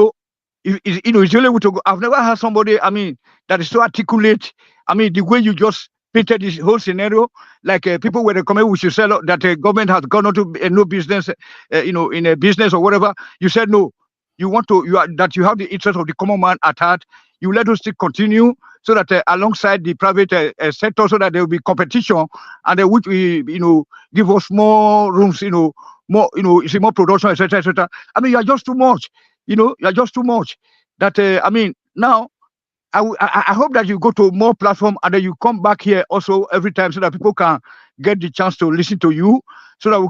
the only way to go. I've never had somebody, that is so articulate. The way you just painted this whole scenario, like people were recommending we should sell that the government has gone on to no business, in a business or whatever. You said no. You have the interest of the common man at heart. You let us still continue so that alongside the private sector, so that there will be competition, and which we give us more rooms, more more production, etc. You are just too much. You are just too much. That now I hope that you go to more platform and then you come back here also every time so that people can get the chance to listen to you, so that we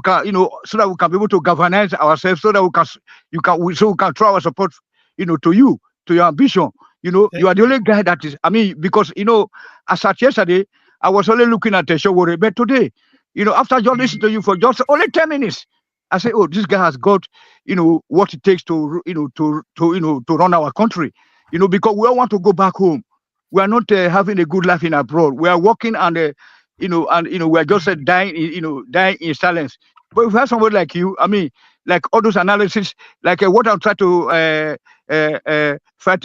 can be able to galvanize ourselves, so that we can throw our support, to you, to your ambition. You are the only guy that is, because as at yesterday, I was only looking at the show, but today, after just listening to you for just only 10 minutes, I say, oh, this guy has got, what it takes to run our country. Because we all want to go back home. We are not having a good life in abroad. We are working and we are just dying in silence. But if we have somebody like you, like all those analysis, like what I'm trying to fight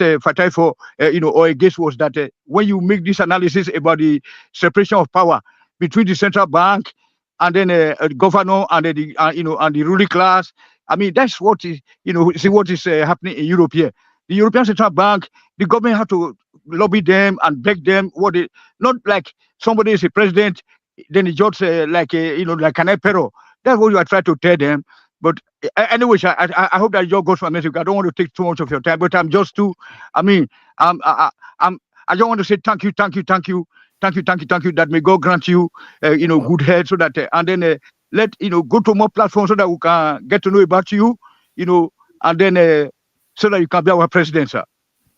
for, or against was that when you make this analysis about the separation of power between the central bank and then the governor and the ruling class, that's what is see what is happening in Europe here. The European Central Bank, the government have to lobby them and beg them. Not like somebody is a president, then he just like an emperor. That's what you are trying to tell them. But anyway, I hope that your goes for message. I don't want to take too much of your time, but I'm just too. I mean, I don't want to say thank you. That may God grant you, good health, so that and then let go to more platforms so that we can get to know about you, and then so that you can be our president, sir.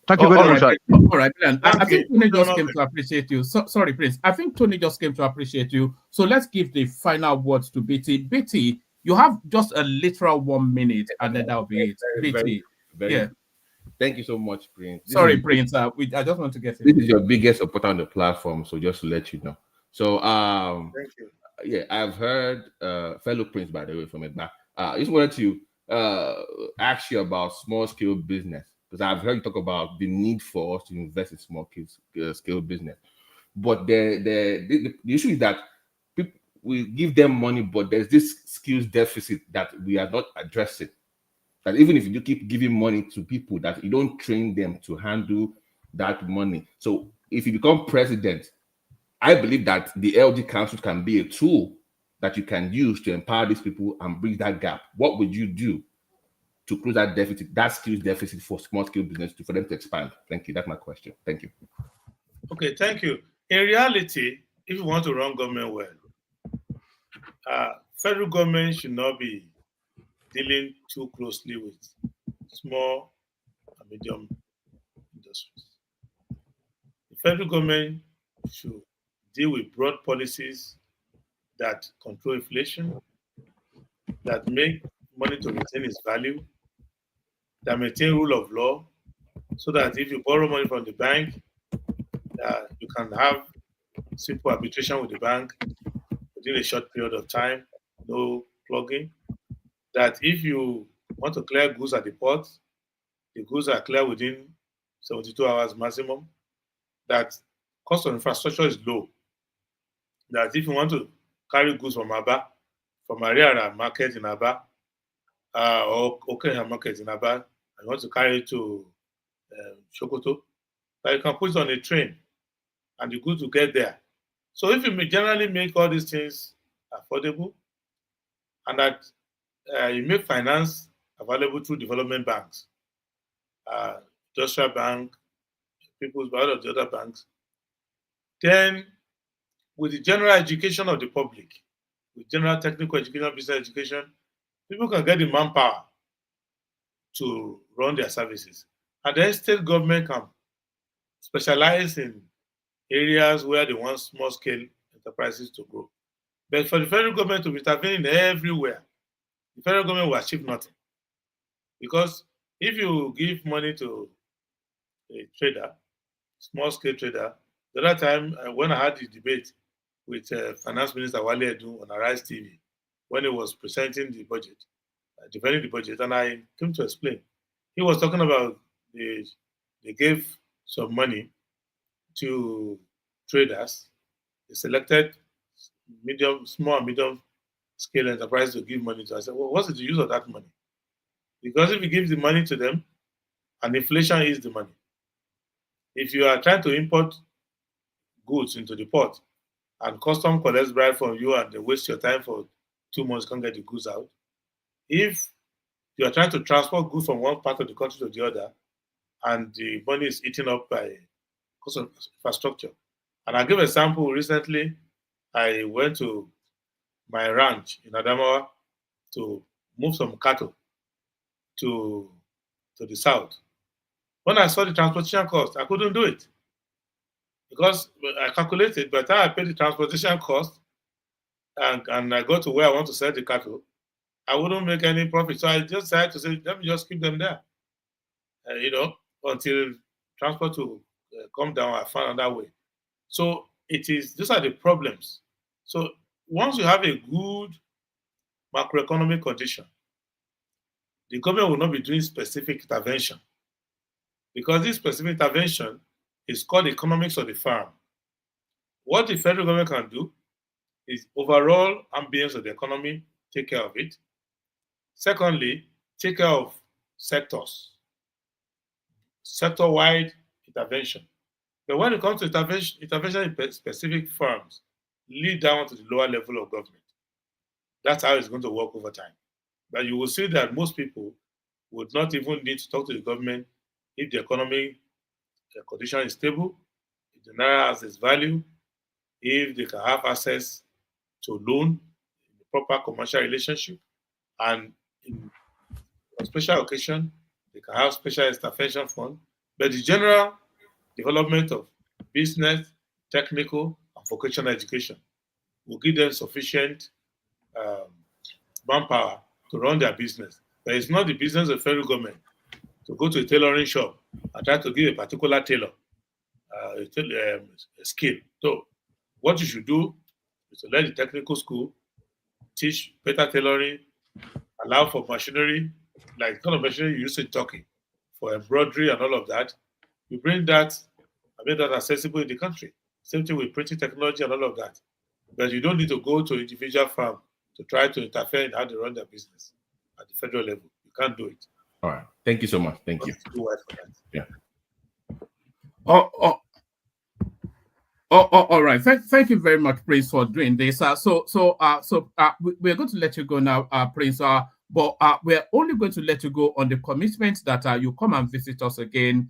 Thank you Oh, very all much, right, sir. all right, Brian. I Thank think you. Tony No, just no, came to appreciate you. Sorry, Prince. I think Tony just came to appreciate you. So let's give the final words to BT. BT, you have just a literal 1 minute, and then that'll be it. BT, yeah. Thank you so much, Prince. Sorry, Prince. I just want to get it. This is your biggest supporter on the platform, so just to let you know. So thank you. yeah, I've heard fellow Prince, by the way, from it back. I just wanted to ask you about small scale business, because I've heard you talk about the need for us to invest in small scale business. But the issue is that people, we give them money, but there's this skills deficit that we are not addressing. That even if you keep giving money to people, that you don't train them to handle that money. So if you become president, I believe that the LG Council can be a tool that you can use to empower these people and bridge that gap. What would you do to close that deficit, that skills deficit for small scale business for them to expand? Thank you. That's my question. Thank you. Okay, thank you. In reality, if you want to run government well, federal government should not be dealing too closely with small and medium industries. The federal government should deal with broad policies that control inflation, that make money to retain its value, that maintain rule of law, so that if you borrow money from the bank, you can have simple arbitration with the bank within a short period of time, no plugging. That if you want to clear goods at the port, the goods are clear within 72 hours maximum. That cost of infrastructure is low. That if you want to carry goods from Aba, from Ariara market in Aba, or Okenya market in Aba, and you want to carry it to Sokoto, that you can put it on a train and the goods will get there. So if you generally make all these things affordable, and that you make finance available through development banks, Industrial Bank, People's Bank, of the other banks, then with the general education of the public, with general technical education, business education, people can get the manpower to run their services. And then state government can specialize in areas where they want small scale enterprises to grow. But for the federal government to be intervening everywhere, the federal government will achieve nothing. Because if you give money to a trader, small scale trader, the other time when I had the debate with Finance Minister Wale Edu on Arise TV, when he was presenting the budget, defending the budget, and I came to explain. He was talking about they gave some money to traders. They selected small and medium scale enterprise to give money to. I said, well, what's the use of that money? Because if you give the money to them, and inflation is the money. If you are trying to import goods into the port and custom collects bribe from you and they waste your time for 2 months, can't get the goods out. If you are trying to transport goods from one part of the country to the other and the money is eaten up by cost of infrastructure. And I'll give an example. Recently, I went to my ranch in Adamawa to move some cattle to the south. When I saw the transportation cost, I couldn't do it because I calculated by the time I paid the transportation cost and I got to where I want to sell the cattle, I wouldn't make any profit. So I just decided to say, let me just keep them there, until transport will come down. I found another way. So these are the problems. So once you have a good macroeconomic condition, the government will not be doing specific intervention because this specific intervention is called economics of the farm. What the federal government can do is overall ambience of the economy, take care of it. Secondly, take care of sectors, sector-wide intervention. But when it comes to intervention in specific firms, lead down to the lower level of government. That's how it's going to work over time. But you will see that most people would not even need to talk to the government if the economic condition is stable, if the naira has its value, if they can have access to loan in the proper commercial relationship, and in a special occasion, they can have special intervention fund. But the general development of business, technical, and vocational education will give them sufficient um, manpower to run their business. But it's not the business of the federal government to go to a tailoring shop and try to give a particular tailor a skill. So what you should do is to let the technical school teach better tailoring, allow for machinery, like the kind of machinery you use in Turkey for embroidery and all of that. You bring that and make that accessible in the country. Same thing with printing technology and all of that. But you don't need to go to individual firm to try to interfere in how they run their business at the federal level. You can't do it. All right. Thank you so much. Thank you. Too wide for that. Yeah. All right. Thank you very much, Prince, for doing this. We're going to let you go now, Prince. But we're only going to let you go on the commitment that you come and visit us again,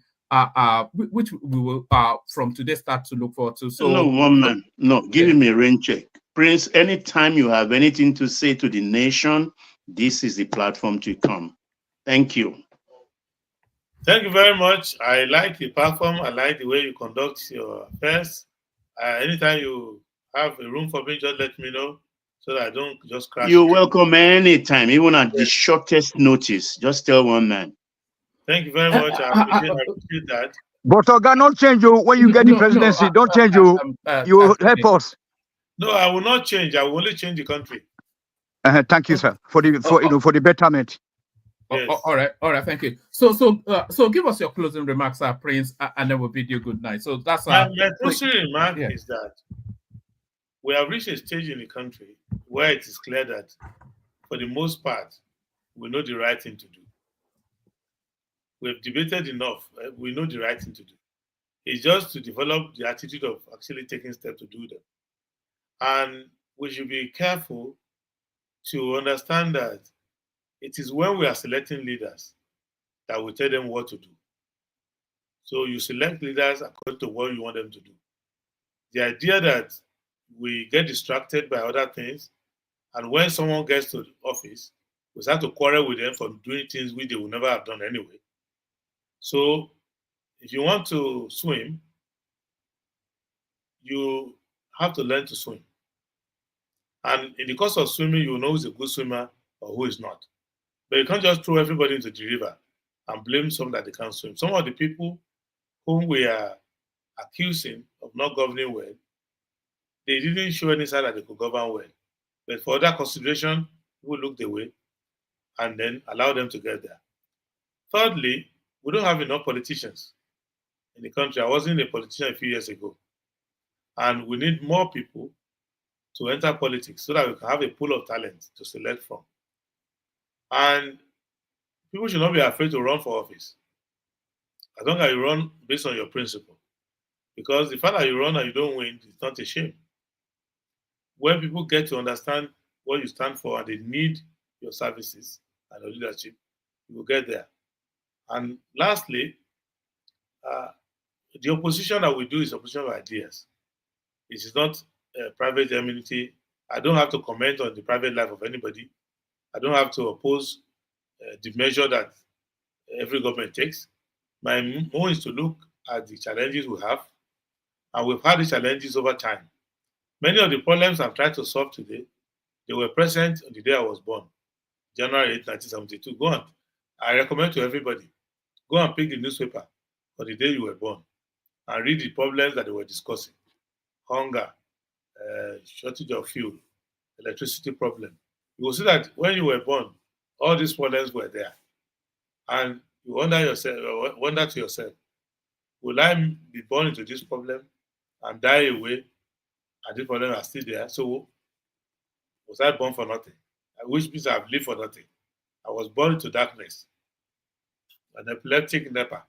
which we will from today start to look forward to. So no, one man, no, give him a rain check. Prince, anytime you have anything to say to the nation, this is the platform to come. Thank you. Thank you very much. I like the platform. I like the way you conduct your affairs. Anytime you have a room for me, just let me know so that I don't just crash. You're welcome anytime, even at the shortest notice. Just tell one man. Thank you very much. I appreciate that. But Oga, not change you when you get the presidency. Don't change you. You help us. No, I will not change. I will only change the country. Thank you, sir, for the betterment. Yes. All right, thank you. So give us your closing remarks, Prince, and then we'll bid you good night. So that's my closing remark is that we have reached a stage in the country where it is clear that, for the most part, we know the right thing to do. We've debated enough. We know the right thing to do. It's just to develop the attitude of actually taking steps to do them. And we should be careful to understand that it is when we are selecting leaders that we tell them what to do. So you select leaders according to what you want them to do. The idea that we get distracted by other things, and when someone gets to the office, we start to quarrel with them for doing things which they would never have done anyway. So if you want to swim, you have to learn to swim. And in the course of swimming, you know who's a good swimmer or who is not. But you can't just throw everybody into the river and blame some that they can't swim. Some of the people whom we are accusing of not governing well, they didn't show any sign that they could govern well. But for other consideration, we looked away and then allow them to get there. Thirdly, we don't have enough politicians in the country. I wasn't a politician a few years ago. And we need more people to enter politics so that we can have a pool of talent to select from. And people should not be afraid to run for office, as long as you run based on your principle. Because the fact that you run and you don't win is not a shame. When people get to understand what you stand for and they need your services and your leadership, you will get there. And lastly, the opposition that we do is opposition of ideas. It is not private enmity. I don't have to comment on the private life of anybody. I don't have to oppose the measure that every government takes. My own is to look at the challenges we have, and we've had the challenges over time. Many of the problems I'm trying to solve today, they were present on the day I was born, January 8, 1972. Go on. I recommend to everybody, go and pick the newspaper for the day you were born and read the problems that they were discussing. Hunger, shortage of fuel, electricity problem. You will see that when you were born, all these problems were there. And you wonder to yourself, will I be born into this problem and die away and these problems are still there? So was I born for nothing? Which means I've lived for nothing. I was born into darkness, an epileptic NEPA.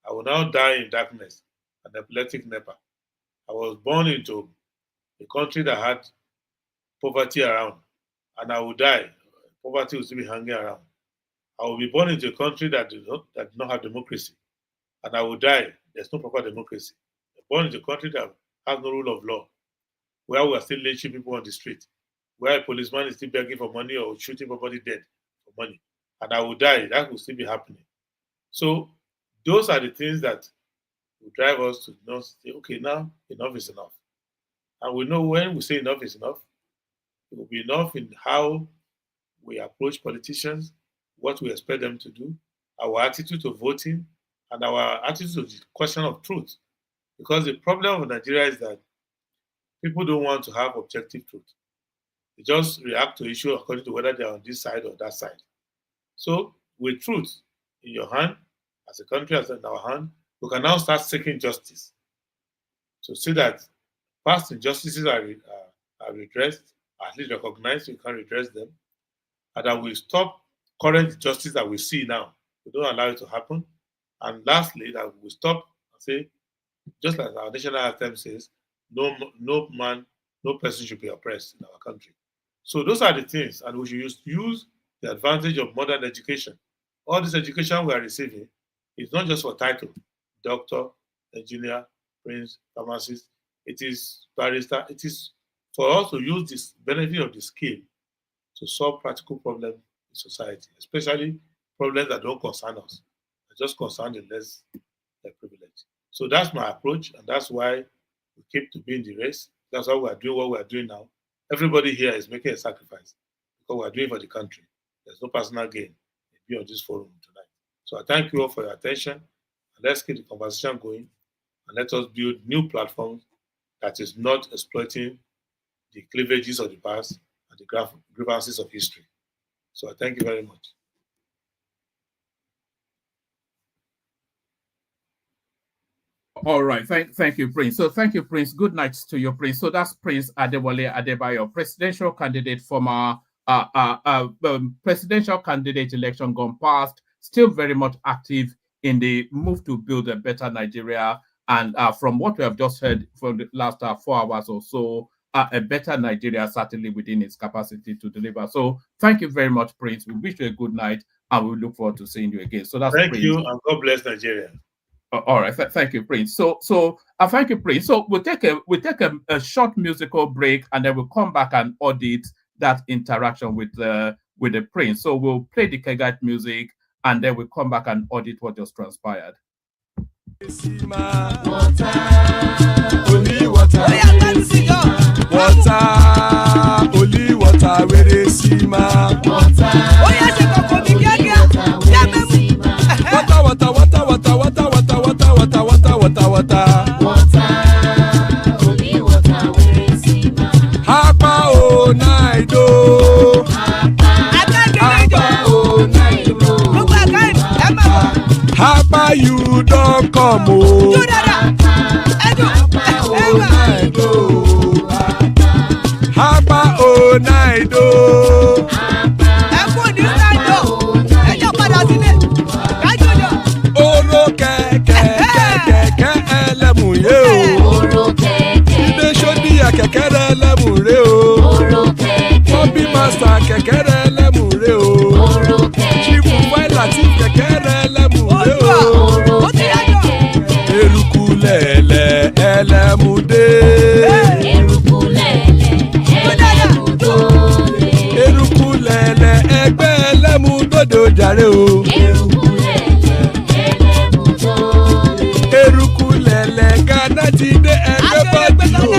I will now die in darkness, an epileptic NEPA. I was born into a country that had poverty around, and I will die poverty will still be hanging around. I will be born into a country that does not have democracy, and I will die. There's no proper democracy. Born into a country that has no rule of law, where we are still lynching people on the street, where a policeman is still begging for money or shooting somebody dead for money, and I will die. That will still be happening. So those are the things that will drive us to not say, okay, now enough is enough. And we know when we say enough is enough, it will be enough in how we approach politicians, what we expect them to do, our attitude to voting, and our attitude to the question of truth. Because the problem of Nigeria is that people don't want to have objective truth. They just react to issues according to whether they're on this side or that side. So with truth in your hand, as a country, as in our hand, we can now start seeking justice. So see that past injustices are redressed, at least recognized, we can redress them, and that we stop current injustice that we see now. We don't allow it to happen. And lastly, that we stop and say, just like our national anthem says, no man, no person should be oppressed in our country. So those are the things, and we should use the advantage of modern education. All this education we are receiving is not just for title, doctor, engineer, prince, pharmacist. It is barrister. It is for us to use this benefit of the skill to solve practical problems in society, especially problems that don't concern us, that just concern the less privileged. So that's my approach, and that's why we keep to be in the race. That's why we are doing what we are doing now. Everybody here is making a sacrifice because we are doing it for the country. There's no personal gain in being on this forum tonight. So I thank you all for your attention, and let's keep the conversation going, and let us build new platforms that is not exploiting the cleavages of the past and the grievances of history. So I thank you very much. All right, thank you, Prince. So thank you, Prince. Good night to you, Prince. So that's Prince Adewole Adebayo, presidential candidate from presidential candidate election gone past, still very much active in the move to build a better Nigeria. And from what we have just heard from the last 4 hours or so, a better Nigeria certainly within its capacity to deliver. So thank you very much, Prince. We wish you a good night, and we look forward to seeing you again. So that's thank Prince. you, and God bless Nigeria. All right, thank you, Prince. So thank you, Prince. So we'll take a short musical break, and then we'll come back and audit that interaction with the Prince. So we'll play the Kegite music, and then we'll come back and audit what just transpired. Water, only water. Water, only water. Where they see ma. Water. Oh yeah, she go for me, water, water, water, water, water, water, water, water, water, water. Water, only water. Where they see ma. Hapa o naido. Hapa o naido. Hapa you don't come o. Hapa o naido. Oro kẹ̀kẹ́ ẹlẹ́mù yé o. Ilé sọ́díyà kẹ̀kẹ́ rẹ̀ ẹlẹ́mù rẹ̀ o. Bobby master kẹ̀kẹ́ rẹ̀ ẹlẹ́mù rẹ̀ o. Chifu Faila ti kẹ̀kẹ́ rẹ̀ ẹlẹ́mù rẹ̀ o. Eruku lẹ̀lẹ̀ ẹlẹ́mù dé. Eruku lẹ̀lẹ̀ ẹgbẹ́ ẹlẹ́mù dòdò jàre o. Eruku lẹ̀lẹ̀ Ghana ti dé ẹgbẹ́ bọ́dì o.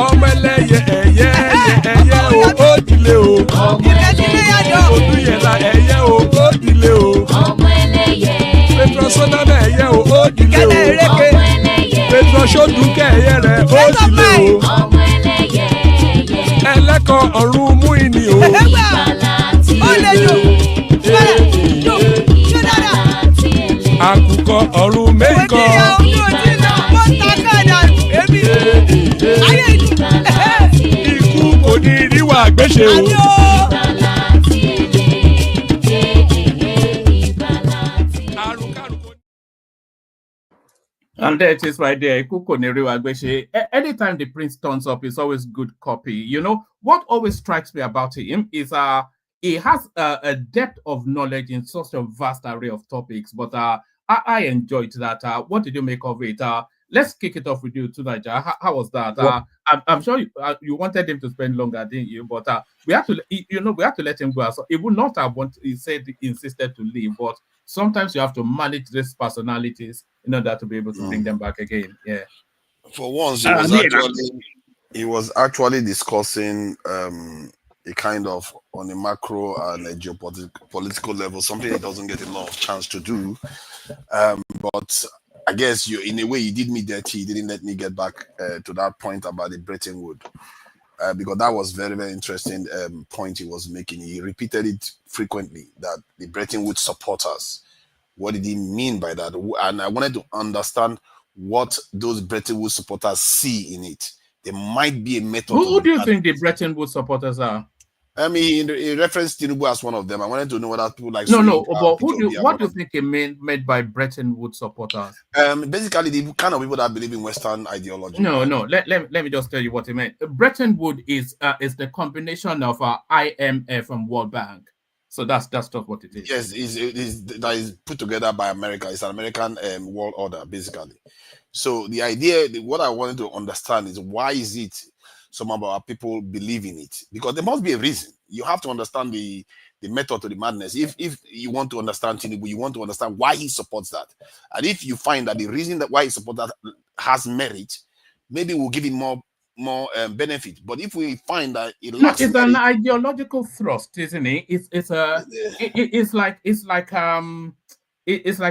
Ọmọ ẹlẹ́yẹ ẹ̀yẹ o ó dilé o. Odúyẹ̀lá ẹ̀yẹ o ó dilé o. Petrosoname ẹ̀yẹ o ó dilé o. Petrosodunke ẹ̀yẹ rẹ̀ ó dilé o. Ẹlẹ́kọ̀ ọ̀run mú ìní o. Àkùkọ ọ̀run mẹ́kọ̀. Ikú kò ní ríwà gbéṣe o. And there it is right there. Anytime the prince turns up, it's always good copy. You know, what always strikes me about him is he has a depth of knowledge in such a vast array of topics. But I enjoyed that. What did you make of it? Let's kick it off with you tonight. How was that? I'm sure you wanted him to spend longer, didn't you? But we have to, we have to let him go. So he would not have insisted to leave, but sometimes you have to manage these personalities in order to be able to bring them back again. Yeah. For once, he was actually discussing a kind of on a macro and a geopolitical level, something he doesn't get a lot of chance to do. But I guess in a way, you did me dirty. He didn't let me get back to that point about the Bretton Woods. Because that was very, very interesting point he was making. He repeated it frequently, that the Bretton Woods supporters. What did he mean by that? And I wanted to understand what those Bretton Woods supporters see in it. There might be a method. Who do you think the Bretton Woods supporters are? I mean, he referenced Tinubu as one of them. I wanted to know whether people like no, but what do you think he meant by Bretton Woods supporters? Basically, the kind of people that believe in Western ideology. No. Let me just tell you what he meant. Bretton Woods is the combination of IMF and World Bank. So that's just what it is. Yes, that is put together by America. It's an American world order, basically. So the idea, what I wanted to understand is why is it some of our people believe in it? Because there must be a reason. You have to understand the method to the madness. If you want to understand Tinubu, you want to understand why he supports that. And if you find that the reason that why he supports that has merit, maybe we'll give him more benefit. But if we find that it lacks it's merit, an ideological thrust, isn't it? It's like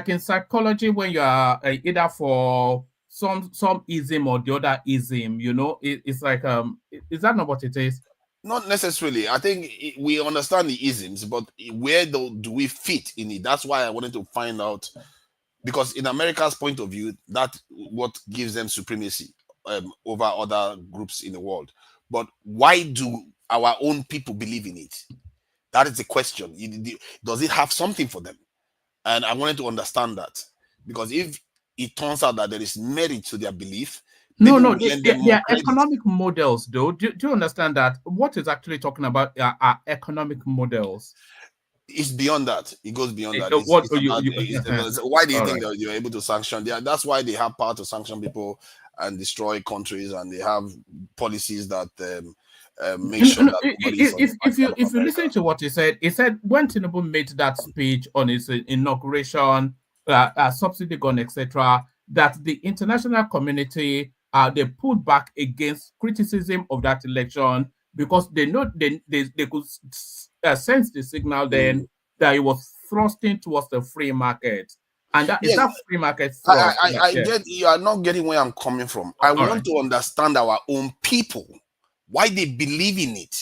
in psychology when you are either for some ism or the other ism, it's like is that not what it is? Not necessarily. I think we understand the isms, but where do we fit in it? That's why I wanted to find out, because in America's point of view, that's what gives them supremacy over other groups in the world. But why do our own people believe in it? That is the question. Does it have something for them? And I wanted to understand that, because if it turns out that there is merit to their belief, they are economic models, though. Do you understand that? What is actually talking about are economic models? It's beyond that. It goes beyond that. Why do you think that you're able to sanction? That's why they have power to sanction people and destroy countries, and they have policies that make sure that if you listen to what he said when Tinubu made that speech on his inauguration, subsidy gone, etc., that the international community they pulled back against criticism of that election because they know they could sense the signal then that it was thrusting towards the free market. And that is that free market thrust. I get you are not getting where I'm coming from. I want to understand our own people, why they believe in it.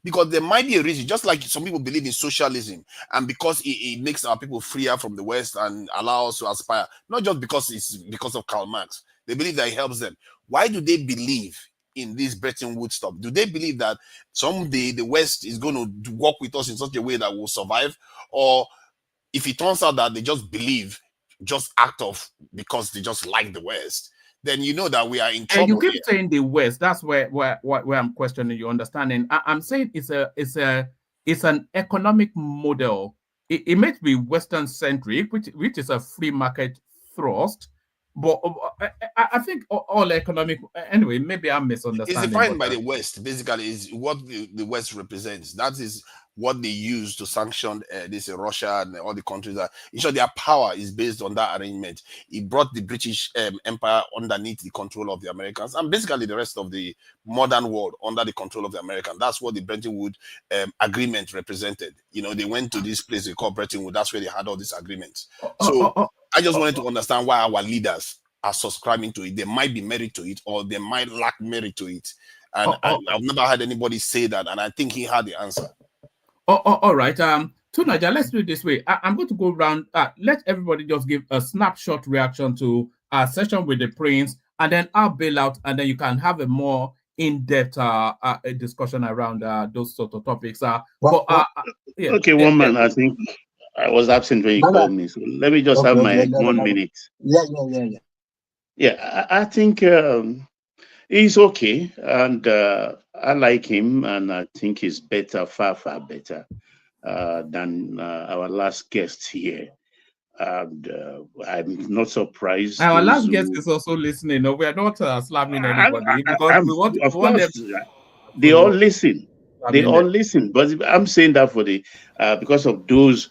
Because there might be a reason, just like some people believe in socialism, and because it makes our people freer from the West and allow us to aspire, not just because it's because of Karl Marx. They believe that it helps them. Why do they believe in this Bretton Woods stuff? Do they believe that someday the West is going to work with us in such a way that we'll survive? Or if it turns out that they just believe, just act off because they just like the West, then you know that we are in trouble. And you keep saying the West. That's where I'm questioning your understanding. I'm saying it's an economic model. It may be Western centric, which is a free market thrust. But I think all economic, anyway, maybe I'm misunderstanding. It's defined by the West, basically, is what the West represents. That is what they use to sanction this Russia and all the countries. In short, their power is based on that arrangement. It brought the British Empire underneath the control of the Americans, and basically the rest of the modern world under the control of the Americans. That's what the Bretton Woods agreement represented. They went to this place they call Bretton Woods. That's where they had all these agreements. So I just wanted to understand why our leaders are subscribing to it. There might be merit to it, or they might lack merit to it. And I've never heard anybody say that, and I think he had the answer. All right. Tonight, let's do it this way. I'm going to go around. Let everybody just give a snapshot reaction to our session with the Prince, and then I'll bail out, and then you can have a more in-depth discussion around those sort of topics. Okay, one man. I think I was absent when you called me, so let me just have my 1 minute. Yeah. Yeah, I think he's okay, and I like him, and I think he's better, far, far better than our last guest here. And I'm not surprised. Our Those last guest who, is also listening. No, we are not slamming anybody because I'm, we of want them course, to they all also listen. slam They in all there. listen. But I'm saying that for the because of those.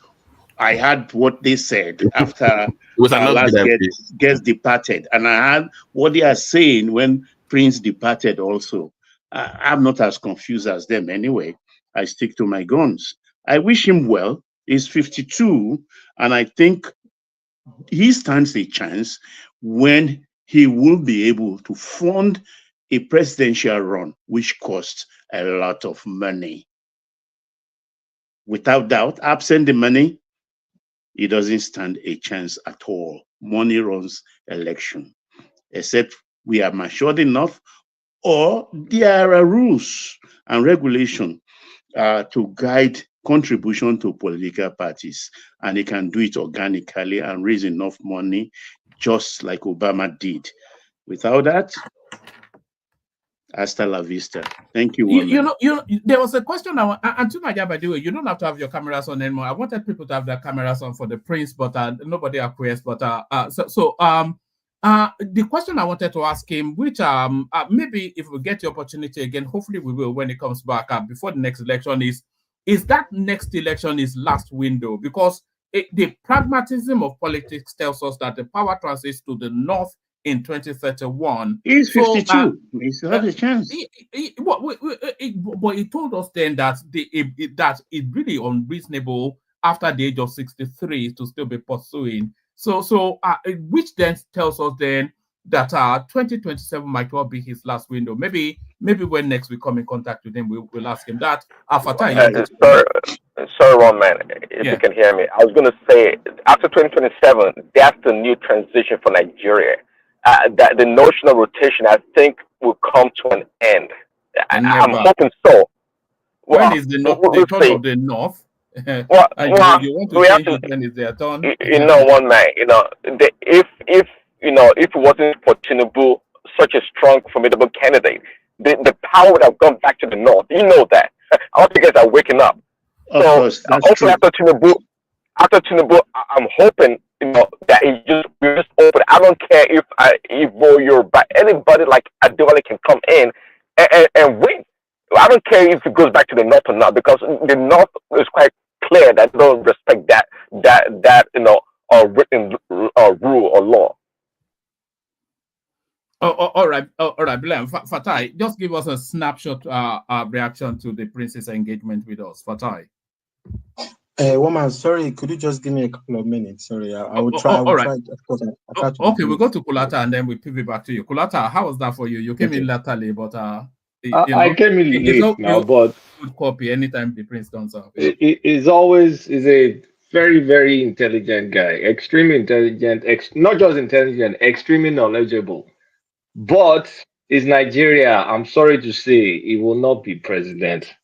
I heard what they said after It was our not good last idea. guest departed, and I heard what they are saying when Prince departed. Also, I'm not as confused as them anyway. I stick to my guns. I wish him well. He's 52, and I think he stands a chance when he will be able to fund a presidential run, which costs a lot of money. Without doubt, absent the money, he doesn't stand a chance at all. Money runs election, except we are matured enough, or there are rules and regulation to guide contribution to political parties, and they can do it organically and raise enough money, just like Obama did. Without that, hasta la vista. Thank you, one man. There was a question and to my job, by the way, you don't have to have your cameras on anymore. I wanted people to have their cameras on for the Prince, but nobody acquiesced. But the question I wanted to ask him, which maybe if we get the opportunity again, hopefully we will when it comes back before the next election, is that next election is last window? Because the pragmatism of politics tells us that the power transits to the north in 2031. He's So 52. He still has a chance. but he told us then that that it's really unreasonable after the age of 63 to still be pursuing. So which then tells us then that 2027 might well be his last window. Maybe when next we come in contact with him, we'll ask him that. Fatah, you wanted to Sorry, one man, if you can hear me. I was going to say, after 2027, that's the new transition for Nigeria. That the notion of rotation, I think, will come to an end. I'm hoping so. When is the turn see. of the north? Well, you want to we have change it when it's their turn? one man, if if it wasn't for Tinubu, such a strong, formidable candidate, the power would have gone back to the north. You know that. All you guys are waking up. Of course, that's also true. after Tinubu, I'm hoping that we're just open. I don't care if you're but anybody like Adewole can come in and win. I don't care if it goes back to the north or not, because the north is quite clear that they don't respect that written rule or law. All right, Bilal. Fatai, just give us a snapshot reaction to the Prince's engagement with us. Fatai. Woman, sorry, could you just give me a couple of minutes? Sorry, I will try. All right. Of course, okay, we'll go to Kulata and then we pivot back to you. Kulata, how was that for you? You came in latterly, but I came in late now, but good copy anytime the Prince comes up. He's a very, very intelligent guy, extremely intelligent, not just intelligent, extremely knowledgeable. But is Nigeria, I'm sorry to say, he will not be president.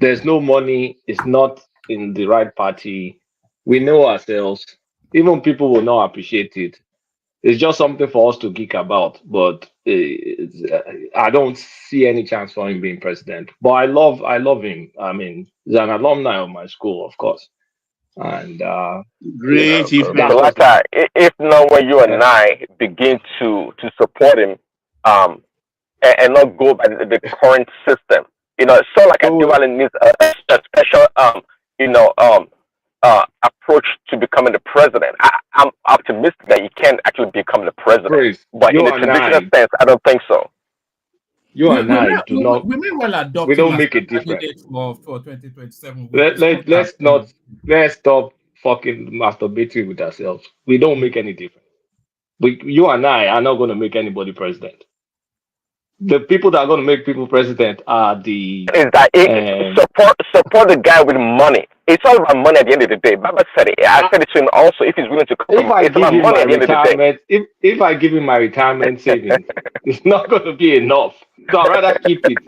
There's no money, it's not in the right party. We know ourselves. Even people will not appreciate it. It's just something for us to geek about, but I don't see any chance for him being president. But I love him. I mean, he's an alumni of my school, of course. And great. If not when you and I begin to support him, and not go by the current system, it's sort of like Adewole needs a special approach to becoming the president. I'm optimistic that he can actually become the president, but in the traditional sense, I don't think so. You and I do not. We may well adopt. We don't make a difference for 2027. Let's stop fucking masturbating with ourselves. We don't make any difference. You and I are not going to make anybody president. The people that are going to make people president are support the guy with money. It's all about money at the end of the day. Baba said it. I said it to him also. If he's willing to come, it's about money at the end of the day. If I give him my retirement savings, it's not going to be enough. So I'd rather keep it.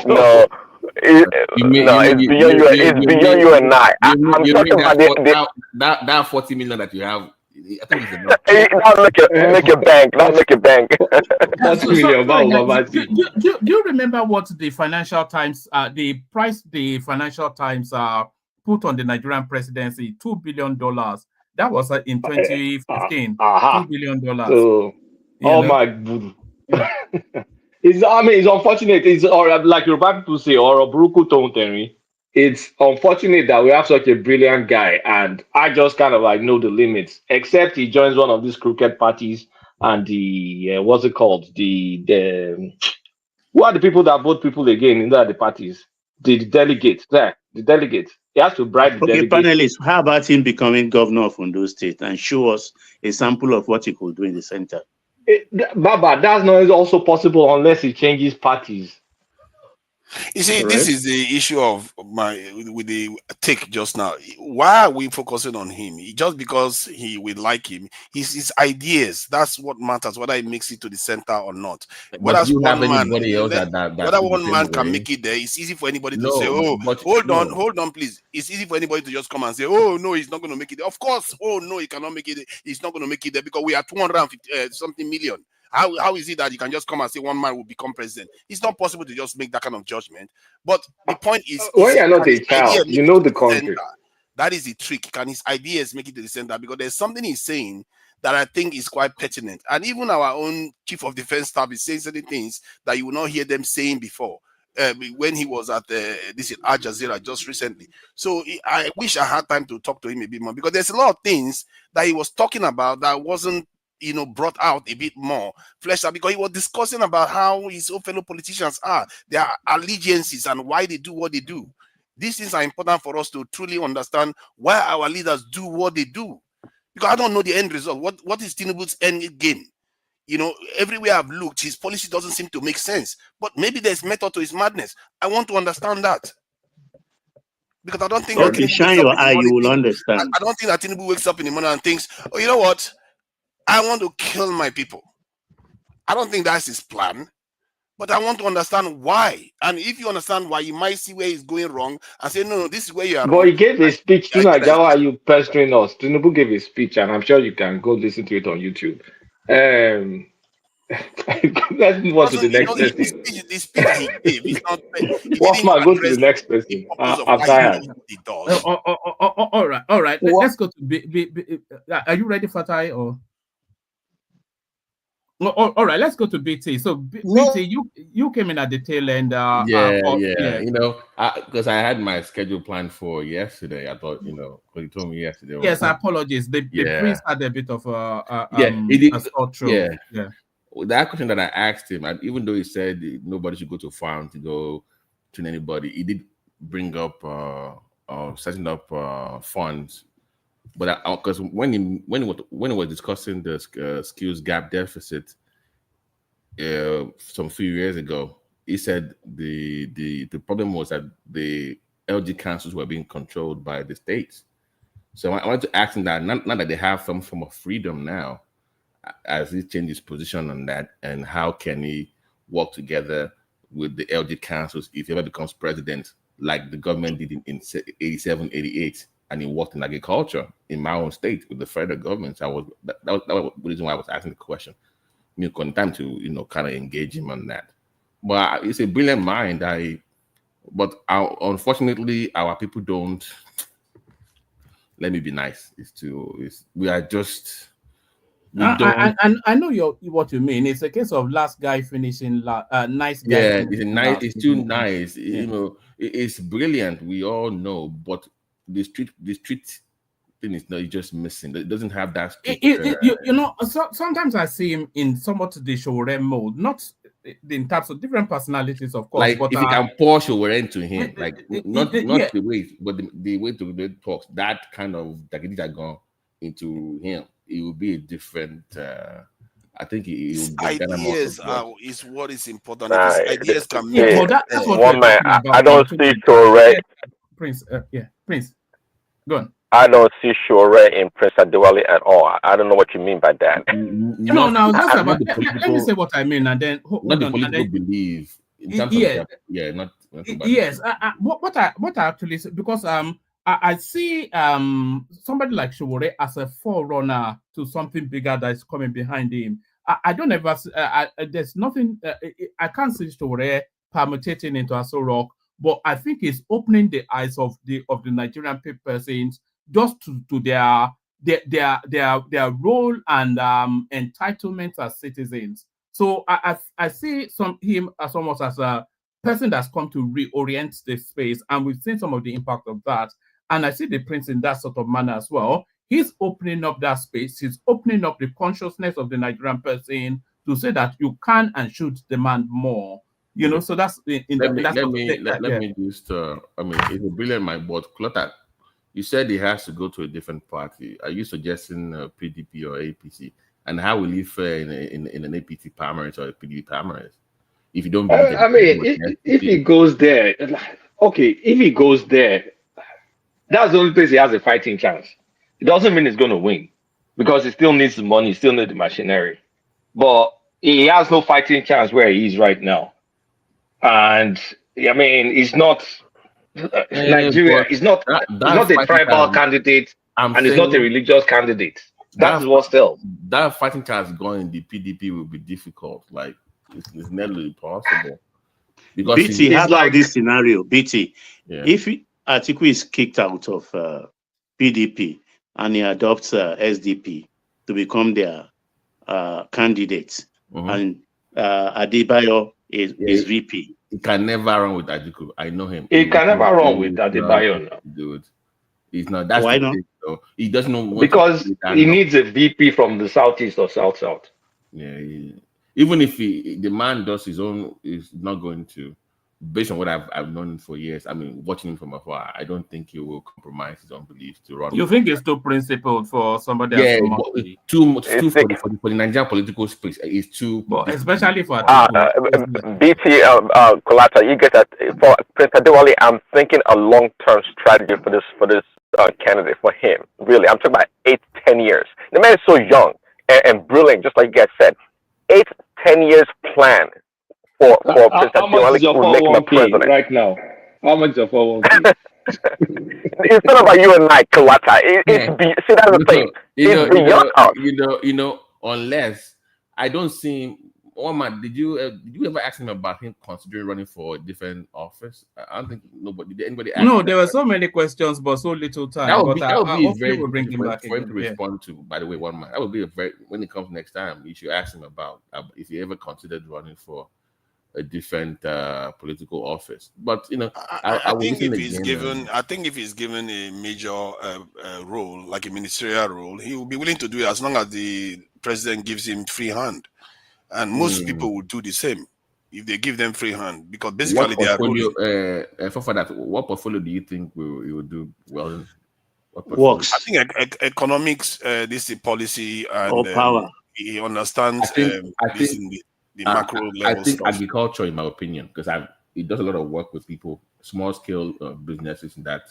So, it's beyond you and I. I'm talking about that 40 million that you have. I think it's enough. Not make a bank. Not make a bank. So, sorry, guys, do you remember what the Financial Times, the price the Financial Times put on the Nigerian presidency? $2 billion. That was in 2015. $2 billion. So, oh my God. It's unfortunate. It's or like Yoruba people say, or a buruku tonteri. It's unfortunate that we have such a brilliant guy, and I just kind of like know the limits. Except he joins one of these crooked parties, and the what's it called? The who are the people that vote people again in the parties? The delegates. There, the delegates. He has to bribe the Okay, delegates. panelists, how about him becoming governor of Ondo State and show us a sample of what he could do in the center? Baba, that's not also possible unless he changes parties. You see, Right. this is the issue of with the take just now. Why are we focusing on him? Just because we like him, his ideas. That's what matters. Whether he makes it to the center or not. But do you have anybody else that whether one man can make it there, it's easy for anybody to say, "Oh, hold on, please." It's easy for anybody to just come and say, "Oh no, he's not going to make it there." Of course, oh no, he cannot make it. He's not going to make it there because we are 250 something million. How is it that you can just come and say one man will become president? It's not possible to just make that kind of judgment. But the point is, when you're not a child, you know the country. That is the trick. Can his ideas make it to the center? Because there's something he's saying that I think is quite pertinent. And even our own chief of defense staff is saying certain things that you will not hear them saying before. When he was at this Al Jazeera just recently. So I wish I had time to talk to him a bit more, because there's a lot of things that he was talking about that wasn't brought out a bit more, fleshed out, because he was discussing about how his own fellow politicians are, their allegiances and why they do what they do. These things are important for us to truly understand why our leaders do what they do. Because I don't know the end result. What is Tinubu's end game? Everywhere I've looked, his policy doesn't seem to make sense. But maybe there's method to his madness. I want to understand that. Because I don't think okay, shine your eye, you will understand. I don't think that Tinubu wakes up in the morning and thinks, oh, you know what? I want to kill my people. I don't think that's his plan, but I want to understand why. And if you understand why, you might see where he's going wrong and say, no, this is where you are wrong. But he gave a speech to Nigeria. Why are you pestering us? Tinubu gave a speech, and I'm sure you can go listen to it on YouTube. Let's move on to the next person. The speech he gave is not. Go to the next person. I'm tired. All right. Let's go to B. Are you ready, Fatai? Or all right, let's go to BT. So BT, you came in at the tail end. Because I had my schedule planned for yesterday. I thought, because you told me yesterday. Yes, apologies. The Prince had a bit of a sore throat. Yeah. That question that I asked him, and even though he said nobody should go to farm to go to anybody, he did bring up setting up funds. But because when he was discussing the skills gap deficit some few years ago, he said the problem was that the LG councils were being controlled by the states. So I wanted to ask him that not that they have some form of freedom now, as he changed his position on that, and how can he work together with the LG councils if he ever becomes president, like the government did in 87, 88. And he worked in agriculture in my own state with the federal government. So that was the reason why I was asking the question. Time to kind of engage him on that. But it's a brilliant mind. Unfortunately, our people don't. Let me be nice. We are just. I know what you mean. It's a case of last guy finishing nice guy. Yeah, it's too nice. Yeah. It's brilliant. We all know, but the street thing is just missing. It doesn't have that street. Sometimes I see him in somewhat the Showren mode, not in terms of different personalities, of course. Like but if you can pour Showren to him, like not the way, but the way to the talks, that kind of that gone into him, it will be a different. I think ideas is what is important. Ideas can make that's what one man. I don't see Showren. Prince, Prince, go on. I don't see Showren in Prince Adewole at all. I don't know what you mean by that. Let me say what I mean, and then not the political belief. In terms of not yes. What I actually say, because I see somebody like Showore as a forerunner to something bigger that is coming behind him. I don't ever there's nothing I can't see Showore permutating into Aso Rock, but I think it's opening the eyes of the Nigerian persons just to their role and entitlements as citizens. So I see him as almost as a person that's come to reorient the space, and we've seen some of the impact of that. And I see the prince in that sort of manner as well. He's opening up that space. He's opening up the consciousness of the Nigerian person to say that you can and should demand more. You know, so that's let me just I mean, it's a brilliant mind, but Clotter, you said he has to go to a different party. Are you suggesting PDP or APC? And how will he fare in an APC primaries or a PDP primaries? If you don't believe I mean, if he goes there, okay, if he goes there, that's the only place he has a fighting chance. It doesn't mean he's going to win because he still needs the money, he still needs the machinery. But he has no fighting chance where he is right now. And I mean, he's not Nigeria. He's not a tribal candidate, and he's not a religious candidate. That is what's still. That fighting chance going in the PDP will be difficult. Like it's nearly impossible. Because BT, how about this scenario? BT, yeah. If Atiku is kicked out of PDP and he adopts SDP to become their candidate, and Adebayo is VP. He can never run with Atiku. I know him. He can never run with Adebayo now. Dude. He's not. That's why not? He doesn't know what because he needs a VP from the southeast or south. Yeah, even if the man does his own, is not going to. Based on what I've known for years, I mean, watching him from afar, I don't think he will compromise his own beliefs to run. You think it's too principled for somebody? Yeah, too much for the Nigerian political space. It's too, especially for BT Kolata. You get that for Prince Adewale. I'm thinking a long-term strategy for this candidate for him. Really, I'm talking about 8-10 years. The man is so young and brilliant, just like you guys said. 8-10 years plan. For how much is your 401k right now? How much is your 401k? It's not about you and I, Kawata. See, that's the thing. It's beyond us. Unless I don't see him. Omar, did you ever ask him about him considering running for a different office? I don't think nobody. Did anybody ask? No, there were so many questions, but so little time. That would be very we'll bring him back for him to respond to. By the way, one man. That would be when it comes next time. You should ask him about if he ever considered running for a different political office. But I think if he's given a major role, like a ministerial role, he will be willing to do it as long as the president gives him free hand. And most people will do the same if they give them free hand, because basically they are ruling. For that, what portfolio do you think we will do well? Works. I think economics, this is policy, and or power. He understands the macro level. I think agriculture, in my opinion, because he does a lot of work with people, small scale businesses in that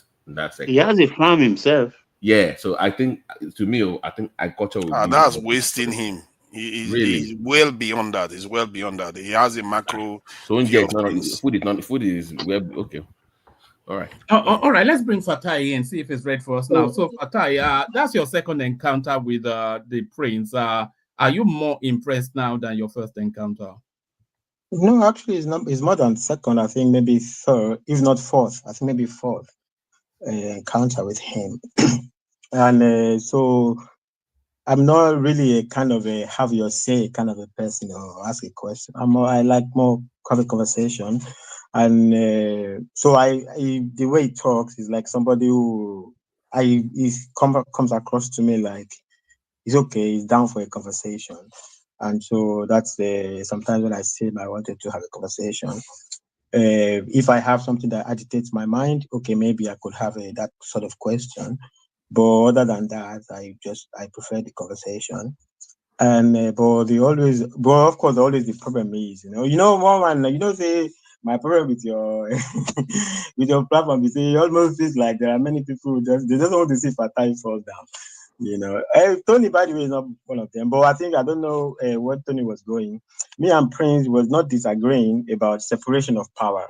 sector. He has a farm himself. Yeah, so I think agriculture will be that's wasting him. He's well beyond that. He's well beyond that. He has a macro. So food is well okay. All right. All right. Let's bring Fatai in, see if he's ready for us now. So Fatai, that's your second encounter with the prince. Are you more impressed now than your first encounter? No, actually, it's more than second. I think maybe third, if not fourth. I think maybe fourth encounter with him. And so I'm not really a kind of a have your say kind of a person or ask a question. I like more have a conversation. And so the way he talks is like somebody who comes across to me like he's okay, he's down for a conversation. And so that's sometimes when I say I wanted to have a conversation. If I have something that agitates my mind, okay, maybe I could have that sort of question. But other than that, I prefer the conversation. And but of course, always the problem is, say my problem with your with your platform is it almost feels like there are many people they just want to see Fatai fall down. Tony, by the way, is not one of them, but I don't know where Tony was going. Me and Prince was not disagreeing about separation of power.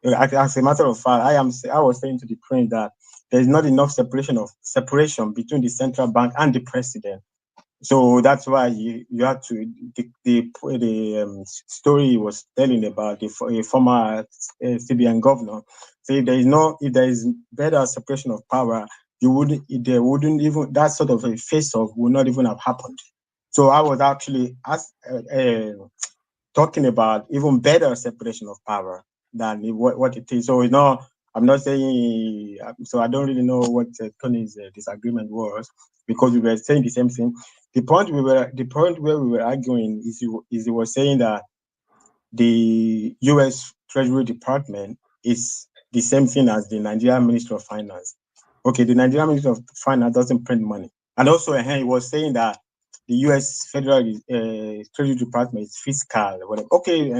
As a matter of fact, I was saying to the prince that there is not enough separation between the central bank and the president. So that's why you had to the story he was telling about a former CBN governor. So if there is better separation of power, there wouldn't even that sort of a face-off would not even have happened. So I was actually talking about even better separation of power than what it is. So I'm not saying. So I don't really know what Tony's disagreement was, because we were saying the same thing. The point where we were arguing is he was saying that the U.S. Treasury Department is the same thing as the Nigerian Ministry of Finance. Okay, the Nigerian Ministry of Finance doesn't print money, and also he was saying that the U.S. Federal Treasury Department is fiscal. Whatever. Okay,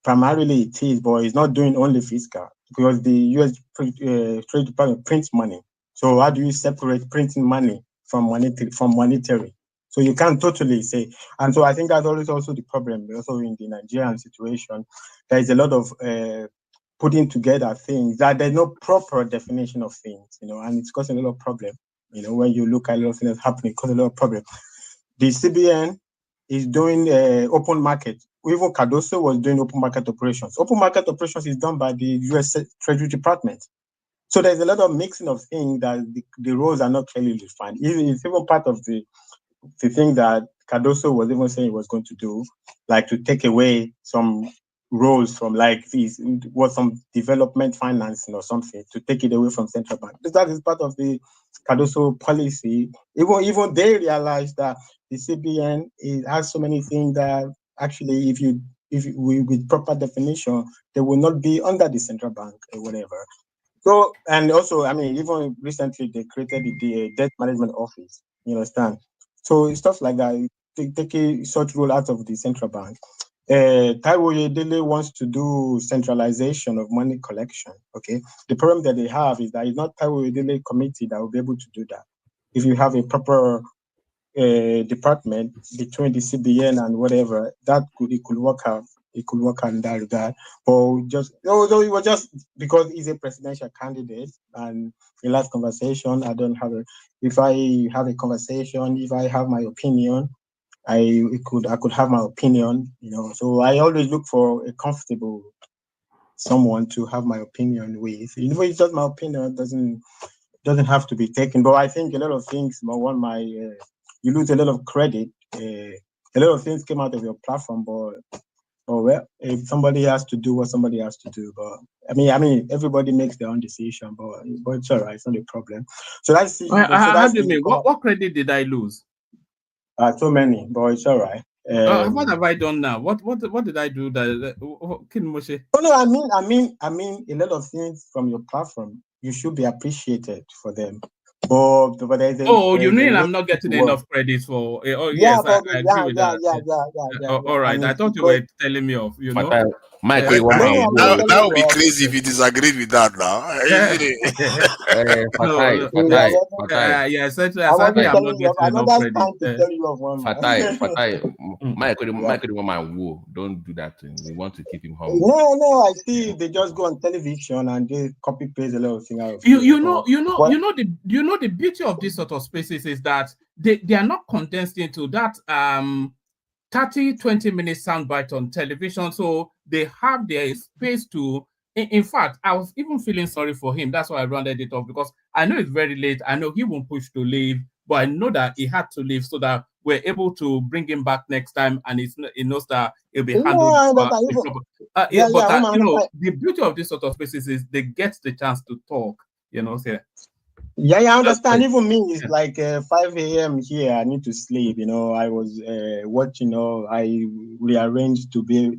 primarily it is, but it's not doing only fiscal, because the U.S. Treasury Department prints money. So how do you separate printing money from monetary? So you can't totally say. And so I think that's always also the problem. Also in the Nigerian situation, there is a lot of putting together things that there's no proper definition of things, and it's causing a lot of problem. When you look at a lot of things happening, it causes a lot of problem. The CBN is doing open market. Even Cardoso was doing open market operations. Open market operations is done by the U.S. Treasury Department. So there's a lot of mixing of things that the roles are not clearly defined. It's even part of the thing that Cardoso was even saying he was going to do, like to take away some roles from some development financing or something, to take it away from central bank. That is part of the Cardoso policy. Even they realize that the CBN has so many things that actually, with proper definition, they will not be under the central bank or whatever. So, and also, even recently they created the debt management office. You understand? So stuff like that, take such role out of the central bank. Taiwo Oyedele wants to do centralization of money collection. Okay, the problem that they have is that it's not Taiwo Oyedele committee that will be able to do that. If you have a proper department between the CBN and whatever, it could work out. It could work out in that regard. But although it was just because he's a presidential candidate, and in last conversation, if I have a conversation, if I have my opinion, I could have my opinion, So I always look for a comfortable someone to have my opinion with. Even if it's just my opinion, doesn't have to be taken. But I think a lot of things, you lose a lot of credit. A lot of things came out of your platform, but if somebody has to do what somebody has to do. But everybody makes their own decision, but it's all right. It's not a problem. So that's how do you mean? What credit did I lose? So many, but it's all right. What have I done now? What did I do? Oh no, I mean a lot of things from your platform. You should be appreciated for them. But you mean I'm not getting enough credit for? Yes, I agree with that. All right, I thought you were telling me off. Mike, that would be crazy if you disagreed with that now. Essentially, I'm not getting enough credit. Mike, don't do that to him. We want to keep him humble. No, I see they just go on television and they copy paste a lot of things out. The beauty of this sort of spaces is that they are not condensed into that 30-20 minute soundbite on television, so they have their space to. In fact, I was even feeling sorry for him. That's why I rounded it off, because I know it's very late. I know he won't push to leave, but I know that he had to leave so that we're able to bring him back next time, and he knows that it'll be handled. The beauty of this sort of spaces is they get the chance to talk. Yeah, I understand. Even me, it's like 5 a.m. here. I need to sleep. I was watching. I rearranged to be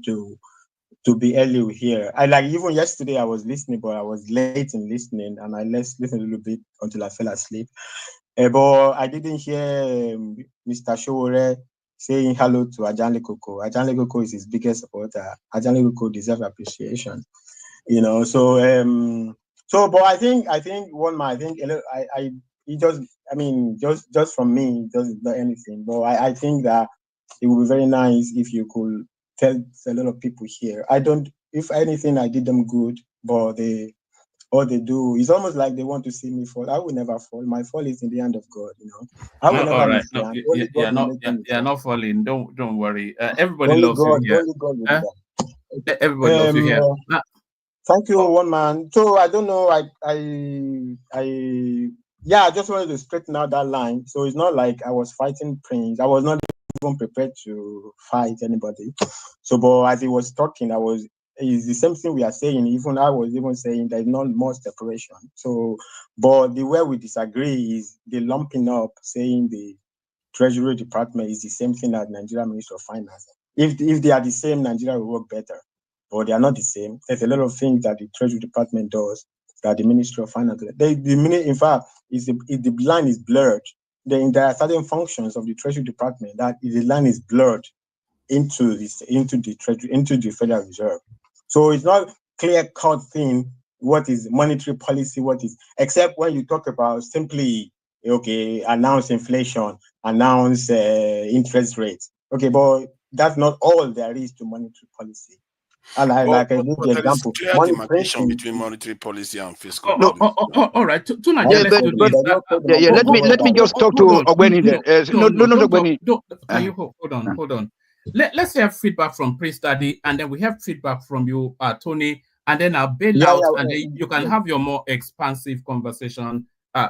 early here. Even yesterday I was listening, but I was late in listening, and I listened a little bit until I fell asleep. But I didn't hear Mr. Showore saying hello to Ajanle Koko. Ajanle Koko is his biggest supporter. Ajanle Koko deserves appreciation. But I think just from me, it doesn't do anything. But I think that it would be very nice if you could tell a lot of people here. I don't if anything, I did them good, but all they do is almost like they want to see me fall. I will never fall. My fall is in the hand of God. I will never All right. miss the No, hand. Only God will make me you're fall. not falling. Don't worry. Everybody loves you here. Only God will do that. Everybody loves you here. Thank you, one man. So I don't know. I just wanted to straighten out that line. So it's not like I was fighting Prince. I was not even prepared to fight anybody. So, but as he was talking, it's the same thing we are saying. Even I was even saying there's not more separation. So, but the way we disagree is the lumping up, saying the Treasury Department is the same thing as Nigeria Ministry of Finance. If they are the same, Nigeria will work better. But they are not the same. There's a lot of things that the Treasury Department does that the Ministry of Finance. In fact, the line is blurred. There are certain functions of the Treasury Department that the line is blurred into the Federal Reserve. So it's not clear-cut thing what is monetary policy, what is, except when you talk about simply announce inflation, announce interest rates. Okay, but that's not all there is to monetary policy. And like I gave the there is example, clear money demarcation printing. between monetary policy and fiscal No, policy. All right. Let me just talk to Ogweni then. No, can you hold on. Let's have feedback from Prince Daddy, and then we have feedback from you, Tony, and then I'll bail out, and then you can have your more expansive conversation.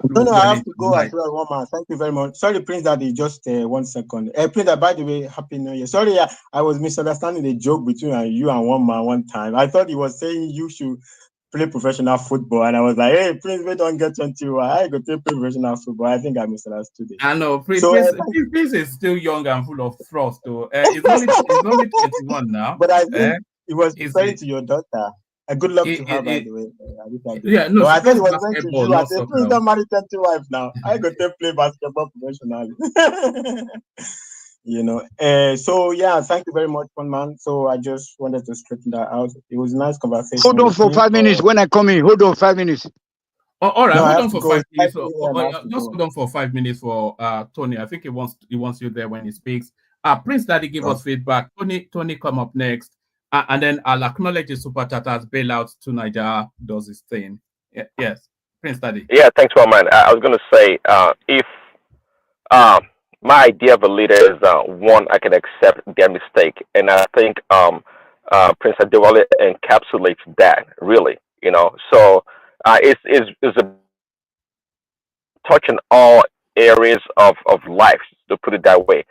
No, I have to go as well, one man. Thank you very much. Sorry, Prince Daddy, just 1 second. Prince, by the way, Happy New Year. Sorry, I was misunderstanding the joke between you and one man one time. I thought he was saying you should play professional football, and I was like, hey, Prince, we don't get 21. I go play professional football. I think I misunderstood it. I know, Prince is still young and full of thrust, though. It's only 21 now. But I think he was referring to your daughter. Good luck to her, by the way. I thought he was going to you. I said, please don't marry 20 wife now. I go to play basketball professionally. So yeah, thank you very much, one man. So I just wanted to straighten that out. It was a nice conversation. Hold on for 5 minutes when I come in. Hold on 5 minutes. All right, hold on for 5 minutes. Just hold on for 5 minutes for Tony. I think he wants you there when he speaks. Prince Daddy, give us feedback. Tony, come up next. And then I'll acknowledge the Super Tatas bailout to Nigeria does his thing. Yes, Prince Daddy. Yeah, thanks, man. I was going to say, if my idea of a leader is one, I can accept their mistake, and I think Prince Adewole encapsulates that really. So it's a touching all areas of life, to put it that way.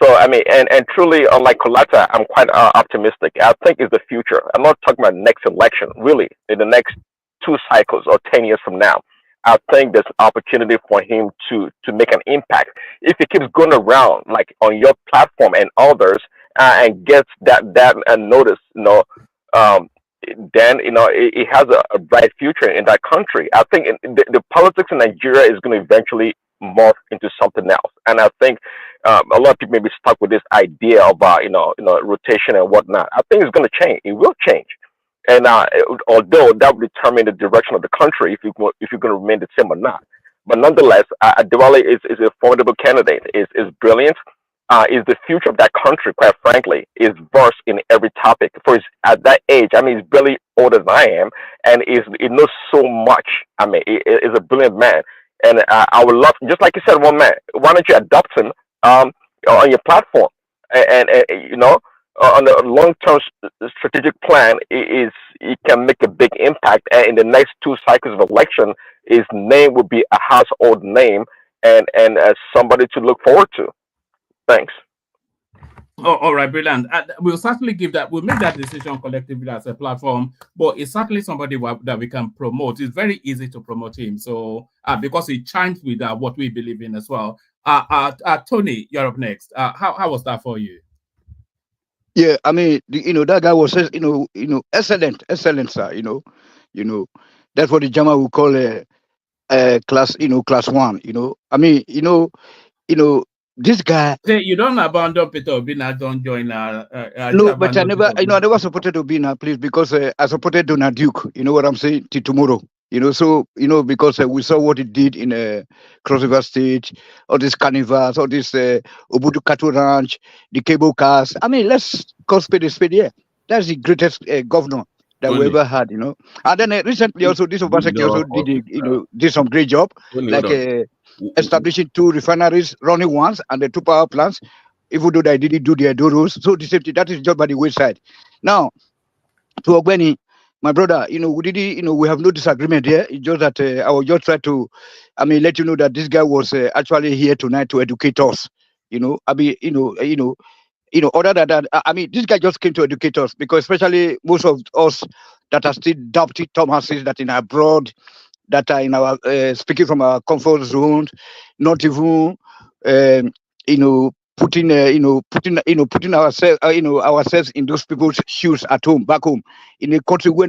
So I mean, and truly, unlike Kolata, I'm quite optimistic. I think it's the future. I'm not talking about next election, really. In the next 2 cycles or 10 years from now, I think there's opportunity for him to make an impact. If he keeps going around like on your platform and others and gets that notice, then it has a bright future in that country. I think the politics in Nigeria is going to eventually morph into something else, and I think a lot of people may be stuck with this idea about rotation and whatnot. I think it's going to change. It will change, and although that will determine the direction of the country if you're going to remain the same or not. But nonetheless, Adewale is a formidable candidate. Is brilliant. Is the future of that country, quite frankly, is versed in every topic. For his, at that age, I mean, he's barely older than I am, and he knows so much. I mean, he's a brilliant man. And I would love, just like you said, one man, why don't you adopt him on your platform? And on the long-term strategic plan, he can make a big impact. And in the next 2 cycles of election, his name will be a household name and somebody to look forward to. Thanks. Oh, all right, brilliant. We'll certainly we'll make that decision collectively as a platform, but it's certainly somebody that we can promote. It's very easy to promote him. So, because he chimes with what we believe in as well. Tony, you're up next. How was that for you? Yeah, I mean, that guy was, excellent, sir. That's what the German would call class, class 1. I mean, this guy. You don't abandon Peter Obina, don't join. No, but I never supported Obina, please, because I supported Donald Duke. You know what I'm saying? Till tomorrow. So because we saw what he did in Cross River State, all these carnivals, all this Obudu Cattle Ranch, the cable cars. I mean, let's call spade a spade. Yeah, that's the greatest governor that we ever had, you know. And then recently also this Obaseki also did, did some great job, like establishing 2 refineries, running ones, and the 2 power plants, even though they didn't do their doros. So the safety, that is just by the wayside. Now, to Ogbeni, my brother, we did, we have no disagreement here. It's just that I will just try to, let you know that this guy was actually here tonight to educate us. Other than that, this guy just came to educate us, because especially most of us that are still doubting Thomases that in abroad, that are in our speaking from our comfort zone, not even putting ourselves ourselves in those people's shoes at home, back home, in a country where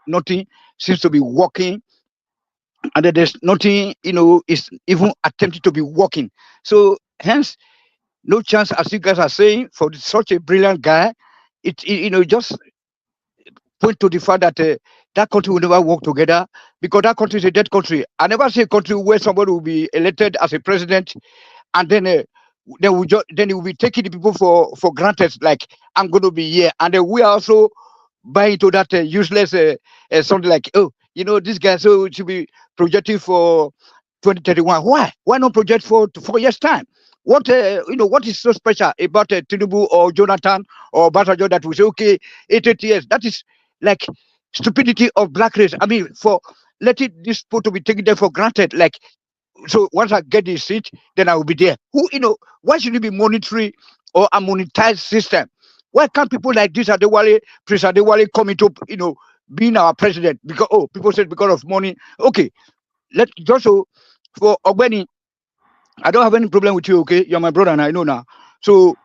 nothing seems to be working, and that there's nothing is even attempting to be working. So hence, no chance, as you guys are saying, for such a brilliant guy. Just point to the fact that that country will never work together, because that country is a dead country. I never see a country where somebody will be elected as a president, and then they will be taking the people for granted. Like, I'm going to be here, and then we are also buying into that useless something like, oh, this guy so should be projecting for 2031. Why not project for 4 years time? What what is so special about Tinubu or Jonathan or Basajo that we say, okay, 8 years? That is like stupidity of black race. For letting this people to be taken there for granted. Like, so once I get this seat, then I will be there. Why should it be monetary or a monetized system? Why can't people like this Prince Adewale come into being our president? Because people said because of money. Okay, let just so for Ogbeni, I don't have any problem with you, okay? You're my brother and I know now. So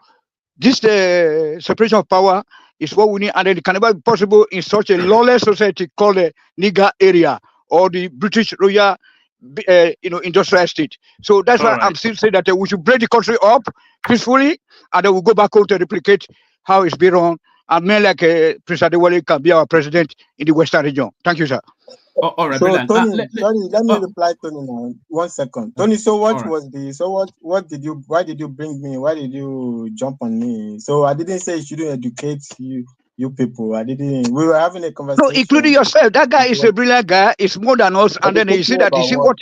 this separation of power is what we need, and it can never be possible in such a lawless society called the Niger area or the British Royal industrial estate. So that's why I'm still saying that we should break the country up peacefully, and then we'll go back home to replicate how it's been run, and men like Prince Adewale can be our president in the Western region. Thank you, sir. All right, so brilliant. Tony, let me reply, Tony, now. 1 second. Tony, so what what did you, why did you bring me? Why did you jump on me? So I didn't say you shouldn't educate you people. I didn't. We were having a conversation. No, including yourself. That guy is a brilliant guy. It's more than us. And then you see that you see what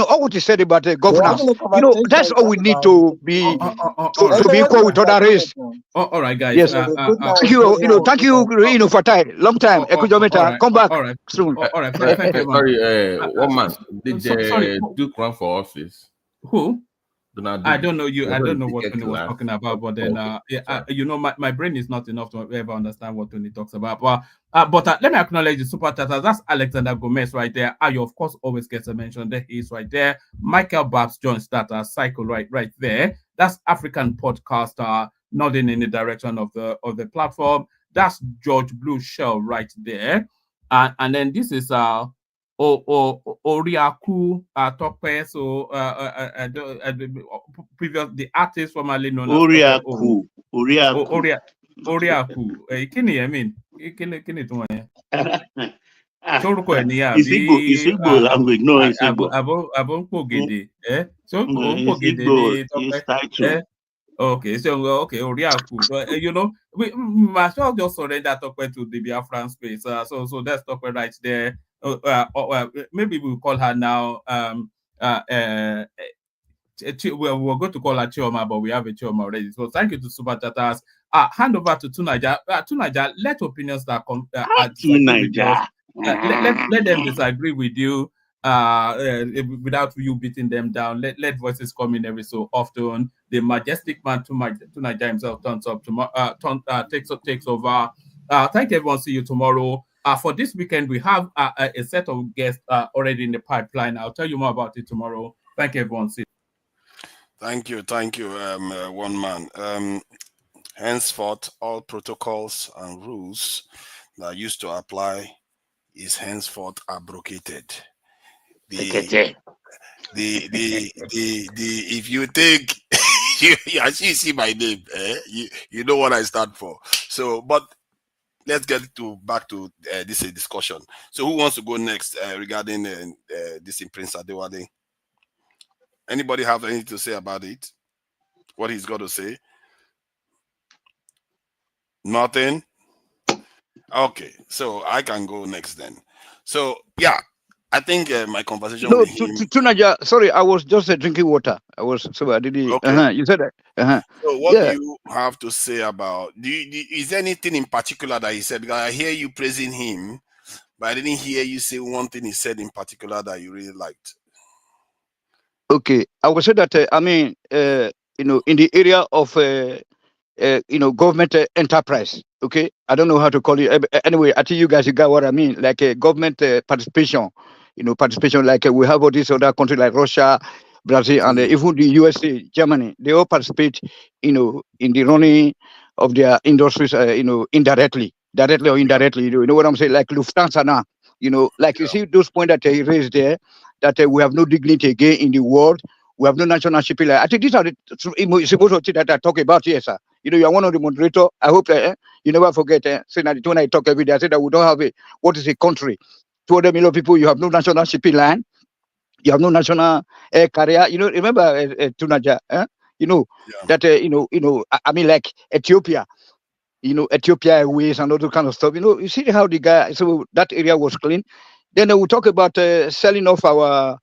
all what he said about the governance. That's all we need to be to be equal with other race. All right, guys. Yes. Thank you. Thank you. For time. Long time. Come back soon. All right. Thank you. Sorry, one man. Did Duke run for office? Who? Donald I Duke. don't know you. I don't know what Tony was talking about, but then my brain is not enough to ever understand what Tony talks about. But let me acknowledge the super chatters. That's Alexander Gomez right there. Ayo, of course, always gets a mention. There he is right there. Michael Babs joins that cycle right there. That's African podcaster nodding in the direction of the platform. That's George Blue Shell right there. And then this is Oriaku Tope, so previous the artist formerly known as Oriaku. Oriaku. Kini I mean? Kini to one. It's Igbo language. No, it's Igbo. Abon Pogede. So Igbo is title. Okay, Oriaku. We must all just surrender Tope to the Biafran space. So that's Tope right there. Maybe we'll call her now. We're going to call her Chioma, but we have a Chioma already. So thank you to Super Chatters. Hand over to Tunaja. Tunaja, let opinions that come. Let them disagree with you. Without you beating them down. Let voices come in every so often. The majestic man Tunaja himself takes over. Thank you, everyone. See you tomorrow. For this weekend, we have a set of guests already in the pipeline. I'll tell you more about it tomorrow. Thank you, everyone. See you. Thank you, one man. Henceforth, all protocols and rules that used to apply is henceforth abrogated. If you think as you see my name, you know what I stand for. So, but let's get back to this discussion. So, who wants to go next regarding this in Prince Adewale? Anybody have anything to say about it? What he's got to say? Nothing. Okay, so I can go next then. So yeah, I think my conversation No, with him. Tunaja, sorry, I was just drinking water. I was, so I didn't. Okay. You said that. So what do Yeah. you have to say about? Is there anything in particular that he said? Because I hear you praising him, but I didn't hear you say one thing he said in particular that you really liked. Okay, I would say that in the area of government enterprise. Okay, I don't know how to call it. Anyway, I think you guys you got what I mean. Like government participation. Participation like we have all these other countries like Russia, Brazil, and even the USA, Germany. They all participate. In the running of their industries. Indirectly, directly or indirectly. You know what I'm saying? Like Lufthansa now. Like you see those points that he raised there, that we have no dignity again in the world. We have no national shipping line. I think these are the supposed to that I talk about here, sir. You are one of the moderator. I hope that you never forget. Saying that when I talk every day, I say that we don't have what is a country? 200 million people. You have no national shipping line. You have no national air carrier. Remember Tunaja? That I mean, like Ethiopia. Ethiopia Airways and all those kind of stuff. You see how the guy. So that area was clean. Then we talk about selling off our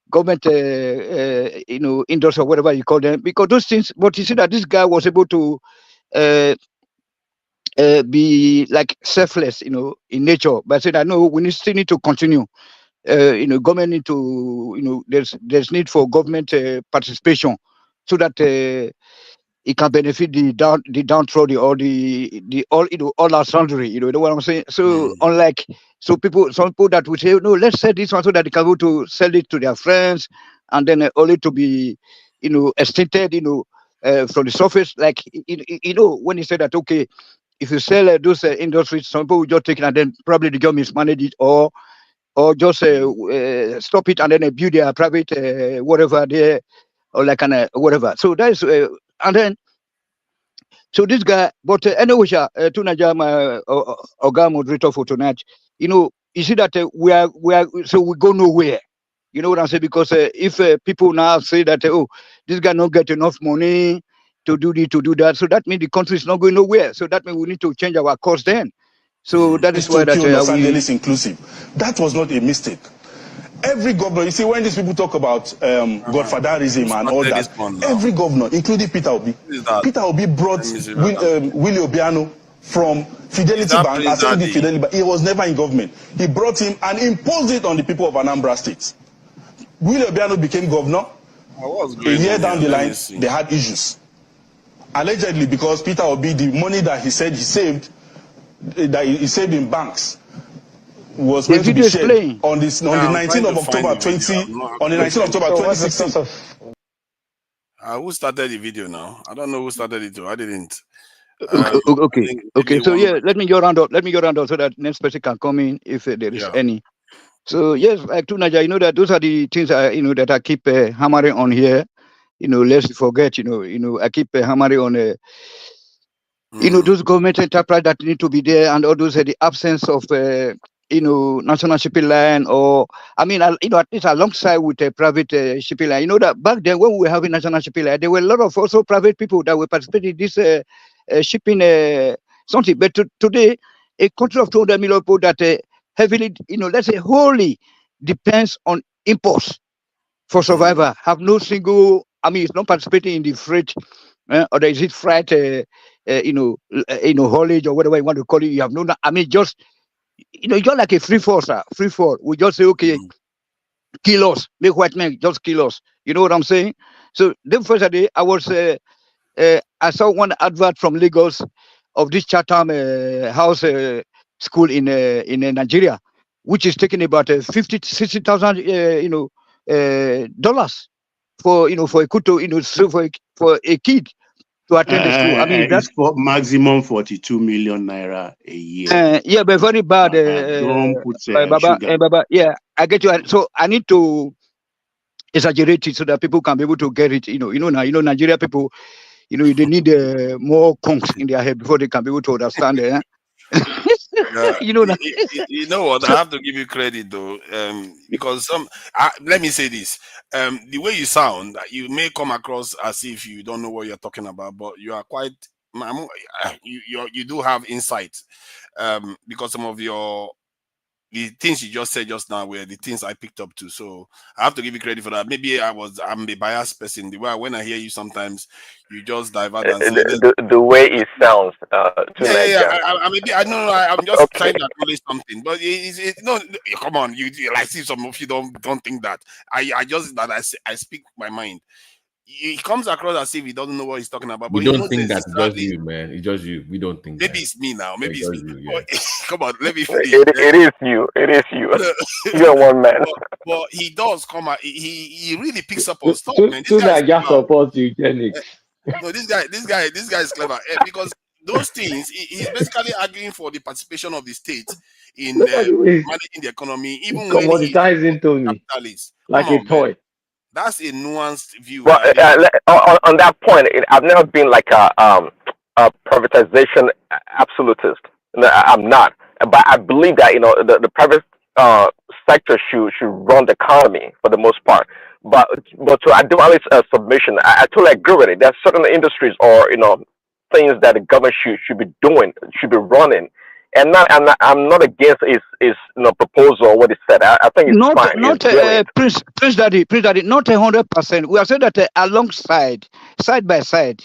government, industry or whatever you call them, because those things. But you see that this guy was able to uh, be like selfless, in nature. But I said, I know we still need to continue. Government need to, there's need for government participation so that it can benefit the downtrodden or the all our sundry. You know what I'm saying? So unlike some people that would say, no, let's sell this one so that they can go to sell it to their friends, and then only to be extincted from the surface. Like when he said that, okay, if you sell those industries, some people will just take it and then probably the government mismanage it, or just stop it and then build their private whatever there, or like an whatever. So that is and then so this guy, but anyway, Tunaja, my Oga moderator for tonight, you see that we are so we go nowhere. You know what I'm saying? Because if people now say that, oh, this guy not get enough money to do this, to do that, so that means the country is not going nowhere. So that means we need to change our course then. So that is why that Los Angeles inclusive. That was not a mistake. Every governor, you see, when these people talk about godfatherism and all that, every governor, including Peter Obi, brought Willie Obiano from Fidelity Bank as AD Fidelity Bank. He was never in government. He brought him and imposed it on the people of Anambra State. Willie Obiano became governor. A year down the line, they had issues. Allegedly, because Peter Obi, the money that he said he saved, that he saved in banks, was meant to be shared on the 19th of October 2016. Who started the video now? I don't know who started it. I didn't. Okay. So yeah, let me go around so that next person can come in if there is any. So yes, like Tunaja, that those are the things that I keep hammering on here. Let's forget. I keep hammering on. Those government enterprise that need to be there, and all those the absence of national shipping line, or I mean, at least alongside with a private shipping line. That back then when we were having national shipping line, there were a lot of also private people that were participating in this shipping something. But today, a country of 200 million people that heavily, let's say wholly depends on imports for survival, have no single. I mean, it's not participating in the freight, or is it freight, haulage or whatever you want to call it. You have no. I mean, just just like a free fall, sir. Free fall. We just say, okay, kill us, make white men just kill us. You know what I'm saying? So the first day, I was, I saw one advert from Lagos of this Chatham House school in Nigeria, which is taking about 50 to 60,000, dollars for for a kuto, so for a kid to attend the school. I mean, that's for maximum 42 million naira a year. Yeah, but very bad. Don't put Baba, sugar. Baba, yeah, I get you. So I need to exaggerate it so that people can be able to get it. Now, Nigeria people, they need more conks in their head before they can be able to understand it. You know what? I have to give you credit though, because let me say this: the way you sound, you may come across as if you don't know what you're talking about, but you are quite you do have insight, because some of the things you just said just now were the things I picked up too. So I have to give you credit for that. Maybe I'm a biased person. The way when I hear you, sometimes you just divert and say the way it sounds to yeah. Nigeria. I know. I'm just Okay. trying to acknowledge something, but no. Come on, you like see some of you don't think that. I just that I speak my mind. He comes across as if he doesn't know what he's talking about, We but he don't knows think that. It's just exactly. you, man. It's just you. We don't think Maybe that. it's me now. Maybe It's it's just me. you. Yeah. But, come on, let me finish. It is you. It is you. You're one man. but he does come out. He really picks up on stuff, man. This To guy is Nigeria clever. supports eugenics. No, this guy is clever because those things he's basically arguing for the participation of the state in Look at the way managing the economy, he's even when he's commoditizing to me capitalist. like Come a on, man. toy. That's a nuanced view. Well, on that point, I've never been like a privatization absolutist. No, I'm not, but I believe that the private sector should run the economy for the most part. But to Adewale's submission, I totally agree with it. There are certain industries or things that the government should be doing, should be running. And I'm not against his proposal or what he said. I think it's Not fine. not It's brilliant. Prince Daddy, not 100%. We have said that alongside, side by side,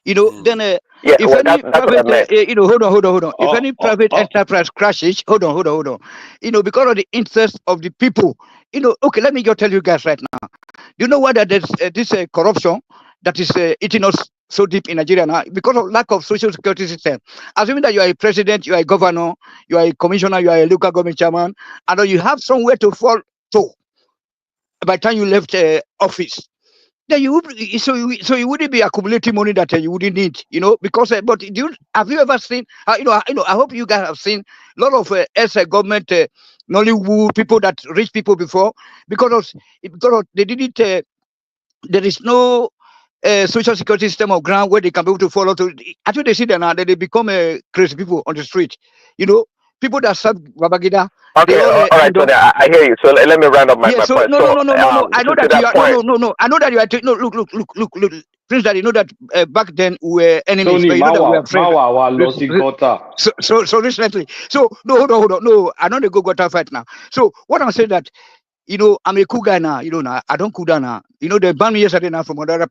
then Yeah, if well, any that's what I private, meant. hold on. If any private enterprise crashes, hold on. Because of the interest of the people, okay, let me just tell you guys right now. You know what? That there's this corruption that is eating us so deep in Nigeria now because of lack of social security system. Assuming that you are a president, you are a governor, you are a commissioner, you are a local government chairman, and you have somewhere to fall to by the time you left office. Then you wouldn't be accumulating money that you wouldn't need, because but have you ever seen I hope you guys have seen a lot of government Nollywood people, that rich people before, because they didn't there is no social security system of ground where they can be able to follow to. Actually, they see that now that they become crazy people on the street. People that serve Babagida, they Okay, all all right, end so up. I hear you. So let me round up my Yeah, so point. no. I know To that you that are point, no. I know that you are. No, look, Prince. That you know that back then we were enemies, Tony but you know that we are friends. Mawa lost in gutter. So recently, so no, hold on. No, I don't go gutter fight now. So what I'm saying that I'm a cool guy now. Now I don't cool down now. They banned me yesterday now from another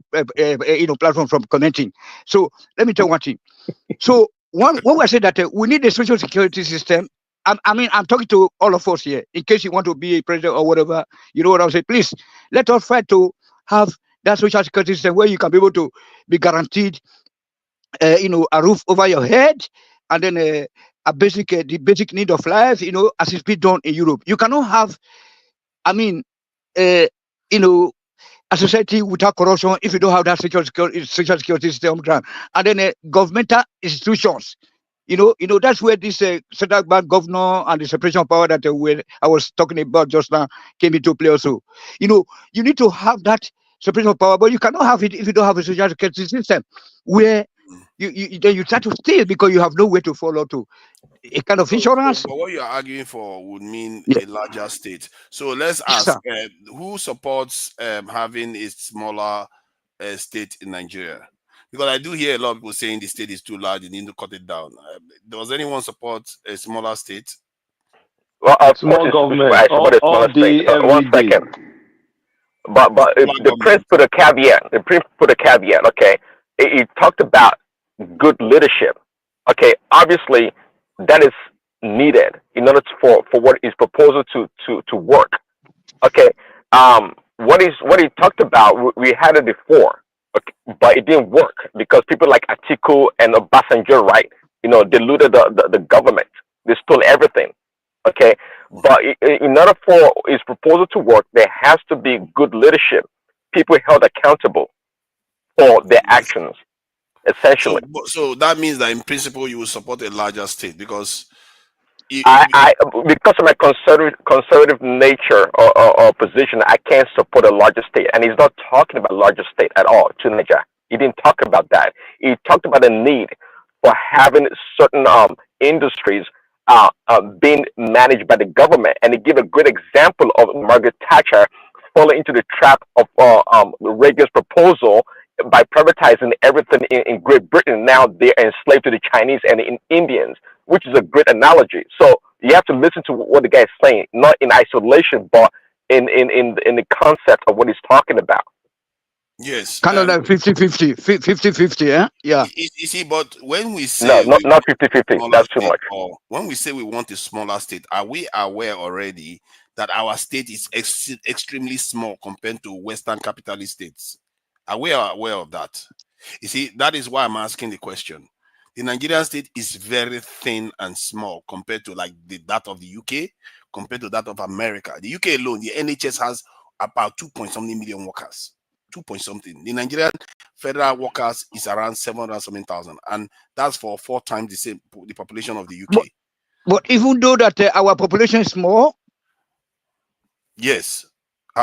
platform from commenting. So let me tell you one thing. So when we say that we need a social security system, I'm talking to all of us here. In case you want to be a president or whatever, you know what I'm saying. Please let us fight to have that social security system where you can be able to be guaranteed, a roof over your head, and then the basic need of life, as it's been done in Europe. You cannot have, I mean, uh, you know, a society without corruption if you don't have that social security system ground, and then governmental institutions. That's where this central bank governor and the separation of power that I was talking about just now came into play also. You need to have that separation of power, but you cannot have it if you don't have a social security system where then you try to steal because you have no way to follow to a kind of insurance. But what you're arguing for would mean Yeah. a larger state. So let's Yes, ask, sir. who supports having a smaller state in Nigeria? Because I do hear a lot of people saying the state is too large, you need to cut it down. Does anyone support a smaller state? well, of course, Small government I support a all smaller state. day, every One day. second. But Smaller the prince government. put a caveat. The prince put a caveat. Okay, he talked about good leadership. Okay, obviously that is needed in order for what is proposal to work. Okay, what he talked about, we had it before, okay, but it didn't work because people like Atiku and Obasanjo, right? Diluted the government. They stole everything. Okay, but in order for his proposal to work, there has to be good leadership, people held accountable for their actions, essentially. So that means that in principle you will support a larger state because I because of my conservative nature or position, I can't support a larger state. And he's not talking about larger state at all to Nigeria. He didn't talk about that. He talked about the need for having certain industries being managed by the government. And he gave a good example of Margaret Thatcher falling into the trap of Reagan's proposal by privatizing everything in Great Britain, now they're enslaved to the Chinese and the Indians, which is a great analogy. So you have to listen to what the guy is saying, not in isolation, but in the concept of what he's talking about. Yes. Kind of like 50-50, 50-50, eh? Yeah. You see, but when we say not 50-50, that's too much. Or when we say we want a smaller state, are we aware already that our state is extremely small compared to Western capitalist states? Are we aware of that? You see, that is why I'm asking the question. The Nigerian state is very thin and small compared to like that of the UK, compared to that of America. The UK alone, the NHS has about 2-point-something million workers. 2-point-something. The Nigerian federal workers is around 700-something thousand, and that's for 4 times the population of the UK. But even though that our population is small, yes,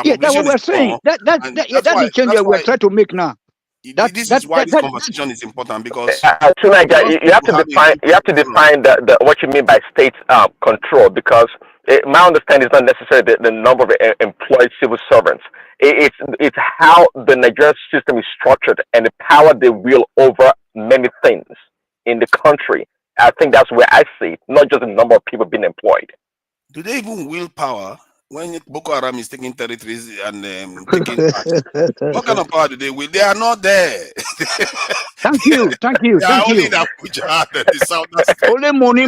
yeah, that's what we're saying. That's the change that we're trying to make now. This is why this conversation is important, because Tunaja, you have to define what you mean by state control, because my understanding is not necessarily the number of employed civil servants. It's how the Nigerian system is structured and the power they wield over many things in the country. I think that's where I see it, not just the number of people being employed. Do they even wield power when Boko Haram is taking territories and taking tax? What kind of power do they wield? They are not there. Thank you. They are only in Abuja and the southern state. Only money.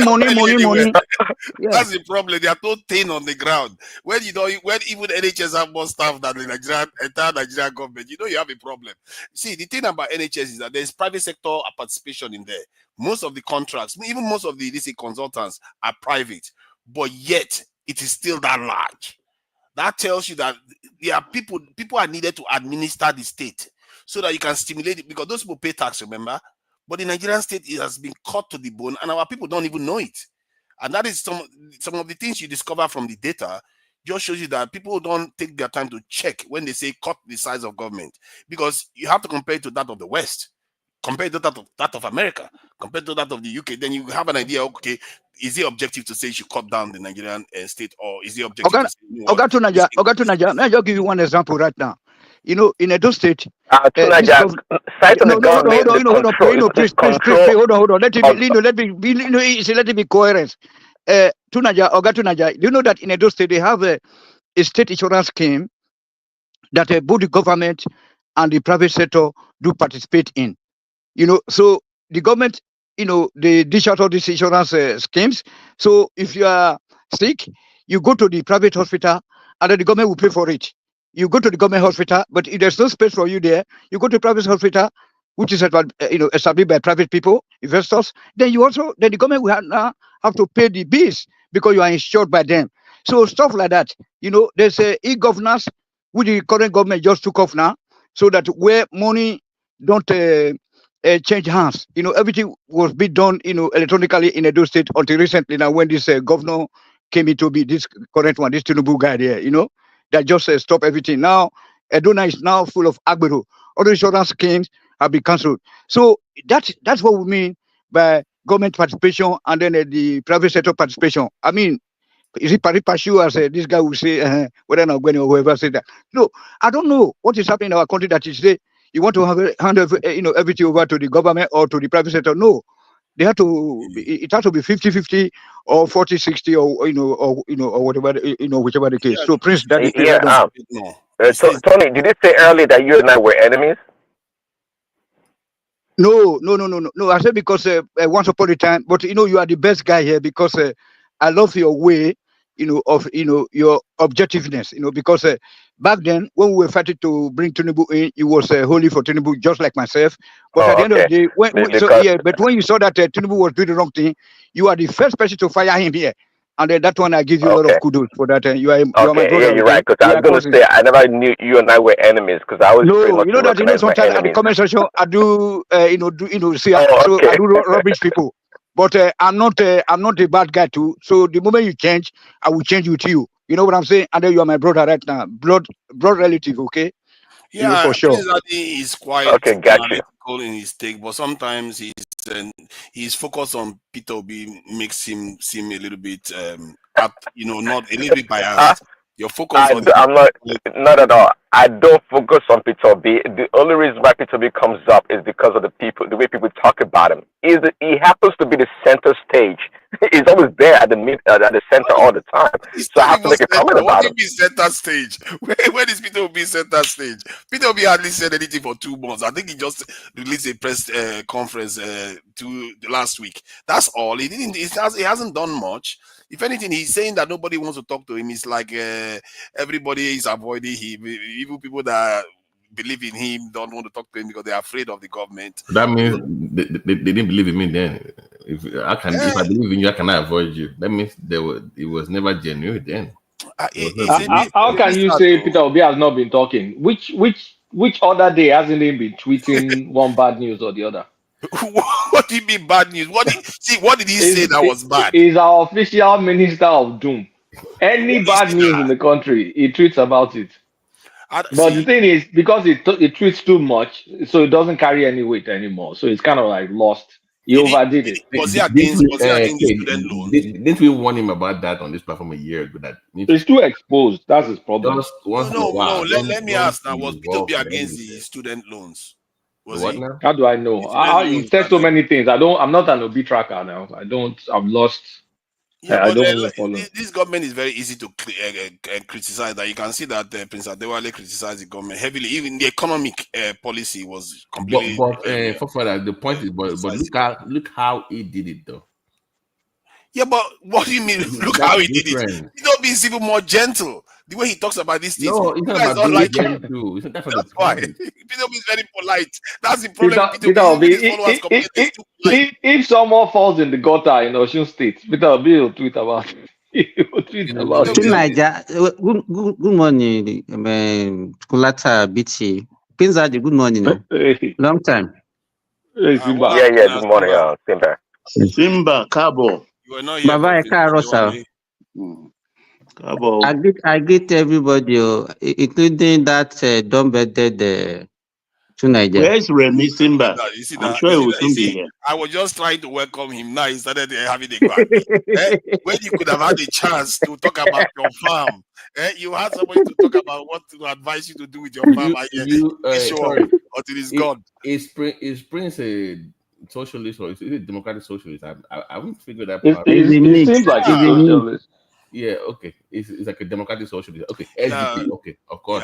Yeah. That's the problem. They are so thin on the ground. When when even NHS have more staff than the entire Nigerian government, you have a problem. See, the thing about NHS is that there's private sector participation in there. Most of the contracts, even most of the consultants are private, but yet it is still that large. That tells you that there are people are needed to administer the state so that you can stimulate it, because those people pay tax, remember? But the Nigerian state has been cut to the bone, and our people don't even know it. And that is some of the things you discover from the data. Just shows you that people don't take their time to check when they say cut the size of government, because you have to compare it to that of the West, compare it to that of America, compared to that of the UK. Then you have an idea, okay, is the objective to say you should cut down the Nigerian state, or is the objective to say, Tunaja, let me just give you one example right now. In Edo State, Tunaja, side of the government, hold on. Let me be coherent. Tunaja, do you know that in Edo State they have a state insurance scheme that both the government and the private sector do participate in? So the government, they dish out all these insurance schemes. So if you are sick, you go to the private hospital, and then the government will pay for it. You go to the government hospital, but if there's no space for you there, you go to private hospital, which is established by private people, investors. Then the government will now have to pay the bills because you are insured by them. So stuff like that. There's e-governance, which the current government just took off now, so that where money don't change hands. Everything was being done, electronically in Edo State until recently. Now, when this governor came into be this current one, this Tinubu guy there, that just stop everything. Now, Edo is now full of agbero. All the insurance schemes have been cancelled. So that's what we mean by government participation and then the private sector participation. I mean, is it pari passu, as this guy will say, whether not going or whoever said that? No, I don't know what is happening in our country that is today. You want to hand everything over to the government or to the private sector? No, they have to. It has to be 50-50 or 40-60 or whatever whichever the case. So Prince, that is Tony, did you say earlier that you and I were enemies? No. I said because once upon a time, but you are the best guy here because I love your way, of your objectiveness, because back then when we were fighting to bring Tinubu in, it was wholly for Tinubu, just like myself. But at the end of the day, but when you saw that Tinubu was doing the wrong thing, you are the first person to fire him here. And then that one, I give you a lot of kudos for that. You are my brother. Yeah, you're right. Because I was going to say, I never knew you and I were enemies. Because I was sometimes at the comment section, I do, I do rubbish people. But I'm not a bad guy too. So the moment you change, I will change with you. You know what I'm saying? And then you are my brother right now, blood relative. Okay. Yeah, for sure. Okay, He's quite analytical in his take, but sometimes he's focused on Peter Obi makes him seem a little bit not a little bit biased. Your focus I'm not at all. I don't focus on Peter B. The only reason why Peter B comes up is because of the way people talk about him. He happens to be the center stage. He's always there at the center all the time. So I have to make a comment about him. What do you mean center stage? When is Peter Obi center stage? Peter Obi hardly said anything for 2 months. I think he just released a press conference last week. That's all. He hasn't done much. If anything, he's saying that nobody wants to talk to him. It's like everybody is avoiding him. Even people that believe in him don't want to talk to him because they're afraid of the government. That means they didn't believe in me then. If I believe in you, I cannot avoid you. That means it was never genuine then. How can you say Peter Obi has not been talking? Which other day hasn't he been tweeting one bad news or the other? What do you mean bad news? What did he say that was bad? He's our official minister of doom. Any bad news in the country, he tweets about it. But the thing is, because he tweets too much, so it doesn't carry any weight anymore. So it's kind of like lost. He overdid it. Was he against student loans? Didn't we warn him about that on this platform a year ago? That it's too exposed. That's his problem. No. Let me ask now. Was Peter Obi against the student loans? How do I know? He said so many things. I'm not an Obi tracker now. I've lost. I don't follow. This government is very easy to criticize. That you can see that Prince Adewale criticized the government heavily. Even the economic policy was completely. But the point is, but look how he did it though. Yeah, but what do you mean? Look how he did it. He don't be even more gentle. The way he talks about these things. No, it's not about being gentle. That's why. Peter Obi is very polite. That's the problem. Peter Obi, if someone falls in the gutter in Osun State, Peter Obi will tweet about it. Good morning, Kulata BT. Pinzadi, good morning. Long time. Yeah, good morning, Simba. Simba, Cabo. Baba Eka I greet everybody, including that dumb-headed Tunaija. Where's Remy Simba? I'm sure he will soon be here. I was just trying to welcome him. Now he started having a crack. When you could have had a chance to talk about your farm, you had somebody to talk about what to advise you to do with your farm. Until it's gone. Is Prince a socialist or is it a democratic socialist? I haven't figured that out. It seems like a socialist. Yeah, okay. It's like a democratic socialist. Okay, SDP. Okay, of course.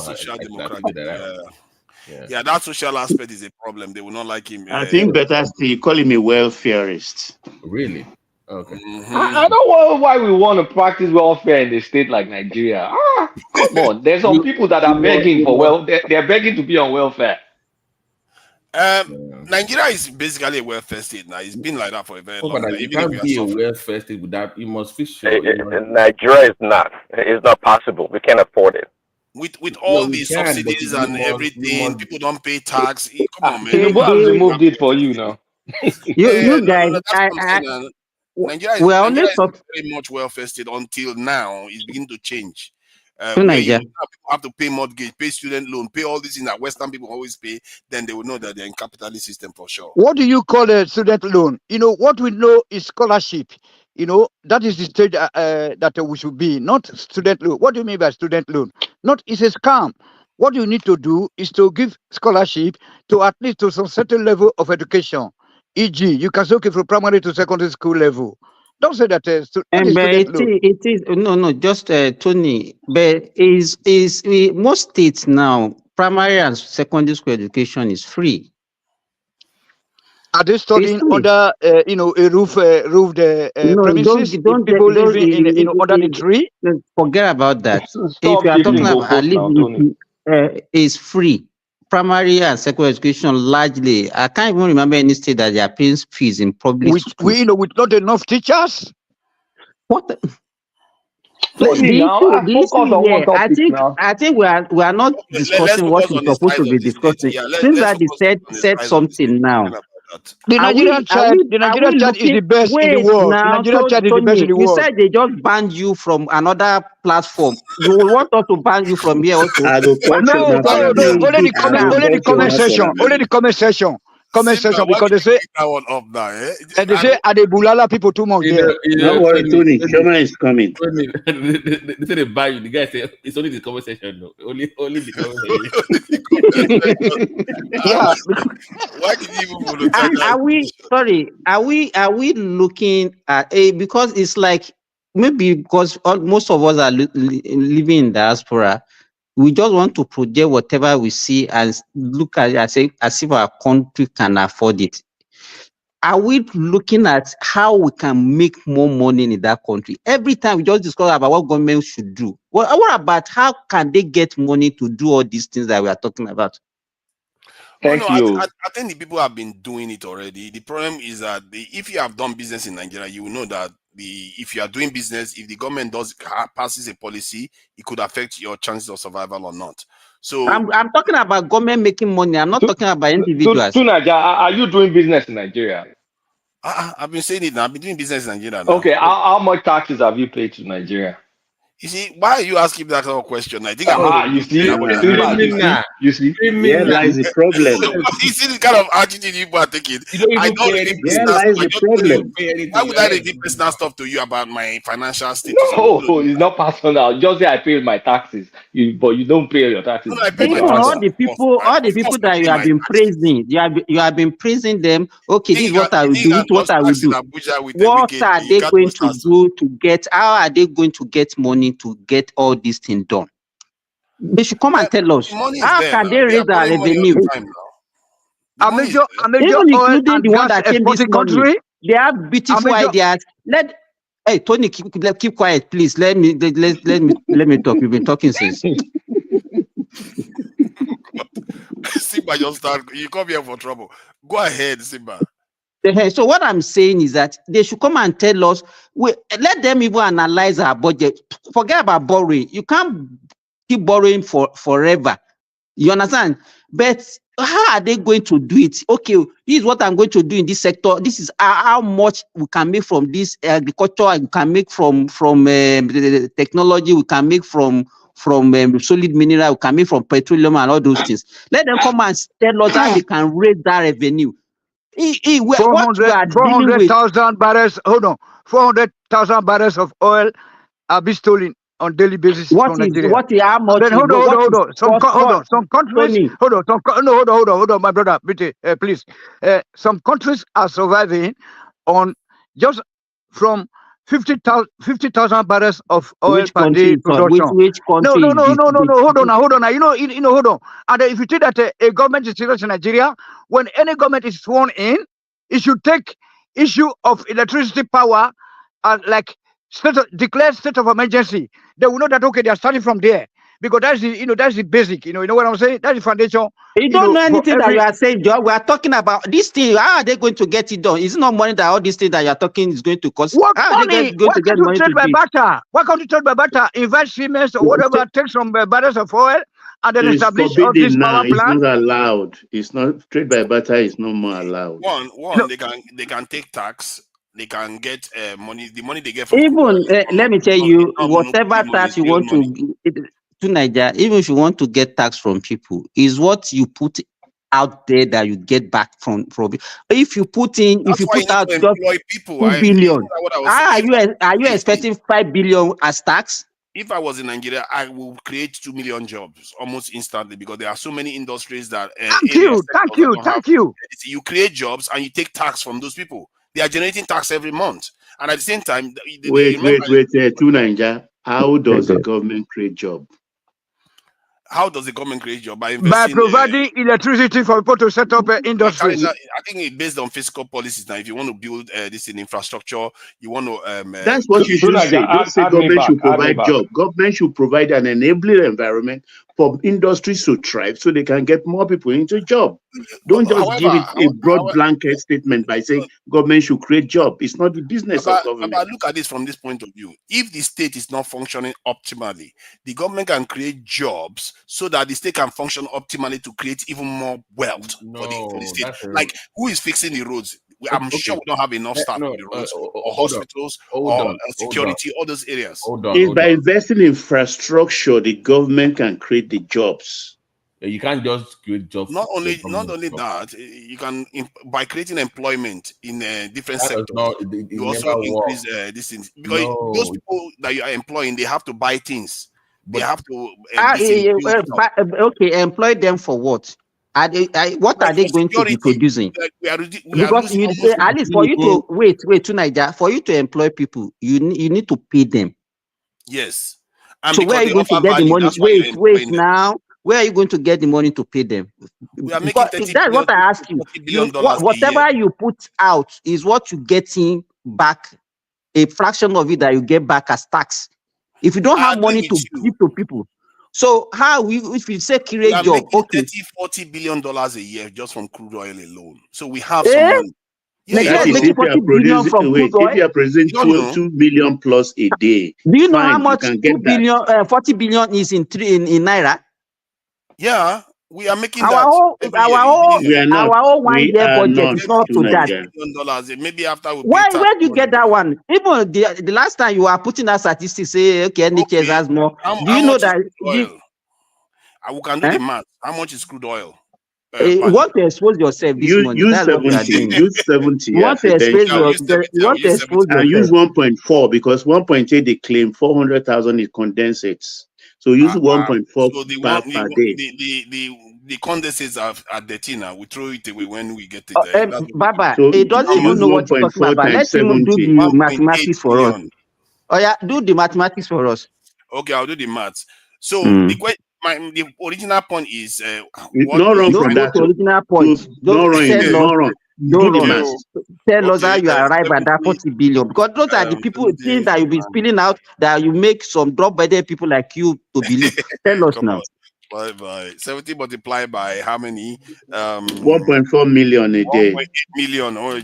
Social democratic. Yeah, that social aspect is a problem. They will not like him. I think better still call him a welfareist. Really? Okay. I don't know why we want to practice welfare in a state like Nigeria. Come on, there's some people that are begging for they're begging to be on welfare. Nigeria is basically a welfare state now. It's been like that for a very long time. You can't be a welfare state without you must fish. Nigeria is not. It's not possible. We can't afford it. With all these subsidies and everything, people don't pay tax. Come on, man. Tinubu has removed it for you now. You guys, Nigeria is very much welfare state until now. It's beginning to change. People have to pay mortgage, pay student loan, pay all these things that Western people always pay. Then they will know that they're in capitalist system for sure. What do you call a student loan? What we know is scholarship. That is the stage that we should be, not student loan. What do you mean by student loan? It's a scam. What you need to do is to give scholarship to at least to some certain level of education. E.g., you can say from primary to secondary school level. Don't say that. It is no, just Tony. But most states now, primary and secondary school education is free. Are they studying under a roofed premises? People living in under the tree? Forget about that. If you are talking about at least is free. Primary and secondary education largely. I can't even remember any state that they are paying fees in public school. With not enough teachers. What? I think we are not discussing what we're supposed to be discussing. Seems like they said something now. The Nigerian child is the best in the world. The Nigerian child is the best in the world. You said they just banned you from another platform. You want us to ban you from here also? No, only the comment section. Only the comment section. comment section because they say that one up now, eh? and they say Adebulala people too much there. Don't worry, Tony. Shoma is coming. They say they buy you. The guy say it's only the conversation. No, only the conversation. Yeah. Why did you even volunteer? Are we looking at because it's like maybe because most of us are living in diaspora, we just want to project whatever we see and look at it as if our country can afford it. Are we looking at how we can make more money in that country? Every time we just discuss about what government should do. What about how can they get money to do all these things that we are talking about? Thank you. I think the people have been doing it already. The problem is that if you have done business in Nigeria, you will know that if you are doing business, if the government passes a policy, it could affect your chances of survival or not. So I'm talking about government making money. I'm not talking about individuals. Tunaja, are you doing business in Nigeria? I've been saying it now. I've been doing business in Nigeria now. Okay, how much taxes have you paid to Nigeria? You see, why are you asking that kind of question? I think you see, Where lies the problem? You see the kind of attitude you are taking. I don't reveal personal stuff. Why would I reveal personal stuff to you about my financial status? No, it's not personal. Just say I paid my taxes, but you don't pay your taxes. No, I pay my Even taxes. all the people that you have been praising, you have been praising them. Okay, this is what I will do. This is what I will do. What are they going to do to get? How are they going to get money to get all these things done? They should come and tell us. How can they raise our revenue? A major Even oil including and the one gas that came this exporting morning. country. They have beautiful ideas. Hey Tony, keep quiet, please. Let me talk. We've been talking since. Simba, just start. You come here for trouble. Go ahead, Simba. So what I'm saying is that they should come and tell us. Let them even analyze our budget. Forget about borrowing. You can't keep borrowing forever. You understand? But how are they going to do it? Okay, this is what I'm going to do in this sector. This is how much we can make from this agriculture. We can make from technology. We can make from solid mineral. We can make from petroleum and all those things. Let them come and tell us how they can raise that revenue. What we are dealing with. 400,000 barrels. Hold on, 400,000 barrels of oil are being stolen on daily basis from Nigeria. How much? Then hold on. Some countries. Hold on, my brother. Please. Some countries are surviving on just from 50,000 barrels of oil per day production. Which country? No. Hold on. Hold on. Hold on. And if you think that a government is serious in Nigeria, when any government is sworn in, it should take issue of electricity power like declare state of emergency. They will know that okay, they are starting from there because that's the basic. You know what I'm saying? That's the foundation. You don't know anything that you are saying, Joe. We are talking about this thing. How are they going to get it done? It's not money that all these things that you are talking is going to cost. What how money? Are they going to get money to by barter? Why can't you trade by barter? Invest Siemens or whatever, take some barrels of oil and then establish all this power plant. It's not allowed. It's not trade by barter. Is no more allowed. One, they can take tax. They can get money. The money they get from even let me tell you, whatever tax you want to Nigeria, even if you want to get tax from people, is what you put out there that you get back from. If you put in, if you put out just people, 2 billion, are you expecting 5 billion as tax? If I was in Nigeria, I will create 2 million jobs almost instantly because there are so many industries that. Thank you. You create jobs and you take tax from those people. They are generating tax every month, and at the same time, wait, Tunanja, how does the government create job? How does the government create job? By providing electricity for people to set up industries. I think it's based on fiscal policies. Now, if you want to build this in infrastructure, you want to. That's what you should say. Don't say government should provide job. Government should provide an enabling environment for industries to thrive so they can get more people into job. Don't just give it a broad blanket statement by saying government should create job. It's not the business of government. But look at this from this point of view. If the state is not functioning optimally, the government can create jobs so that the state can function optimally to create even more wealth for the state. Like, who is fixing the roads? I'm sure we don't have enough staff on the roads or hospitals or security, all those areas. It's by investing in infrastructure, the government can create the jobs. You can't just create jobs. Not only that, you can by creating employment in different sectors. You also increase these things because those people that you are employing, they have to buy things. They have to. Okay, employ them for what? What are they going to be producing? Because you say, at least for you to wait to Nigeria, for you to employ people, you need to pay them. Yes. And so where are you going to get the money? Wait now. Where are you going to get the money to pay them? We are making that's what I ask you. Whatever you put out is what you're getting back. A fraction of it that you get back as tax. If you don't have money to give to people, so how if you say create job, okay, $30-40 billion a year just from crude oil alone. So we have some money. That is if you are producing 2 million plus a day. Do you know how much 40 billion is in naira? Yeah, we are making our whole 1 year budget is not to that. Maybe after we where do you get that one? Even the last time you are putting that statistics, say okay, NHS has more. Do you know that? We can do the math. How much is crude oil? You want to expose yourself this morning. Use 70. Use 70. You want to expose yourself. And use 1.4 because 1.8 they claim 400,000 is condensates. So use 1.4 per day. The condensates are dirty now. We throw it away when we get it. Baba, it doesn't even know what you're talking about. Let's even do the mathematics for us. Oh yeah, do the mathematics for us. Okay, I'll do the maths. So the original point is not wrong from that. Original point. Not wrong. Tell us how you arrive at that 40 billion, because those are the people things that you'll be spilling out that you make some drop-dead people like you to believe. Tell us now. By 70 multiplied by how many? 1.4 million a day. 1.8 million. Oh,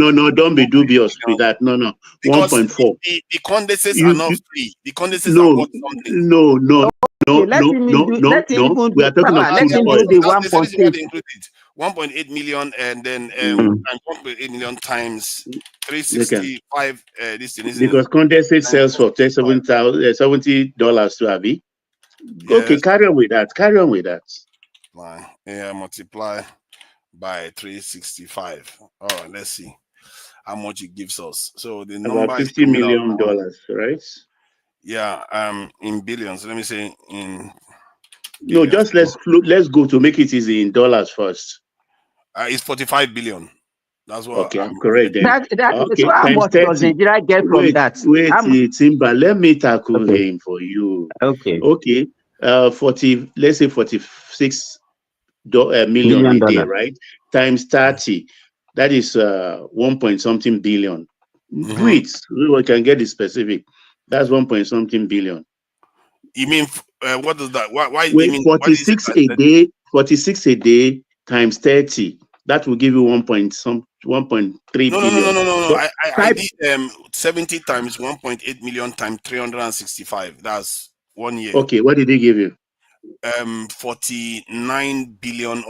No. Don't be dubious with that. No. 1.4. The condensates are not free. The condensates are worth something. No. We are talking about the 1.8. 1.8 million and then 1.8 million times 365. This thing isn't because condensate sells for $70 to Abi. Yes. Okay, carry on with that. Yeah, multiply by 365. All right, let's see how much it gives us. So the number about $50 million, right? Yeah, in billions. Let me say in. No, just let's go to make it easy in dollars first. It's 45 billion. That's what. Okay, I'm correct then. Okay, so how much does Nigeria get from that? Wait, Timber, let me tackle him for you. Okay. 40. Let's say 46 million a day, right? Times 30, that is 1 billion. Do it. We can get it specific. That's 1 billion. You mean what does that? Why? Wait, 46 a day. 46 a day times 30. That will give you 1.3 billion. No. I did 70 times 1.8 million times 365. That's 1 year. Okay, what did he give you? 49 billion. No.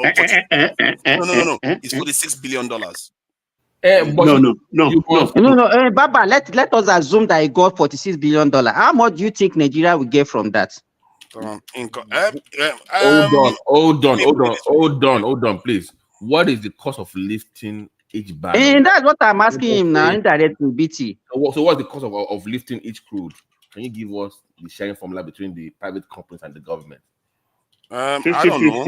It's $46 billion. No. Baba, let us assume that he got $46 billion. How much do you think Nigeria will get from that? Hold on, please. What is the cost of lifting each bag? And that's what I'm asking him now, indirectly, BT. So what's the cost of lifting each crude? Can you give us the sharing formula between the private companies and the government? 50-50. I don't know.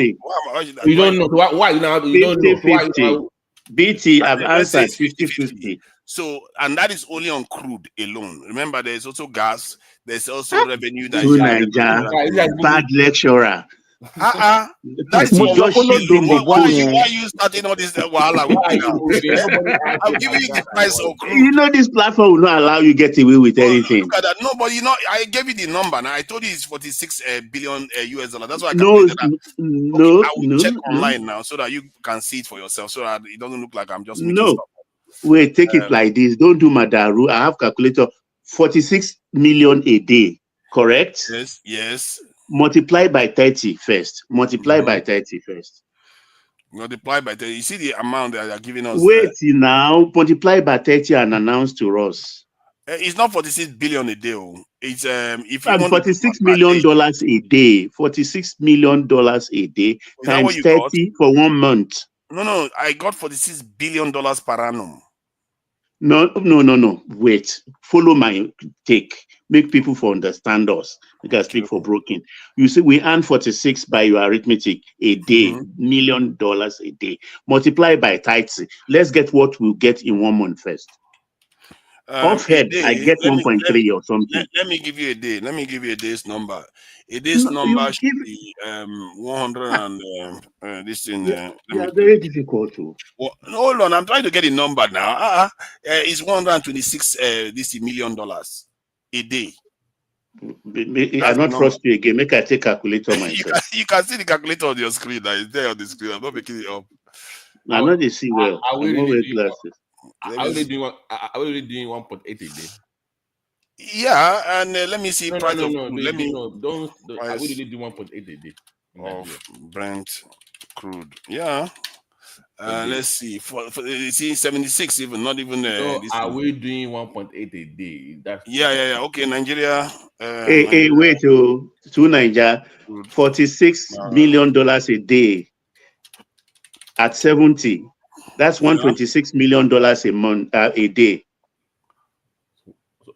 You don't know. Why now? You don't know. 50-50. BT, I've answered 50-50. So, and that is only on crude alone. Remember, there's also gas. There's also revenue. Bad lecturer. That's why you starting all this while I'm giving you the price of crude. You know this platform will not allow you get away with anything. Look at that. No, but I gave you the number. Now I told you it's 46 billion US dollar. That's why I will check online now so that you can see it for yourself, so that it doesn't look like I'm just making stuff. Wait, take it like this. Don't do Madaru. I have calculator 46 million a day. Correct? Yes. Multiply by 30 first. Multiply by 30 first. Multiply by 30. You see the amount that they are giving us. Wait now. Multiply by 30 and announce to us. It's not 46 billion a day. It's if you And want to do $46 it per million day. a day. $46 million a day Is that what times you 30 got? for 1 month. No, I got $46 billion per annum. No. Wait. Follow my take. Make people for understand us. You can speak for broken. You see, we earn 46 by your arithmetic a day, $1 million a day. Multiply by 30. Let's get what we'll get in 1 month first. Off A head, day, I get 1.3 or something. let me give you a day. Let me give you a day's number. A day's number should be 100 and this thing. Very difficult to. Well, hold on, I'm trying to get a number now. It's 126 this $1 million a day. I not trust you again. Make I take calculator myself. you can see the calculator on your screen. That is there on the screen. I'm not making it up. I know they see well. Are we I'm really wearing doing glasses. Are we really doing 1.8 a day? Yeah, and let me see price of crude. Let me don't are we really doing 1.8 a day of Brent crude? Yeah. Let's see. For see 76 even not even. Are we doing 1.8 a day? That's yeah. Okay, Nigeria. Hey, wait, to Nigeria, $46 million a day at 70. That's $126 million a month a day.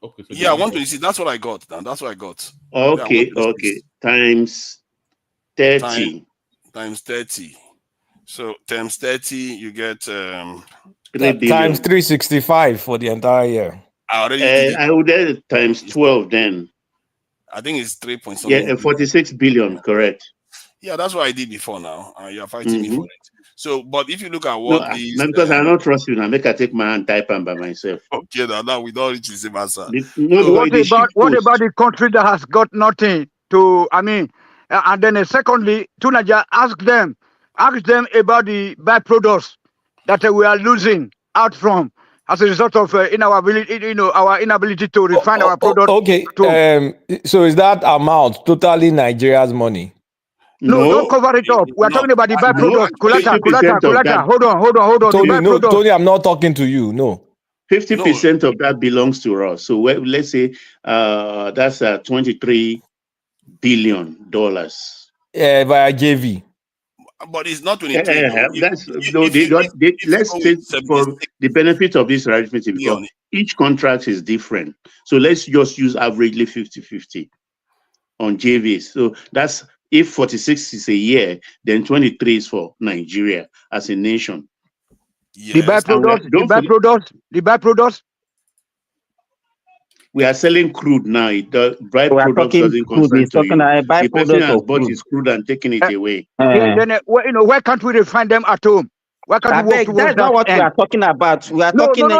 Okay, so yeah, 126. That's what I got. Now that's what I got. Okay, times 30. Times 30. So times 30, you get 3 billion. Times 365 for the entire year. I would add times 12 then. I think it's 3 point something. Yeah, 46 billion, correct. Yeah, that's what I did before now. You're fighting me for it. So, but if you look at what these... No, because I don't trust you now. Make I take my hand, type them by myself. Okay, now we don't reach the same answer. What about the country that has got nothing to, and then secondly, Tunaja, ask them about the byproducts that we are losing out from as a result of our inability to refine our product. Okay, so is that amount totally Nigeria's money? No, don't cover it up. We're talking about the byproduct. Kulata. Hold on. Tony, I'm not talking to you. No. 50% of that belongs to us. So let's say that's $23 billion. Via JV. But it's not 23. Let's take for the benefit of this arithmetic, because each contract is different. So let's just use averagely 50-50 on JVs. So that's if 46 is a year, then 23 is for Nigeria as a nation. Yes. The byproducts. We are selling crude now. The byproducts doesn't concern to you. The person has bought his crude and taken it away. Then why can't we refine them at home? Why can't we work towards that's not what we are talking about. We are talking. No.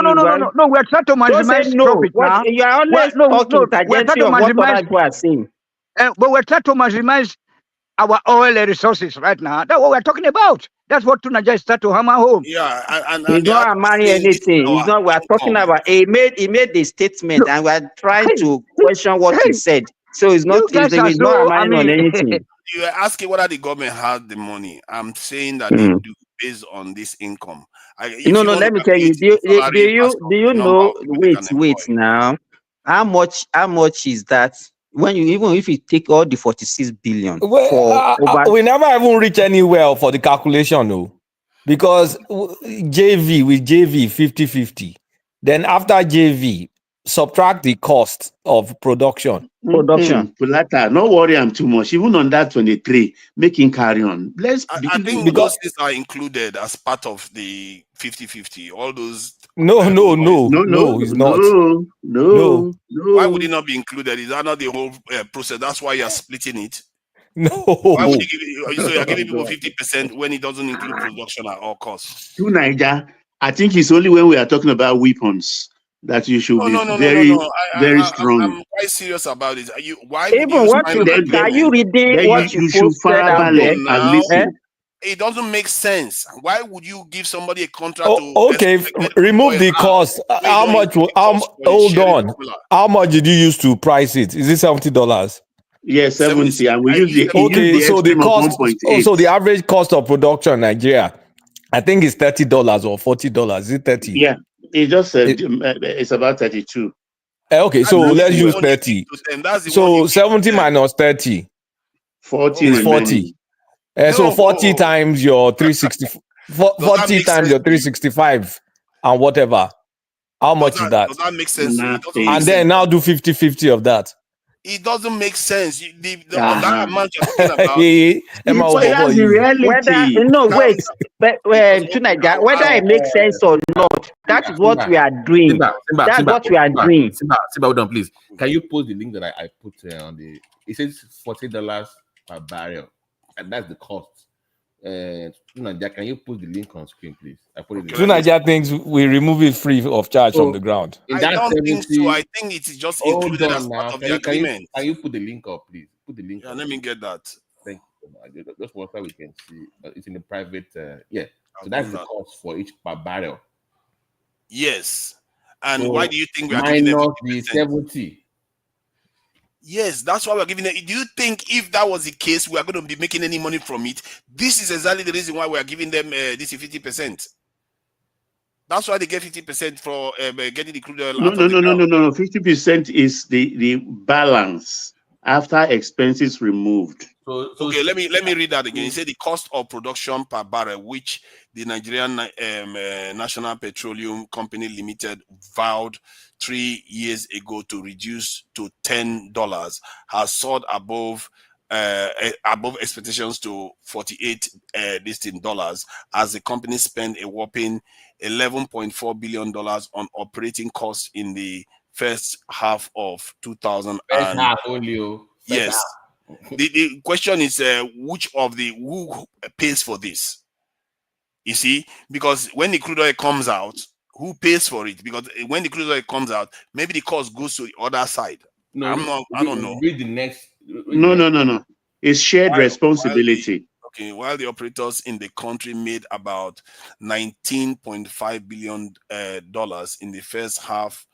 We are trying to maximize profit now. You are always talking tangentially of what other people are saying. But we're trying to maximize our oil resources right now. That's what we're talking about. That's what Tunaja is trying to hammer home. Yeah, and he's not hammering anything. He's not. We're talking about. He made the statement, and we're trying to question what he said. So it's not. He's not hammering on anything. You are asking whether the government had the money. I'm saying that they do based on this income. No. Let me tell you. Do you know? Wait now. How much is that? If you take all the 46 billion, we never even reach anywhere for the calculation, no, because JV 50-50. Then after JV, subtract the cost of production. Pulata, no worry, I'm too much. Even on that 23, making carry on. I think those things are included as part of the 50-50. All those. No, it's not. No. Why would it not be included? Is that not the whole process? That's why you're splitting it. No. Why would you give it? So you're giving people 50% when it doesn't include production at all costs. To Niger, I think it's only when we are talking about weapons that you should be very strong. I'm quite serious about it. Are you reading what you should listen? It doesn't make sense. Why would you give somebody a contract? Remove the cost. How much? Hold on. How much did you use to price it? Is it $70? Yes, 70. And we use the so the cost. 1.8. So the average cost of production in Nigeria, I think it's $30 or $40. Is it 30? Yeah, it just it's about 32. Okay, so That's let's the use one you 30. give to them. That's the one So you give 70 to them. minus 30 40 is remaining. 40. So No. 40 times your 360, Does that 40 make times sense your to you? 365 and whatever. How much is that? Does that make sense to you? It doesn't make And sense. then now do 50-50 of that. It doesn't make sense. That amount you're talking about. Emma, But that's the Whether reality. no wait, but Tunaja, whether it makes sense or not, that is what we are doing. That's what we are doing. Simba, hold on, please. Can you post the link that I put on the? It says $40 per barrel, and that's the cost. Tunaja, can you put the link on screen, please? I put it. Tunaja thinks we remove it free of charge from the ground. I don't think so. I think it is just included as part of the agreement. Can you put the link up, please? Put the link. Yeah, let me get that. Thank you so much. Just one we can see. It's in the private. So that's the cost for each per barrel. Yes. And So why do you think we are giving them minus the 70? Yes, that's why we're giving it. Do you think if that was the case, we are going to be making any money from it? This is exactly the reason why we are giving them this 50%. That's why they get 50% for getting the crude oil out of the ground. No. 50% is the balance after expenses removed. Okay, let me read that again. It said the cost of production per barrel, which the Nigerian National Petroleum Company Limited vowed 3 years ago to reduce to $10, has soared above expectations to $48 as the company spent a whopping $11.4 billion on operating costs in the first half of 2000. First half only. Yes. The question is who pays for this? You see, because when the crude oil comes out, who pays for it? Because when the crude oil comes out, maybe the cost goes to the other side. No, I don't know. Read the next. No. It's shared responsibility. While the operators in the country made about $19.5 billion in the first half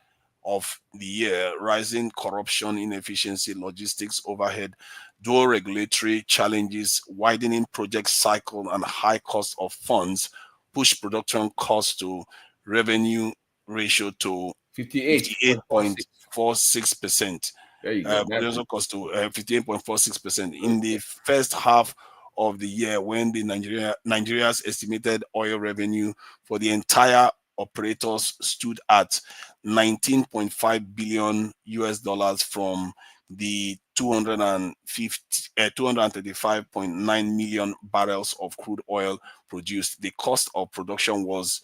of the year, rising corruption, inefficiency, logistics overhead, dual regulatory challenges, widening project cycle, and high cost of funds push production cost to revenue ratio to 58.46%. There you go. Production cost to 58.46% in the first half of the year, when the Nigeria's estimated oil revenue for the entire operators stood at $19.5 billion from the 235.9 million barrels of crude oil produced. The cost of production was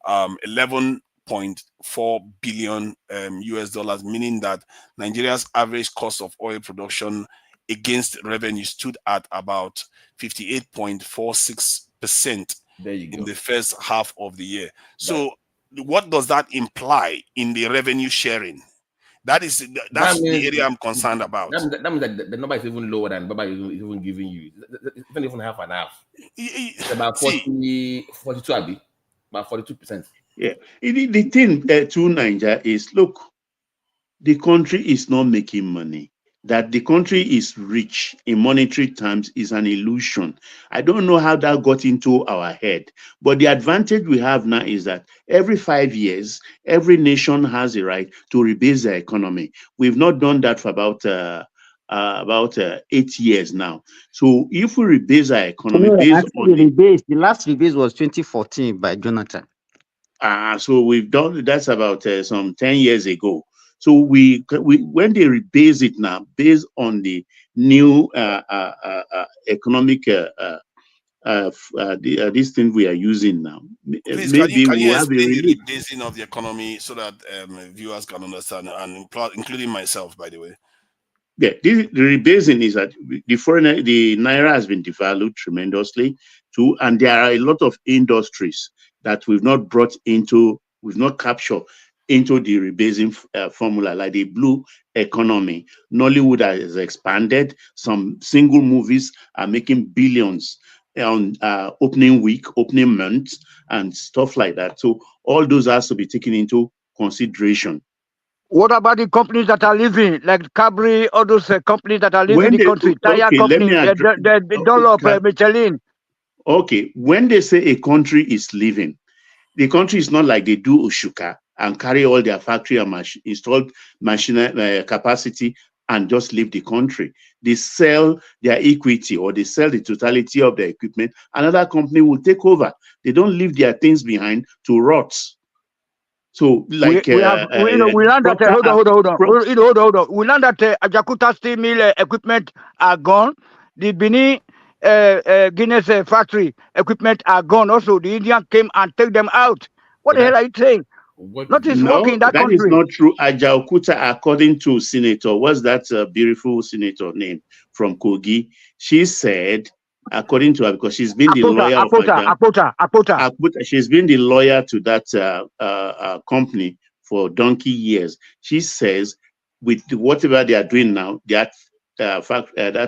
$11.4 billion meaning that Nigeria's average cost of oil production against revenue stood at about 58.46% in the first half of the year. So what does that imply in the revenue sharing? That's the area I'm concerned about. That means that the number is even lower than Baba is even giving you. It's not even half and half. It's about 42, Abi. About 42%. Yeah. The thing to Nigeria is, look, the country is not making money. That the country is rich in monetary terms is an illusion. I don't know how that got into our head, but the advantage we have now is that every 5 years, every nation has a right to rebase their economy. We've not done that for about 8 years now. So if we rebase our economy based on the last rebase was 2014 by Jonathan. So we've done that's about some 10 years ago. So we when they rebase it now based on the new economic this thing we are using now, please, maybe can you we'll have a explain the relief. rebasing of the economy so that viewers can understand, and including myself, by the way? Yeah, the rebasing is that the naira has been devalued tremendously too, and there are a lot of industries that we've not captured into the rebasing formula, like the blue economy. Nollywood has expanded. Some single movies are making billions on opening week, opening month, and stuff like that. So all those has to be taken into consideration. What about the companies that are leaving, like Cadbury, all those companies that are leaving the country, tire companies, the Dunlop, Michelin? Okay, when they say a country is leaving, the country is not like they do Oshuka and carry all their factory and installed machine capacity and just leave the country. They sell their equity or they sell the totality of their equipment. Another company will take over. They don't leave their things behind to rot. So, like we learned that hold on. We learned that Ajakuta steel mill equipment are gone. The Benin Guinness factory equipment are gone. Also, the Indian came and take them out. What the hell are you saying? Nothing's working in that country. That is not true. Ajakuta, according to Senator, what's that beautiful senator name from Kogi? She said, according to her, because she's been the lawyer of Apota. She's been the lawyer to that company for donkey years. She says, with whatever they are doing now, that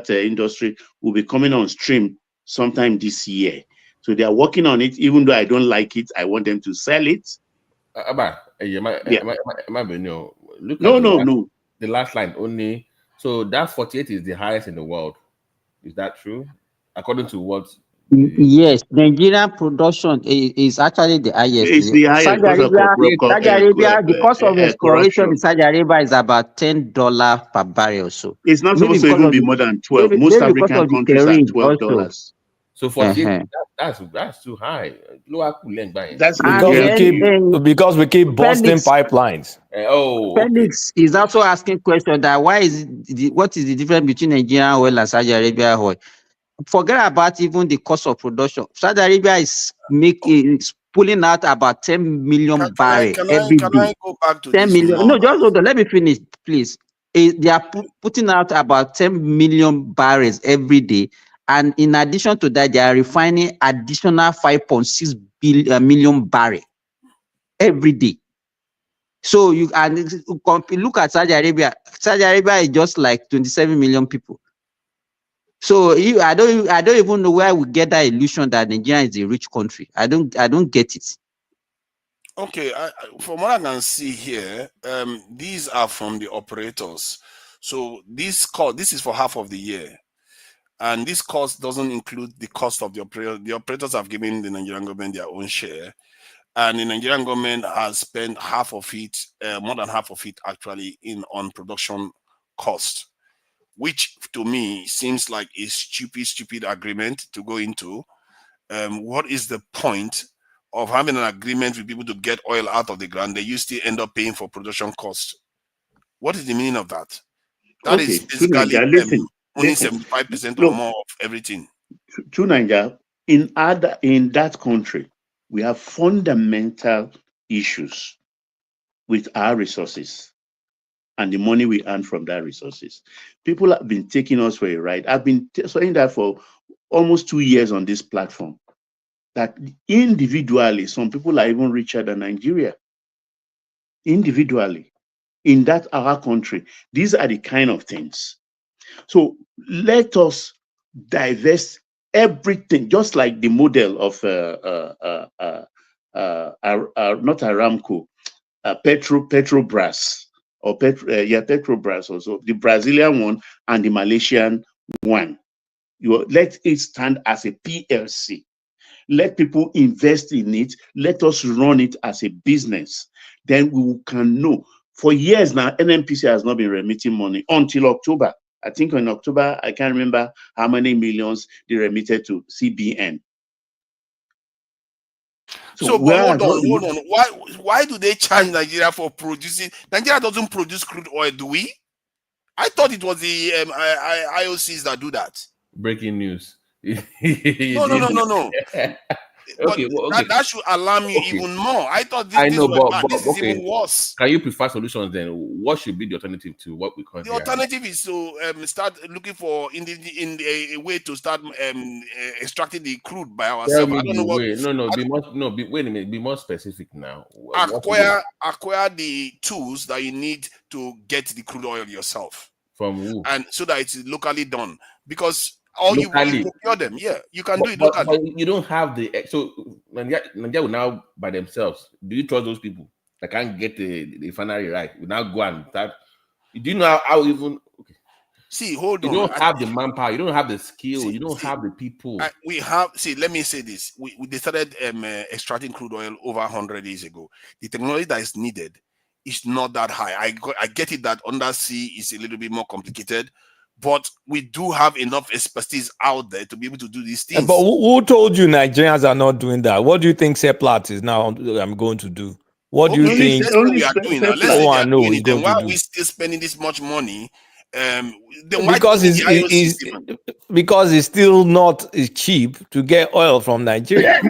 industry will be coming on stream sometime this year. So they are working on it. Even though I don't like it, I want them to sell it. Look No. The last line only. So that 48 is the highest in the world. Is that true? According to what? Yes, Nigerian production is actually the highest. It's the highest. Saudi Arabia, the cost of exploration in Saudi Arabia is about $10 per barrel. So it's not supposed to even be more than 12. Most African countries are $12. So 48, that's too high. That's because we keep busting pipelines. Felix is also asking question that what is the difference between Nigerian oil and Saudi Arabia oil? Forget about even the cost of production. Saudi Arabia is pulling out about 10 million barrels every day. Can I go back to 10 million? No, just hold on. Let me finish, please. They are putting out about 10 million barrels every day. And in addition to that, they are refining additional 5.6 million barrels every day. So you look at Saudi Arabia. Saudi Arabia is just like 27 million people. So I don't even know where we get that illusion that Nigeria is a rich country. I don't get it. Okay, from what I can see here, these are from the operators. So this is for half of the year, and this cost doesn't include the cost of the operator. The operators have given the Nigerian government their own share, and the Nigerian government has spent half of it, more than half of it actually, on production cost, which to me seems like a stupid agreement to go into. What is the point of having an agreement with people to get oil out of the ground? They still end up paying for production costs. What is the meaning of that? That is basically only 75% or more of everything. To Nigeria, in that country, we have fundamental issues with our resources and the money we earn from that resources. People have been taking us for a ride. I've been saying that for almost 2 years on this platform, that individually, some people are even richer than Nigeria. Individually, in that our country, these are the kind of things. So let us divest everything, just like the model of not Aramco, Petrobras, or Petrobras also, the Brazilian one and the Malaysian one. Let it stand as a PLC. Let people invest in it. Let us run it as a business. Then we can know. For years now, NNPC has not been remitting money until October. I think in October, I can't remember how many millions they remitted to CBN. So but hold on. Why do they charge Nigeria for producing? Nigeria doesn't produce crude oil, do we? I thought it was the IOCs that do that. Breaking news. No. Okay, that should alarm you even more. I thought this is even worse. Can you prefer solutions then? What should be the alternative to what we currently have? The alternative is to start looking for a way to start extracting the crude by ourselves. I don't know what. Wait a minute. Be more specific now. Acquire the tools that you need to get the crude oil yourself. From who? And so that it's locally done, because you procure them. Yeah, you can do it locally. But you don't have so Nigeria will now by themselves. Do you trust those people that can't get the refinery right? We now go and start. Do you know how even? Okay. See, hold on. You don't have the manpower. You don't have the skill. You don't have the people. We have. See, let me say this. They started extracting crude oil over 100 years ago. The technology that is needed is not that high. I get it that undersea is a little bit more complicated, but we do have enough expertise out there to be able to do these things. But who told you Nigerians are not doing that? What do you think Seplat is now going to do? What do you think? That's what we are doing now. Let's say they are doing it. Then why are we still spending this much money? Then why because it's still not cheap to get oil from Nigeria.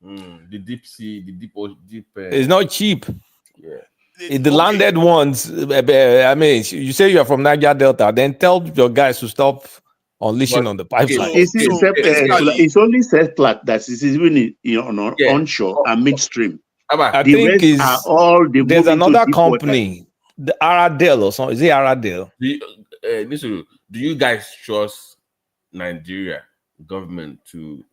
The deep sea, the deep. It's not cheap. Yeah. The landed ones. I mean, you say you're from Niger Delta, then tell your guys to stop unleashing on the pipeline. It's only Seplat that is even onshore and midstream. I think there's another company, the Aradale or something. Is it Aradale? Do you guys trust Nigeria government to,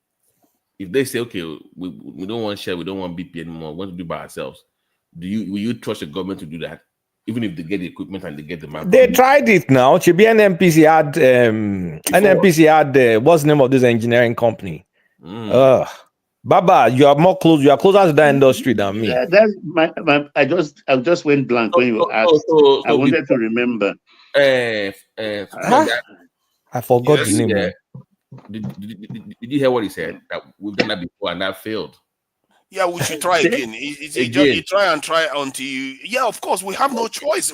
if they say, okay, we don't want share, we don't want BP anymore, we want to do by ourselves, will you trust the government to do that? Even if they get the equipment and they get the manpower? They tried it now. Chibi NNPC had what's the name of this engineering company? Baba, you are more close. You are closer to that industry than me. Yeah, that's I just went blank when you asked. I wanted to remember. I forgot the name. Yeah. Did you hear what he said? That we've done that before and that failed. Yeah, we should try again. You try until you. Yeah, of course, we have no choice.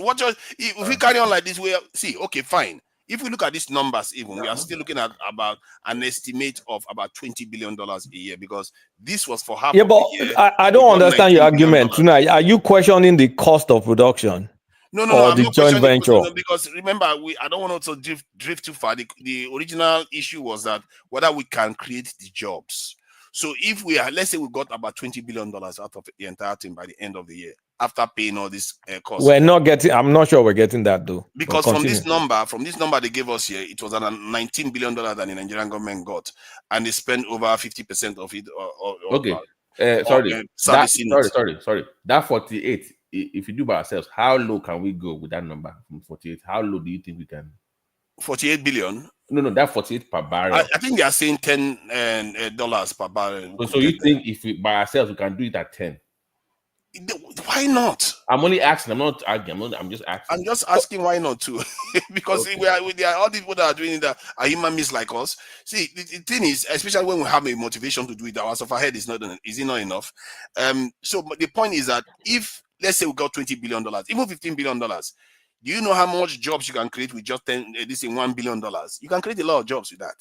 If we carry on like this, okay, fine. If we look at these numbers, we are still looking at about an estimate of about $20 billion a year, because this was for half. Yeah, but I don't understand your argument tonight. Are you questioning the cost of production? No, or I'm the not joint venture? Because remember, I don't want to drift too far. The original issue was that whether we can create the jobs. So if let's say we got about $20 billion out of the entire thing by the end of the year, after paying all these costs. I'm not sure we're getting that though. Because from this number they gave us here, it was $19 billion that the Nigerian government got, and they spent over 50% of it. Sorry. That 48, if you do by ourselves, how low can we go with that number from 48? How low do you think we can? 48 billion? No, that 48 per barrel. I think they are saying $10 per barrel. So you think if we by ourselves we can do it at 10? Why not? I'm only asking. I'm not arguing. I'm just asking. I'm just asking why not too, because all the people that are doing it are human beings like us. See, the thing is, especially when we have a motivation to do it, our overhead is it not enough? So the point is that if let's say we got $20 billion, even $15 billion, do you know how much jobs you can create with just $1 billion? You can create a lot of jobs with that.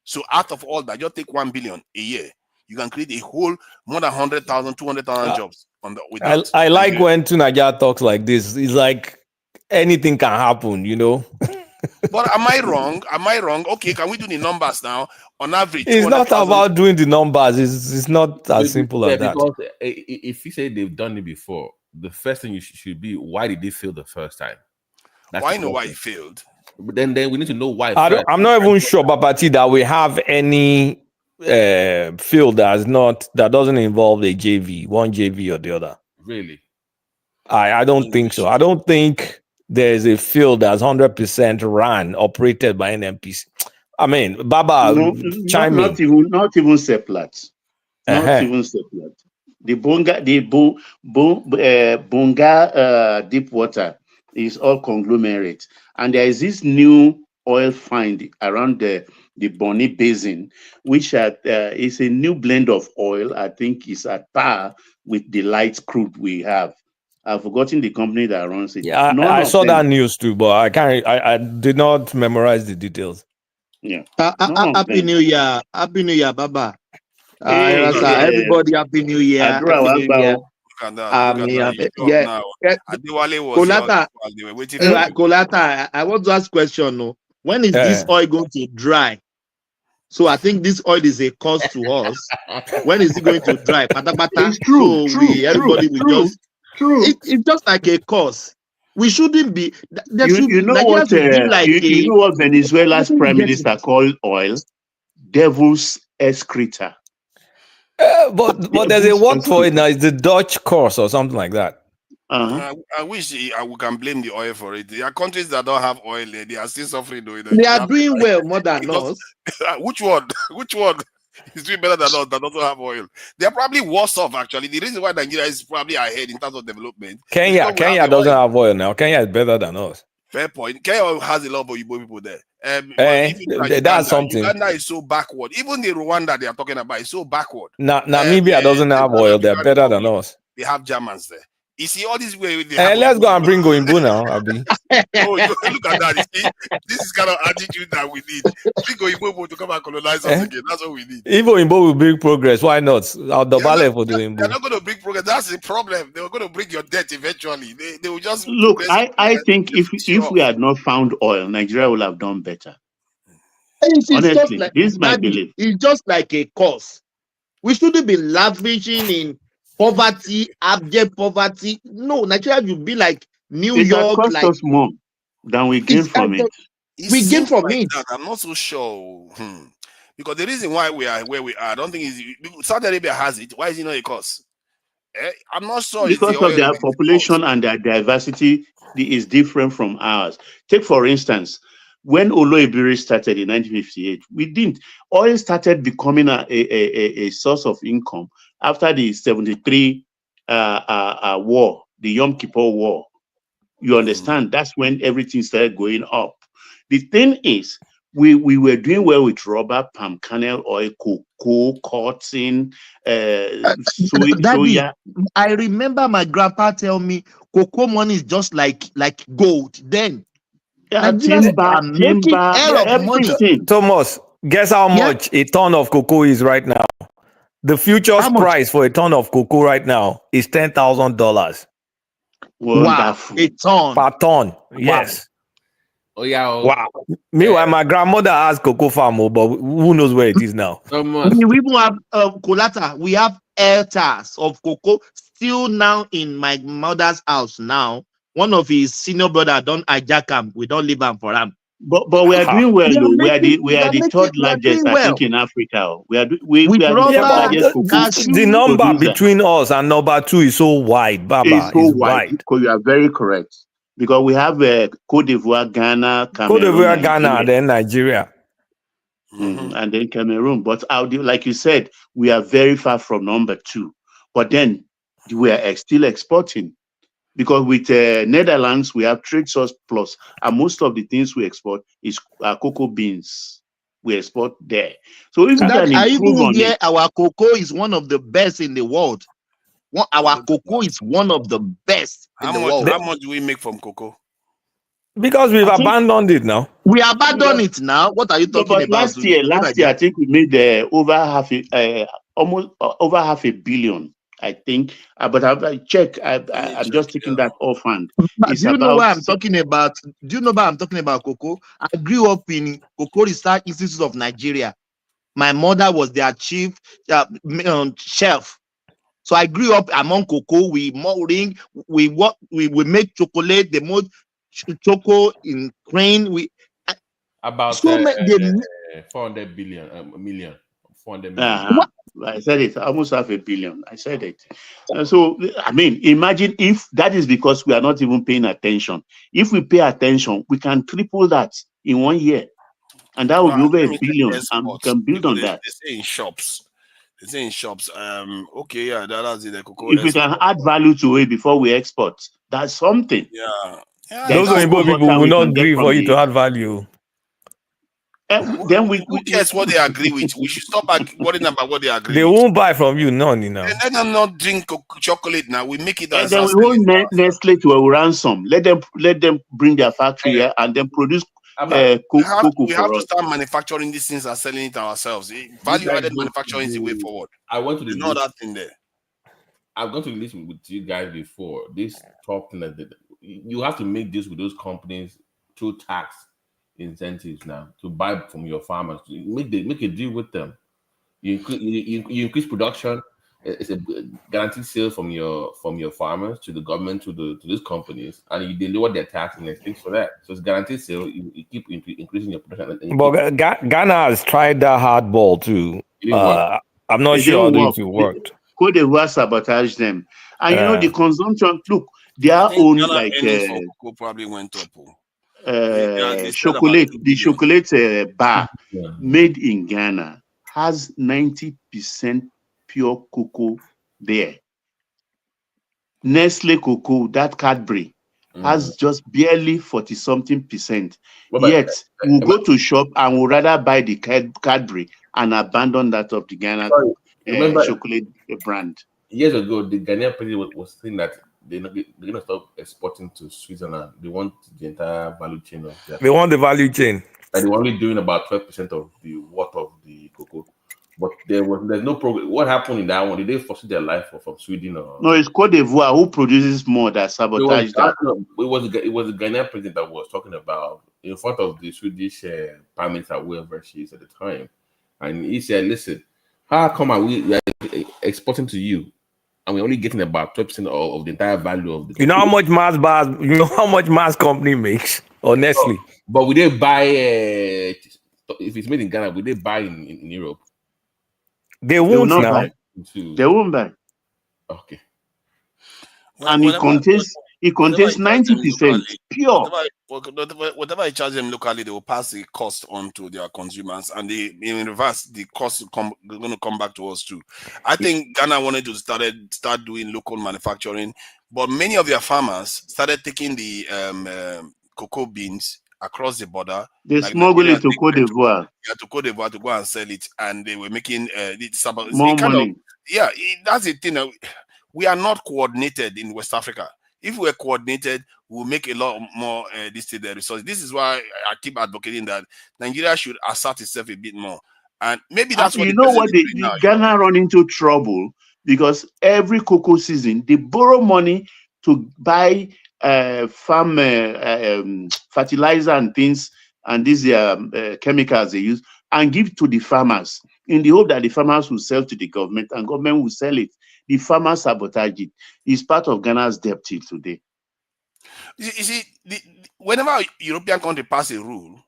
So out of all that, just take 1 billion a year. You can create a whole more than 100,000, 200,000 jobs with that. I like when Tunaja talks like this. It's like anything can happen, But am I wrong? Okay, can we do the numbers now? On average, it's not about doing the numbers. It's not as simple as that. Because if you say they've done it before, the first thing you should be, why did they fail the first time? I know why it failed. But then we need to know why. I'm not even sure, Babati, that we have any field that doesn't involve a JV, one JV or the other. Really? I don't think so. I don't think there's a field that's 100% operated by NNPC. I mean, Baba, chime in. Not even Seplat. Not even Seplat. The Bonga deep water is all conglomerate, and there is this new oil find around the Bonny Basin, which is a new blend of oil. I think is at par with the light crude we have. I've forgotten the company that runs it. Yeah, I saw that news too, but I did not memorize the details. Yeah. Happy New Year, Baba. Everybody, Happy New Year. Happy New Year. Kolata, I want to ask a question. No, when is this oil going to dry? So I think this oil is a cost to us. When is it going to dry? It's true. It's just like a cost. We shouldn't be. You know what Venezuela's prime minister called oil? Devil's excreta. But there's a word for it now. It's the Dutch course or something like that. I wish we can blame the oil for it. There are countries that don't have oil, they are still suffering. They are doing well more than us. Which one? Which one is doing better than us that doesn't have oil? They are probably worse off, actually. The reason why Nigeria is probably ahead in terms of development. Kenya doesn't have oil now. Kenya is better than us. Fair point. Kenya has a lot of Igbo people there. That's something. Uganda is so backward. Even the Rwanda they are talking about is so backward. Namibia doesn't have oil. They're better than us. They have Germans there. You see all this way. Let's go and bring Goimbu now, Abi. Look at that. You see, this is kind of attitude that we need. Bring Goimbu to come and colonize us again. That's what we need. If Goimbu will bring progress, why not? I'll double it for the Goimbu. They're not going to bring progress. That's the problem. They were going to bring your debt eventually. They will just look. I think if we had not found oil, Nigeria would have done better. Honestly, this is my belief. It's just like a course. We shouldn't be lavishing in poverty, abject poverty. No, Nigeria should be like New York. It cost us more than we gain from it. We gain from it. I'm not so sure. Because the reason why we are where we are, I don't think is Saudi Arabia has it. Why is it not a cost? I'm not sure. Because of their population and their diversity is different from ours. Take for instance, when Oloibiri started in 1958, we didn't. Oil started becoming a source of income after the 73 war, the Yom Kippur War. You understand? That's when everything started going up. The thing is, we were doing well with rubber, palm kernel oil, cocoa, cotton, soya. I remember my grandpa tell me cocoa money is just like gold then. Timber, everything. Thomas, guess how much a ton of cocoa is right now? The futures price for a ton of cocoa right now is $10,000. Wow, a ton. Per ton, yes. Oh yeah. Wow. Meanwhile, my grandmother has cocoa farm, but who knows where it is now? We even have Kolata. We have hectares of cocoa still now in my mother's house now. One of his senior brother don't hijack him. We don't leave him for him. But we are doing well. We are the third largest, I think, in Africa. We are the largest cocoa. The number between us and number 2 is so wide, Baba. It's so wide. You are very correct. Because we have Cote d'Ivoire, Ghana, Cameroon, Cote d'Ivoire, Ghana, then Nigeria. And then Cameroon. But like you said, we are very far from number 2. But then we are still exporting. Because with Netherlands, we have trade source plus, and most of the things we export is cocoa beans. We export there. So if our cocoa is one of the best in the world. Our cocoa is one of the best in the world. How much do we make from cocoa? Because we've abandoned it now. We abandoned it now. What are you talking about? Last year, I think we made almost over half $500 million. I think, but I've checked. I'm just taking that offhand. Do you know what I'm talking about? Do you know what I'm talking about, cocoa? I grew up in Cocoa Research Institute of Nigeria. My mother was their chief chef. So I grew up among cocoa. We molding. We make chocolate. The most choco in Crane. About 400 million. 400 million. I said it, almost $500 million. I said it. So, I mean, imagine if that is because we are not even paying attention. If we pay attention, we can triple that in 1 year. And that will be over $1 billion. And we can build on that. They say in shops. Okay, yeah, that's it. If we can add value to it before we export, that's something. Yeah. Those people will not agree for you to add value. Then who cares what they agree with? We should stop worrying about what they agree. They won't buy from you, none now. And let them not drink chocolate now. We make it. And then we hold Nestle to a ransom. Let them bring their factory here and then produce cocoa. We have to start manufacturing these things and selling it ourselves. Value-added manufacturing is the way forward. I went to the list. That thing there. I've gone to the list with you guys before. This top thing that you have to make this with those companies through tax incentives now to buy from your farmers. Make a deal with them. You increase production. It's a guaranteed sales from your farmers to the government to these companies, and they lower their tax and things for that. So it's guaranteed sale. You keep increasing your production. But Ghana has tried that hardball too. I'm not sure if it worked. Cote d'Ivoire sabotaged them, and the consumption. Look, Their think own Ghana like earnings for cocoa probably went up. They spent about chocolate, 2 the billion. chocolate bar Yeah. made in Ghana has 90% pure cocoa there. Nestle cocoa, that Cadbury, has just barely 40 something percent. Yet we'll go to shop and we'll rather buy the Cadbury and abandon that of the Ghana Remember, chocolate brand. years ago, the Ghanaian president was saying that they're going to stop exporting to Switzerland. They want the entire value chain of their. They want the value chain. And they were only doing about 12% of the worth of the cocoa. But there's no progress. What happened in that one? Did they forsake their life from Sweden or? No, it's Cote d'Ivoire who produces more that sabotage that. It was the Ghanaian president that was talking about in front of the Swedish prime minister, whoever she is at the time, and he said, "Listen, how come we are exporting to you, and we're only getting about 12% of the entire value of the cocoa?" You know how much Mars bars? You know how much Mars company makes, or Nestle? But we did buy if it's made in Ghana, we did buy in Europe. They won't not now. buy. They won't buy. Okay. And it contains 90% pure. Whatever you charge them locally, they will pass the cost on to their consumers, and in reverse, the cost is going to come back to us too. I think Ghana wanted to start doing local manufacturing, but many of their farmers started taking the cocoa beans across the border. They smuggle it to Cote d'Ivoire. Yeah, to Cote d'Ivoire to go and sell it, and they were making more money. That's the thing. We are not coordinated in West Africa. If we're coordinated, we'll make a lot more the resources. This is why I keep advocating that Nigeria should assert itself a bit more. And maybe that's what Ghana run into trouble because every cocoa season they borrow money to buy farm fertilizer and things and these chemicals they use and give to the farmers in the hope that the farmers will sell to the government and government will sell it. The farmers sabotage it. It's part of Ghana's debt till today. You see, whenever European country pass a rule,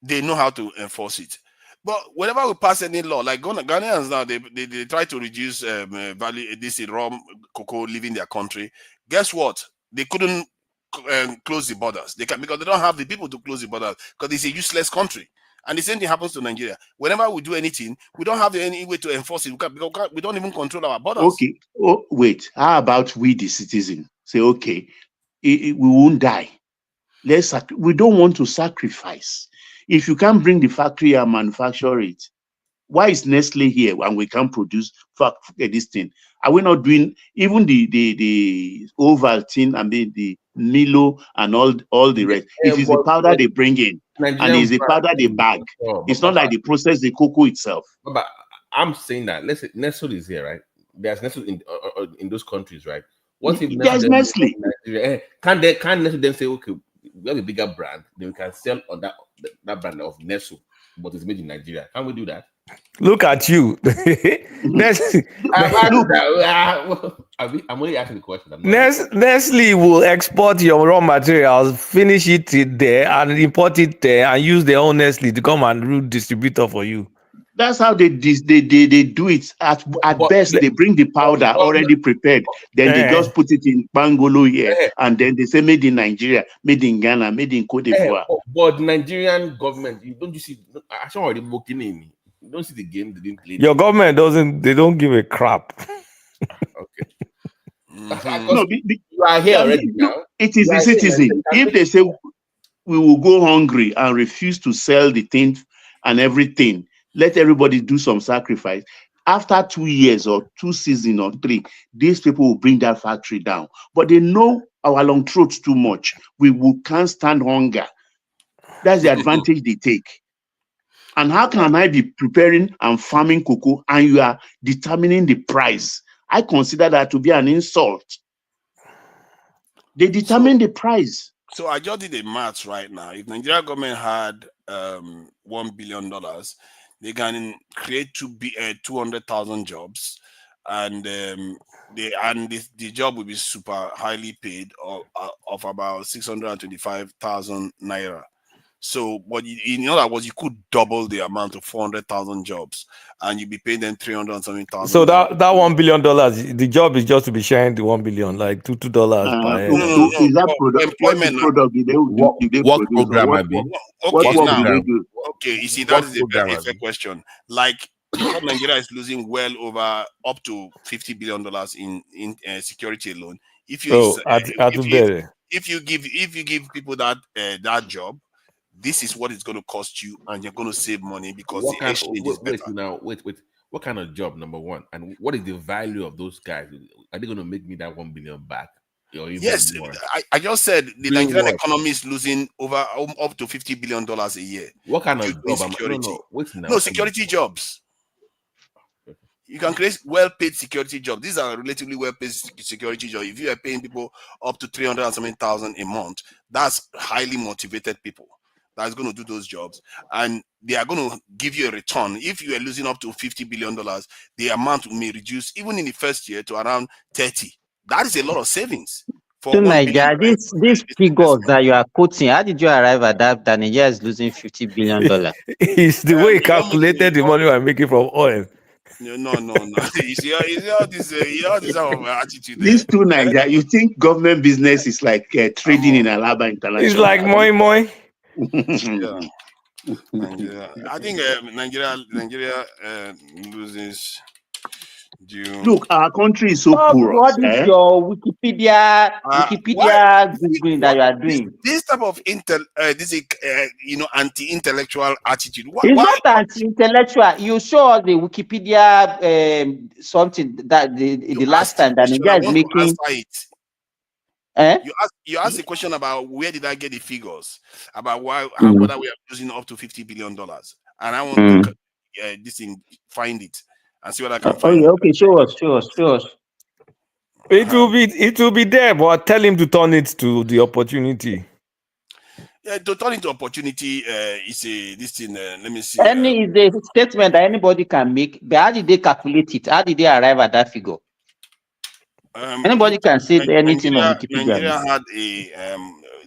they know how to enforce it. But whenever we pass any law, like Ghanaians now, they try to reduce value this raw cocoa leaving their country. Guess what? They couldn't close the borders. They can because they don't have the people to close the borders because it's a useless country. And the same thing happens to Nigeria. Whenever we do anything, we don't have any way to enforce it. We don't even control our borders. Okay. Oh, wait. How about we, the citizen? Say, okay, we won't die. We don't want to sacrifice. If you can't bring the factory and manufacture it, why is Nestle here and we can't produce this thing? Are we not doing even the Ovaltine and the Milo and all the rest? It is the powder they bring in. And it's the powder they bag. It's not like they process the cocoa itself. But I'm saying that Nestle is here, right? There's Nestle in those countries, right? What if there's Nestle? Nigeria, can Nestle then say, okay, we have a bigger brand, then we can sell on that brand of Nestle, but it's made in Nigeria. Can we do that? Look at you. I'm only asking the question. Nestle will export your raw materials, finish it there, and import it there, and use their own Nestle to come and do distributor for you. That's how they do it. At best, they bring the powder already prepared. Then they just put it in Bangolo here. And then they say made in Nigeria, made in Ghana, made in Cote d'Ivoire. But Nigerian government, you see, I saw already working in me. You don't see the game they didn't play. Your government they don't give a crap. Okay. No, you are here already now. It is the citizen. If they say we will go hungry and refuse to sell the thing and everything, let everybody do some sacrifice. After 2 years or 2 seasons or 3, these people will bring that factory down. But they know our long throats too much. We can't stand hunger. That's the advantage they take. And how can I be preparing and farming cocoa and you are determining the price? I consider that to be an insult. They determine the price. So I just did a math right now. If Nigeria government had $1 billion, they can create 200,000 jobs, and the job will be super highly paid of about 625,000 naira. So, but in other words, you could double the amount of 400,000 jobs, and you'd be paying them 300 and something thousand. So that $1 billion, the job is just to be sharing the $1 billion, like $2 per head. No. Is that product? What Employment. product did they What produce? program Or I be? what Okay, work now, did they do? okay, you see, What that is a program very I fair be? question. Like, because Nigeria is losing well over up to $50 billion in security alone. If you if you give people that job, this is what it's going to cost you, and you're going to save money because What the kind? exchange is better. Wait. What kind of job? Number one, and what is the value of those guys? Are they going to make me that 1 billion back, or even Yes, more? I just said the Doing Nigerian what? economy is losing over up to $50 billion a year. What kind due of to job? insecurity. Wait now. No, security jobs. You can create well-paid security jobs. These are relatively well-paid security jobs. If you are paying people up to 300 and something thousand a month, that's highly motivated people that's going to do those jobs, and they are going to give you a return. If you are losing up to $50 billion, the amount may reduce even in the first year to around 30. That is a lot of savings for To 1 billion. Nigeria, these figures that you are quoting, how did you arrive at that Nigeria is losing $50 billion? It's the way he calculated the money we're making from oil. No. You see all this attitude there. These two Nigeria, you think government business is like trading in Alaba International? It's like moi. Nigeria. I think Nigeria loses due. Look, our country is so porous. What is your Wikipedia Googling that you are doing? This type of anti-intellectual attitude. It's not anti-intellectual. You show the Wikipedia something that the last time that Nigeria is making. You asked a question about where did I get the figures about how whether we are losing up to $50 billion, and I want to find it and see what I can find. Okay, show us. It will be there, but tell him to turn it to the opportunity. Yeah, to turn into opportunity is this thing. Let me see. Is the statement that anybody can make, but how did they calculate it? How did they arrive at that figure? Anybody can say anything on Wikipedia. Nigeria had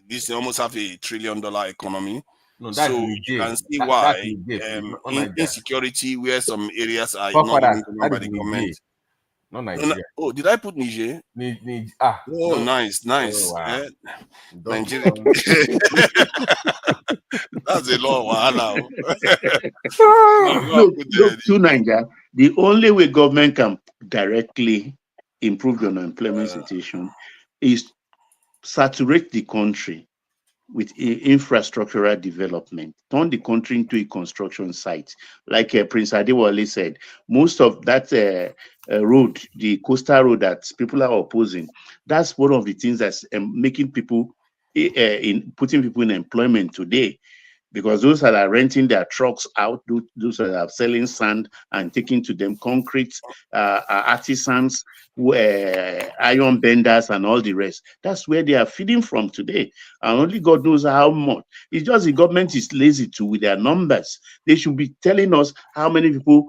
this almost have $1 trillion economy. No, that's so Niger. you can see why insecurity where some areas are not even governed by the government. Not Nigeria. Oh, did I put Niger? Oh, nice. Oh, wow. Nigeria. That's a lot of Look, to Nigeria, the only way government can directly improve the unemployment situation is saturate the country with infrastructural development, turn the country into a construction site. Like Prince Adewole said, most of that road, the coastal road that people are opposing, that's one of the things that's making people, putting people in employment today. Because those that are renting their trucks out, those that are selling sand and taking to them concrete, artisans, iron benders, and all the rest. That's where they are feeding from today. And only God knows how much. It's just the government is lazy too with their numbers. They should be telling us how many people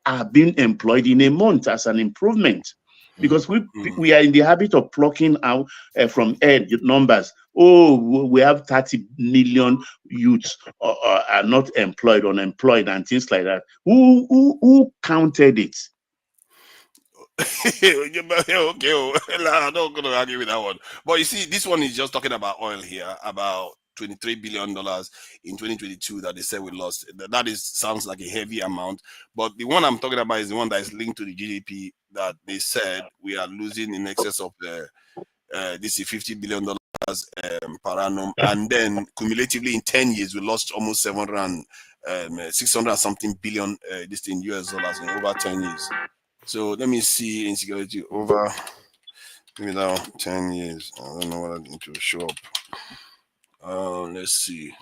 are being employed in a month as an improvement. Because we are in the habit of plucking out from numbers. Oh, we have 30 million youths are not employed, unemployed, and things like that. Who counted it? Okay, I'm not going to argue with that one. But you see, this one is just talking about oil here, about $23 billion in 2022 that they said we lost. That sounds like a heavy amount. But the one I'm talking about is the one that is linked to the GDP that they said we are losing in excess of this is $50 billion per annum. And then cumulatively in 10 years, we lost almost 600 something billion this in US dollars in over 10 years. So let me see insecurity over maybe now 10 years. I don't know what I need to show up. Let's see.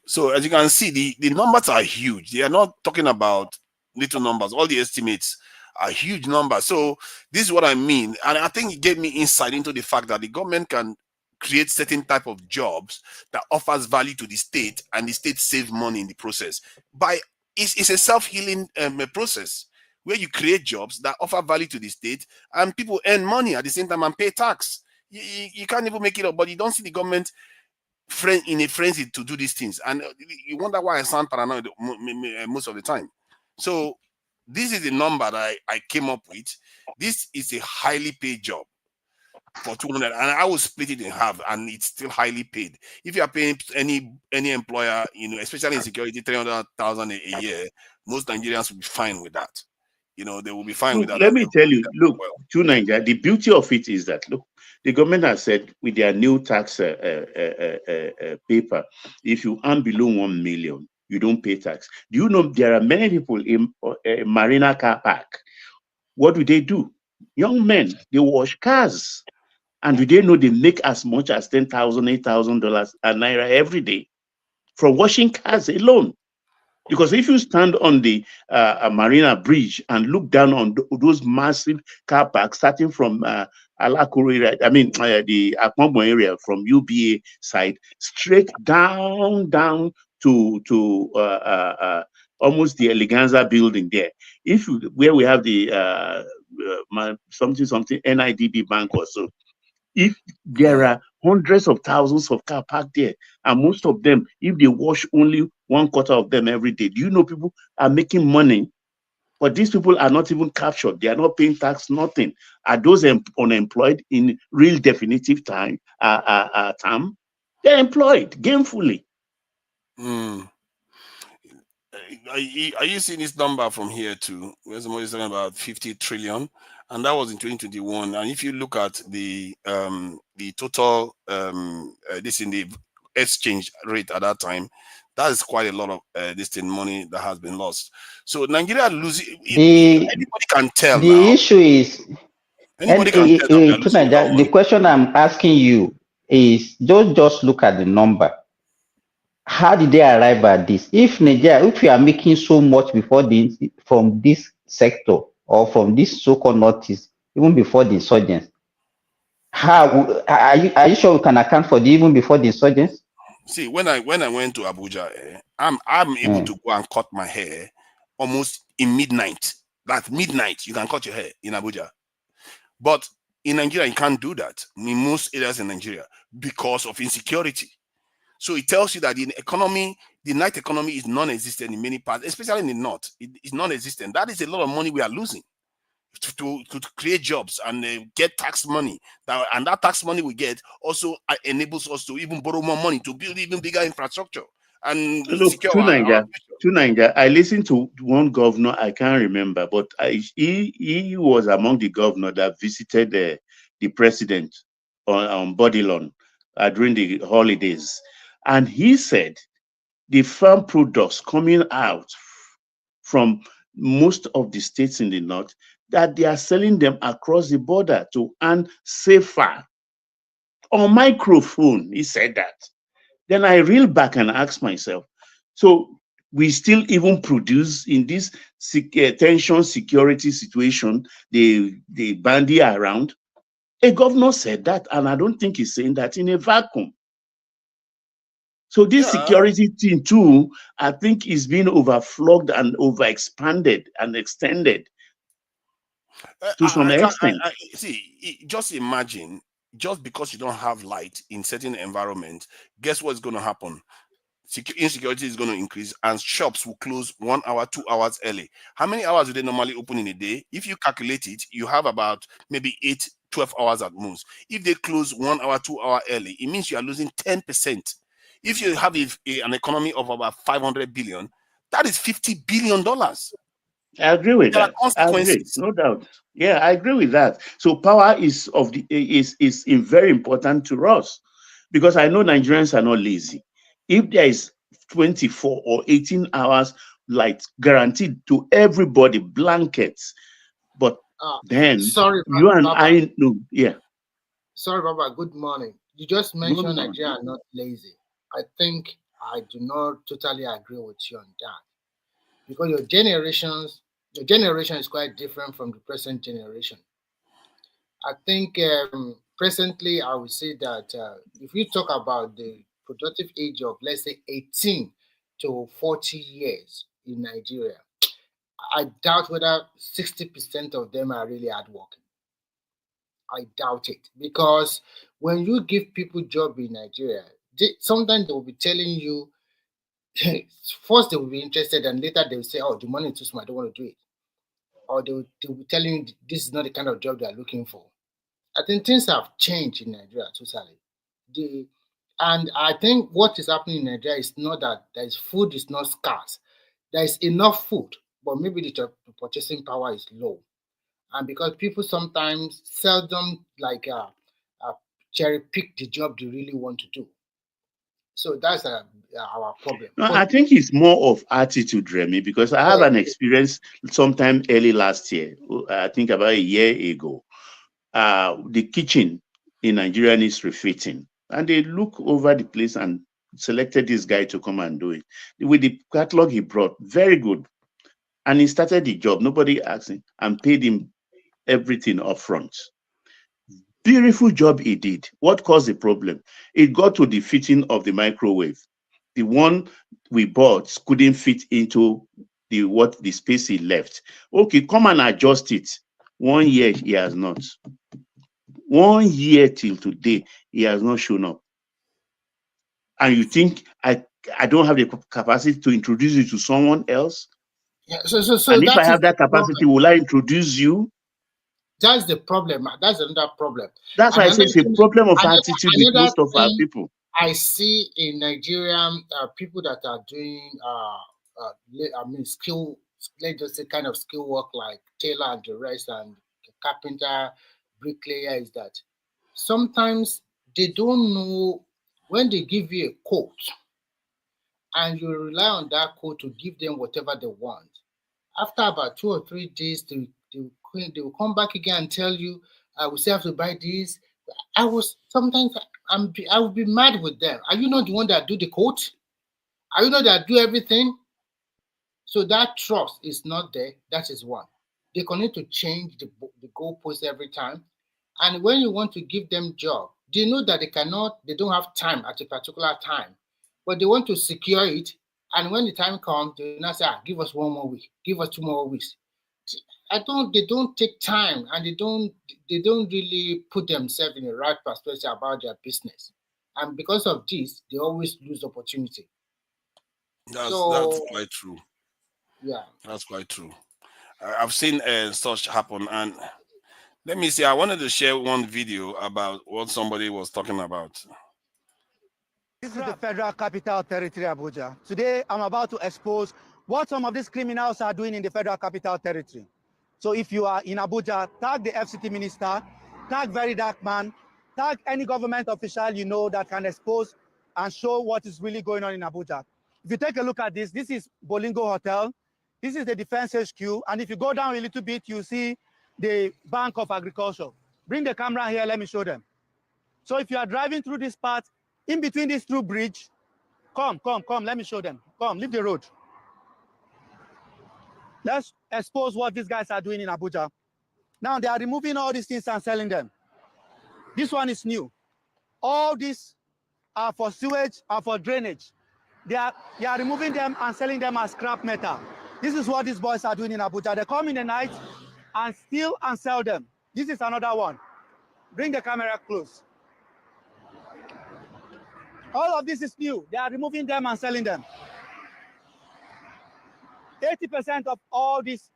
So as you can see, the numbers are huge. They are not talking about little numbers. All the estimates are huge numbers. So this is what I mean. And I think it gave me insight into the fact that the government can create certain type of jobs that offers value to the state, and the state save money in the process. It's a self-healing process where you create jobs that offer value to the state, and people earn money at the same time and pay tax. You can't even make it up, but you don't see the government in a frenzy to do these things, and you wonder why I sound paranoid most of the time. So this is the number that I came up with. This is a highly paid job for 200, and I will split it in half, and it's still highly paid. If you are paying any employer, especially in security, 300,000 a year, most Nigerians will be fine with that. They will be fine with Look, that. let me tell you, look, to Nigeria, the beauty of it is that, look, the government has said with their new tax paper, if you earn below 1 million, you don't pay tax. Do you know there are many people in Marina car park? What do? Young men, they wash cars. And do they know they make as much as $10,000, $8,000 a naira every day from washing cars alone? Because if you stand on the Marina Bridge and look down on those massive car parks, starting from Alakuru, the Akpombo area from UBA side, straight down to almost the Eleganza building there. Where we have the something NIDB bank or so. If there are hundreds of thousands of cars parked there, and most of them, if they wash only 1/4 of them every day, do you know people are making money? But these people are not even captured. They are not paying tax, nothing. Are those unemployed in real definitive term? They're employed gainfully. Are you seeing this number from here too? Where somebody's talking about 50 trillion, and that was in 2021. And if you look at the total this in the exchange rate at that time, that is quite a lot of money that has been lost. So Nigeria losing. Anybody can tell the now. issue is, Anybody can tell that we are losing the question I'm asking you is, don't just look at the number. How did they arrive at this? If you are making so much from this sector or from this so-called notice, even before the insurgents, how are you sure we can account for the even before the insurgents? See, when I went to Abuja, I'm able to go and cut my hair almost in midnight. That's midnight. You can cut your hair in Abuja, but in Nigeria you can't do that in most areas in Nigeria because of insecurity. So it tells you that the night economy is non-existent in many parts, especially in the north. It's non-existent. That is a lot of money we are losing to create jobs and get tax money. And that tax money we get also enables us to even borrow more money to build even bigger infrastructure and look secure to Nigeria. I listened to one governor, I can't remember, but he was among the governors that visited the president on Bodilon during the holidays. And he said the farm products coming out from most of the states in the north, that they are selling them across the border to earn safer. On microphone, he said that. Then I reel back and ask myself, so we still even produce in this tension security situation, they bandy around. A governor said that, and I don't think he's saying that in a vacuum. So this security thing too, I think is being overflogged and overexpanded and extended to some extent. See, just imagine, just because you don't have light in certain environments, guess what's going to happen? Insecurity is going to increase and shops will close 1 hour, 2 hours early. How many hours do they normally open in a day? If you calculate it, you have about maybe 8, 12 hours at most. If they close 1 hour, 2 hours early, it means you are losing 10%. If you have an economy of about 500 billion, that is $50 billion. I agree with that. I agree, no doubt. Yeah, I agree with that. So power is very important to us, because I know Nigerians are not lazy. If there is 24 or 18 hours light guaranteed to everybody, blankets, but then sorry, you and Baba. I know, yeah. Sorry, Baba. Good morning. You just mentioned Nigeria are not lazy. I think I do not totally agree with you on that, because your generation is quite different from the present generation. I think presently I would say that if you talk about the productive age of, let's say, 18 to 40 years in Nigeria, I doubt whether 60% of them are really hardworking. I doubt it, because when you give people job in Nigeria, sometimes they will be telling you, first they will be interested, and later they will say, oh, the money is too small, I don't want to do it. Or they will be telling you this is not the kind of job they are looking for. I think things have changed in Nigeria totally. And I think what is happening in Nigeria is not that food is not scarce. There is enough food, but maybe the purchasing power is low. And because people sometimes seldom cherry pick the job they really want to do. So that's our problem. No, I think it's more of attitude, Remy, because I have an experience sometime early last year, I think about a year ago. The kitchen in Nigeria needs refitting, and they look over the place and selected this guy to come and do it. With the catalog he brought, very good. And he started the job, nobody asked him, and paid him everything up front. Beautiful job he did. What caused the problem? It got to the fitting of the microwave. The one we bought couldn't fit into the space he left. Okay, come and adjust it. 1 year he has not. 1 year till today, he has not shown up. And you think I don't have the capacity to introduce you to someone else? Yeah, so and if I have that capacity, will I introduce you? That's the problem. That's another problem. That's why I say it's a problem of attitude with most of our people. I see in Nigeria people that are doing skill, let's just say kind of skill work like tailor and the rest, and carpenter, bricklayer, is that sometimes they don't know when they give you a quote and you rely on that quote to give them whatever they want. After about 2 or 3 days, they will come back again and tell you, we still have to buy this. I would be mad with them. Are you not the one that do the quote? Are you not that do everything? So that trust is not there. That is one. They continue to change the goalpost every time. And when you want to give them job, they know that they don't have time at a particular time, but they want to secure it. And when the time comes, they will not say, give us 1 more week, give us 2 more weeks. They don't take time, and they don't really put themselves in the right perspective about their business. And because of this, they always lose opportunity. That's quite true. Yeah. That's quite true. I've seen such happen. And let me see, I wanted to share one video about what somebody was talking about. This is the Federal Capital Territory, Abuja. Today, I'm about to expose what some of these criminals are doing in the Federal Capital Territory. So if you are in Abuja, tag the FCT minister, tag Very Dark Man, tag any government official you know that can expose and show what is really going on in Abuja. If you take a look at this, this is Bolingo Hotel. This is the Defense HQ. And if you go down a little bit, you see the Bank of Agriculture. Bring the camera here, let me show them. So if you are driving through this part, in between these two bridges, come, let me show them. Come, leave the road. Let's expose what these guys are doing in Abuja. Now they are removing all these things and selling them. This one is new. All these are for sewage and for drainage. They are removing them and selling them as scrap metal. This is what these boys are doing in Abuja. They come in the night and steal and sell them. This is another one. Bring the camera close. All of this is new. They are removing them and selling them. 80% of all these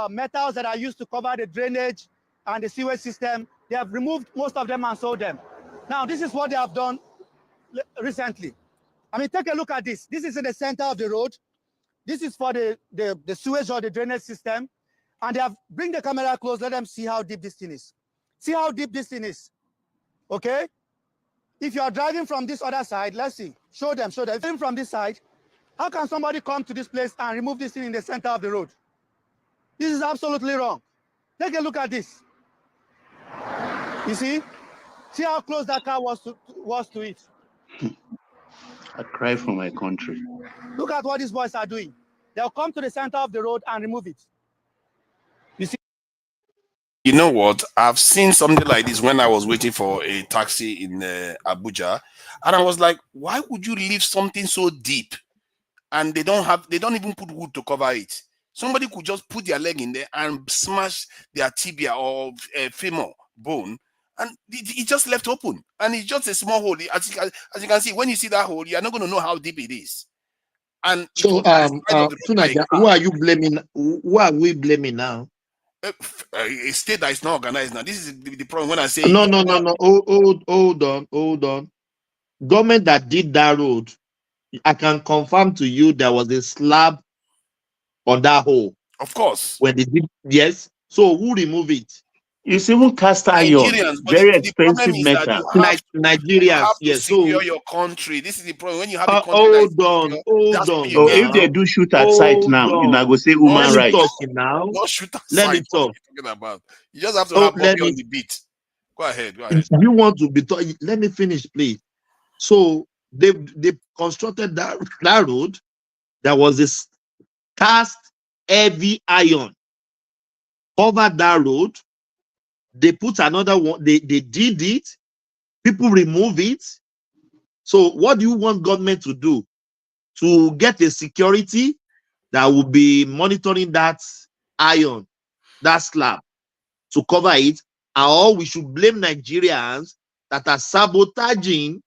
metals that are used to cover the drainage and the sewage system, they have removed most of them and sold them. Now, this is what they have done recently. I mean, take a look at this. This is in the center of the road. This is for the sewage or the drainage system. And they have, bring the camera close, let them see how deep this thing is. See how deep this thing is, okay? If you are driving from this other side, let's see, show them. If you're from this side, how can somebody come to this place and remove this thing in the center of the road? This is absolutely wrong. Take a look at this. You see how close that car was to it. I cry for my country. Look at what these boys are doing. They'll come to the center of the road and remove it. You see? You know what? I've seen something like this when I was waiting for a taxi in Abuja, and I was like, why would you leave something so deep? And they don't even put wood to cover it. Somebody could just put their leg in there and smash their tibia or femur bone And it just left open, and it's just a small hole. As you can see, when you see that hole, you are not going to know how deep it is. And so, Tunaja, who are you blaming? Who are we blaming now? A state that is not organized now. This is the problem. When I say No. Hold on. Government that did that road, I can confirm to you there was a slab on that hole. Of course. When they did, yes. So who removed it? It's even cast iron, Nigerians, but very the problem expensive is that metal. Nigerians, you have to yes. secure So your country. This is the problem. When you have a country that is secure, that's when you So get if they do shoot at sight now, you now go say human rights. Not shoot at Let me sight. talk. What are you talking about? You just have to have Bobby on the beat. Go ahead. You want to be talking? Let me finish, please. So they constructed that road. There was this cast heavy iron covered that road. They put another one. They did it. People remove it. So what do you want government to do? To get a security that will be monitoring that iron, that slab, to cover it, or we should blame Nigerians that are sabotaging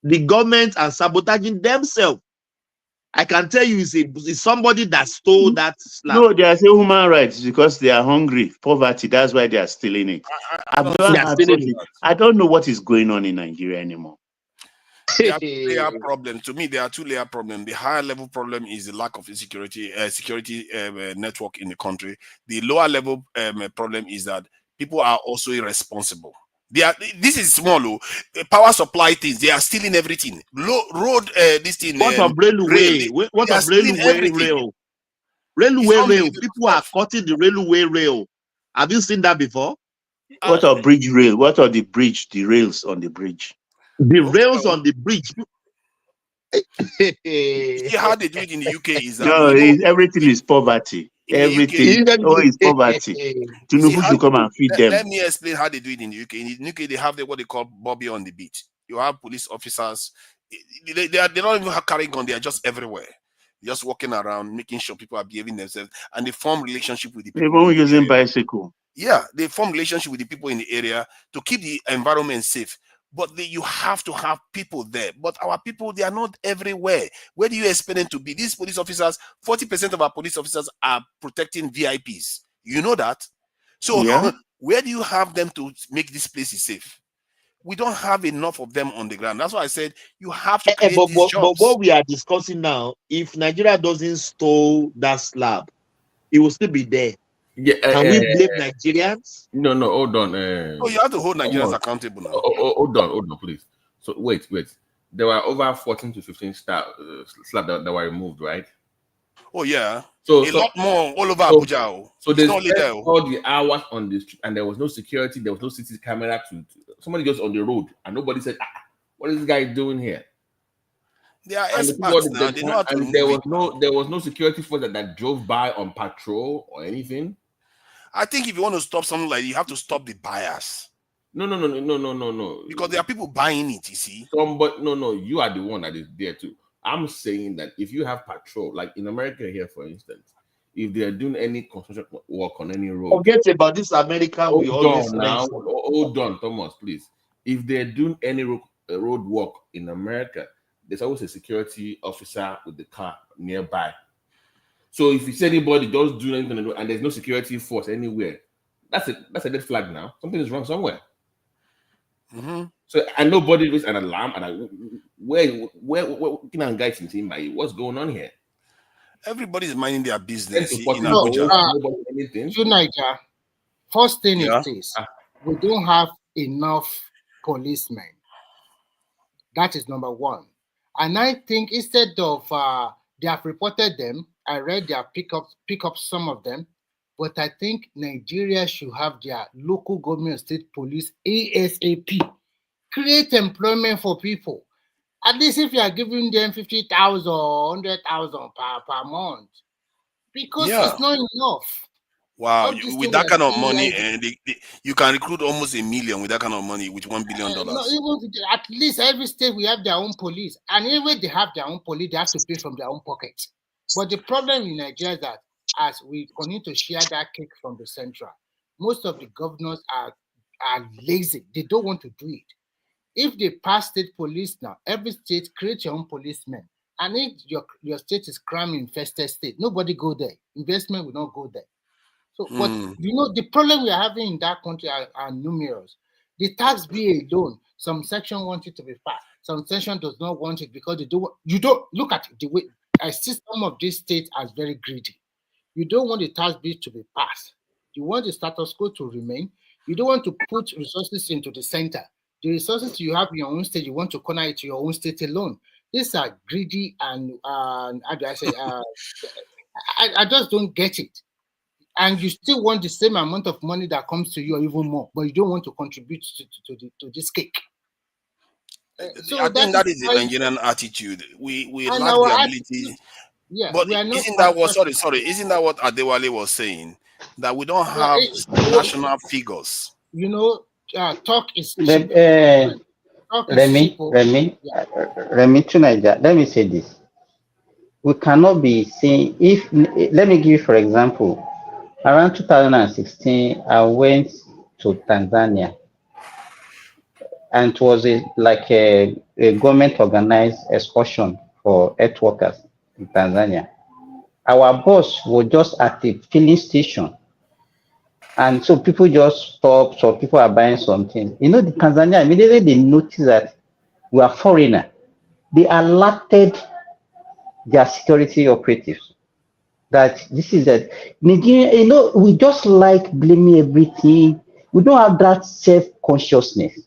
the government and sabotaging themselves. I can tell you, it's somebody that stole that slab. No, they are saying human rights because they are hungry, poverty. That's why they are stealing it. I don't know what is going on in Nigeria anymore. There are two-layer problem. To me, there are two-layer problem. The higher level problem is the lack of security network in the country. The lower level problem is that people are also irresponsible. This is small. Power supply things, they are stealing everything. Road, this thing. What of railway? What of railway rail? Railway rail. People are cutting the railway rail. Have you seen that before? What of bridge rail? What of the bridge? The rails on the bridge? The rails on the bridge. See how they do it in the UK is that no, everything is poverty. Everything is poverty. Tinubu should come and feed them. Let me explain how they do it in the UK. In the UK, they have what they call Bobby on the beat. You have police officers. They don't even have carrying gun. They are just everywhere, just walking around, making sure people are behaving themselves, and they form relationship with the people. Even using bicycle. Yeah, they form relationship with the people in the area to keep the environment safe. But you have to have people there. But our people, they are not everywhere. Where do you expect them to be? These police officers, 40% of our police officers are protecting VIPs. You know that? So where do you have them to make this place safe? We don't have enough of them on the ground. That's why I said you have to create these jobs. But what we are discussing now, if Nigeria doesn't store that slab, it will still be there. Yeah, can we blame Nigerians? No, hold on. You have to hold Nigerians accountable now. Hold on, please. So wait. There were over 14 to 15 slabs that were removed, right? Oh yeah. So a lot more all over Abuja. So they spent all the hours on the street, and there was no security, there was no CCTV camera. Somebody just on the road, and nobody said, "What is this guy doing here?" They are experts now. They know how to remove it. There was no security force that drove by on patrol or anything. I think if you want to stop something like that, you have to stop the buyers. No. Because there are people buying it, you see. No, you are the one that is there too. I'm saying that if you have patrol, like in America here, for instance, if they are doing any construction work on any road, forget about this American. Hold on, Thomas, please. If they're doing any road work in America, there's always a security officer with the car nearby. So if it's anybody just doing anything and there's no security force anywhere, that's a red flag now. Something is wrong somewhere. Mm-hmm. So and nobody raised an alarm. And where can I guide him by what's going on here? Everybody's minding their business in Abuja. Niger, first thing is this: we don't have enough policemen. That is number one. And I think instead of they have reported them, I read they have pick up some of them, but I think Nigeria should have their local government state police ASAP. Create employment for people. At least if you are giving them 50,000 or 100,000 per month, because it's not enough. Wow, with that kind of money, you can recruit almost 1 million with that kind of money with $1 billion. No, even at least every state we have their own police, and even they have their own police, they have to pay from their own pocket. But the problem in Nigeria is that as we continue to share that cake from the central, most of the governors are are lazy. They don't want to do it. If they pass state police now, every state create your own policemen. And if your state is crime infested state, nobody go there. Investment will not go there. So, but the problem we are having in that country are numerous. The tax bill alone, some section want it to be passed, some section does not want it because you don't look at the way I see some of these states as very greedy. You don't want the tax bill to be passed. You want the status quo to remain. You don't want to put resources into the center. The resources you have in your own state, you want to corner it to your own state alone. These are greedy and how do I say? I just don't get it. And you still want the same amount of money that comes to you or even more, but you don't want to contribute to this cake. So I think that is the Nigerian attitude. We lack the ability. But isn't that what? Sorry. Isn't that what Adewale was saying? That we don't have national figures. Talk is cheap. Remy, Tunaja, let me say this. We cannot be saying, let me give you, for example, around 2016, I went to Tanzania, and it was like a government organized excursion for health workers in Tanzania. Our bus was just at the filling station. And so people just stop, so people are buying something. The Tanzania, immediately they notice that we are foreigner. They alerted their security operatives that this is that Nigeria, we just like blaming everything. We don't have that self-consciousness.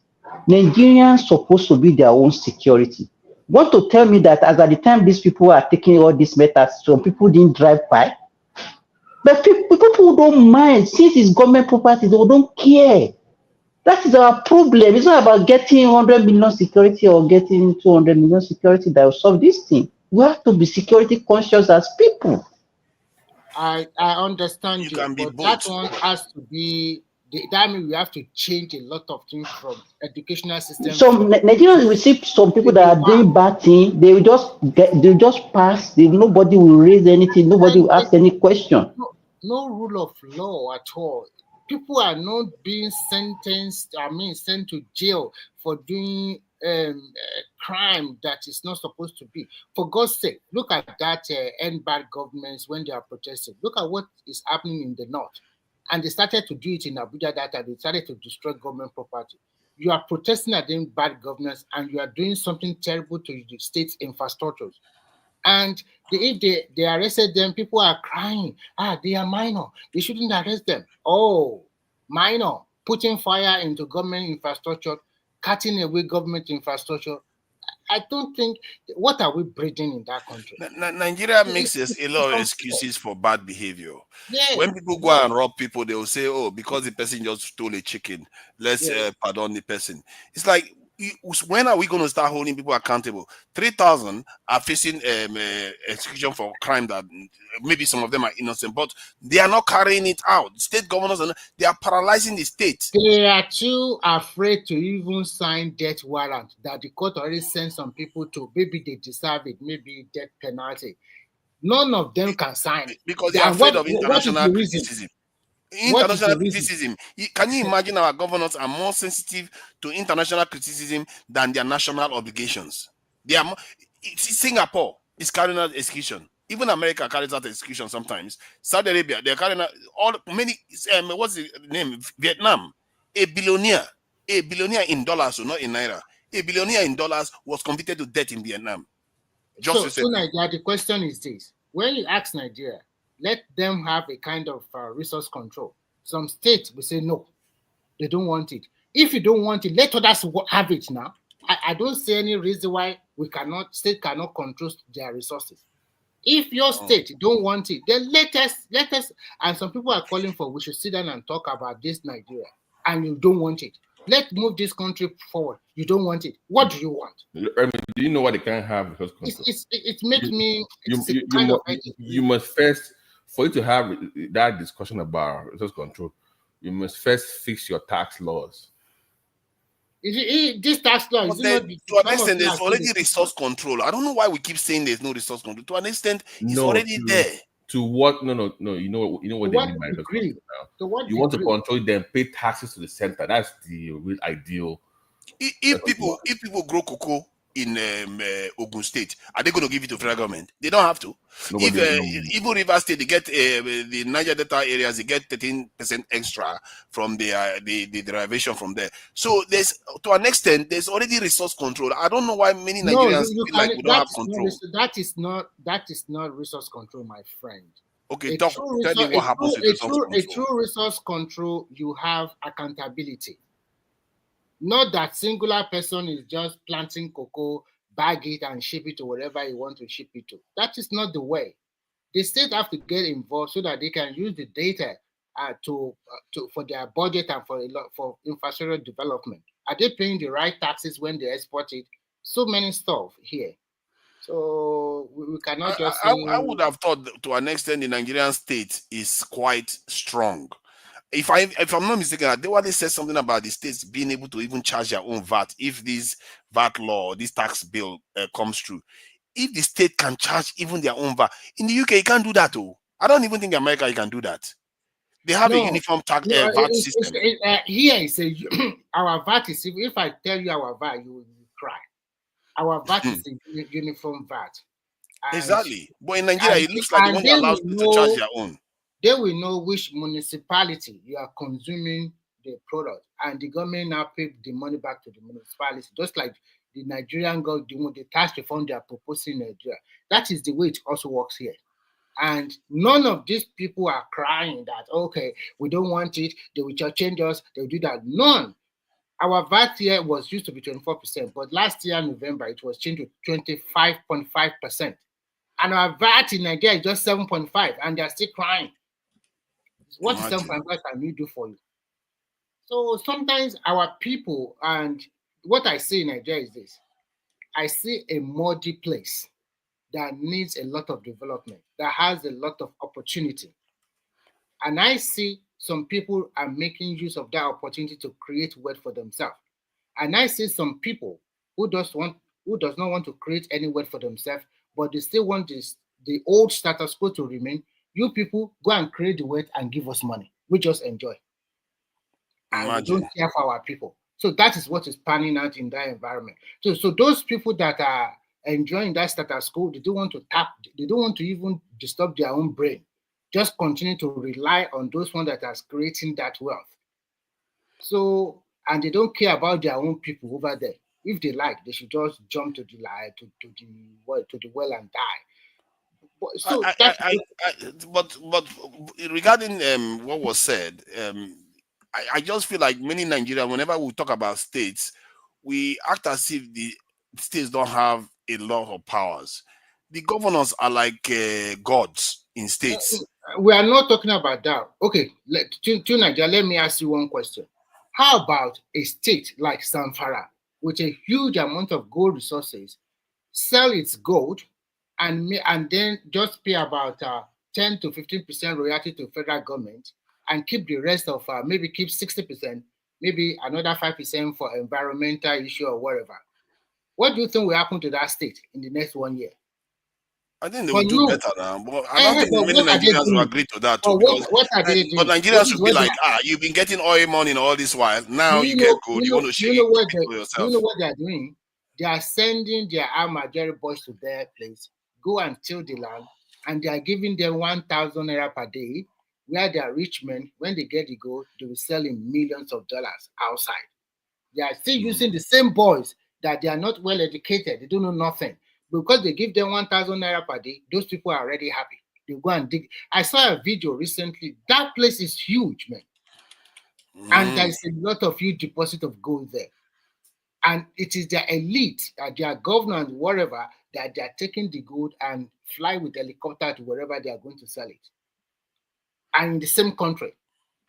Nigerians supposed to be their own security. Want to tell me that as at the time these people are taking all these matters, some people didn't drive by? But people don't mind. Since it's government property, they don't care. That is our problem. It's not about getting 100 million security or getting 200 million security that will solve this thing. We have to be security conscious as people. I understand you, but that one has to be. That means we have to change a lot of things from educational system. Some Nigerians receive some people that are doing bad things. They will just pass. Nobody will raise anything. Nobody will ask any question. No rule of law at all. People are not being sentenced. Sent to jail for doing crime that is not supposed to be. For God's sake, look at that end bad governments when they are protesting. Look at what is happening in the north. And they started to do it in Abuja that time. They started to destroy government property. You are protesting against bad governance and you are doing something terrible to the state's infrastructures. And if they arrested them, people are crying. They are minor. They shouldn't arrest them. Oh, minor. Putting fire into government infrastructure, cutting away government infrastructure. I don't think, what are we breeding in that country? Nigeria makes a lot of excuses for bad behavior. Yeah. When people go and rob people, they will say, oh, because the person just stole a chicken, let's pardon the person. It's like, when are we going to start holding people accountable? 3,000 are facing execution for crime that maybe some of them are innocent, but they are not carrying it out. State governors, they are paralyzing the state. They are too afraid to even sign death warrant that the court already sent some people to. Maybe they deserve it, maybe death penalty. None of them can sign it. Because they are afraid of international criticism. International criticism. Can you imagine our governors are more sensitive to international criticism than their national obligations? They are more, Singapore is carrying out execution. Even America carries out execution sometimes. Saudi Arabia, they're carrying out what's the name? Vietnam. A billionaire in dollars, so not in naira. A billionaire in dollars was convicted to death in Vietnam. So Nigeria, the question is this: when you ask Nigeria, let them have a kind of resource control. Some states will say no, they don't want it. If you don't want it, let others have it now. I don't see any reason why state cannot control their resources. If your state don't want it, then let us. And some people are calling for we should sit down and talk about this Nigeria, and you don't want it. Let's move this country forward. You don't want it. What do you want? I mean, do you know what they can have because it makes me. You must first, for you to have that discussion about resource control, you must first fix your tax laws. This tax law is to an extent, there's already resource control. I don't know why we keep saying there's no resource control. To an extent, it's already there. To what? No. You know what To they what mean by resource degree? control now. To what You want to degree? control them, pay taxes to the center. That's the real ideal. If people grow cocoa in Ogun State, are they going to give it to federal government? They don't have to. Nobody Even River State, they get the Niger Delta areas, they get 13% extra from the derivation from there. So there's, to an extent, there's already resource control. I don't know why many No, Nigerians you feel like we don't have control. that is not resource control, my friend. Okay, tell me what happens with resource control. A true resource control, you have accountability. Not that singular person is just planting cocoa, bag it and ship it to wherever you want to ship it to. That is not the way. The state have to get involved so that they can use the data for their budget and for infrastructure development. Are they paying the right taxes when they export it? So many stuff here. So we cannot just. I would have thought to an extent the Nigerian state is quite strong. If I'm not mistaken, Adewole said something about the states being able to even charge their own VAT if this VAT law, this tax bill comes through. If the state can charge even their own VAT, in the UK you can't do that. Oh, I don't even think in America you can do that. They have a uniform tax VAT system. Here is our VAT is. If I tell you our VAT, you will cry. Our VAT is a uniform VAT. Exactly. But in Nigeria, it looks like they won't allow you to charge their own. They will know which municipality you are consuming the product, and the government now pay the money back to the municipality, just like the Nigerian government, the tax reform they are proposing in Nigeria. That is the way it also works here. And none of these people are crying that, okay, we don't want it, they will change us, they will do that. None. Our VAT here was used to be 24%, but last year, November, it was changed to 25.5%. And our VAT in Nigeria is just 7.5%, and they're still crying. What is 7.5 can we do for you? So sometimes our people, and what I see in Nigeria is this: I see a muddy place that needs a lot of development, that has a lot of opportunity. And I see some people are making use of that opportunity to create wealth for themselves. And I see some people who does not want to create any wealth for themselves, but they still want the old status quo to remain. You people go and create the wealth and give us money. We just enjoy. And we don't care for our people. So that is what is panning out in that environment. So those people that are enjoying that status quo, they don't want to even disturb their own brain. Just continue to rely on those ones that are creating that wealth. So, and they don't care about their own people over there. If they like, they should just jump to the well and die. So but regarding what was said, I just feel like many Nigerians, whenever we talk about states, we act as if the states don't have a lot of powers. The governors are like gods in states. We are not talking about that. Okay, to Nigeria, let me ask you one question. How about a state like Zamfara, with a huge amount of gold resources, sell its gold and then just pay about 10 to 15% royalty to federal government and keep the rest of maybe keep 60%, maybe another 5% for environmental issue or whatever. What do you think will happen to that state in the next 1 year? I think they will do better now. But I don't think many Nigerians will agree to that too. What are they doing? But Nigerians should be like, you've been getting oil money all this while. Now you get gold. You want to share it for yourself. You know what they're doing? They are sending their Almajiri boys to their place, go and till the land, and they are giving them 1,000 naira per day, where they are rich men, when they get the gold, they will sell in millions of dollars outside. They are still using the same boys that they are not well educated. They don't know nothing. Because they give them 1,000 naira per day, those people are already happy. They go and dig. I saw a video recently. That place is huge, man. And there's a lot of huge deposit of gold there. And it is their elite, their governor and whatever, that they are taking the gold and fly with helicopter to wherever they are going to sell it. And in the same country.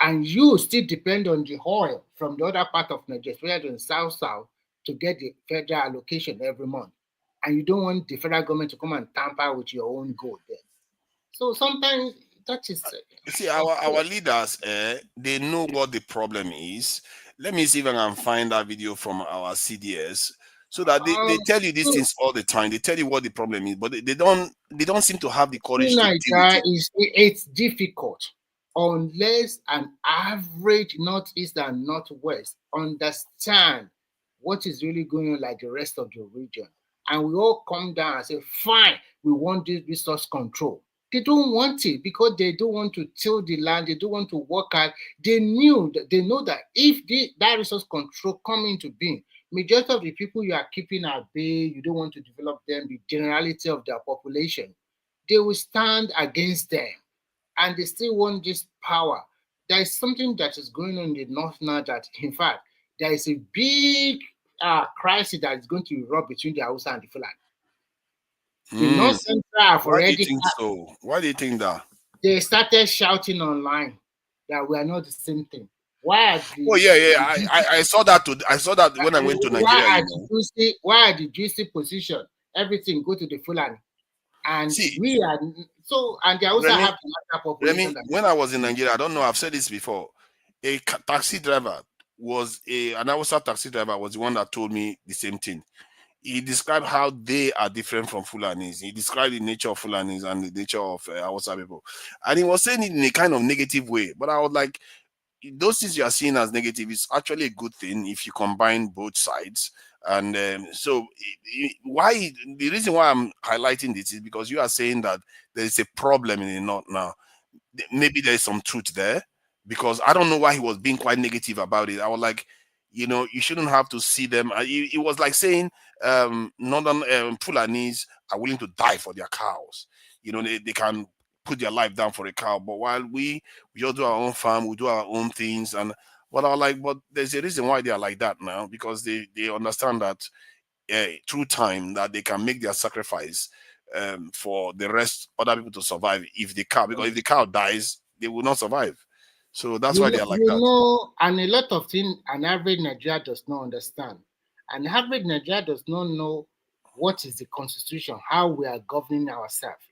And you still depend on the oil from the other part of Nigeria, especially in the south, to get the federal allocation every month. And you don't want the federal government to come and tamper with your own gold there. So sometimes that is... See, our leaders, they know what the problem is. Let me see if I can find that video from our CDS So that they tell you these things all the time. They tell you what the problem is, but they don't seem to have the courage to deal with it. It's difficult unless an average Northeast and Northwest understand what is really going on like the rest of the region. And we all come down and say, fine, we want this resource control. They don't want it because they don't want to till the land. They don't want to work out. They know that if that resource control come into being, majority of the people you are keeping at bay, you don't want to develop them, the generality of their population, they will stand against them. And they still want this power. There is something that is going on in the north now that, in fact, there is a big crisis that is going to erupt between the Hausa and the Fulani. The North Central have Why do already. you think so? Why do you think that? They started shouting online that we are not the same thing. Why are the? Oh yeah. I saw that too. I saw that when I went to Nigeria. Why are the juicy position? Everything go to the Fulani, and we are so. And they also have the population. When I was in Nigeria, I don't know. I've said this before. A taxi driver an Hausa taxi driver was the one that told me the same thing. He described how they are different from Fulanis. He described the nature of Fulanis and the nature of Hausa people. And he was saying it in a kind of negative way. But I was like, those things you are seeing as negative is actually a good thing if you combine both sides. And so the reason why I'm highlighting this is because you are saying that there is a problem in the North now. Maybe there is some truth there, because I don't know why he was being quite negative about it. I was like, you shouldn't have to see them. It was like saying northern Fulanis are willing to die for their cows. They can put their life down for a cow. But while we all do our own farm, we do our own things. And what I was like, but there's a reason why they are like that now, because they understand that through time that they can make their sacrifice for the rest other people to survive because if the cow dies, they will not survive. So that's why they are like that. And a lot of things an average Nigerian does not understand. An average Nigerian does not know what is the constitution, how we are governing ourselves,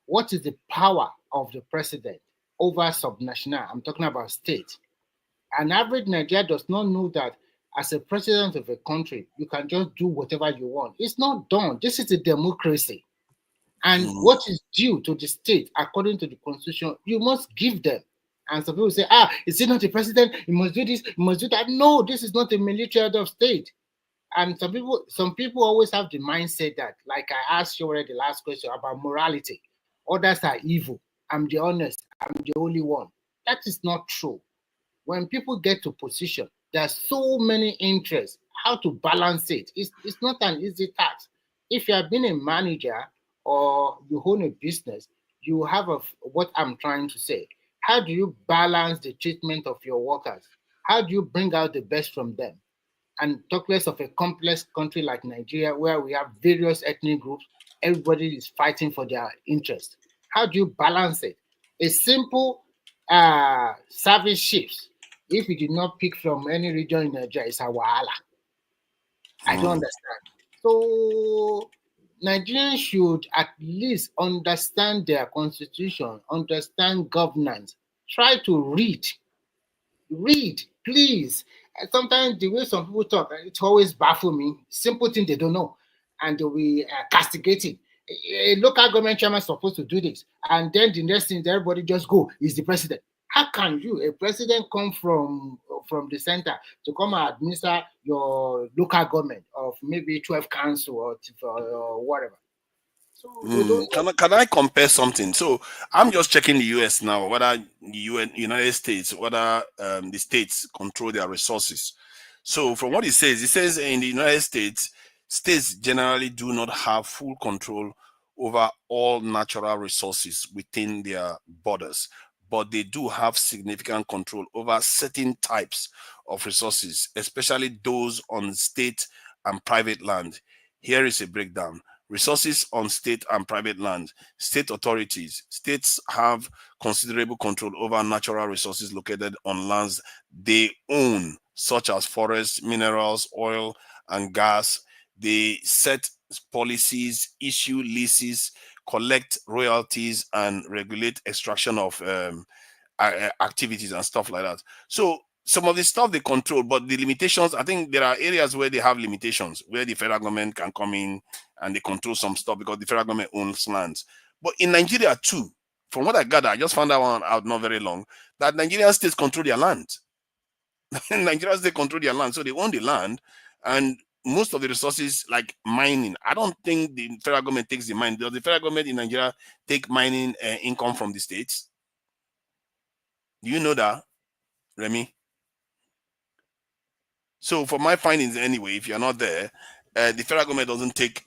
what is the power of the president over subnational. I'm talking about state. An average Nigerian does not know that as a president of a country, you can just do whatever you want. It's not done. This is a democracy. And what is due to the state according to the constitution, you must give them. And some people say, is it not the president? He must do this, he must do that. No, this is not a military head of state. And some people always have the mindset that, like I asked you already the last question about morality. Others are evil. I'm the honest. I'm the only one. That is not true. When people get to position, there are so many interests. How to balance it? It's not an easy task. If you have been a manager or you own a business, you have what I'm trying to say. How do you balance the treatment of your workers? How do you bring out the best from them? And talk less of a complex country like Nigeria, where we have various ethnic groups, everybody is fighting for their interest. How do you balance it? A simple service ships, if you did not pick from any region in Nigeria, it's a wahala. I don't understand. So Nigerians should at least understand their constitution, understand governance. Try to read, please. And sometimes the way some people talk, it always baffles me. Simple thing they don't know, and they will castigate it. A local government chairman is supposed to do this, and then the next thing everybody just go is the president. How can a president come from the center to come and administer your local government of maybe 12 council or whatever? Can I compare something? So I'm just checking the US now, whether the United States, whether the states control their resources. So from what it says in the United States, states generally do not have full control over all natural resources within their borders, but they do have significant control over certain types of resources, especially those on state and private land. Here is a breakdown. Resources on state and private land. State authorities. States have considerable control over natural resources located on lands they own, such as forests, minerals, oil, and gas. They set policies, issue leases, collect royalties, and regulate extraction of activities and stuff like that. So some of the stuff they control, but the limitations, I think there are areas where they have limitations, where the federal government can come in and they control some stuff because the federal government owns lands. But in Nigeria too, from what I gather, I just found that one out not very long, that Nigerian states control their land. Nigerian states control their land, so they own the land, and most of the resources like mining, I don't think the federal government takes the mine. Does the federal government in Nigeria take mining income from the states? Do you know that, Remy? So for my findings anyway, if you're not there, the federal government doesn't take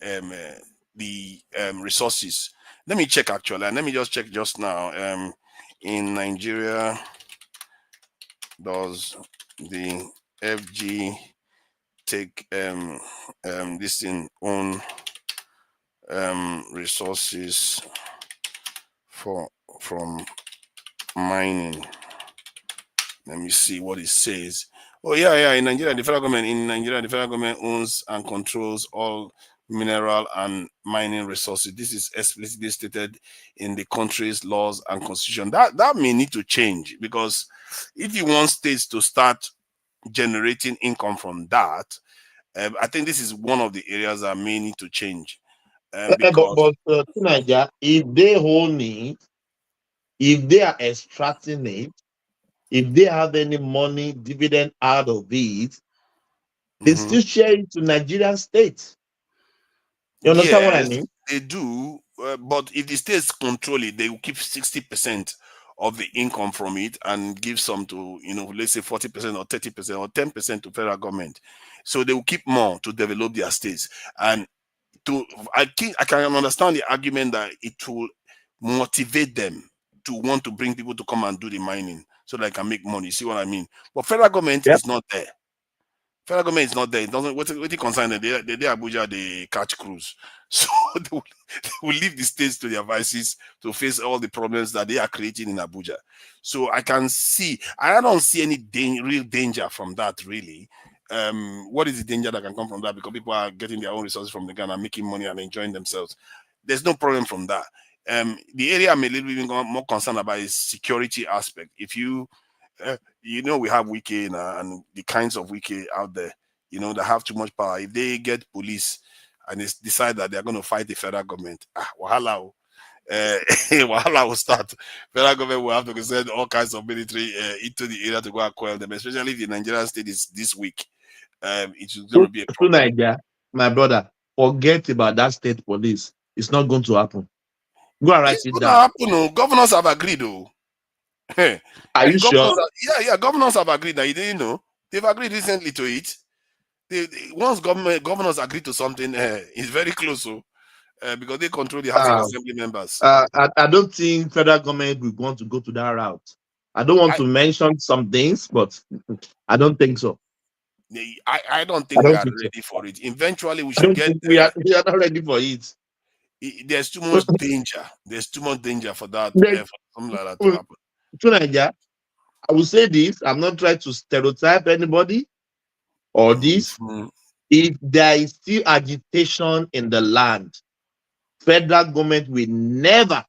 the resources. Let me check actually, and let me just check just now. In Nigeria, does the FG take this thing own resources from mining? Let me see what it says. Oh yeah. In Nigeria, the federal government owns and controls all mineral and mining resources. This is explicitly stated in the country's laws and constitution. That may need to change, because if you want states to start generating income from that, I think this is one of the areas that may need to change. But Nigeria, if they own it, if they are extracting it, if they have any money dividend out of it, they still share it to Nigerian states. You understand what I mean? They do, but if the states control it, they will keep 60% of the income from it and give some to, let's say 40% or 30% or 10% to federal government. So they will keep more to develop their states. And I can understand the argument that it will motivate them to want to bring people to come and do the mining so they can make money. See what I mean? But federal government is not there. Federal government is not there. It doesn't. What it concern them? They Abuja, they catch cruise, so they will leave the states to their vices to face all the problems that they are creating in Abuja. So I don't see any real danger from that, really. What is the danger that can come from that? Because people are getting their own resources from the Ghana, making money and enjoying themselves. There's no problem from that. The area I'm a little bit more concerned about is security aspect. If you we have Wiki and the kinds of Wiki out there, that have too much power. If they get police and they decide that they're going to fight the federal government, wahala will start. Federal government will have to send all kinds of military into the area to go and quell them, especially if the Nigerian state is this weak. It's going to be a problem. Nigeria, my brother, forget about that state police. It's not going to happen. Go and write it down. Governors have agreed, though. Are you sure? Governors have agreed. That you didn't know. They've agreed recently to it. Once governors agree to something, it's very close, because they control the House of Assembly members. I don't think federal government will want to go to that route. I don't want to mention some things, but I don't think so. I don't think we are ready for it. Eventually, we should get. We are not ready for it. There's too much danger. There's too much danger for that. For something like that to happen. Nigeria, I will say this. I'm not trying to stereotype anybody or this. If there is still agitation in the land, federal government will never.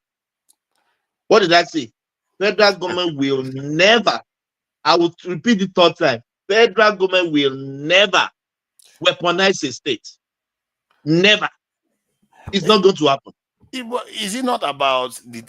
What did I say? Federal government will never. I will repeat the third time. Federal government will never weaponize a state. Never. It's not going to happen. Is it not about the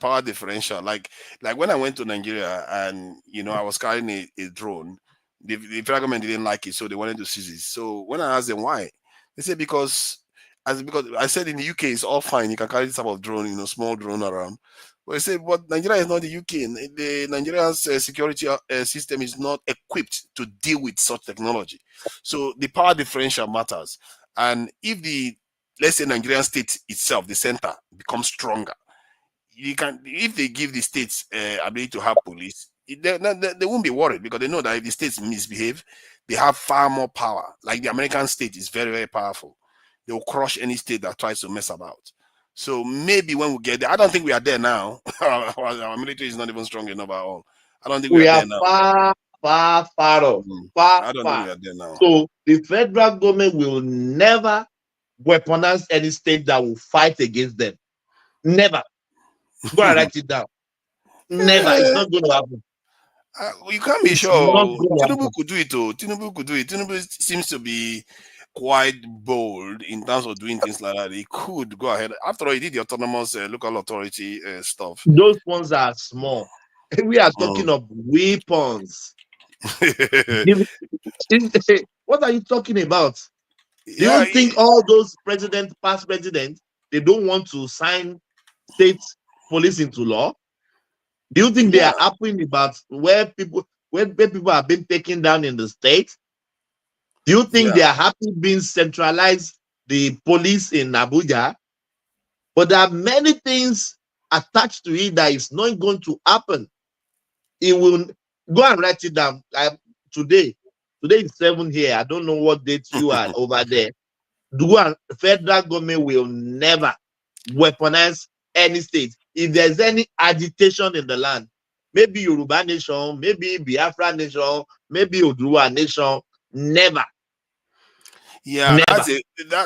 power differential? Like when I went to Nigeria and I was carrying a drone, the federal government didn't like it, so they wanted to seize it. So when I asked them why, they said because I said in the UK it's all fine, you can carry this type of drone, small drone around. But I said, but Nigeria is not the UK. The Nigerian security system is not equipped to deal with such technology. So the power differential matters. And if let's say Nigerian state itself, the center, becomes stronger, if they give the states ability to have police, they won't be worried, because they know that if the states misbehave, they have far more power. Like the American state is very, very powerful. They will crush any state that tries to mess about. So maybe when we get there, I don't think we are there now. Our military is not even strong enough at all. I don't think we are there now. Far off. I don't think we are there now. So the federal government will never weaponize any state that will fight against them. Never. Go and write it down. Never. It's not going to happen. You can't be It's sure. not going to Tinubu happen. could do it. Tinubu could do it. Tinubu seems to be quite bold in terms of doing things like that. He could go ahead. After all, he did the autonomous local authority stuff. Those ones are small. We are talking of weapons. What are you talking about? Do Yeah, you think all those past presidents, they don't want to sign state police into law? Do you think they are happy about where people are being taken down in the state? Do you think they are happy being centralized the police in Abuja? But there are many things attached to it that is not going to happen. It will go and write it down. Today is 7 here. I don't know what date you are over there. The federal government will never weaponize any state. If there's any agitation in the land, maybe Yoruba nation, maybe Biafra nation, maybe Oduduwa nation, never. Yeah, Never.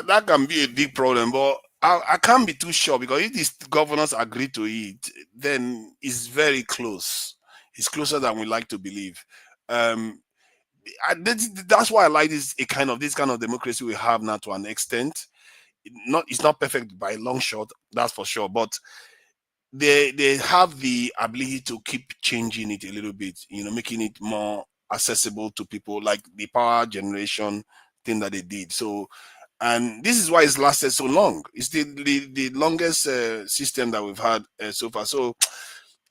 that can be a big problem, but I can't be too sure because if these governors agree to it, then it's very close. It's closer than we like to believe. That's why I like this kind of democracy we have now to an extent. It's not perfect by a long shot, that's for sure, but they have the ability to keep changing it a little bit, making it more accessible to people, like the power generation thing that they did. So, and this is why it's lasted so long. It's the longest system that we've had so far. So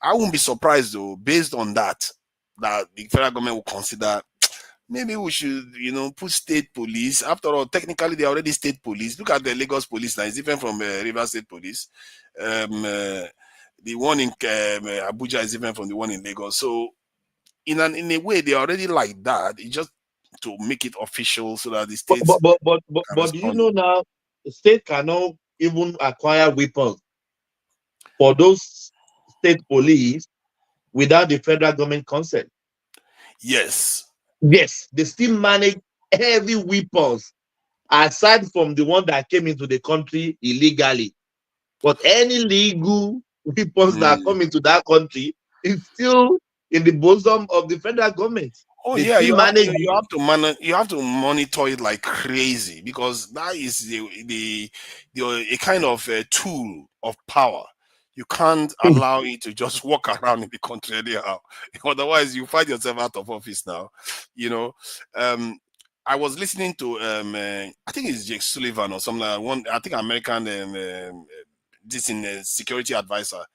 I won't be surprised though, based on that the federal government will consider maybe we should, put state police. After all, technically they're already state police. Look at the Lagos police now; it's different from River State Police. The one in Abuja is different from the one in Lagos. So, in a way, they're already like that. It's just to make it official so that the states. But do you know now, the state cannot even acquire weapons for those state police without the federal government consent. Yes. Yes, they still manage heavy weapons aside from the one that came into the country illegally. But any legal weapons that come into that country is still in the bosom of the federal government. Oh they yeah, still manage. you have to monitor it like crazy because that is a kind of a tool of power. You can't allow it to just walk around in the country anyhow. Otherwise, you find yourself out of office now. I was listening to I think it's Jake Sullivan or something like one. I think American this in a security advisor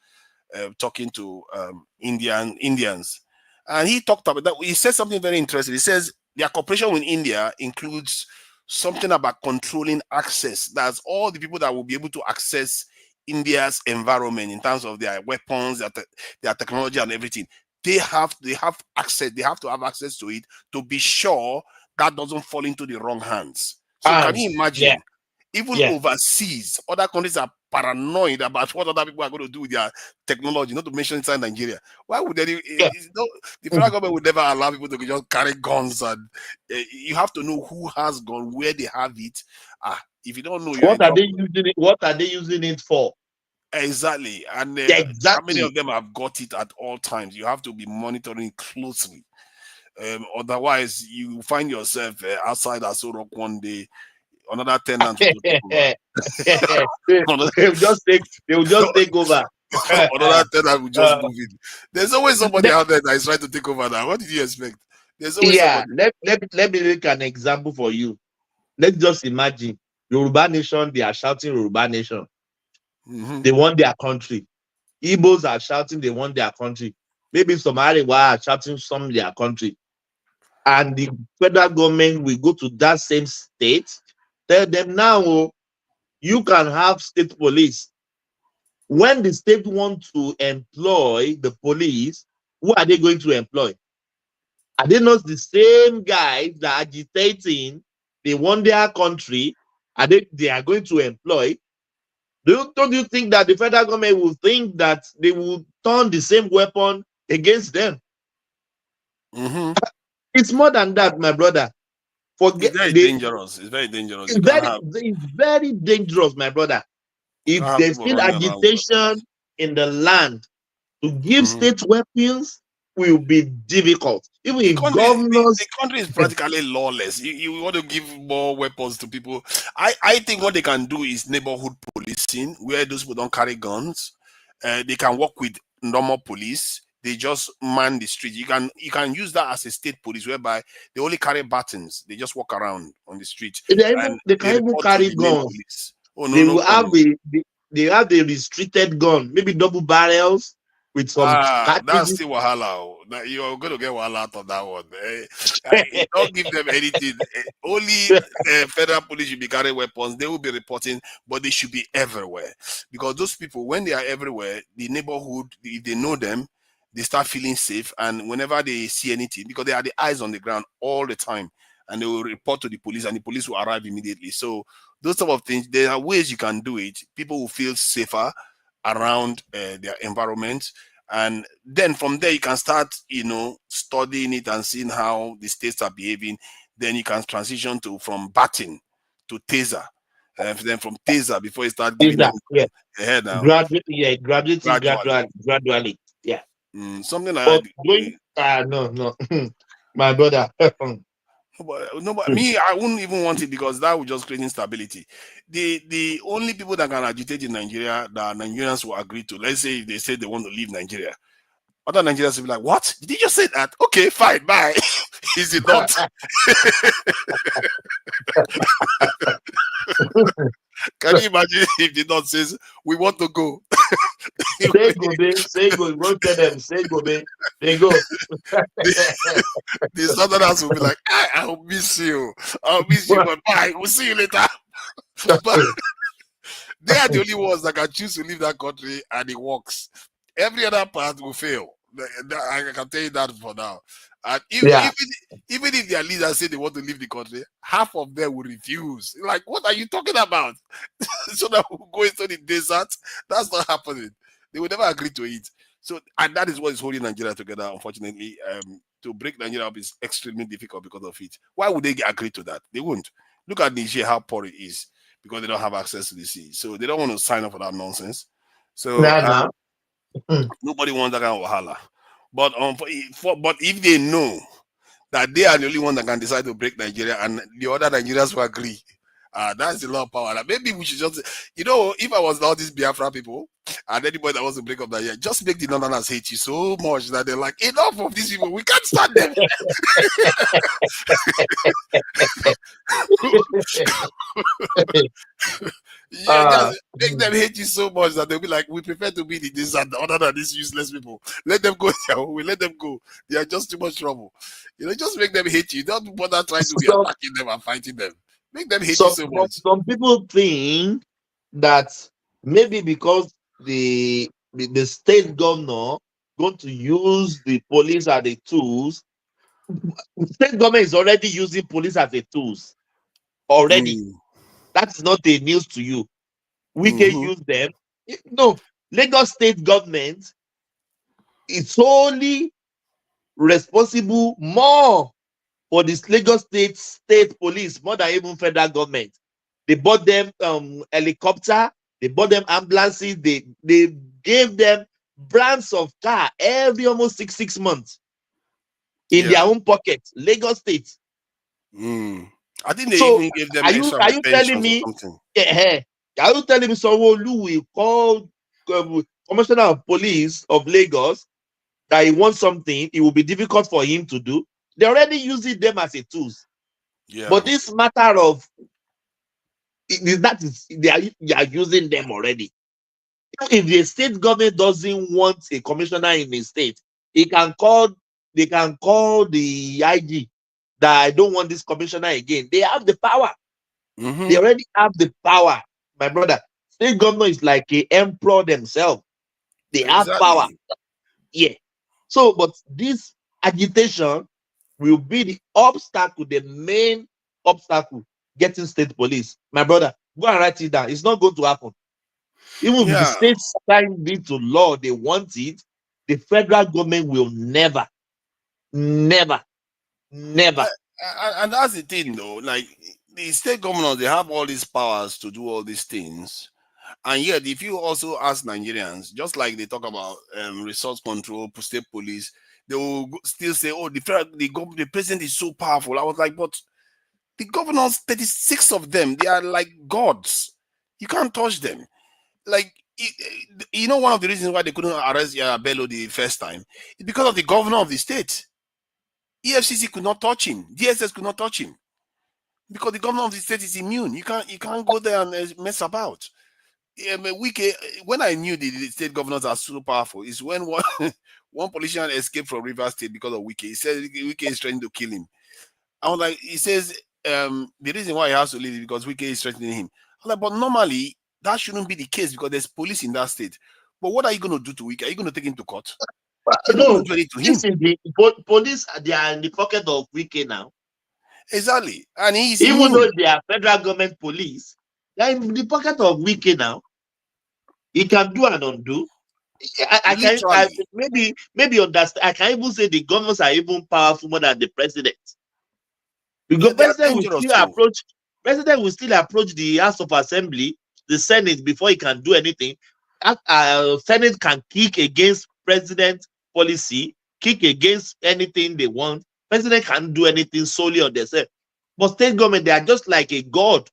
talking to Indians. And he talked about that. He said something very interesting. He says their cooperation with India includes something about controlling access. That's all the people that will be able to access India's environment in terms of their weapons, their technology, and everything. They have access. They have to have access to it to be sure that doesn't fall into the wrong hands. So can you imagine? Even overseas, other countries are paranoid about what other people are going to do with their technology, not to mention inside Nigeria. Why would they? The federal government would never allow people to just carry guns, and you have to know who has gun, where they have it. If you don't know, What are they using it? What are they using it for? Exactly, and how many of them have got it at all times? You have to be monitoring closely. Otherwise, you find yourself outside Aso one day. Another tenant will take over. They will just take over. Another tenant will just move in. There's always somebody out there that is trying to take over now. What did you expect? There's always somebody. Let me make an example for you. Let's just imagine Yoruba nation, they are shouting Yoruba nation. They want their country. Igbos are shouting they want their country. Maybe some Arewa are shouting some their country. And the federal government will go to that same state, tell them now, you can have state police. When the state want to employ the police, who are they going to employ? Are they not the same guys that are agitating, they want their country, they are going to employ? Don't you think that the federal government will think that they will turn the same weapon against them? It's more than that, my brother. It's very dangerous. It's very dangerous. It's very dangerous, my brother. If there's still agitation in the land to give state weapons, will be difficult. Even The if country, governors, the country is practically lawless. You want to give more weapons to people. I think what they can do is neighborhood policing, where those people don't carry guns. They can work with normal police. They just man the street. You can use that as a state police, whereby they only carry batons. They just walk around on the street and they they can even report to carry the main guns. police. Oh no, They no will have gun. they have a restricted gun, maybe double barrels with some That's cartridges. still wahala. Now you're going to get wahala out of that one. Don't give them anything. Only federal police should be carrying weapons. They will be reporting, but they should be everywhere. Because those people, when they are everywhere, the neighborhood, if they know them, they start feeling safe. And whenever they see anything, because they are the eyes on the ground all the time, and they will report to the police, and the police will arrive immediately. So those type of things, there are ways you can do it. People will feel safer around their environment, and then from there you can start studying it and seeing how the states are behaving. Then you can transition to from batting to taser, and then from taser, before you start giving them Yeah. ahead now, Graduating gradually. gradually. Yeah. Something like But that. going no. My brother. But me, I wouldn't even want it, because that would just create instability. The only people that can agitate in Nigeria that Nigerians will agree to, let's say if they say they want to leave Nigeria, other Nigerians will be like, "What? Did you just say that? Okay, fine, bye." Is it not? Can you imagine if the North says, "We want to go"? Say go, go tell them, say go, babe. They go. The Southerners will be like, "I'll miss you. I'll miss you, but bye. We'll see you later." But they are the only ones that can choose to leave that country, and it works. Every other part will fail. I can tell you that for now. And even if their leaders say they want to leave the country, half of them will refuse. Like, what are you talking about? So that we'll go into the desert. That's not happening. They will never agree to it. So, and that is what is holding Nigeria together, unfortunately. To break Nigeria up is extremely difficult because of it. Why would they agree to that? They won't. Look at Niger, how poor it is, because they don't have access to the sea. So they don't want to sign up for that nonsense. So nobody wants that kind of wahala. But but if they know that they are the only one that can decide to break Nigeria, and the other Nigerians will agree, that's a lot of power. Like, maybe we should just, if I was all these Biafra people and anybody that wants to break up Nigeria, just make the Northerners hate you so much that they're like, enough of these people, we can't stand them. Just make them hate you so much that they'll be like, we prefer to be in the desert other than these useless people. Let them go their own way. Let them go. They are just too much trouble. Just make them hate you. Don't bother trying to be attacking them and fighting them. Make them hate you so much. Some people think that maybe because the state governor going to use the police as the tools. State government is already using police as a tools already. That is not a news to you. We can use them. No, Lagos state government is solely responsible more for this Lagos state police more than even federal government. They bought them helicopter, they bought them ambulances, they gave them brands of car every almost six months in their own pocket. Lagos state. I think they even gave them extra are you telling pensions me? or something. Are you telling me someone who will call Commissioner of Police of Lagos that he wants something, it will be difficult for him to do? They're already using them as a tools. Yeah. But this matter of they are using them already. If the state government doesn't want a commissioner in the state, they can call the IG that I don't want this commissioner again. They have the power. They already have the power, my brother. State governor is like an emperor themselves. They have power. Yeah. So, but this agitation will be the obstacle, the main obstacle getting state police. My brother, go and write it down. It's not going to happen. Even if the states signed it to law, they want it, the federal government will never. And that's the thing, though. Like, the state governors, they have all these powers to do all these things. And yet, if you also ask Nigerians, just like they talk about resource control, state police, they will still say, "Oh, the president is so powerful." I was like, "But the governors, 36 of them, they are like gods. You can't touch them." Like, you know, one of the reasons why they couldn't arrest Bello the first time is because of the governor of the state. EFCC could not touch him. DSS could not touch him because the governor of the state is immune. You can't go there and mess about. When I knew the state governors are so powerful is when one politician escaped from Rivers State because of Wike. He said Wike is trying to kill him. I was like, he says the reason why he has to leave is because Wike is threatening him. I was like, but normally that shouldn't be the case because there's police in that state. But what are you going to do to Wike? Are you going to take him to court? You're not going to do anything to him. The police, they are in the pocket of Wike now. Exactly. And he's even though they are federal government police, they are in the pocket of Wike now. He can do and undo. I can maybe understand. I can even say the governors are even powerful more than the president. Because president will still approach the House of Assembly, the Senate, before he can do anything. Senate can kick against president policy, kick against anything they want. President can't do anything solely on themselves. But state government, they are just like a god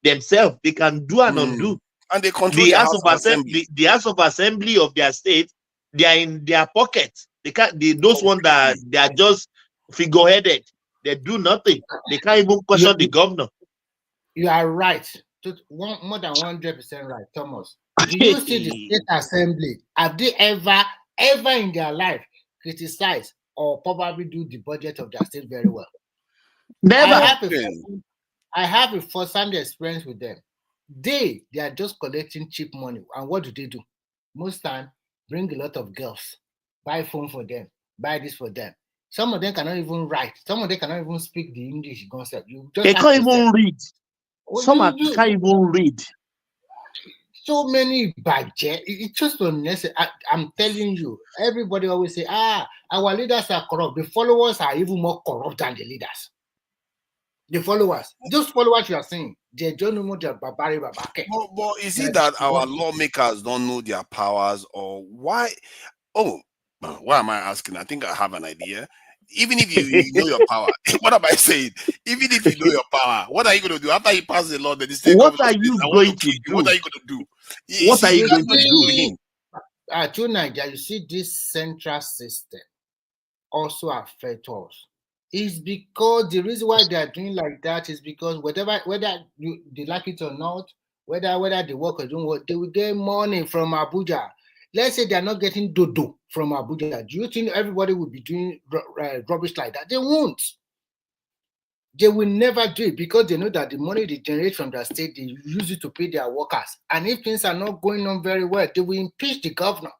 themselves. They can do and undo. And they control the House of Assembly. The House of Assembly of their state, they are in their pocket. They can't. Those ones that they are just figureheaded. They do nothing. They can't even question the governor. You are right. More than 100% right, Thomas. Do you see the state assembly? Have they ever in their life criticized or probably do the budget of their state very well? Never. I have a first-hand experience with them. They are just collecting cheap money. And what do? Most time, bring a lot of girls, buy phone for them, buy this for them. Some of them cannot even write. Some of them cannot even speak the English concept. They can't even read. Some can't even read. So many budget. It's just unnecessary. I'm telling you, everybody always say, our leaders are corrupt. The followers are even more corrupt than the leaders. The followers. Those followers you are saying, they don't know their barbaric. But is it that our lawmakers don't know their powers, or why? Oh, why am I asking? I think I have an idea. Even if you know your power, what am I saying? Even if you know your power, what are you going to do after you pass the law? What are you going to do? What are you going to do? What are you going to do? To Nigeria, you see, this central system also affects us. It's because the reason why they are doing like that is because whether they like it or not, whether they work or don't work, they will get money from Abuja. Let's say they are not getting dodo from Abuja. Do you think everybody will be doing rubbish like that? They won't. They will never do it because they know that the money they generate from their state, they use it to pay their workers. And if things are not going on very well, they will impeach the governor.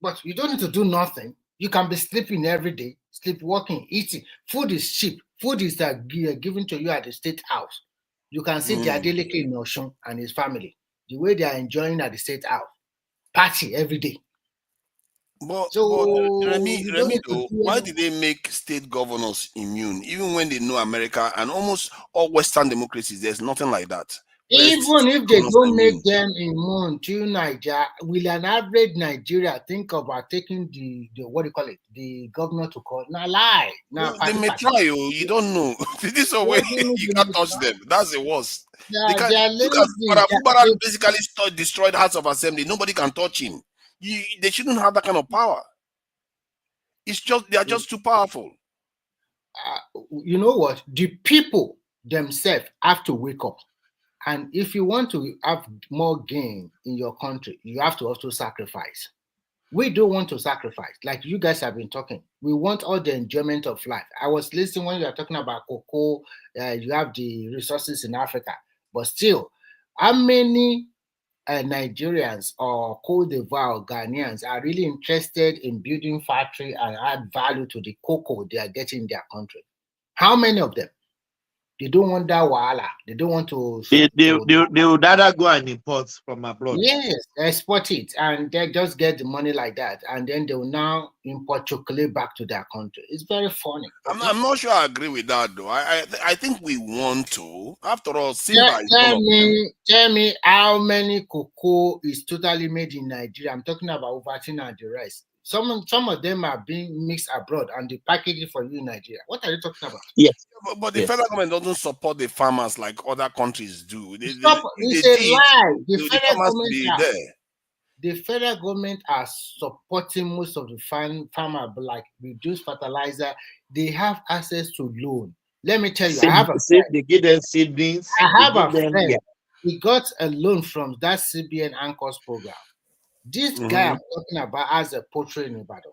But you don't need to do nothing. You can be sleeping every day, sleepwalking, eating. Food is cheap. Food is given to you at the state house. You can see the Adewole in Osun and his family, the way they are enjoying at the state house. Party every day. But Remy, why did they make state governors immune? Even when they know America and almost all Western democracies, there's nothing like that. Even if they don't make them immune to Nigeria, will an average Nigeria think about taking the what do you call it, the governor to court? Now lie. Now they may try. You don't know. This is a way you can't touch them. That's the worst. Fubara basically destroyed House of Assembly. Nobody can touch him. They shouldn't have that kind of power. It's just they are just too powerful. You know what? The people themselves have to wake up. And if you want to have more gain in your country, you have to also sacrifice. We don't want to sacrifice. Like you guys have been talking. We want all the enjoyment of life. I was listening when you are talking about cocoa, you have the resources in Africa. But still, how many Nigerians or Cote d'Ivoire or Ghanaians are really interested in building factory and add value to the cocoa they are getting in their country? How many of them? They don't want that wahala. They don't want to. They would rather go and import from abroad. Yes, export it, and they just get the money like that, and then they will now import chocolate back to their country. It's very funny. I'm not sure I agree with that though. I think we want to. After all, Simba is one of them. Tell me how many cocoa is totally made in Nigeria? I'm talking about Ovaltine and the rest. Some of them are being mixed abroad and they package it for you in Nigeria. What are you talking about? Yes. But the federal government doesn't support the farmers like other countries do. It's a lie. The federal government are supporting most of the farmer, like reduce fertilizer. They have access to loan. Let me tell you, I have a friend. They give them seedlings. I have a friend. He got a loan from that CBN Anchors program. This guy I'm talking about has a poultry in Ibadan.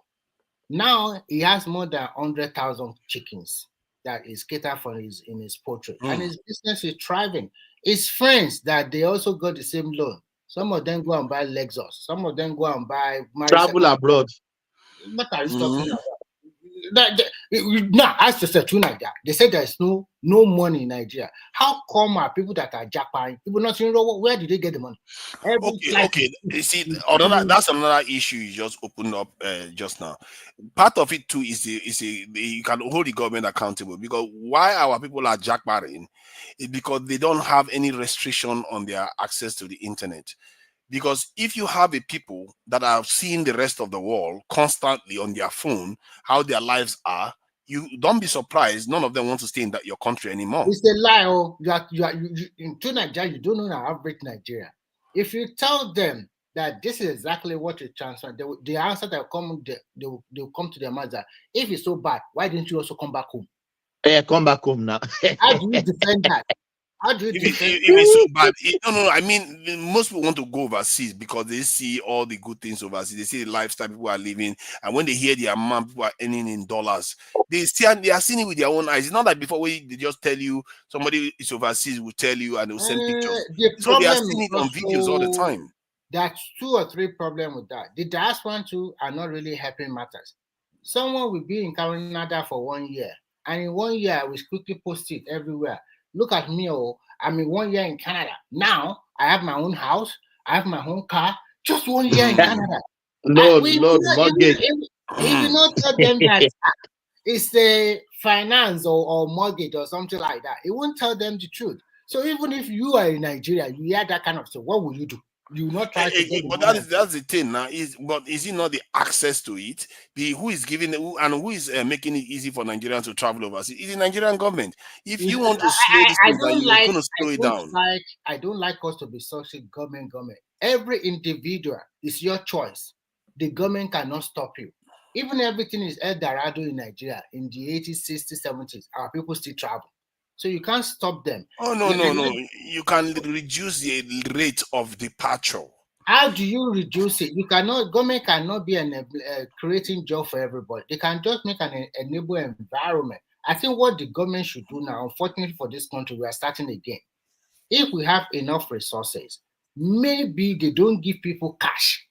Now he has more than 100,000 chickens that is catered for in his poultry, and his business is thriving. His friends that they also got the same loan. Some of them go and buy Lexus. Some of them go and buy travel abroad. What are you talking about? Now, ask yourself, they said there's no money in Nigeria. How come are people that are jackpotting? People not saying, where did they get the money? Okay. You see, that's another issue you just opened up just now. Part of it too is you can hold the government accountable, because why our people are jackpotting is because they don't have any restriction on their access to the internet. Because if you have a people that are seeing the rest of the world constantly on their phone, how their lives are, you don't be surprised. None of them want to stay in your country anymore. It's a lie. Oh, you in Nigeria, you don't know how big Nigeria. If you tell them that this is exactly what you transfer, the answer that they'll come to their mother. If it's so bad, why didn't you also come back home? Yeah, come back home now. How do you defend that? How do you defend? If it's so bad, no. I mean, most people want to go overseas because they see all the good things overseas. They see the lifestyle people are living, and when they hear the amount people are earning in dollars, they are seeing it with their own eyes. It's not like before they just tell you somebody is overseas will tell you and they'll send pictures. So they are seeing it on videos all the time. That's 2 or 3 problems with that. The diaspora too are not really helping matters. Someone will be in Canada for 1 year, and in 1 year we quickly post it everywhere. Look at me, I'm in 1 year in Canada. Now I have my own house, I have my own car, just 1 year in Canada. Lord, mortgage. If you not tell them that it's a finance or mortgage or something like that, it won't tell them the truth. So even if you are in Nigeria, you hear that kind of stuff, what will you do? You will not try to get but that's the thing now. Is it not the access to it? Who is giving and who is making it easy for Nigerians to travel overseas? It's the Nigerian government. If you want to slow this thing down, you're going to slow it down. I don't like us to be such a government. Every individual is your choice. The government cannot stop you. Even everything is El Dorado in Nigeria in the 80s, 60s, 70s. Our people still travel. So you can't stop them. Oh, no. You can reduce the rate of departure. How do you reduce it? Government cannot be creating job for everybody. They can just make an enable environment. I think what the government should do now, unfortunately for this country, we are starting again. If we have enough resources, maybe they don't give people cash.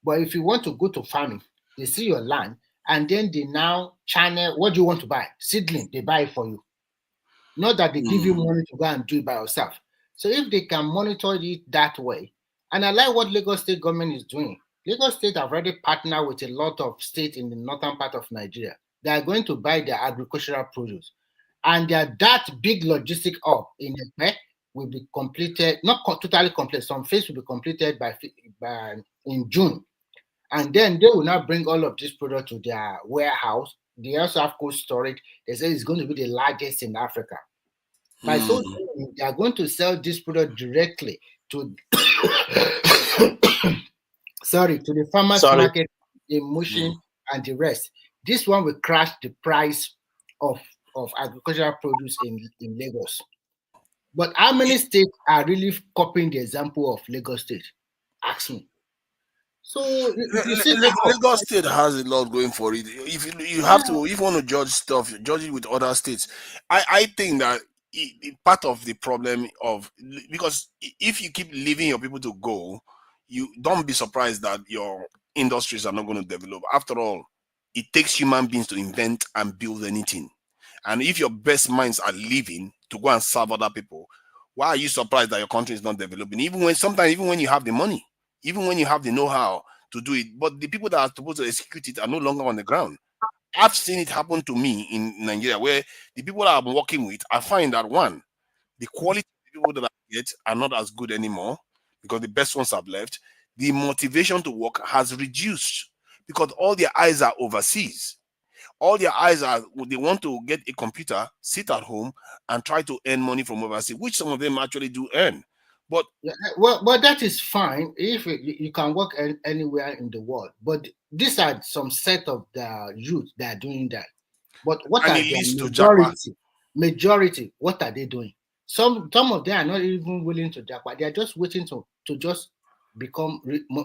But if you want to go to farming, they see your land, and then they now channel, what do you want to buy? Seedling, they buy it for you. Not that they give you money to go and do it by yourself. So if they can monitor it that way, and I like what Lagos State government is doing. Lagos State have already partnered with a lot of states in the northern part of Nigeria. They are going to buy their agricultural produce. And that big logistic hub in Epe will be completed, not totally complete, some phase will be completed by in June. And then they will now bring all of this product to their warehouse. They also have cold storage. They say it's going to be the largest in Africa. By so doing, they are going to sell this product directly to to the farmers market in Mushin and the rest. This one will crash the price of agricultural produce in Lagos. But how many states are really copying the example of Lagos State? Ask me. So Lagos State has a lot going for it. If you have to, if you want to judge stuff, judge it with other states. I think that part of the problem because if you keep leaving your people to go, you don't be surprised that your industries are not going to develop. After all, it takes human beings to invent and build anything. And if your best minds are leaving to go and serve other people, why are you surprised that your country is not developing? Even when you have the money, even when you have the know-how to do it, but the people that are supposed to execute it are no longer on the ground. I've seen it happen to me in Nigeria, where the people that I'm working with, I find that one, the quality of the people that I get are not as good anymore because the best ones have left. The motivation to work has reduced because all their eyes are overseas. All their eyes are, they want to get a computer, sit at home, and try to earn money from overseas, which some of them actually do earn. But well, that is fine if you can work anywhere in the world. But these are some set of the youth that are doing that. But what and are it the leads to majority? Majority, what are they doing? Some of them are not even willing to jackpot. They are just waiting to just become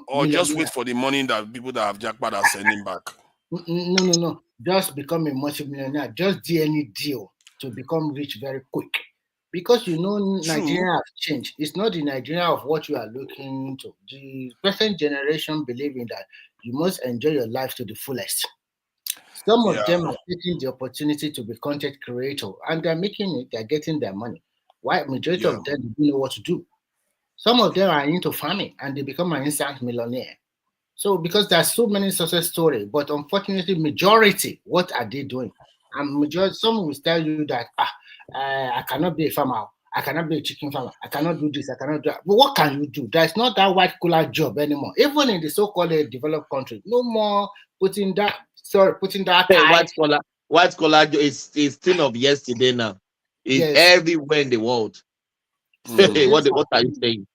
or just wait for the money that people that have jackpot are sending back. No. Just become a multimillionaire. Just do any deal to become rich very quick. Because Nigeria has changed. It's not the Nigeria of what you are looking to. The present generation believing that you must enjoy your life to the fullest. Some of them are taking the opportunity to be content creator and they're making it, they're getting their money. Why majority of them don't know what to do. Some of them are into farming and they become an instant millionaire. So because there's so many success stories, but unfortunately, majority, what are they doing? And majority, some will tell you that I cannot be a farmer, I cannot be a chicken farmer, I cannot do this, I cannot do that. But what can you do? There's not that white collar job anymore. Even in the so-called developed country, no more putting that white collar is thing of yesterday now. It's everywhere in the world. What are you saying?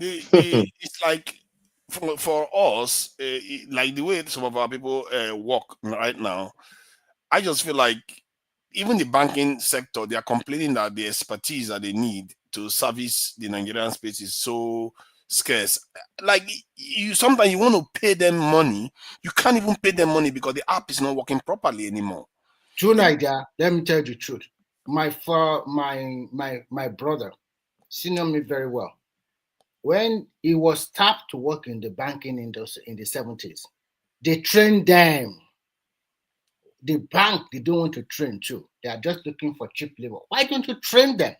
It's like for us, like the way some of our people work right now, I just feel like even the banking sector, they are complaining that the expertise that they need to service the Nigerian space is so scarce. Like sometimes you want to pay them money, you can't even pay them money because the app is not working properly anymore. True, Niger. Let me tell you the truth. My brother, senior me very well. When he was tapped to work in the banking industry in the 70s, they trained them. The bank, they don't want to train too. They are just looking for cheap labor. Why don't you train them?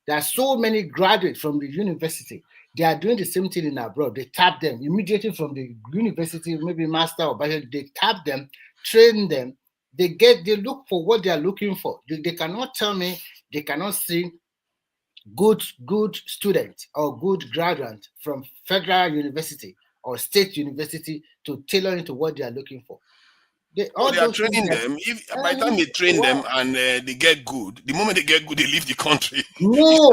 There are so many graduates from the university. They are doing the same thing in abroad. They tap them immediately from the university, maybe master or bachelor. They tap them, train them. They look for what they are looking for. They cannot tell me they cannot see good students or good graduates from federal university or state university to tailor into what they are looking for. They are training them. By the time they train them and they get good, the moment they get good, they leave the country. No.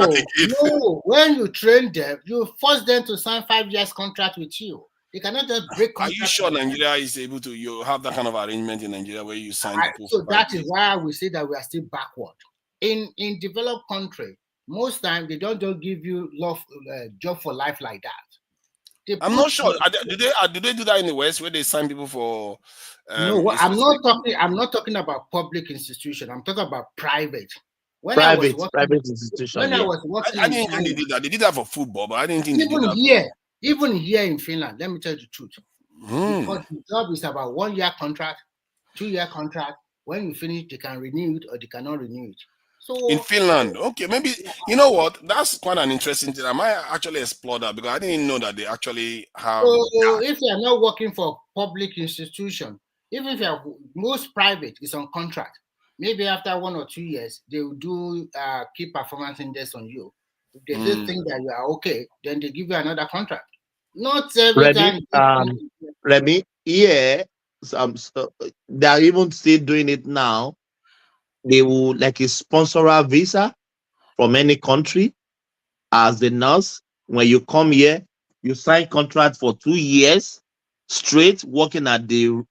When you train them, you force them to sign 5 years contract with you. They cannot just break contract. Are you sure Nigeria is able to? You have that kind of arrangement in Nigeria where you sign people? So that is why we say that we are still backward. In developed country, most time they don't just give you job for life like that. I'm not sure. Do they do that in the West where they sign people for? No, I'm not talking about public institution. I'm talking about private. Private institution. When I was working, I didn't think they did that. They did that for football, but I didn't think they did that. Even here in Finland, let me tell you the truth. Because the job is about 1 year contract, 2 year contract. When you finish, they can renew it or they cannot renew it. So in Finland, okay, maybe you know what? That's quite an interesting thing. I might actually explore that because I didn't know that they actually have. So if you are not working for public institution, even if you are most private is on contract, maybe after 1 or 2 years they will do key performance index on you. If they still think that you are okay, then they give you another contract. Not every time. Remy, yeah, they are even still doing it now. They will like a sponsor visa from any country as the nurse. When you come here, you sign contract for 2 years straight, working at the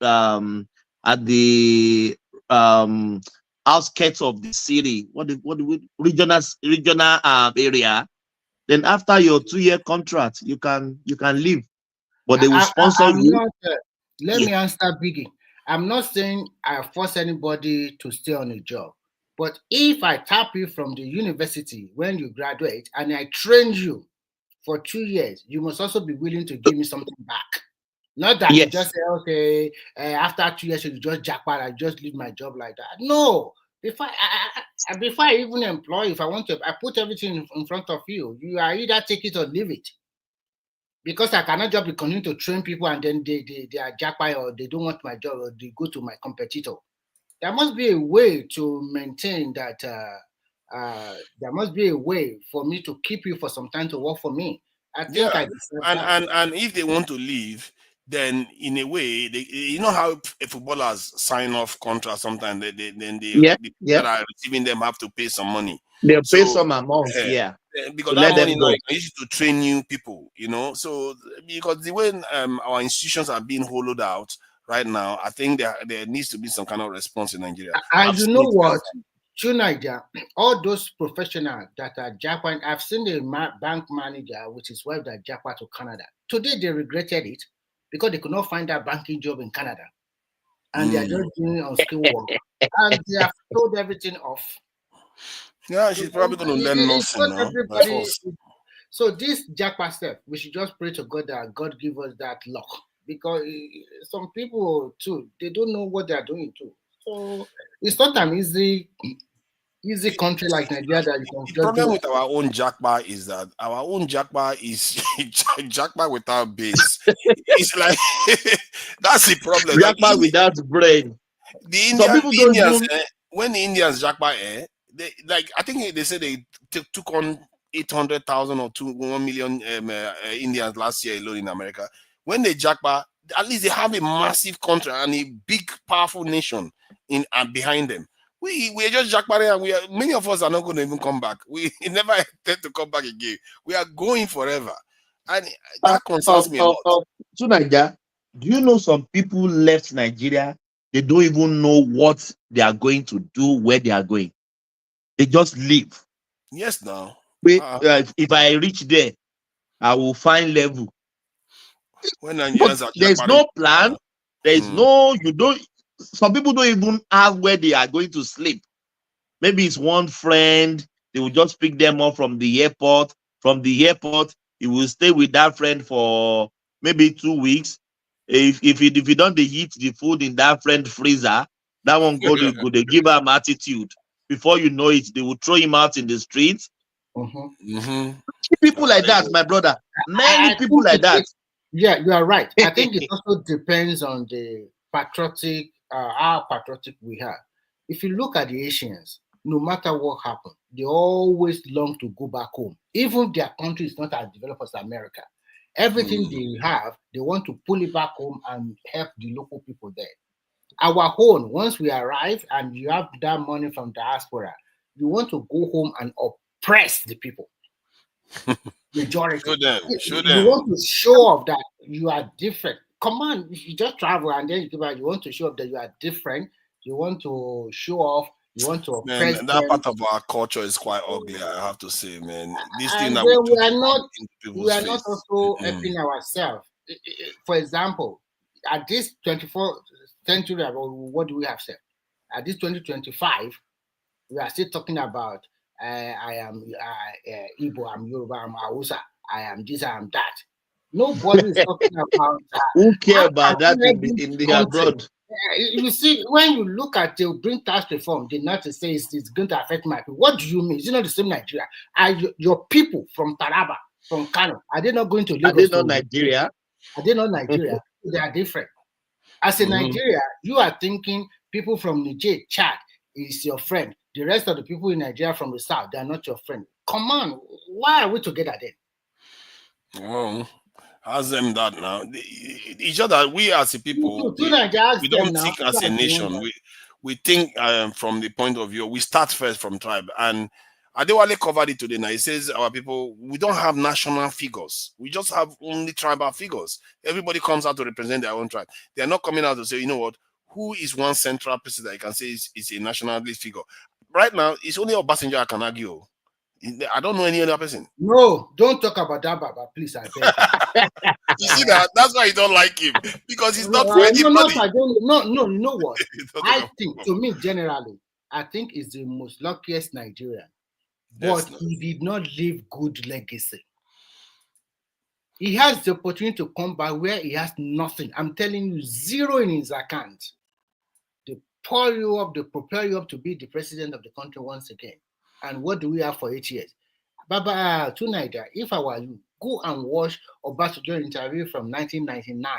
outskirts of the city. What regional area. Then after your 2 year contract, you can leave, but they will sponsor you. Let me answer Biggie. I'm not saying I force anybody to stay on a job, but if I tap you from the university when you graduate and I train you for 2 years, you must also be willing to give me something back. Not that you just say, okay, after 2 years you just jackpot, I just leave my job like that. No, before I even employ, if I want to, I put everything in front of you. You are either take it or leave it. Because I cannot just be continuing to train people and then they are jackpot or they don't want my job or they go to my competitor. There must be a way to maintain that. There must be a way for me to keep you for some time to work for me. I think I deserve that. and if they want to leave, then in a way, you know how footballers sign off contracts sometimes. The people that are receiving them have to pay some money. They'll pay So some amount, because to that let them money now go. you can use it to train new people. So because the way our institutions are being hollowed out right now, I think there needs to be some kind of response in Nigeria. And you know what? Through Nigeria, all those professionals that are Japan, I've seen the bank manager with his wife that Japan to Canada. Today they regretted it because they could not find that banking job in Canada. And they are just doing unskilled work. And they have told everything off. Yeah, she's probably going to learn nothing now. So this jackpot step, we should just pray to God that God give us that luck. Because some people too, they don't know what they are doing too. So it's not an easy country like Nigeria that you can The just problem do. with our own jackpot is that our own jackpot is jackpot without base. It's like that's the problem. Jackpot without brain. The Indians, when the Indians jackpot, they I think they said they took on 800,000 or 1 million Indians last year alone in America. When they jackpot, at least they have a massive country and a big, powerful nation behind them. We are just jackpotting, and many of us are not going to even come back. We never intend to come back again. We are going forever, and that concerns me a lot. To Nigeria, do you know some people left Nigeria? They don't even know what they are going to do, where they are going. They just leave. Yes, now. If I reach there, I will find level. When Nigerians are there's no plan. There is no. You don't. Some people don't even have where they are going to sleep. Maybe it's one friend. They will just pick them up from the airport. From the airport, you will stay with that friend for maybe 2 weeks. If you don't they eat the food in that friend freezer, that one go they give them attitude. Before you know it, they will throw him out in the streets. People like that, my brother. Many people like that. Yeah, you are right. I think it also depends on the patriotic, how patriotic we are. If you look at the Asians, no matter what happened, they always long to go back home. Even their country is not as developed as America. Everything they have, they want to pull it back home and help the local people there. Our own, once we arrive and you have that money from diaspora, you want to go home and oppress the people. Majority. Show them. You want to show off that you are different. Come on, you just travel and then you want to show off that you are different. You want to show off. You want to oppress that them. part of our culture is quite ugly, I have to say, man. This thing And that we are not also helping ourselves. For example, at this 24th century, what do we have said? At this 2025, we are still talking about I am Igbo, I'm Yoruba, I'm Hausa, I am this, I am that. Nobody is talking about that. Who care about that in the abroad? You see, when you look at they'll bring tax reform, they not to say it's going to affect my people. What do you mean? Is it not the same Nigeria? Are your people from Taraba, from Kano, are they not going to Lagos? Are they not Nigeria? Are they not Nigeria? They are different. As a Nigeria, you are thinking people from Niger, Chad is your friend. The rest of the people in Nigeria from the south, they are not your friend. Come on, why are we together then? Oh, ask them that now. Each other, we as a people, we don't think as a nation. We think from the point of view, we start first from tribe. And Adewale covered it today now. He says our people, we don't have national figures. We just have only tribal figures. Everybody comes out to represent their own tribe. They are not coming out to say, you know what, who is one central person that you can say is a nationalist figure? Right now, it's only Obasanjo I can argue. I don't know any other person. No, don't talk about that, Baba, please. I beg. You see that? That's why you don't like him, because he's not for anybody. No, you know what? I think, to me, generally, I think he's the most luckiest Nigerian. But he did not leave good legacy. He has the opportunity to come back where he has nothing. I'm telling you, zero in his account. The pour you up, they prepare you up to be the president of the country once again. And what do we have for 8 years? Baba, tonight, if I were you, go and watch Obasanjo interview from 1999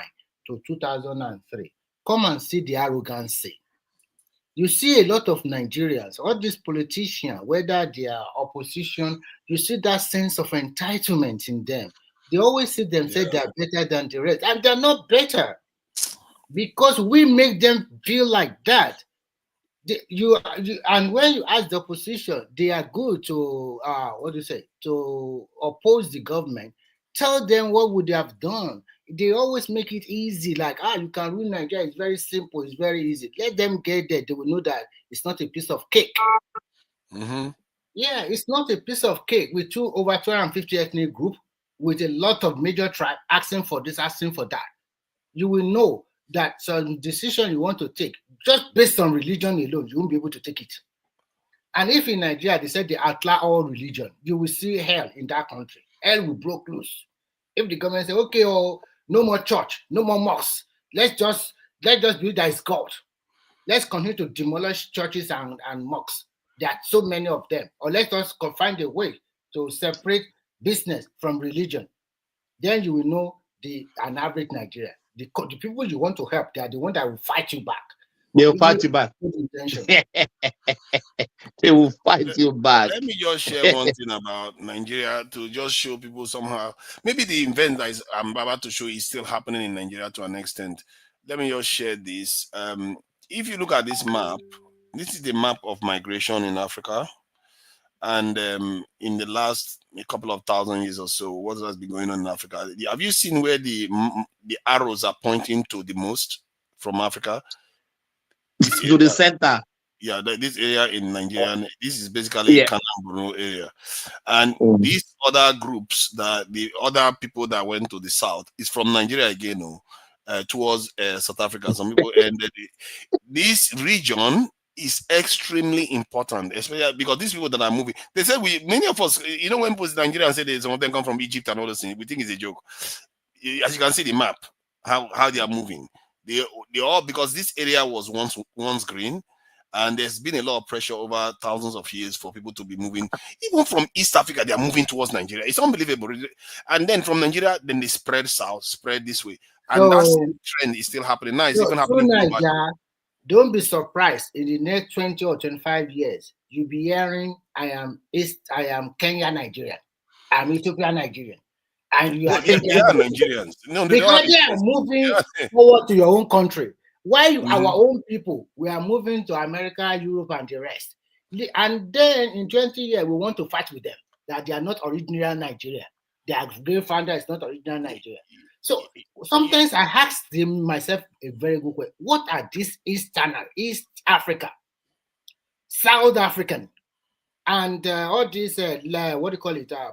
to 2003. Come and see the arrogancy. You see a lot of Nigerians, all these politicians, whether they are opposition, you see that sense of entitlement in them. They always see themselves they are better than the rest, and they're not better because we make them feel like that. And when you ask the opposition, they are good to to oppose the government. Tell them what would they have done. They always make it easy, like you can rule Nigeria. It's very simple. It's very easy. Let them get there. They will know that it's not a piece of cake. Mm-hmm. Yeah, it's not a piece of cake with over 250 ethnic group with a lot of major tribe asking for this, asking for that. You will know that some decision you want to take, just based on religion alone, you won't be able to take it. And if in Nigeria they said they outlaw all religion, you will see hell in that country. Hell will break loose. If the government say, okay, no more church, no more mosques, let's just believe that it's God. Let's continue to demolish churches and mosques. There are so many of them. Or let's just find a way to separate business from religion. Then you will know an average Nigeria. The people you want to help, they are the ones that will fight you back. They will fight you back. They will fight you back. Let me just share one thing about Nigeria to just show people somehow. Maybe the event that I'm about to show is still happening in Nigeria to an extent. Let me just share this. If you look at this map, this is the map of migration in Africa. And in the last couple of thousand years or so, what has been going on in Africa? Have you seen where the arrows are pointing to the most from Africa? To the center. Yeah, this area in Nigeria, this is basically Kanamburu area. And these other groups, the other people that went to the south, is from Nigeria again, towards South Africa. Some people ended this region is extremely important, especially because these people that are moving, they said many of us, when people in Nigeria say some of them come from Egypt and all those things, we think it's a joke. As you can see the map, how they are moving. They all, because this area was once green, and there's been a lot of pressure over thousands of years for people to be moving. Even from East Africa, they are moving towards Nigeria. It's unbelievable. And then from Nigeria, then they spread south, spread this way. And that trend is still happening. Now it's even happening globally. Don't be surprised in the next 20 or 25 years, you'll be hearing, I am Kenya Nigerian, I'm Ethiopia Nigerian. And you are Nigerians. No, because they are moving forward to your own country. While our own people, we are moving to America, Europe, and the rest. And then in 20 years, we want to fight with them that they are not original Nigeria. Their great founder is not original Nigeria. So sometimes I ask myself a very good question. What are these East Africa, South African, and all these,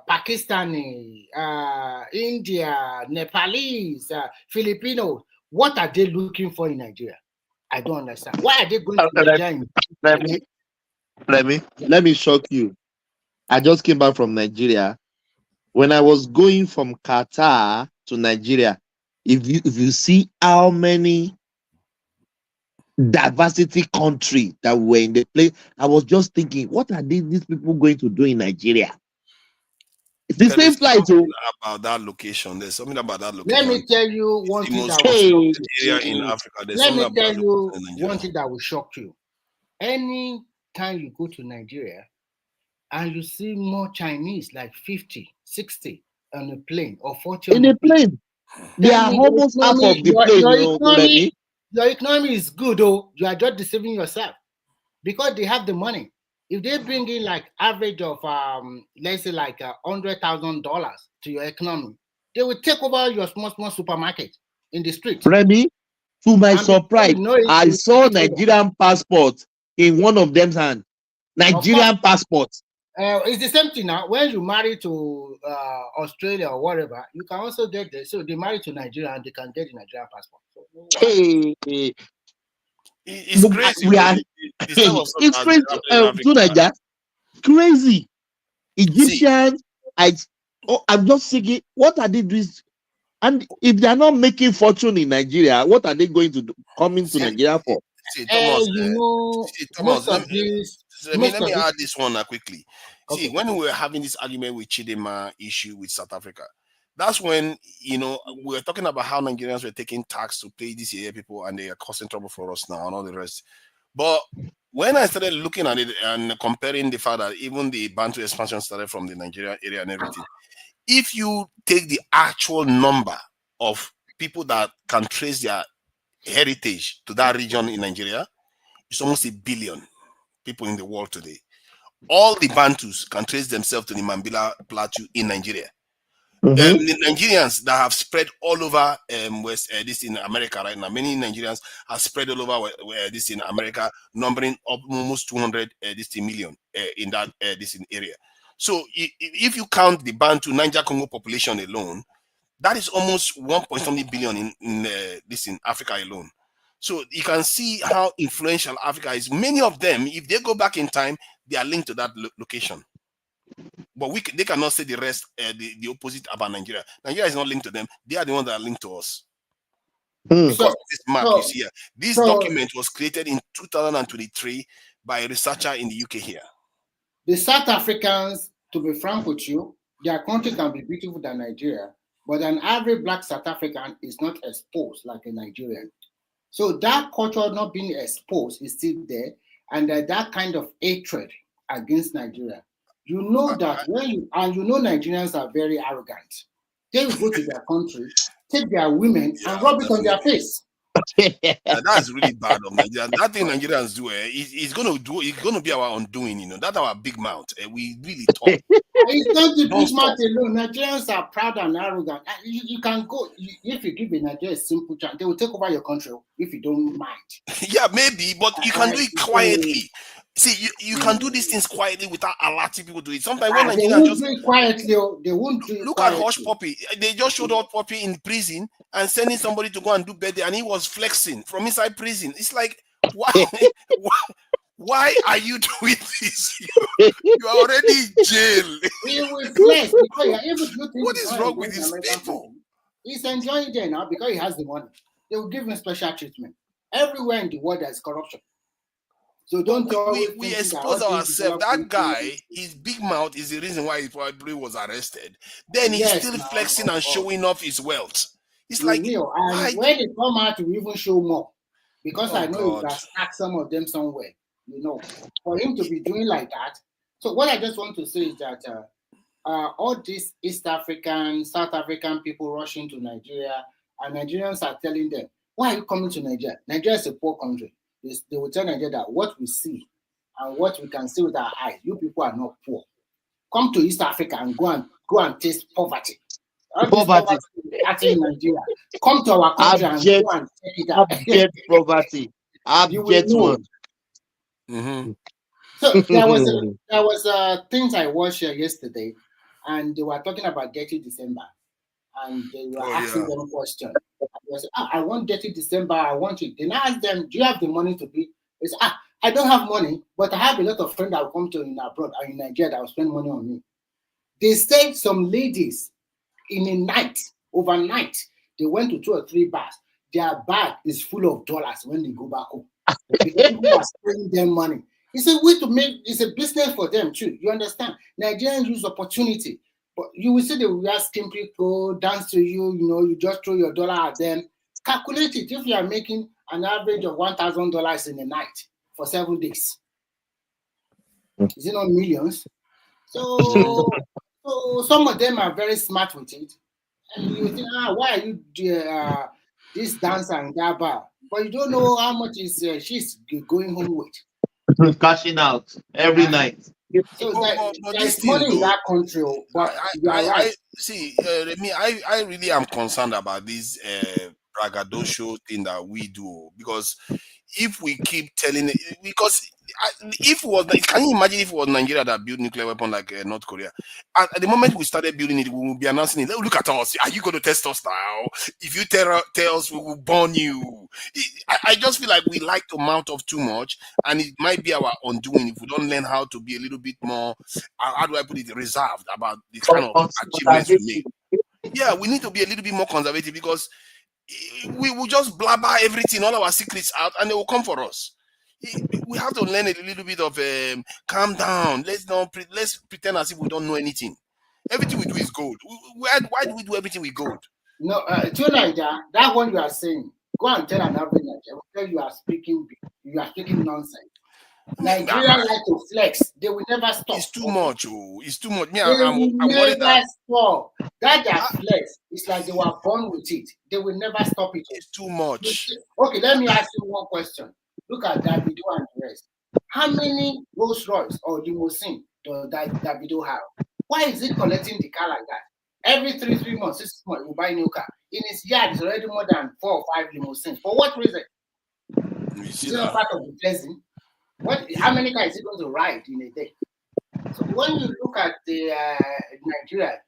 Pakistani, India, Nepalese, Filipinos, what are they looking for in Nigeria? I don't understand. Why are they going to Nigeria? Let me shock you. I just came back from Nigeria. When I was going from Qatar to Nigeria, if you see how many diversity country that were in the place, I was just thinking, what are these people going to do in Nigeria? It's the same flight. About that location. There's something about that location. Let me tell you one thing that will shock you. Let me tell you one thing that will shock you. Anytime you go to Nigeria and you see more Chinese, like 50, 60 on a plane or 40 in a plane, they are almost half of the plane. Your economy is good, though. You are just deceiving yourself because they have the money. If they bring in like average of let's say like $100,000 to your economy, they will take over your small supermarket in the street. Remy, to my surprise, I saw Nigerian passport in one of them's hand. Nigerian passport. It's the same thing now. When you marry to Australia or whatever, you can also get there. So they marry to Nigeria and they can get the Nigerian passport. So, it's crazy. It's crazy. Crazy. Egyptians. I'm just thinking, what are they doing? And if they are not making fortune in Nigeria, what are they going to do, coming to Nigeria for? See, Thomas, you know, Thomas, most of these, let me add this one quickly. See, Okay. when we were having this argument with Chidema issue with South Africa, that's when, you know, we were talking about how Nigerians were taking tax to pay these area people and they are causing trouble for us now and all the rest. But when I started looking at it and comparing the fact that even the Bantu expansion started from the Nigerian area and everything, if you take the actual number of people that can trace their heritage to that region in Nigeria, it's almost 1 billion people in the world today. All the Bantus can trace themselves to the Mambila Plateau in Nigeria. The Nigerians that have spread all over this in America right now, many Nigerians have spread all over this in America, numbering up almost 200 million in that this in area. So if you count the Bantu Niger Congo population alone, that is almost 1.something billion in this in Africa alone. So you can see how influential Africa is. Many of them, if they go back in time, they are linked to that location. But they cannot say the rest, the opposite about Nigeria. Nigeria is not linked to them. They are the ones that are linked to us. Because of this map you see here. This document was created in 2023 by a researcher in the UK here. The South Africans, to be frank with you, their country can be beautiful than Nigeria, but an average black South African is not exposed like a Nigerian. So that culture not being exposed is still there, and that kind of hatred against Nigeria. You know that you know Nigerians are very arrogant. They will go to their country, take their women, and rub it on their face. That's really bad of Nigeria. That thing Nigerians do, it's gonna be our undoing, you know. That's our big mouth. We really talk. It's not the big mouth alone. Nigerians are proud and arrogant. You can go if you give a Nigeria a simple chance, they will take over your country if you don't mind. Yeah, maybe, but you can do it quietly. See, you can do these things quietly without a lot of people do it. Sometimes when they Nigerians won't do it quietly, they won't do it look quietly. at Hush Puppy. They just showed Hush Puppy in prison and sending somebody to go and do birthday, and he was flexing from inside prison. It's like, why are you doing this? You are already in jail. He will flex because you're able to do things. What is wrong with these people? He's enjoying it now because he has the money. They will give him special treatment. Everywhere in the world there is corruption. So don't we expose ourselves. That guy, his big mouth is the reason why he probably was arrested. Then he's still flexing and showing off his wealth. It's like, and when they come out, we even show more. Because I know you can stack some of them somewhere. You know, for him to be doing like that. So what I just want to say is that all these East African, South African people rushing to Nigeria, and Nigerians are telling them, why are you coming to Nigeria? Nigeria is a poor country. They will tell Nigeria that what we see and what we can see with our eyes, you people are not poor. Come to East Africa and go and taste poverty. Poverty in Nigeria. Come to our country and go and take it out. Abject poverty. Abject one. So there was things I watched yesterday, and they were talking about Dirty December, and they were asking them a question. I said, I want Dirty December. I want it. Then I asked them, do you have the money to be? They said, I don't have money, but I have a lot of friends that will come to in abroad or in Nigeria that will spend money on me. They said some ladies in a night, overnight, they went to 2 or 3 bars. Their bag is full of dollars when they go back home. Because people are spending them money. It's a way to make, it's a business for them too. You understand? Nigerians use opportunity. But you will see they will ask people, dance to you, you know, you just throw your dollar at them. Calculate it if you are making an average of $1,000 in a night for 7 days. Is it not millions? So some of them are very smart with it. And you think, why are you this dancer in that bar? But you don't know how much is she's going home with. Cashing out every night. So there's money in that country, but I see, Remy, I really am concerned about this braggadocio thing that we do, because if we keep telling it, because if it was, can you imagine if it was Nigeria that built nuclear weapon like North Korea? At the moment we started building it, we will be announcing it. Look at us. Are you going to test us now? If you tell us, we will burn you. I just feel like we like to mount off too much, and it might be our undoing if we don't learn how to be a little bit more, how do I put it, reserved about the kind of achievements we make. Yeah, we need to be a little bit more conservative, because we will just blabber everything, all our secrets out, and they will come for us. We have to learn a little bit of calm down. Let's pretend as if we don't know anything. Everything we do is gold. Why do we do everything with gold? No, tonight, that one you are saying, go and tell an average Nigerian, tell you are speaking nonsense. Nigeria like to flex. They will never stop. It's too much. Oh, it's too much. Me, They I'm will worried never that stop. That flex. It's like they were born with it. They will never stop it. It's too much. Okay, let me ask you one question. Look at Davido and the rest. How many Rolls Royce or limousine does Davido have? Why is he collecting the car like that? Every 3 months, 6 months, he will buy a new car. In his yard, it's already more than 4 or 5 limousines. For what reason? Is it not part of the blessing? How many cars is he going to ride in a day? So when you look at the Nigeria,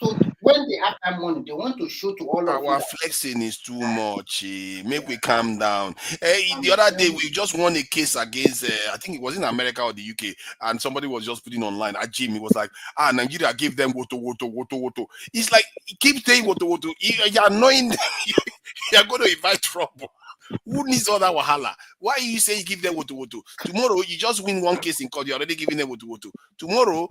so when they have that money, they want to show to all of you. Our flexing is too much. Make we calm down. The other day, we just won a case against, I think it was in America or the UK, and somebody was just putting online at Jim. He was like, Nigeria gave them woto. It's like, keep saying woto. You're annoying them. You're going to invite trouble. Who needs all that wahala? Why you say you give them woto? Tomorrow, you just win one case in court, you're already giving them woto. Tomorrow,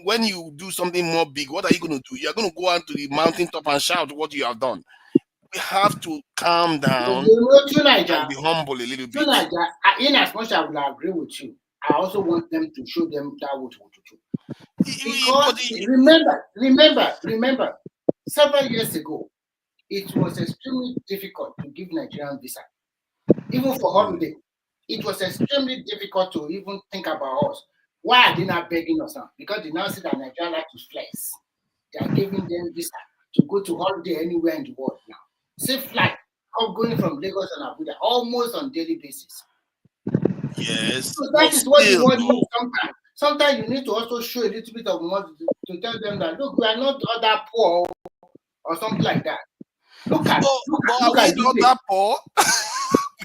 when you do something more big, what are you going to do? You're going to go out to the mountaintop and shout what you have done. We have to calm down and be humble a little bit. In as much as I will agree with you, I also want them to show them that woto too. Because remember, several years ago, it was extremely difficult to give Nigerian visa. Even for holiday, it was extremely difficult to even think about us. Why are they not begging us now? Because they now see that Nigeria like to flex. They are giving them visa to go to holiday anywhere in the world now. Safe flight of going from Lagos and Abuja almost on daily basis. Yes. So that is what you want to do sometimes. Sometimes you need to also show a little bit of money to tell them that, look, we are not all that poor or something like that. Look at that poor.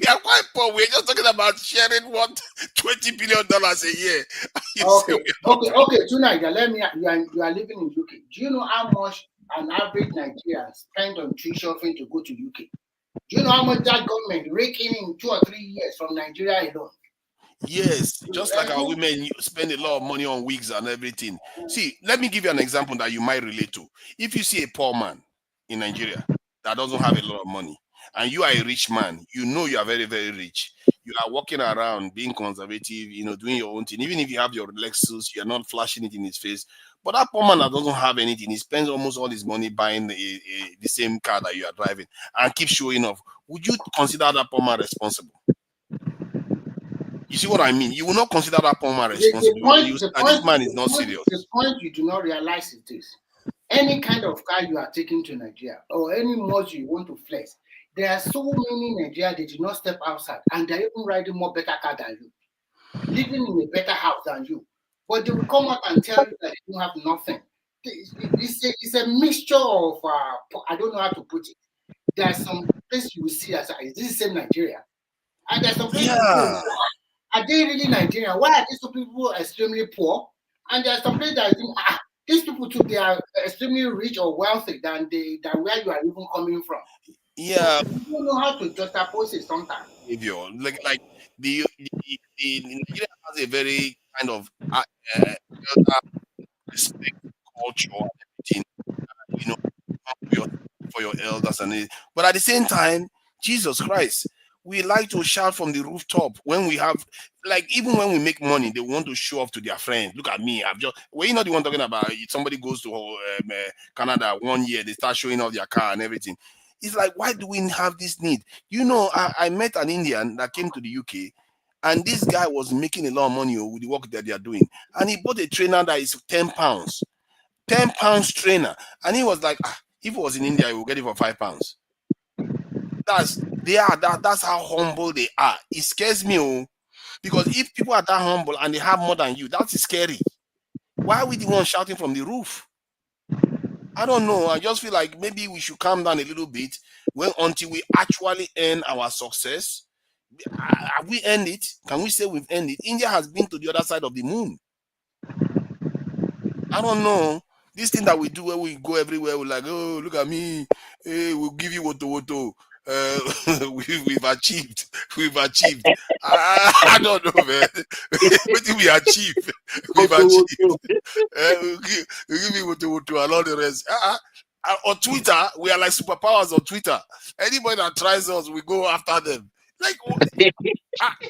We are quite poor. We're just talking about sharing $20 billion a year. Okay. Tonight, you are living in UK. Do you know how much an average Nigerian spend on tree shopping to go to UK? Do you know how much that government raking in 2 or 3 years from Nigeria alone? Yes, just like our women spend a lot of money on wigs and everything. See, let me give you an example that you might relate to. If you see a poor man in Nigeria that doesn't have a lot of money, and you are a rich man, you know you are very, very rich. You are walking around being conservative, doing your own thing. Even if you have your Lexus, you're not flashing it in his face. But that poor man that doesn't have anything, he spends almost all his money buying the same car that you are driving and keep showing off. Would you consider that poor man responsible? You see what I mean? You will not consider that poor man responsible. This man is not serious. The point you do not realize is this. Any kind of car you are taking to Nigeria or any module you want to flex, there are so many Nigerians that do not step outside and they're even riding more better car than you, living in a better house than you. But they will come out and tell you that they don't have nothing. It's a mixture of, I don't know how to put it. There's some place you will see as, is this the same Nigeria? And there's some place are they really Nigerian? Why are these two people extremely poor? And there's some place that these people too, they are extremely rich or wealthy than where you are even coming from. Yeah, so you don't know how to juxtapose it sometimes. Like the Nigeria has a very kind of respect culture and everything, for your elders but at the same time, Jesus Christ, we like to shout from the rooftop when we have, like, even when we make money, they want to show off to their friends. Look at me, well, you're not the one talking about somebody goes to Canada 1 year, they start showing off their car and everything. It's like, why do we have this need? I met an Indian that came to the UK, and this guy was making a lot of money with the work that they are doing, and he bought a trainer that is 10 pounds, 10 pounds trainer, and he was like, if it was in India, he would get it for 5 pounds. That's how humble they are. It scares me, because if people are that humble and they have more than you, that's scary. Why are we the one shouting from the roof? I don't know. I just feel like maybe we should calm down a little bit until we actually earn our success. Have we earned it? Can we say we've earned it? India has been to the other side of the moon. I don't know. This thing that we do where we go everywhere, we're like, oh, look at me. Hey, we'll give you woto. we've achieved. We've achieved. I don't know, man. What did we achieve? We've achieved. We give me to and all the rest. On Twitter, we are like superpowers on Twitter. Anybody that tries us, we go after them. Like,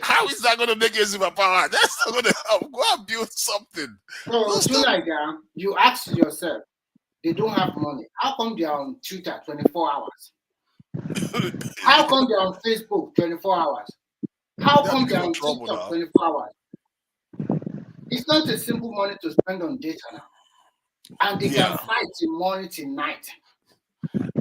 how is that going to make you a superpower? That's not going to help. Go and build something. So, tonight, you ask yourself, they don't have money. How come they are on Twitter 24 hours? How come they're on Facebook 24 hours? How come they're on TikTok 24 hours? It's not a simple money to spend on data now. And they can fight in morning till night.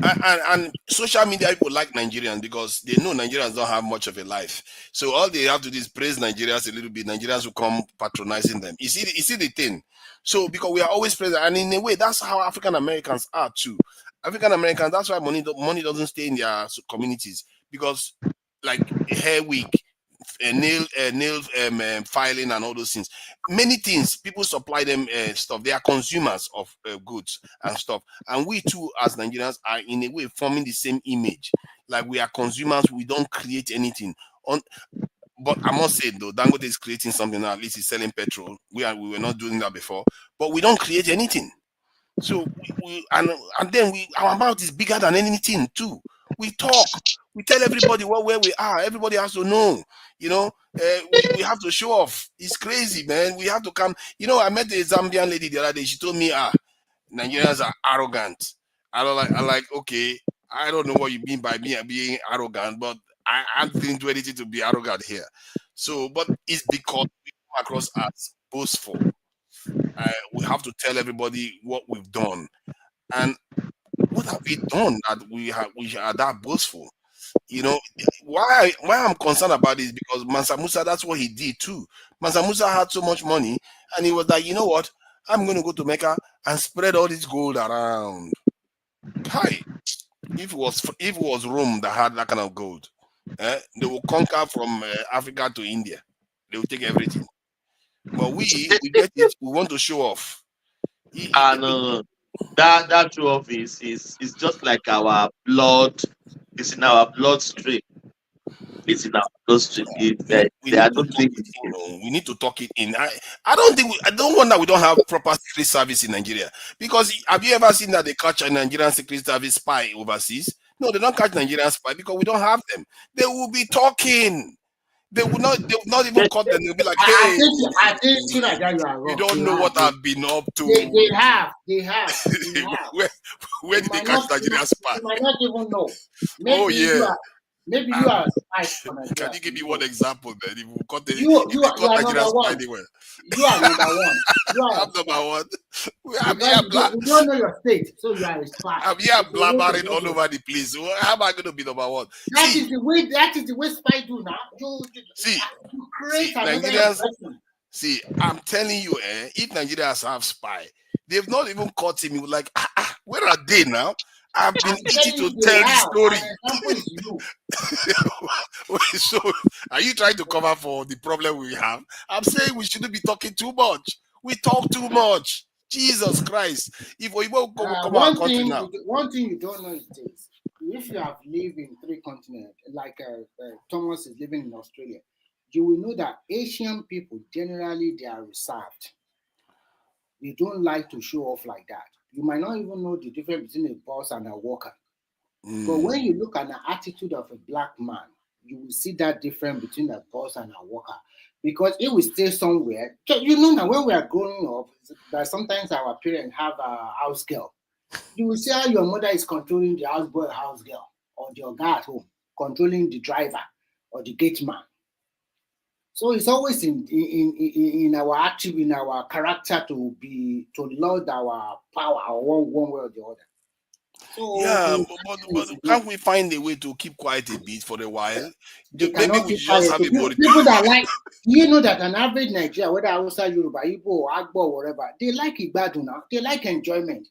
And social media people like Nigerians because they know Nigerians don't have much of a life. So all they have to do is praise Nigerians a little bit. Nigerians will come patronizing them. You see the thing. So because we are always praising, and in a way, that's how African Americans are too. African Americans, that's why money doesn't stay in their communities because, like hair wig, nail filing, and all those things. Many things people supply them stuff. They are consumers of goods and stuff. And we too, as Nigerians, are in a way forming the same image. Like we are consumers. We don't create anything. But I must say though, Dangote is creating something now. At least he's selling petrol. We were not doing that before. But we don't create anything. So and then our mouth is bigger than anything too. We talk. We tell everybody where we are. Everybody has to know. You know, we have to show off. It's crazy, man. We have to come. You know, I met a Zambian lady the other day. She told me, Nigerians are arrogant. I'm like, okay, I don't know what you mean by me being arrogant, but I didn't do anything to be arrogant here. So, but it's because we come across as boastful. We have to tell everybody what we've done. And what have we done that we are that boastful? You know, why I'm concerned about this because Mansa Musa, that's what he did too. Mansa Musa had so much money and he was like, you know what? I'm going to go to Mecca and spread all this gold around. Hi. If it was Rome that had that kind of gold, they will conquer from Africa to India. They will take everything. But we get it. We want to show off. And that show off is just like our blood. It's in our bloodstream. It's in our bloodstream. We need to talk it in. I don't wonder we don't have proper secret service in Nigeria. Because have you ever seen that they catch a Nigerian secret service spy overseas? No, they don't catch Nigerian spy because we don't have them. They will be talking. They will not even cut them. They'll be like, hey, I think you are wrong. You don't know what I've been up to. They have. Where did they catch Nigerian spy? You might not even know. Maybe you are a spy. Can you give me one example, man? If we got the you are number one. Anywhere. You are number one. I'm number one. You don't know your state, so you are a spy. I'm here blabbering all over the place. How am I going to be number one? That is the way spies do now. You create Nigerians. See, I'm telling you, if Nigerians have spy, they've not even caught him. Like, where are they now? I've been itching to tell the story. So, are you trying to cover for the problem we have? I'm saying we shouldn't be talking too much. We talk too much. Jesus Christ! If we won't come our country now. One thing you don't know is this: if you have lived in 3 continents, like Thomas is living in Australia, you will know that Asian people generally they are reserved. They don't like to show off like that. You might not even know the difference between a boss and a worker. But when you look at the attitude of a black man, you will see that difference between a boss and a worker. Because it will stay somewhere. You know now when we are growing up, that sometimes our parents have a house girl. You will see how your mother is controlling the house boy, house girl, or your guy at home, controlling the driver or the gate man. So it's always in our character to lord our power one way or the other. So but can't we find a way to keep quiet a bit for a while? Maybe we just have a body. People that like, you know that an average Nigerian, whether Hausa, Yoruba, Igbo, or Agbo, or whatever, they like Igbadu now. They like enjoyment.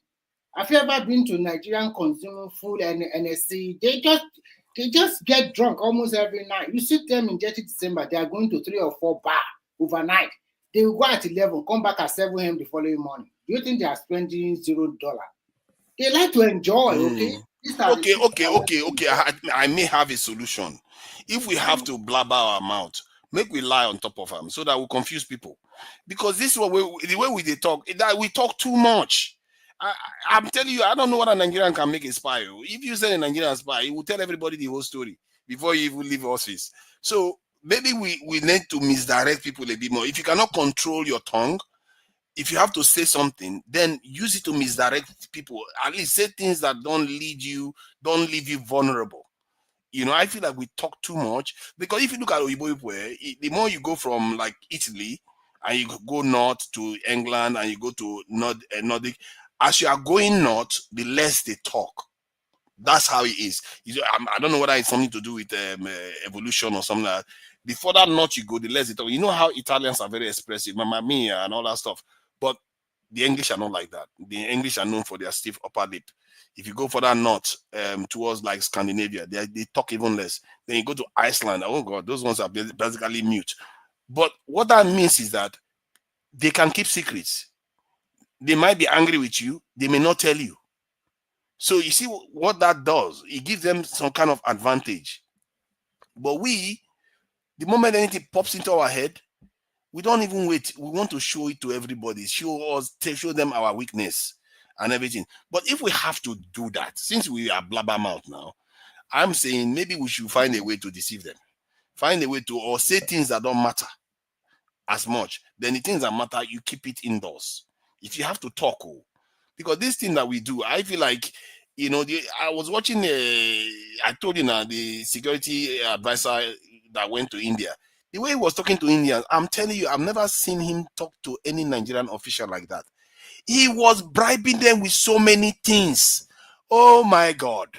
Have you ever been to Nigerian consuming food and NSC? They just get drunk almost every night. You see them in 30 December, they are going to 3 or 4 bars overnight. They will go at 11, come back at 7 a.m. the following morning. Do you think they are spending $0? They like to enjoy, okay? Okay. I may have a solution. If we have to blabber our mouth, make we lie on top of them so that we confuse people. Because this is what the way we talk, that we talk too much. I'm telling you, I don't know what a Nigerian can make a spy. If you say a Nigerian spy, he will tell everybody the whole story before you even leave office. So maybe we need to misdirect people a bit more. If you cannot control your tongue, if you have to say something, then use it to misdirect people. At least say things that don't leave you vulnerable. You know, I feel like we talk too much because if you look at Oyibo people, the more you go from like Italy and you go north to England and you go to Nordic, as you are going north, the less they talk. That's how it is. I don't know whether it's something to do with evolution or something like that. The further north you go, the less they talk. You know how Italians are very expressive, mamma mia, and all that stuff. But the English are not like that. The English are known for their stiff upper lip. If you go further north, towards like Scandinavia, they talk even less. Then you go to Iceland. Oh God, those ones are basically mute. But what that means is that they can keep secrets. They might be angry with you. They may not tell you. So you see what that does? It gives them some kind of advantage. But we, the moment anything pops into our head, we don't even wait. We want to show it to everybody, show them our weakness and everything. But if we have to do that, since we are blabbermouth now, I'm saying maybe we should find a way to deceive them. Find a way to, or say things that don't matter as much. Then the things that matter, you keep it indoors. If you have to talk, because this thing that we do, I feel like, you know, I was watching, I told you now, the security advisor that went to India. The way he was talking to Indians, I'm telling you, I've never seen him talk to any Nigerian official like that. He was bribing them with so many things. Oh my God.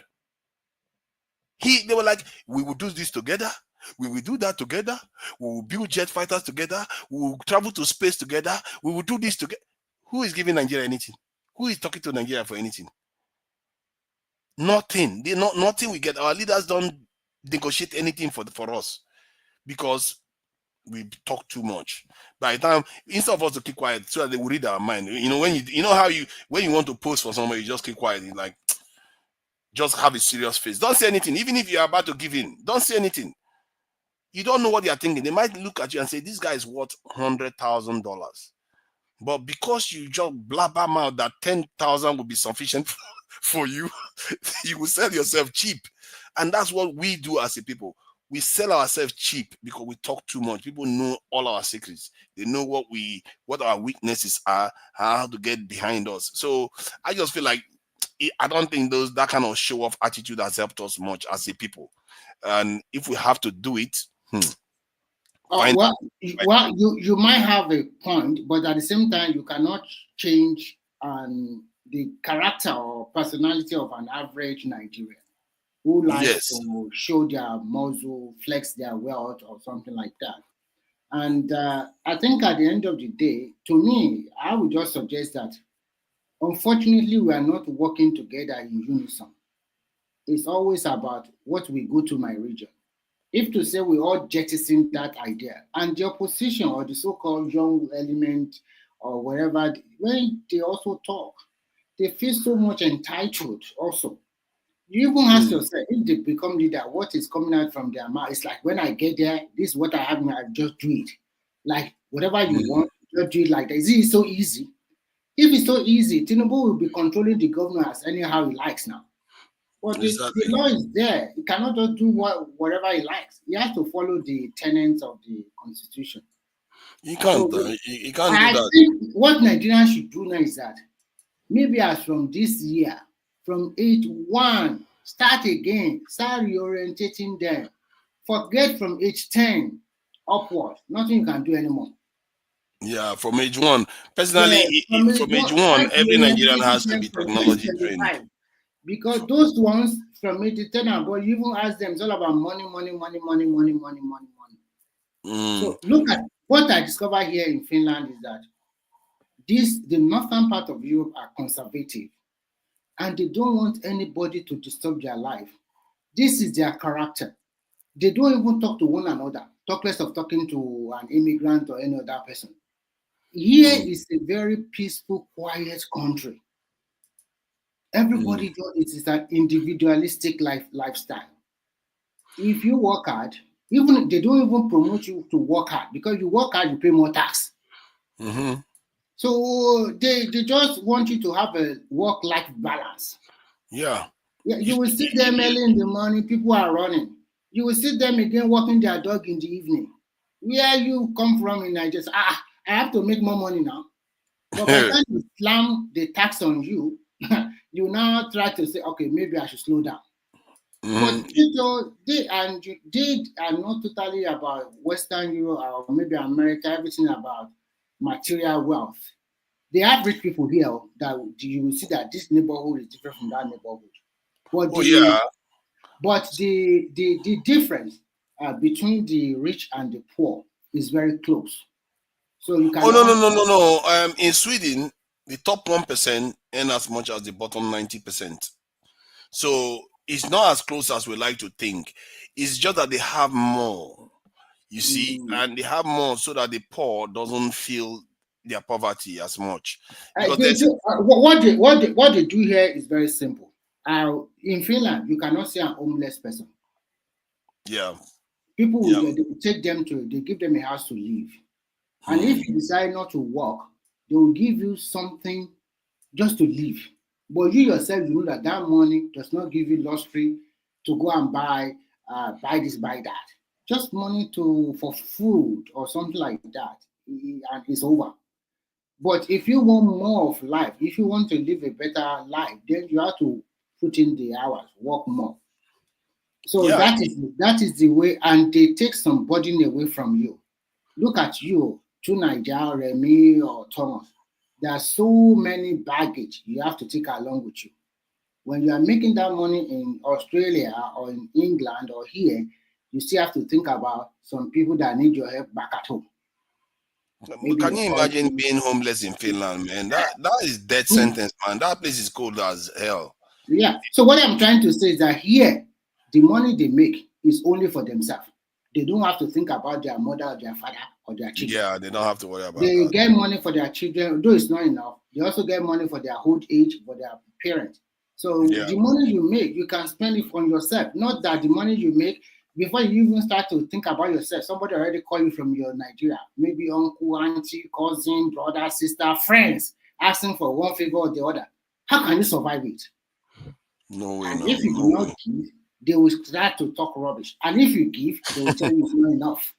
They were like, we will do this together. We will do that together. We will build jet fighters together. We will travel to space together. We will do this together. Who is giving Nigeria anything? Who is talking to Nigeria for anything? Nothing. Nothing we get. Our leaders don't negotiate anything for us because we talk too much. By the time, instead of us to keep quiet, so that they will read our mind. You know, when you want to post for somebody, you just keep quiet. You like, just have a serious face. Don't say anything. Even if you're about to give in, don't say anything. You don't know what they're thinking. They might look at you and say, this guy is worth $100,000. But because you just blabber mouth that 10,000 will be sufficient for you, you will sell yourself cheap. And that's what we do as a people. We sell ourselves cheap because we talk too much. People know all our secrets. They know what our weaknesses are, how to get behind us. So I just feel like I don't think that kind of show off attitude has helped us much as a people. And if we have to do it, you might have a point, but at the same time, you cannot change the character or personality of an average Nigerian who likes to show their muscle, flex their wealth, or something like that. And I think at the end of the day, to me, I would just suggest that unfortunately, we are not working together in unison. It's always about what we go to my region. If to say we all jettison that idea, and the opposition or the so-called young element or wherever, when they also talk, they feel so much entitled also. You even ask yourself, if they become leader, what is coming out from their mouth? It's like, when I get there, this is what I have, I just do it. Like, whatever you want, just do it like that. Is it so easy? If it's so easy, Tinubu will be controlling the government as anyhow he likes now. But the law is there. He cannot just do whatever he likes. He has to follow the tenets of the constitution. He can't. He can't do that. I think what Nigerians should do now is that maybe as from this year, from age 1, start again, start reorientating them. Forget from age 10 upward. Nothing you can do anymore. Yeah, from age 1. Personally, from age 1, every Nigerian has to be technology trained. Because those ones from age 10 above, you even ask them, it's all about money. So look at what I discovered here in Finland is that the northern part of Europe are conservative and they don't want anybody to disturb their life. This is their character. They don't even talk to one another, talk less of talking to an immigrant or any other person. Here is a very peaceful, quiet country. Everybody it is an individualistic lifestyle. If you work hard, even they don't even promote you to work hard, because you work hard, you pay more tax. So they just want you to have a work-life balance. Yeah. Yeah, you will see them early in the morning, people are running. You will see them again walking their dog in the evening. Where you come from in Nigeria, I have to make more money now. But by the time you slam the tax on you, you now try to say, okay, maybe I should slow down. But they are not totally about Western Europe or maybe America, everything about material wealth. They have rich people here that you will see that this neighborhood is different from that neighborhood. But the difference between the rich and the poor is very close. So you can. No. In Sweden, the top 1% earn as much as the bottom 90%. So it's not as close as we like to think. It's just that they have more, you see, and they have more so that the poor doesn't feel their poverty as much. What they do here is very simple. In Finland, you cannot see an homeless person. Yeah. People will take them they give them a house to live. And if you decide not to work, they will give you something just to live. But you yourself, you know that money does not give you luxury to go and buy this, buy that. Just money for food or something like that, and it's over. But if you want more of life, if you want to live a better life, then you have to put in the hours, work more. So that is the way, and they take some burden away from you. Look at you, to Nigeria, Remy, or Thomas. There are so many baggage you have to take along with you. When you are making that money in Australia or in England or here, you still have to think about some people that need your help back at home. Can you imagine being homeless in Finland, man? That is death sentence, man. That place is cold as hell. Yeah. So what I'm trying to say is that here, the money they make is only for themselves. They don't have to think about their mother or their father or their children. Yeah, they don't have to worry about they that. They get money for their children, though it's not enough. They also get money for their old age, for their parents. So the money you make, you can spend it on yourself. Not that the money you make, before you even start to think about yourself, somebody already call you from your Nigeria, maybe uncle, auntie, cousin, brother, sister, friends, asking for one favor or the other. How can you survive it? No way. And if you do not give, they will start to talk rubbish. And if you give, they will tell you it's not enough.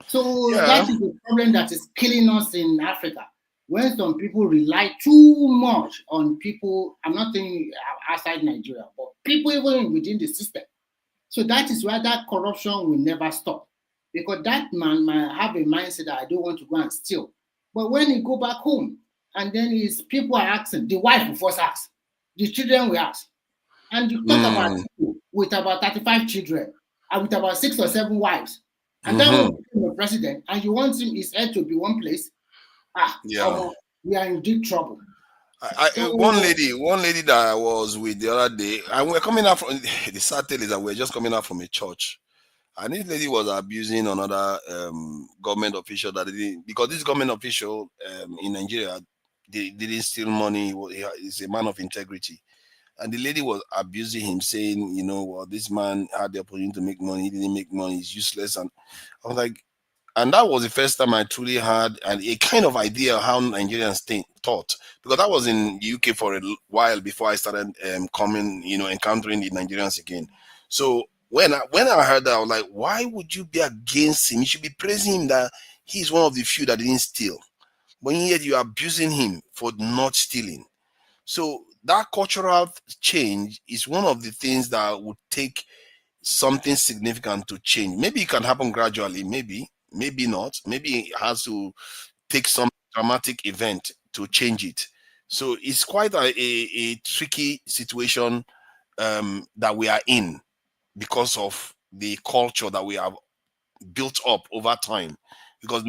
So that is the problem that is killing us in Africa. When some people rely too much on people, I'm not saying outside Nigeria, but people even within the system. So that is why that corruption will never stop. Because that man might have a mindset that I don't want to go and steal. But when he go back home, and then his people are asking, the wife will first ask, the children will ask. And you talk about people with about 35 children and with about 6 or 7 wives. And then when you become a president and you want his head to be one place, we are in deep trouble. One lady that I was with the other day, and we're coming out from the sad thing is that we're just coming out from a church. And this lady was abusing another government official because this government official in Nigeria, they didn't steal money. He's a man of integrity. And the lady was abusing him, saying, this man had the opportunity to make money. He didn't make money. He's useless. And I was like, and that was the first time I truly had a kind of idea of how Nigerians thought. Because I was in the UK for a while before I started encountering the Nigerians again. So when I heard that, I was like, why would you be against him? You should be praising him that he's one of the few that didn't steal. But yet you're abusing him for not stealing. So that cultural change is one of the things that would take something significant to change. Maybe it can happen gradually, maybe not. Maybe it has to take some dramatic event to change it. So it's quite a tricky situation that we are in because of the culture that we have built up over time. Because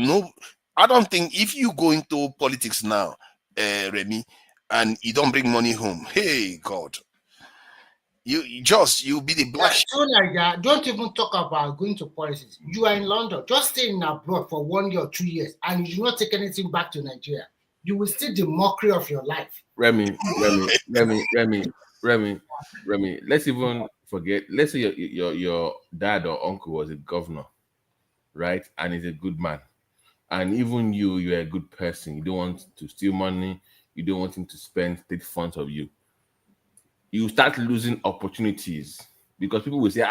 I don't think if you go into politics now, Remy, and you don't bring money home, hey God, you'll be the black sheep. So like that, don't even talk about going to politics. You are in London, just stay in abroad for 1 year or 2 years, and you do not take anything back to Nigeria. you will see the mockery of your life. Remy. Let's even forget. Let's say your dad or uncle was a governor, right? And he's a good man. And even you're a good person. You don't want to steal money. You don't want him to spend state funds of you. You start losing opportunities because people will say,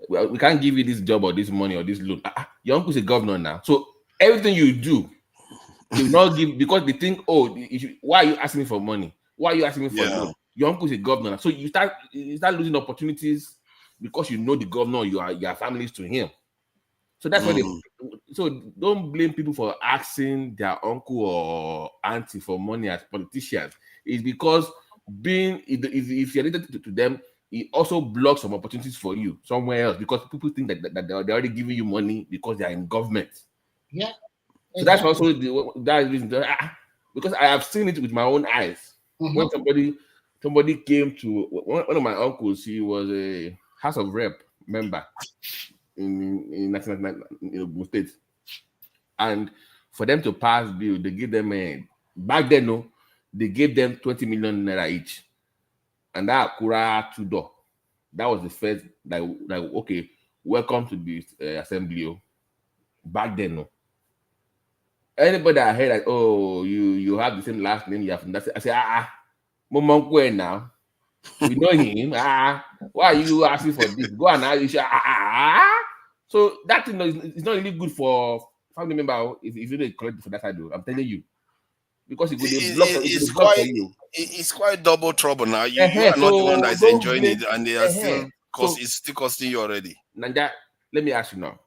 well, we can't give you this job or this money or this loan. Your uncle's a governor now. So everything you do, they will not give because they think, why are you asking me for money? Why are you asking me for loan? Your uncle's a governor now. So you start losing opportunities because you know the governor, your family is to him. So that's why so don't blame people for asking their uncle or auntie for money as politicians. It's because if you're related to them, it also blocks some opportunities for you somewhere else because people think that they're already giving you money because they are in government. Yeah. So that's also that reason. Because I have seen it with my own eyes. When somebody came to one of my uncles, he was a House of Rep member in Ogun State, and for them to pass bill, they give them back then they gave them 20 million naira each, and that Akura $2. That was the first like okay, welcome to the assembly. Back then, anybody that heard that you have the same last name, you have that's I say Momonkwe now. We know him. Why are you asking for this? Go and ask. So that thing is not really good for family member if you don't collect for that side. I'm telling you, because it's quite double trouble now. You are not the one that is enjoying it, and they are still it's still costing you already. Nanja, let me ask you now.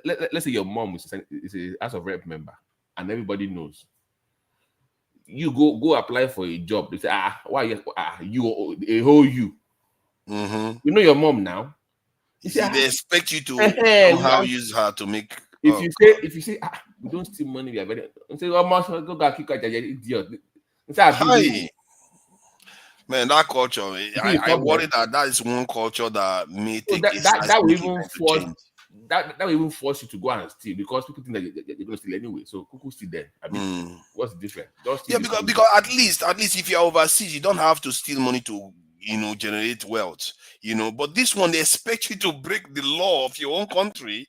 Let's say your mom is a House of Rep member, and everybody knows. You go apply for a job. They say, why you a whole you? You know your mom now. They expect you to somehow use her to make. If you say we don't steal money, we are very. Say must go back kick out idiot. Man, that culture. I worry that is one culture that may take that will even force. That will even force you to go and steal because people think that you're going to steal anyway. So Kuku steal there. I mean, what's the difference? Because at least if you're overseas, you don't have to steal money to generate wealth. But this one, they expect you to break the law of your own country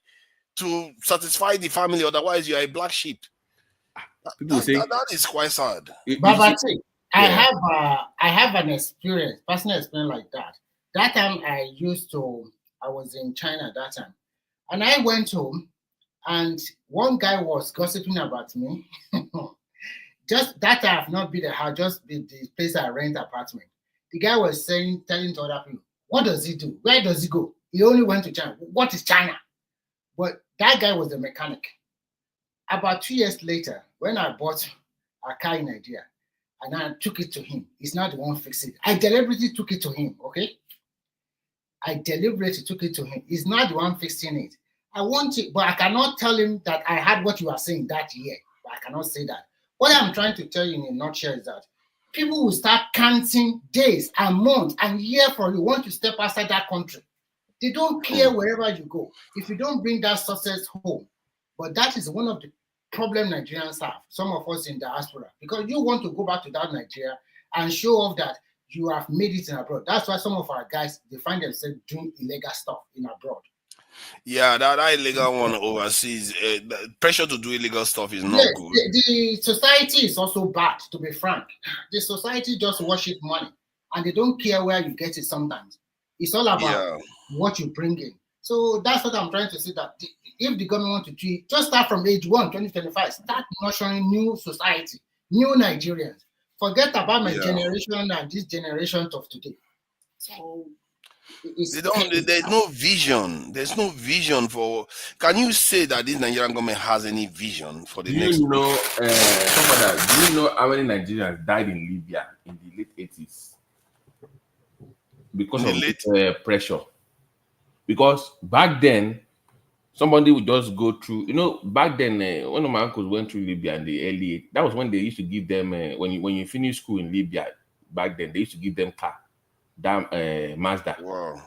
to satisfy the family. Otherwise, you are a black sheep. That is quite sad. Babati, I have an experience, personal experience like that. That time I was in China that time. And I went home, and one guy was gossiping about me. Just that I have not been the house, just be the place I rent apartment. The guy was telling to other people, what does he do? Where does he go? He only went to China. What is China? But that guy was the mechanic. About 2 years later, when I bought a car in Nigeria, and I took it to him, he's not the one fixing it. I deliberately took it to him, okay? I deliberately took it to him. He's not the one fixing it. I want it, but I cannot tell him that I had what you are saying that year. But I cannot say that. What I'm trying to tell you in a nutshell is that people will start counting days and months and years for you once you step outside that country. They don't care wherever you go if you don't bring that success home. But that is one of the problems Nigerians have, some of us in diaspora, because you want to go back to that Nigeria and show off that you have made it in abroad. That's why some of our guys, they find themselves doing illegal stuff in abroad. Yeah, that illegal one overseas, the pressure to do illegal stuff is not good. The society is also bad, to be frank. The society just worship money, and they don't care where you get it sometimes. It's all about what you bring in. So that's what I'm trying to say, that if the government want to do it, just start from age 1, 2025, start nurturing new society, new Nigerians. Forget about my generation and this generation of today. So there's no vision. There's no vision for. Can you say that this Nigerian government has any vision for the next? Do you know how many Nigerians died in Libya in the late 80s because of pressure? Because back then, somebody would just go through. Back then, one of my uncles went through Libya in the early 80s. That was when they used to give them when you finish school in Libya. Back then, they used to give them car. Mazda. Wow.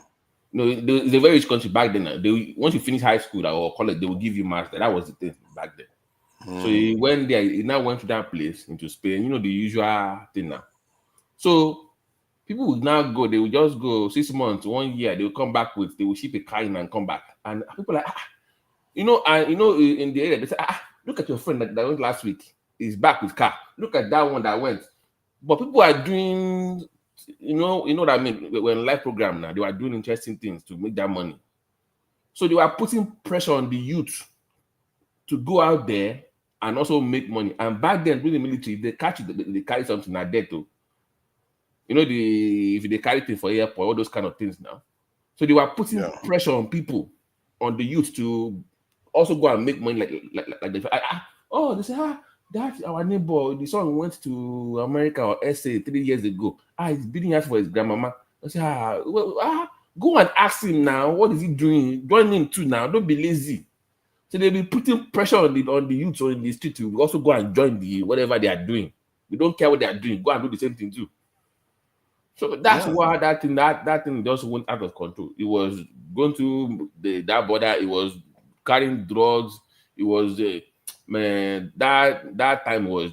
It's a very rich country back then. Once you finish high school or college, they will give you Mazda. That was the thing back then. So he went there. He now went to that place into Spain. You know the usual thing now. So people would now go. They would just go 6 months, 1 year. They will come back with. They will ship a car in and come back. And people are like, you know, and you know, in the area they say, look at your friend that went last week. He's back with car. Look at that one that went. But people are doing, you know what I mean. We're in live program now. They were doing interesting things to make that money. So they were putting pressure on the youth to go out there and also make money. And back then, during the military, they catch you, they carry something at death too. You know, if they carry things for airport, all those kind of things now. So they were putting pressure on people, on the youth to also go and make money like they they say, that's our neighbor. The son went to America or SA 3 years ago. He's beating us for his grandmama. I say, go and ask him now. What is he doing? Join him too now. Don't be lazy. So they'll be putting pressure on the youth or in the street to also go and join the whatever they are doing. We don't care what they are doing. Go and do the same thing too. So that's why that thing just went out of control. It was going to that border. It was carrying drugs. It was man, that time was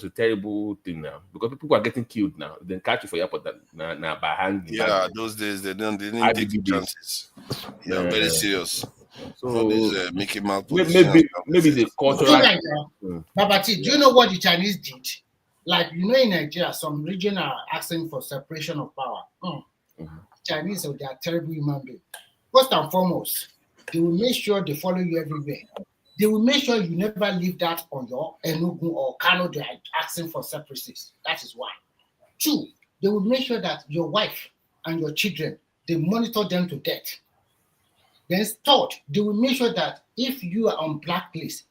a terrible thing now because people are getting killed now. They catch you for airport now by hand. Yeah, those days they didn't take chances. Yeah, very serious. So Mickey Mouse maybe the cultural. Babati, do you know what the Chinese did? Like, you know, in Nigeria, some regions are asking for separation of power. Chinese, they are terrible human beings. First and foremost, they will make sure they follow you everywhere. They will make sure you never leave that on your Enugu or Kano. They are asking for separacies. That is one. Two, they will make sure that your wife and your children, they monitor them to death. Then third, they will make sure that if you are on blacklist,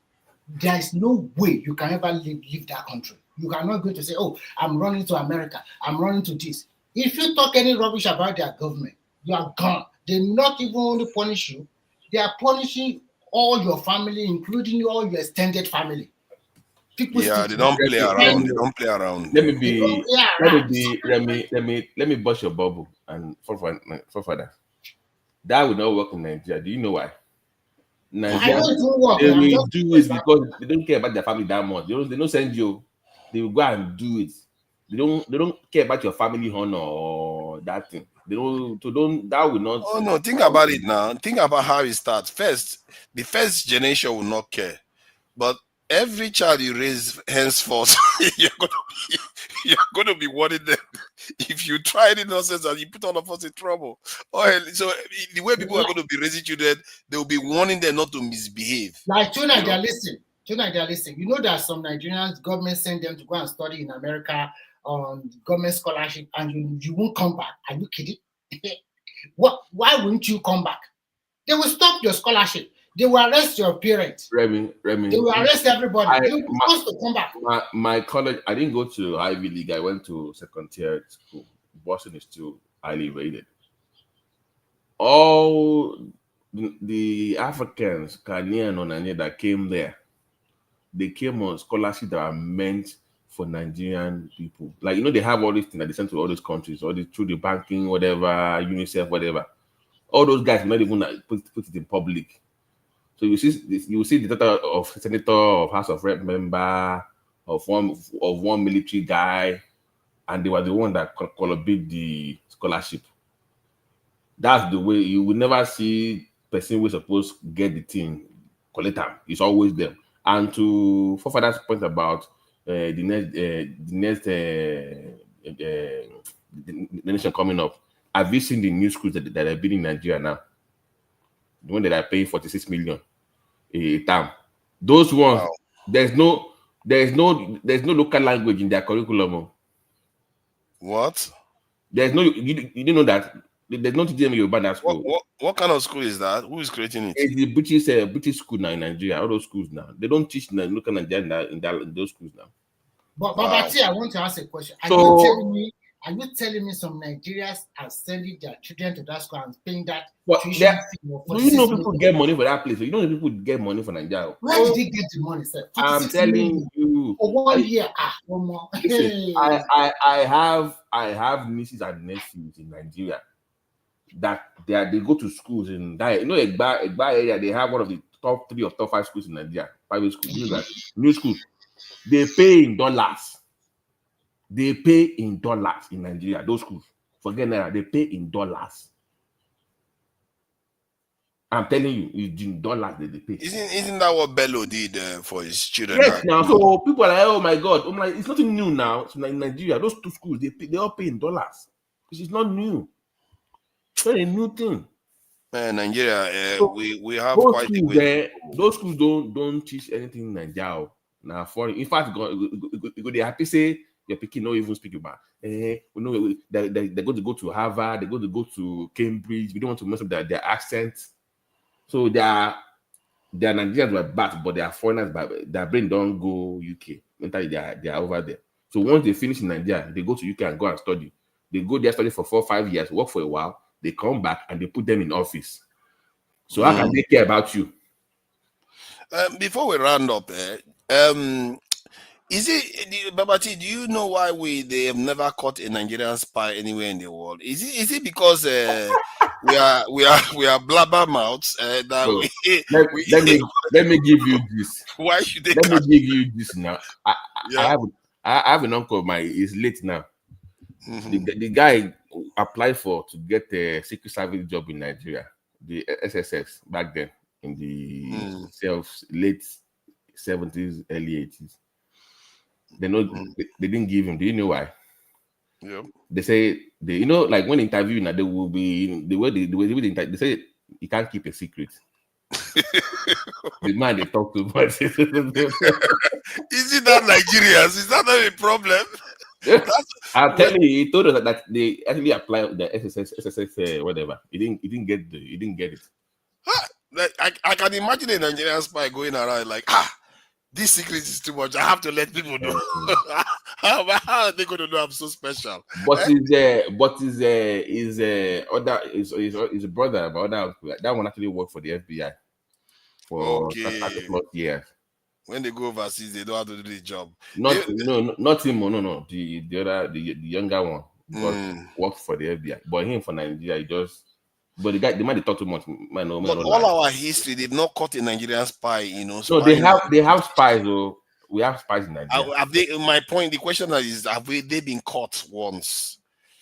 there is no way you can ever leave that country. You cannot go to say, oh, I'm running to America. I'm running to this. If you talk any rubbish about their government, you are gone. They not even only punish you, they are punishing all your family, including all your extended family. People they don't play around. They don't play around. Let me bust your bubble and for that would not work in Nigeria. Do you know why? Nigeria, they will do it because they don't care about their family that much. They don't send you. They will go and do it. They don't care about your family honor or that thing. That will not. Oh no, think about it now. Think about how it starts. First, the first generation will not care. But every child you raise henceforth, you're gonna be warning them. If you try any nonsense and you put all of us in trouble. So the way people are going to be raising children, they will be warning them not to misbehave. Like tonight, they're listening. You know that some Nigerians government send them to go and study in America on government scholarship, and you won't come back. Are you kidding? Why wouldn't you come back? They will stop your scholarship. They will arrest your parents. Remy. They will arrest everybody. They will forced to come back. My college, I didn't go to Ivy League. I went to second tier school. Boston is still highly rated. All the Africans, Ghanaian or Nigerian that came there, they came on scholarships that are meant for Nigerian people. Like, you know, they have all these things that they send to all these countries, all these through the banking, whatever, UNICEF, whatever. All those guys not even put it in public. So you see the title of senator, of House of Rep member, of one military guy, and they were the one that collaborated the scholarship. That's the way. You will never see person who is supposed to get the thing collect them. It's always them. And to Fofadat's point about the nation coming up, have you seen the new schools that are building in Nigeria now? The one that are paying 46 million a term. Those ones, wow. There's no local language in their curriculum. What? There's no. You didn't know that. There's no TDM Yoruba in that school. What kind of school is that? Who is creating it? It's the British school now in Nigeria. All those schools now. They don't teach local Nigeria in those schools now. But I want to ask a question. Are you telling me some Nigerians are sending their children to that school and paying that tuition fee? Do you know people get money for that place? You know people get money for Nigeria. Where did they get the money, sir? I'm telling you. For 1 year, one more. Listen, I have nieces and nephews in Nigeria that they go to schools in that, you know, Egba area. They have one of the top 3 or top 5 schools in Nigeria, private schools. You know that new school, they pay in dollars. They pay in dollars in Nigeria. Those schools, forget that, they pay in dollars. I'm telling you, it's in dollars that they pay. Isn't that what Bello did for his children? Yes, now so people are like, oh my God, I'm like, it's nothing new now. So in Nigeria, those 2 schools, they all pay in dollars. It's not new. It's not a new thing. Nigeria, So we have those quite schools a way. there. Those schools don't teach anything in Nigeria. Now, foreign. In fact, they happy say your picking not even speak about. We know they're going to go to Harvard. They're going to go to Cambridge. We don't want to mess up their accents. So they are Nigerians by birth, but they are foreigners by their brain. Don't go UK. Mentally, they are over there. So once they finish in Nigeria, they go to UK and go and study. They go there, study for 4 or 5 years, work for a while. They come back and they put them in office. So how can they care about you? Before we round up, is it, Babati, do you know why they have never caught a Nigerian spy anywhere in the world? Is it because we are blabbermouths that So, let me give you this. Why should they? Let me give you this now. I Yeah. have an uncle of mine. He's late now. The guy applied to get a Secret Service job in Nigeria, the SSS back then in the late 70s, early 80s. They didn't give him. Do you know why? Yeah. They say like when interviewing, they will be the way they say you can't keep a secret. The man they talk too much. Is it that Nigerians? Is that not a problem? I'm telling you, he told us that they actually applied the SSS whatever. He didn't get it. I can imagine a Nigerian spy going around like, this secret is too much. I have to let people know. How are they going to know I'm so special? But his brother, that one actually worked for the FBI for 30+ years. When they go overseas, they don't have to do the job. Not him. No. The other, the younger one, worked for the FBI. But him for Nigeria, but the man they talk too much. Man, but all our history, they've not caught a Nigerian spy. So they have spies. Though we have spies in Nigeria. My point, the question is, have they been caught once?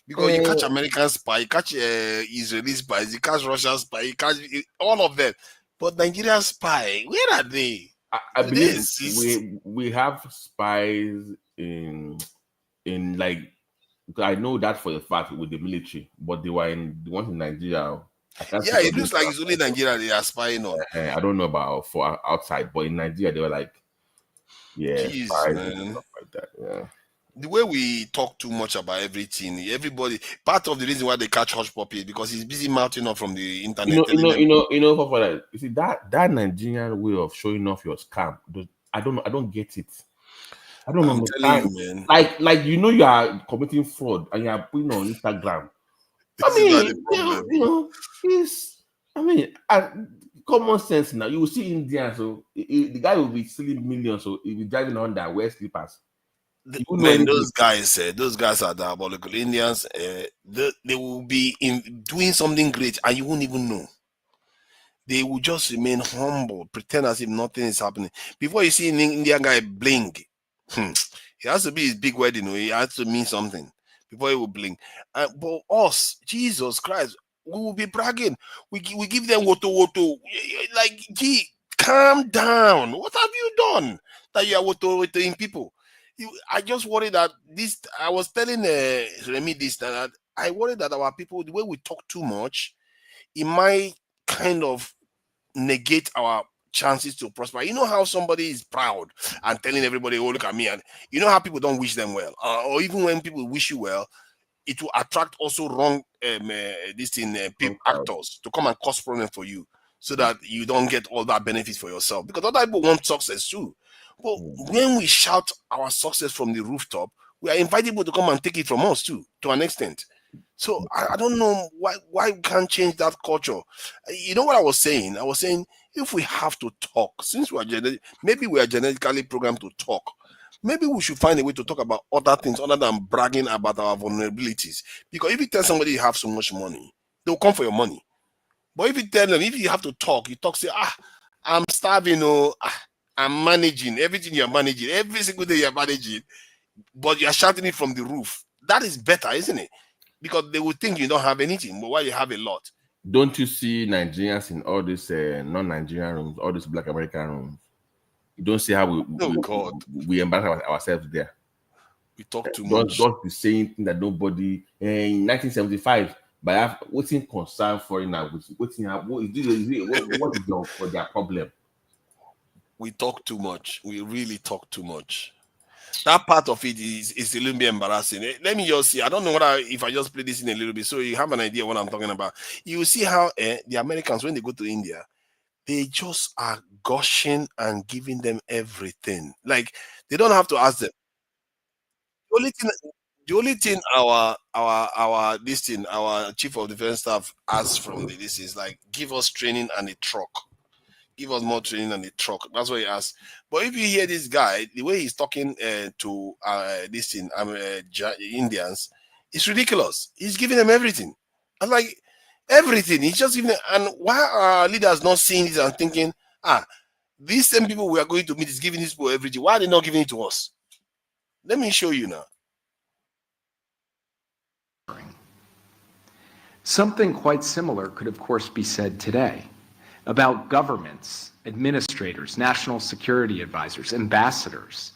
Because you catch American spy, you catch Israeli spies, you catch Russian spy, you catch all of them. But Nigerian spy, where are they? I believe we have spies in like, I know that for a fact with the military, but they were in the ones in Nigeria. Yeah, it looks like it's only Nigeria they are spying on. I don't know about for outside, but in Nigeria they were like, Jeez, spies man. and stuff like that. Yeah. The way we talk too much about everything, part of the reason why they catch hush puppy is because he's busy mounting up from the internet. For that. You see that Nigerian way of showing off your scam. I don't get it. I don't understand. You, man. Like you are committing fraud and you are putting on Instagram. Common sense now. You will see Indians, so the guy will be stealing millions, so he'll be driving on their wear slippers. Those guys are diabolical. Indians, they will be doing something great and you won't even know. They will just remain humble, pretend as if nothing is happening. Before you see an Indian guy blink, it has to be his big wedding. It has to mean something before he will blink. But us, Jesus Christ, we will be bragging. We give them woto. Like, gee, calm down. What have you done that you are wotoing people? I just worry that this. I was telling Remy this, that I worry that our people, the way we talk too much, it might kind of negate our chances to prosper. You know how somebody is proud and telling everybody, "Oh, look at me," and you know how people don't wish them well, or even when people wish you well, it will attract also wrong actors to come and cause problems for you, so that you don't get all that benefit for yourself. Because other people want success too. But when we shout our success from the rooftop, we are inviting people to come and take it from us too, to an extent. So I don't know why we can't change that culture. You know what I was saying? I was saying if we have to talk, since maybe we are genetically programmed to talk, maybe we should find a way to talk about other things other than bragging about our vulnerabilities. Because if you tell somebody you have so much money, they'll come for your money. But if you tell them, if you have to talk, you talk, say, I'm starving, oh, I'm managing everything you're managing, every single day you're managing, but you're shouting it from the roof. That is better, isn't it? Because they will think you don't have anything, but while you have a lot. Don't you see Nigerians in all these non-Nigerian rooms, all these Black American rooms? You don't see how we embarrass ourselves there. We talk too much. Don't be saying that nobody in 1975 by what's concern foreigner, what is their problem? We talk too much. We really talk too much. That part of it is a little bit embarrassing. Let me just see. I don't know if I just play this in a little bit, so you have an idea what I'm talking about. You see how the Americans, when they go to India, they just are gushing and giving them everything. Like they don't have to ask them. The only thing our chief of defense staff asks from this is like, give us training and a truck. Give us more training and a truck. That's what he asks. But if you hear this guy, the way he's talking to Indians, it's ridiculous. He's giving them everything. I'm like, everything. He's just giving them. And why are our leaders not seeing this and thinking, these same people we are going to meet is giving these people everything. Why are they not giving it to us? Let me show you now. Something quite similar could, of course, be said today about governments, administrators, national security advisors, ambassadors,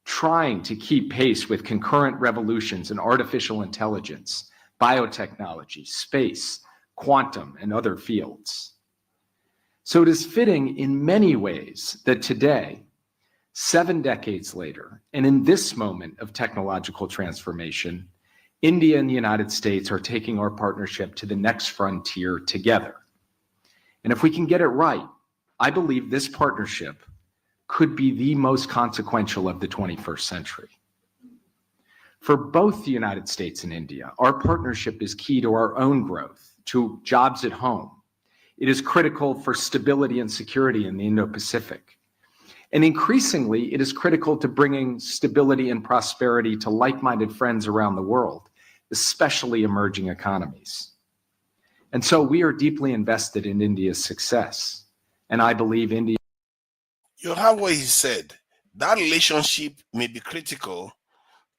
trying to keep pace with concurrent revolutions in artificial intelligence, biotechnology, space, quantum, and other fields. So it is fitting in many ways that today, 7 decades later, and in this moment of technological transformation, India and the United States are taking our partnership to the next frontier together. And if we can get it right, I believe this partnership could be the most consequential of the 21st century. For both the United States and India, our partnership is key to our own growth, to jobs at home. It is critical for stability and security in the Indo-Pacific. And increasingly, it is critical to bringing stability and prosperity to like-minded friends around the world, especially emerging economies. And so we are deeply invested in India's success. And I believe India... You heard what he said. That relationship may be critical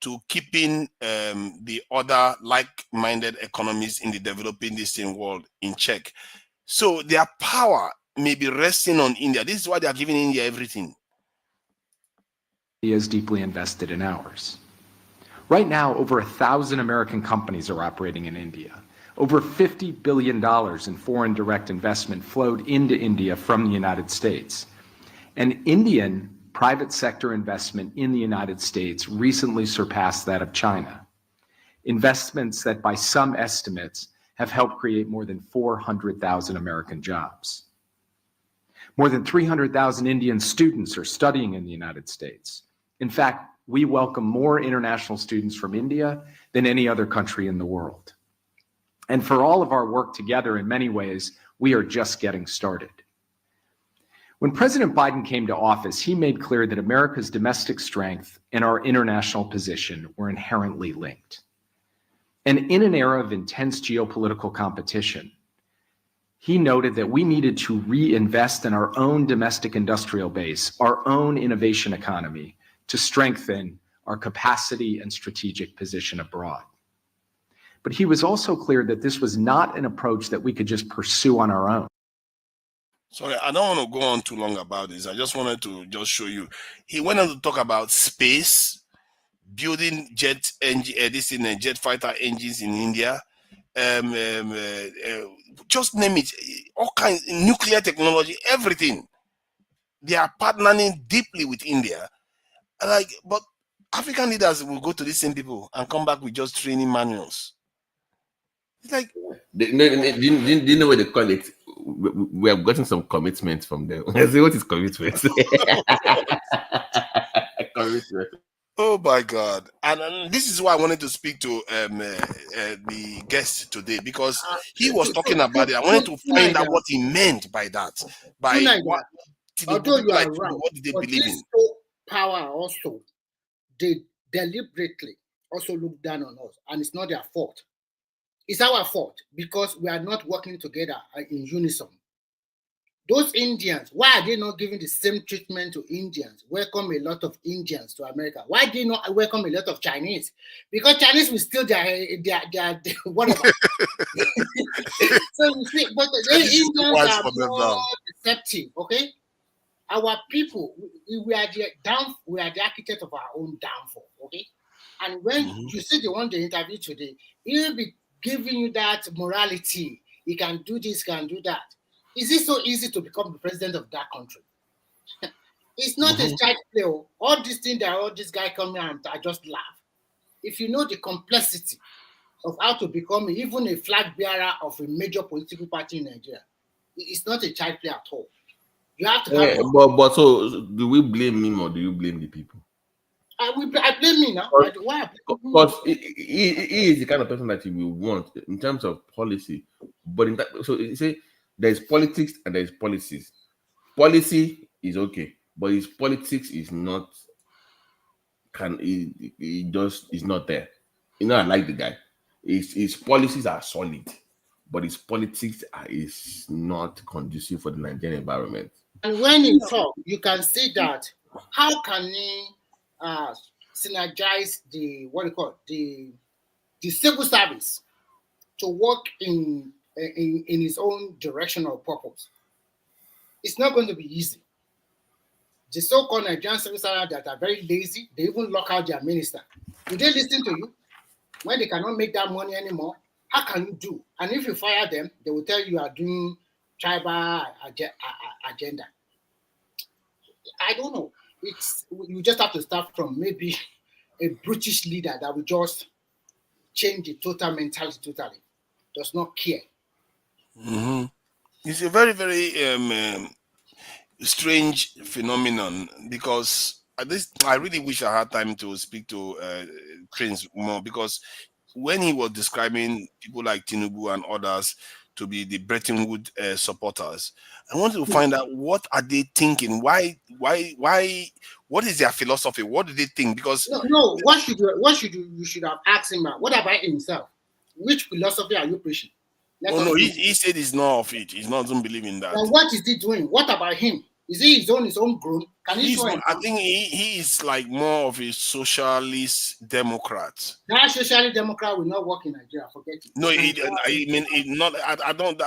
to keeping the other like-minded economies in the developing Eastern world in check. So their power may be resting on India. This is why they are giving India everything. India is deeply invested in ours. Right now, over 1,000 American companies are operating in India. Over $50 billion in foreign direct investment flowed into India from the United States. And Indian private sector investment in the United States recently surpassed that of China. Investments that by some estimates have helped create more than 400,000 American jobs. More than 300,000 Indian students are studying in the United States. In fact, we welcome more international students from India than any other country in the world. And for all of our work together, in many ways, we are just getting started. When President Biden came to office, he made clear that America's domestic strength and our international position were inherently linked. And in an era of intense geopolitical competition, he noted that we needed to reinvest in our own domestic industrial base, our own innovation economy, to strengthen our capacity and strategic position abroad. But he was also clear that this was not an approach that we could just pursue on our own. Sorry, I don't want to go on too long about this. I just wanted to just show you. He went on to talk about space, building jet fighter engines in India. Just name it, all kinds, nuclear technology, everything. They are partnering deeply with India. But African leaders will go to these same people and come back with just training manuals. It's like, do you know what they call it? We have gotten some commitment from them. I say, what is commitment? Commitment. Oh my God. And this is why I wanted to speak to the guest today, because he was talking about it. I wanted to find out what he meant by that. Although you are right, what did they believe in? Power also, they deliberately also look down on us, and it's not their fault. It's our fault because we are not working together in unison. Those Indians, why are they not giving the same treatment to Indians? Welcome a lot of Indians to America. Why do they not welcome a lot of Chinese? Because Chinese will steal their whatever. So you see, but the Indians are more deceptive. Okay, our people, we are the architect of our own downfall. Okay, and when you see the one they interview today, he will be giving you that morality. He can do this, can do that. Is it so easy to become the president of that country? It's not a child play. All these things that all this guy come here and I just laugh. If you know the complexity of how to become even a flag bearer of a major political party in Nigeria, it's not a child play at all. You have to have. But so do we blame him or do you blame the people? I blame me now. Why? Because he is the kind of person that you will want in terms of policy. But in that, so you say there's politics and there's policies. Policy is okay, but his politics is not. He just is not there. You know, I like the guy. His policies are solid, but his politics is not conducive for the Nigerian environment. And when he talk, you can see that how can he synergize the civil service to work in his own direction or purpose. It's not going to be easy. The so-called Nigerian civil servants that are very lazy, they even lock out their minister. Do they listen to you? When they cannot make that money anymore, how can you do? And if you fire them, they will tell you are doing tribal agenda. I don't know. You just have to start from maybe a British leader that will just change the total mentality totally. Does not care. It's a very, very strange phenomenon because I really wish I had time to speak to Prince more, because when he was describing people like Tinubu and others to be the Bretton Woods supporters, I wanted to find out what are they thinking? Why? What is their philosophy? What do they think? Because no. What should you should have asked him about? What about himself? Which philosophy are you preaching? He said he's not of it. He's not doesn't believe in that. Then what is he doing? What about him? Is he his own grown? Can he show him? I think he is like more of a socialist Democrat. That socialist Democrat will not work in Nigeria. Forget it. No, I don't.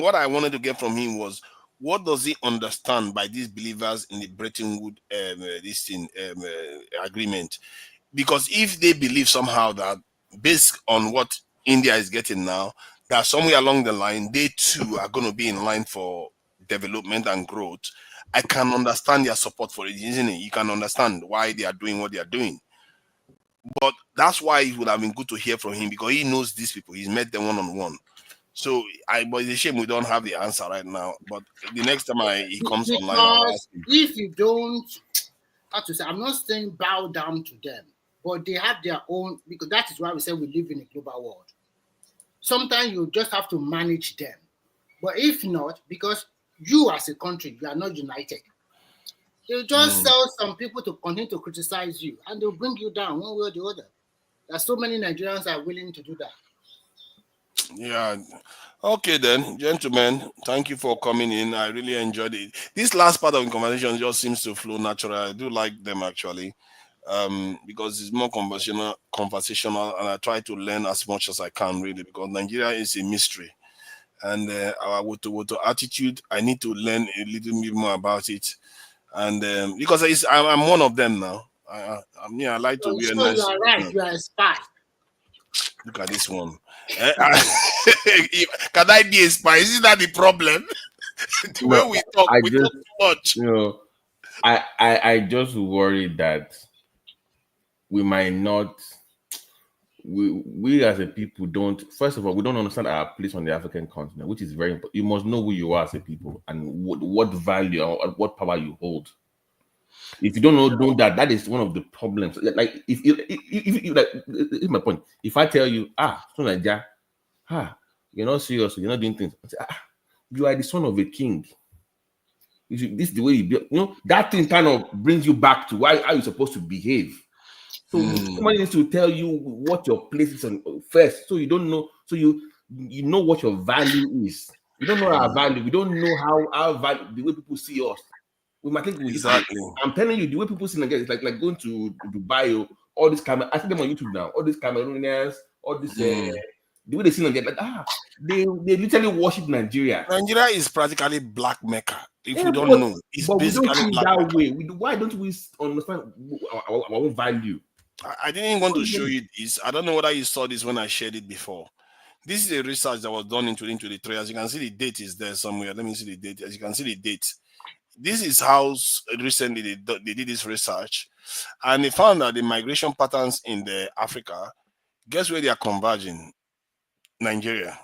What I wanted to get from him was, what does he understand by these believers in the Bretton Woods agreement? Because if they believe somehow that, based on what India is getting now, that somewhere along the line they too are going to be in line for development and growth, I can understand their support for it, isn't it? You can understand why they are doing what they are doing. But that's why it would have been good to hear from him, because he knows these people. He's met them one-on-one. So but it's a shame we don't have the answer right now. But the next time he comes online, I'll ask him. If you don't, how to say, I'm not saying bow down to them, but they have their own, because that is why we say we live in a global world. Sometimes you just have to manage them. But if not, because you as a country, you are not united, they'll just sell some people to continue to criticize you, and they'll bring you down one way or the other. There's so many Nigerians are willing to do that. Yeah. Okay then, gentlemen, thank you for coming in. I really enjoyed it. This last part of the conversation just seems to flow natural. I do like them actually, because it's more conversational, and I try to learn as much as I can, really, because Nigeria is a mystery. And our Woto attitude, I need to learn a little bit more about it. And because I'm one of them now. I like to wear nice. You are right. You are a spy. Look at this one. Can I be a spy? Isn't that the problem? The way we talk, talk too much. I just worry that we might not. We as a people don't. First of all, we don't understand our place on the African continent, which is very important. You must know who you are as a people and what value or what power you hold. If you don't know that, that is one of the problems. Like if here's my point. If I tell you, you're not serious, you're not doing things. I say, you are the son of a king. This is the way you build. That thing kind of brings you back to why are you supposed to behave. So somebody needs to tell you what your place is on first, so you don't know, so you know what your value is. We don't know our value. We don't know how our value, the way people see us. We might think exactly. I'm telling you, the way people see Nigeria, it's like going to Dubai, all these Cameroon. I see them on YouTube now. All these Cameroonians, all this the way they see Nigeria, like they literally worship Nigeria. Nigeria is practically black Mecca. If Yeah, you don't know, it's but we don't basically see it black that Mecca. way. Why don't we understand our own value? I didn't want to show you this. I don't know whether you saw this when I shared it before. This is a research that was done into the trade. As you can see, the date is there somewhere. Let me see the date. As you can see the date. This is how recently they did this research, and they found that the migration patterns in the Africa, guess where they are converging? Nigeria.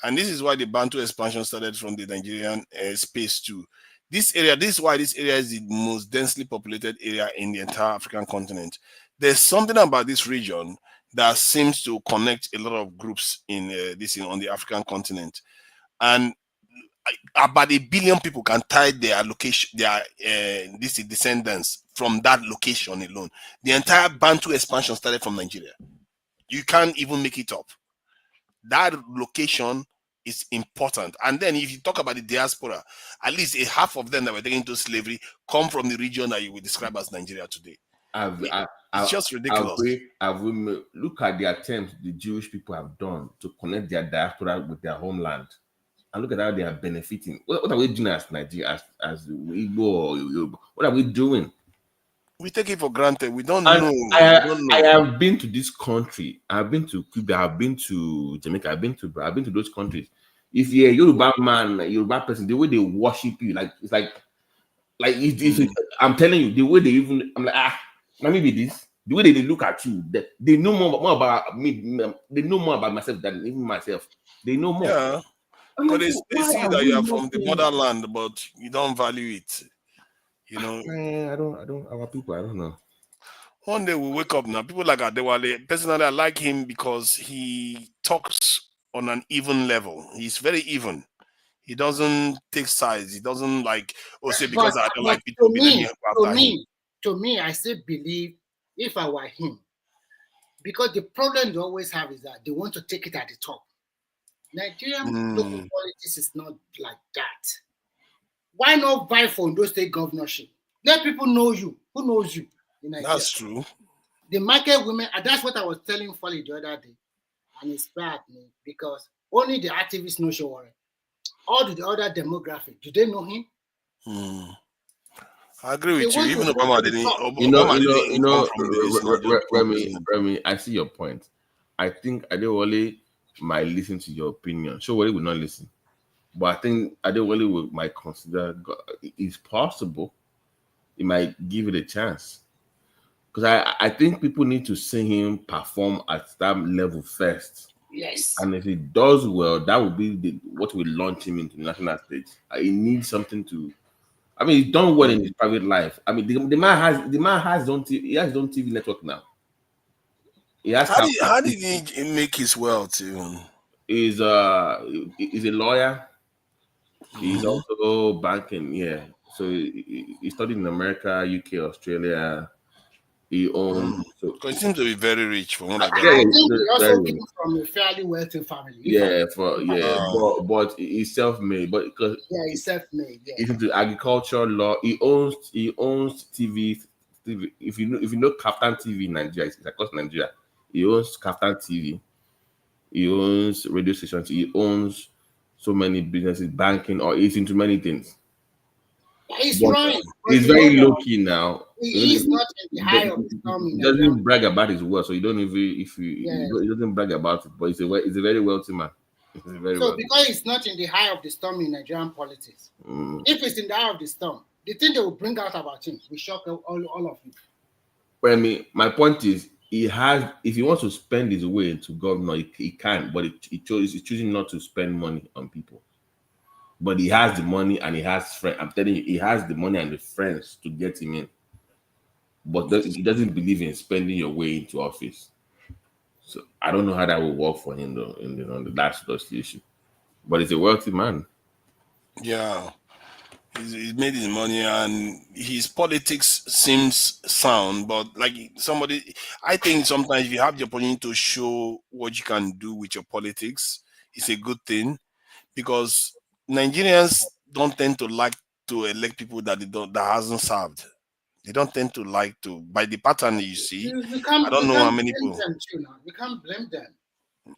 And this is why the Bantu expansion started from the Nigerian space too. This is why this area is the most densely populated area in the entire African continent. There's something about this region that seems to connect a lot of groups in on the African continent, and about 1 billion people can tie their location, their descendants from that location alone. The entire Bantu expansion started from Nigeria. You can't even make it up. That location is important. And then if you talk about the diaspora, at least a half of them that were taken into slavery come from the region that you would describe as Nigeria today. It's just ridiculous. Look at the attempts the Jewish people have done to connect their diaspora with their homeland. And look at how they are benefiting. What are we doing as Nigeria, as Igbo or Yoruba? What are we doing? We take it for granted. We don't know. I have been to this country. I've been to Cuba. I've been to Jamaica. I've been to those countries. If you're a Yoruba man, a Yoruba person, the way they worship you, it's like I'm telling you, the way they even, I'm like, let me be this. The way they look at you, they know more about me. They know more about myself than even myself. They know more. Yeah. Because they see that you are from the motherland, but you don't value it. You know, I don't. Our people, I don't know. One day we wake up now. People like Adewale. Personally, I like him because he talks on an even level. He's very even. He doesn't take sides. He doesn't say because I don't like people. To me, I still believe if I were him, because the problem they always have is that they want to take it at the top. Nigerian local politics is not like that. Why not vie for Ondo State governorship? Let people know you. Who knows you in Nigeria? That's true. The market women, and that's what I was telling Folly the other day, and it inspired me because only the activists know Showore. All the other demographic, do they know him? I agree with you. Even Obama didn't. Remy, I see your point. I think Adewale might listen to your opinion. Showore will not listen. But I think Adewale might consider it's possible. He might give it a chance. Because I think people need to see him perform at that level first. Yes. And if he does well, that will be what will launch him into the national stage. He needs something to. I mean, he's done well in his private life. I mean, the man has his own TV. He has his own TV network now. He has. How did he make his wealth? He's a lawyer. He's also banking. Yeah. So he studied in America, UK, Australia. He owns. He seems to be very rich from what I get. I think he also came from a fairly wealthy family. But he's self-made. But because he's self-made. Yeah. He's into agriculture law. He owns TV. If you know Captain TV in Nigeria, it's across Nigeria. He owns Captain TV. He owns radio stations. He owns so many businesses, banking, or he's into many things. He's right. He's very low key now. He's not in the high of the storm. He doesn't brag about his wealth, so you don't even he doesn't brag about it. But he's a very wealthy man. Because it's not in the high of the storm in Nigerian politics, if it's in the eye of the storm, the thing they will bring out about him will shock all of you. But I mean, my point is, he has. If he wants to spend his way into governor, he can. But he's choosing not to spend money on people. But he has the money and he has friends. I'm telling you, he has the money and the friends to get him in. But he doesn't believe in spending your way into office. So I don't know how that will work for him though. That's the issue. But he's a wealthy man. Yeah, he's made his money and his politics seems sound. But I think sometimes if you have the opportunity to show what you can do with your politics, it's a good thing. Because Nigerians don't tend to like to elect people that that hasn't served. They don't tend to like to, by the pattern you see. I don't We know how can't many blame people. them too now. We can't blame them.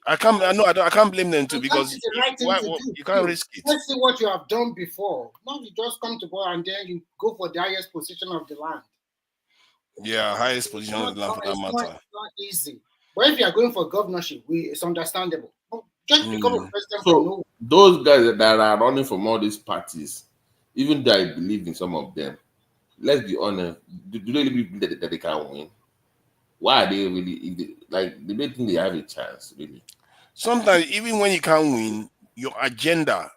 I can't. I know. I can't blame them too, And that because is the right thing to do you can't too. risk it. Let's see what you have done before. Not you just come to power and then you go for the highest position of the land. Yeah, highest position of the land for that It's matter. not easy. But if you are going for governorship, it's understandable. But just become a president from So nowhere. those guys that are running from all these parties, even though I believe in some of them, let's be honest, do they really believe that they can win? Why are they really, if they, like, they don't think they have a chance, really? Sometimes, even when you can't win, your agenda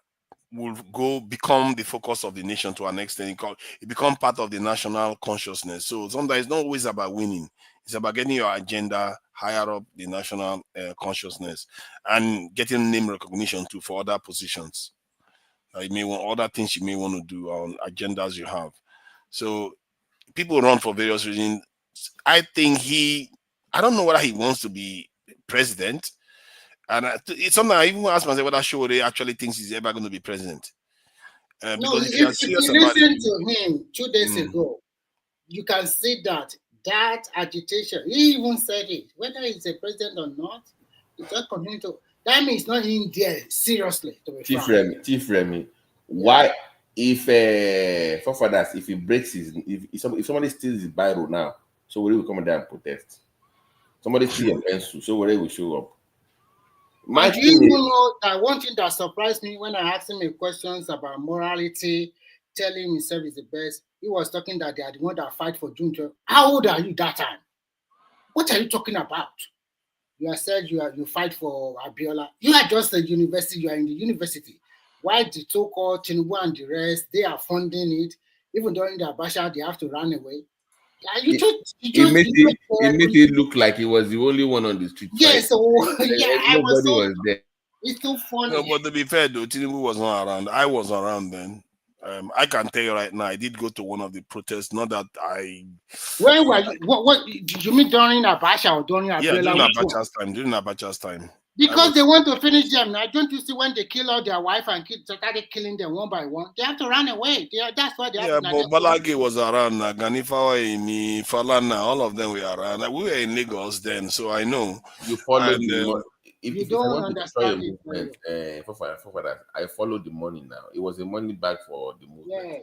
will become the focus of the nation to an extent. It become part of the national consciousness. So sometimes it's not always about winning. It's about getting your agenda higher up the national consciousness and getting name recognition too for other positions. You may want other things you may want to do on agendas you have. So people run for various reasons. I think I don't know whether he wants to be president. And it's something I even ask myself whether Shore actually thinks he's ever going to be president. No, Because if you are if serious you about it, listen to him 2 days ago, you can see that agitation. He even said it. Whether he's a president or not, it's just continuing to. That means not in there seriously. To be frank. Chief Remy, why, if forefathers, if he breaks his, if somebody steals his Bible now, so will come there and protest? Somebody steal your pencil, so will show up? And do you even know that one thing that surprised me when I asked him a questions about morality, telling himself is the best, he was talking that they are the one that fight for June 12. How old are you that time? What are you talking about? You have said you fight for Abiola. You are just a university, you are in the university. Why the so-called Tinubu and the rest, they are funding it. Even during the Abacha, they have to run away. It made it look like he was the only one on the street. Yes, Nobody was there. It's too funny. No, but to be fair though, Tinubu was not around. I was around then. I can tell you right now, I did go to one of the protests. Not that I. Where were you? What did you mean during Abacha or during Abiola? Yeah, during Abacha's time. During Abacha's time. Because they want to finish them. Now, don't you see when they kill all their wife and kids, started killing them one by one? They have to run away. That's why they have to. Yeah, but Balagi was around. Ganifawa, Imi, Falana, all of them were around. We were in Lagos then, so I know. You followed you don't understand it. I followed the money now. It was a money bag for the movement. Yes.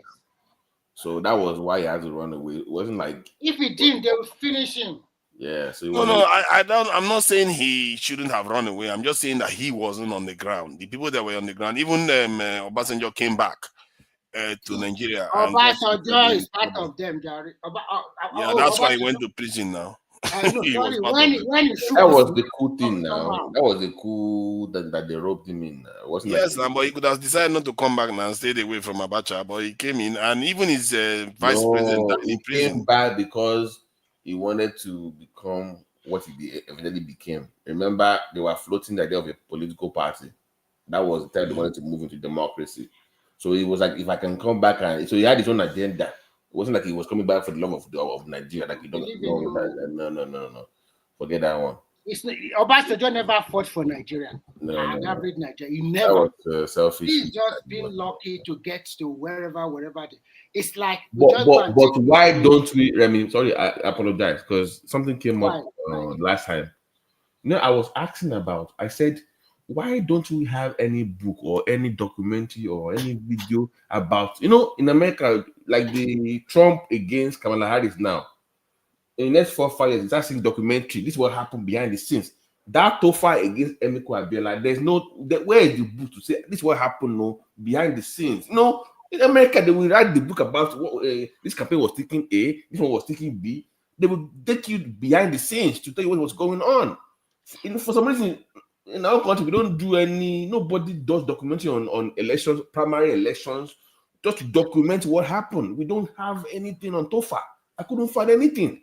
So that was why he had to run away. It wasn't like if he didn't, they would finish him. Yeah. So I don't. I'm not saying he shouldn't have run away. I'm just saying that he wasn't on the ground. The people that were on the ground, even Obasanjo came back to Nigeria. Obasanjo is part of them. Yeah, that's why he went to prison now. When that was the cool thing now. That was the cool that they roped him in. Wasn't yes, but he could have decided not to come back now and stayed away from Abacha, but he came in, and even his vice president died in prison. He came back because he wanted to become what he eventually became. Remember, they were floating the idea of a political party. That was the time they wanted to move into democracy. So he was like, if I can come back, and so he had his own agenda. It wasn't like he was coming back for the love of Nigeria. Like no. Forget that one. Obasanjo never fought for Nigeria. Average Nigeria. He never. That was selfish. He's just been lucky to get to wherever. It's like. But why don't we? I mean, sorry, I apologize because something came up last time. I was asking about. I said, why don't we have any book or any documentary or any video about, in America, like the Trump against Kamala Harris now? In the next 4 or 5 years, it's actually documentary. This is what happened behind the scenes. That Tofa against Emiko Abiola, there's where is the book to say this is what happened behind the scenes? In America, they will write the book about what this campaign was taking A, this one was taking B. They will take you behind the scenes to tell you what was going on. For some reason, in our country, we don't do nobody does documentary on elections, primary elections, just to document what happened. We don't have anything on Tofa. I couldn't find anything.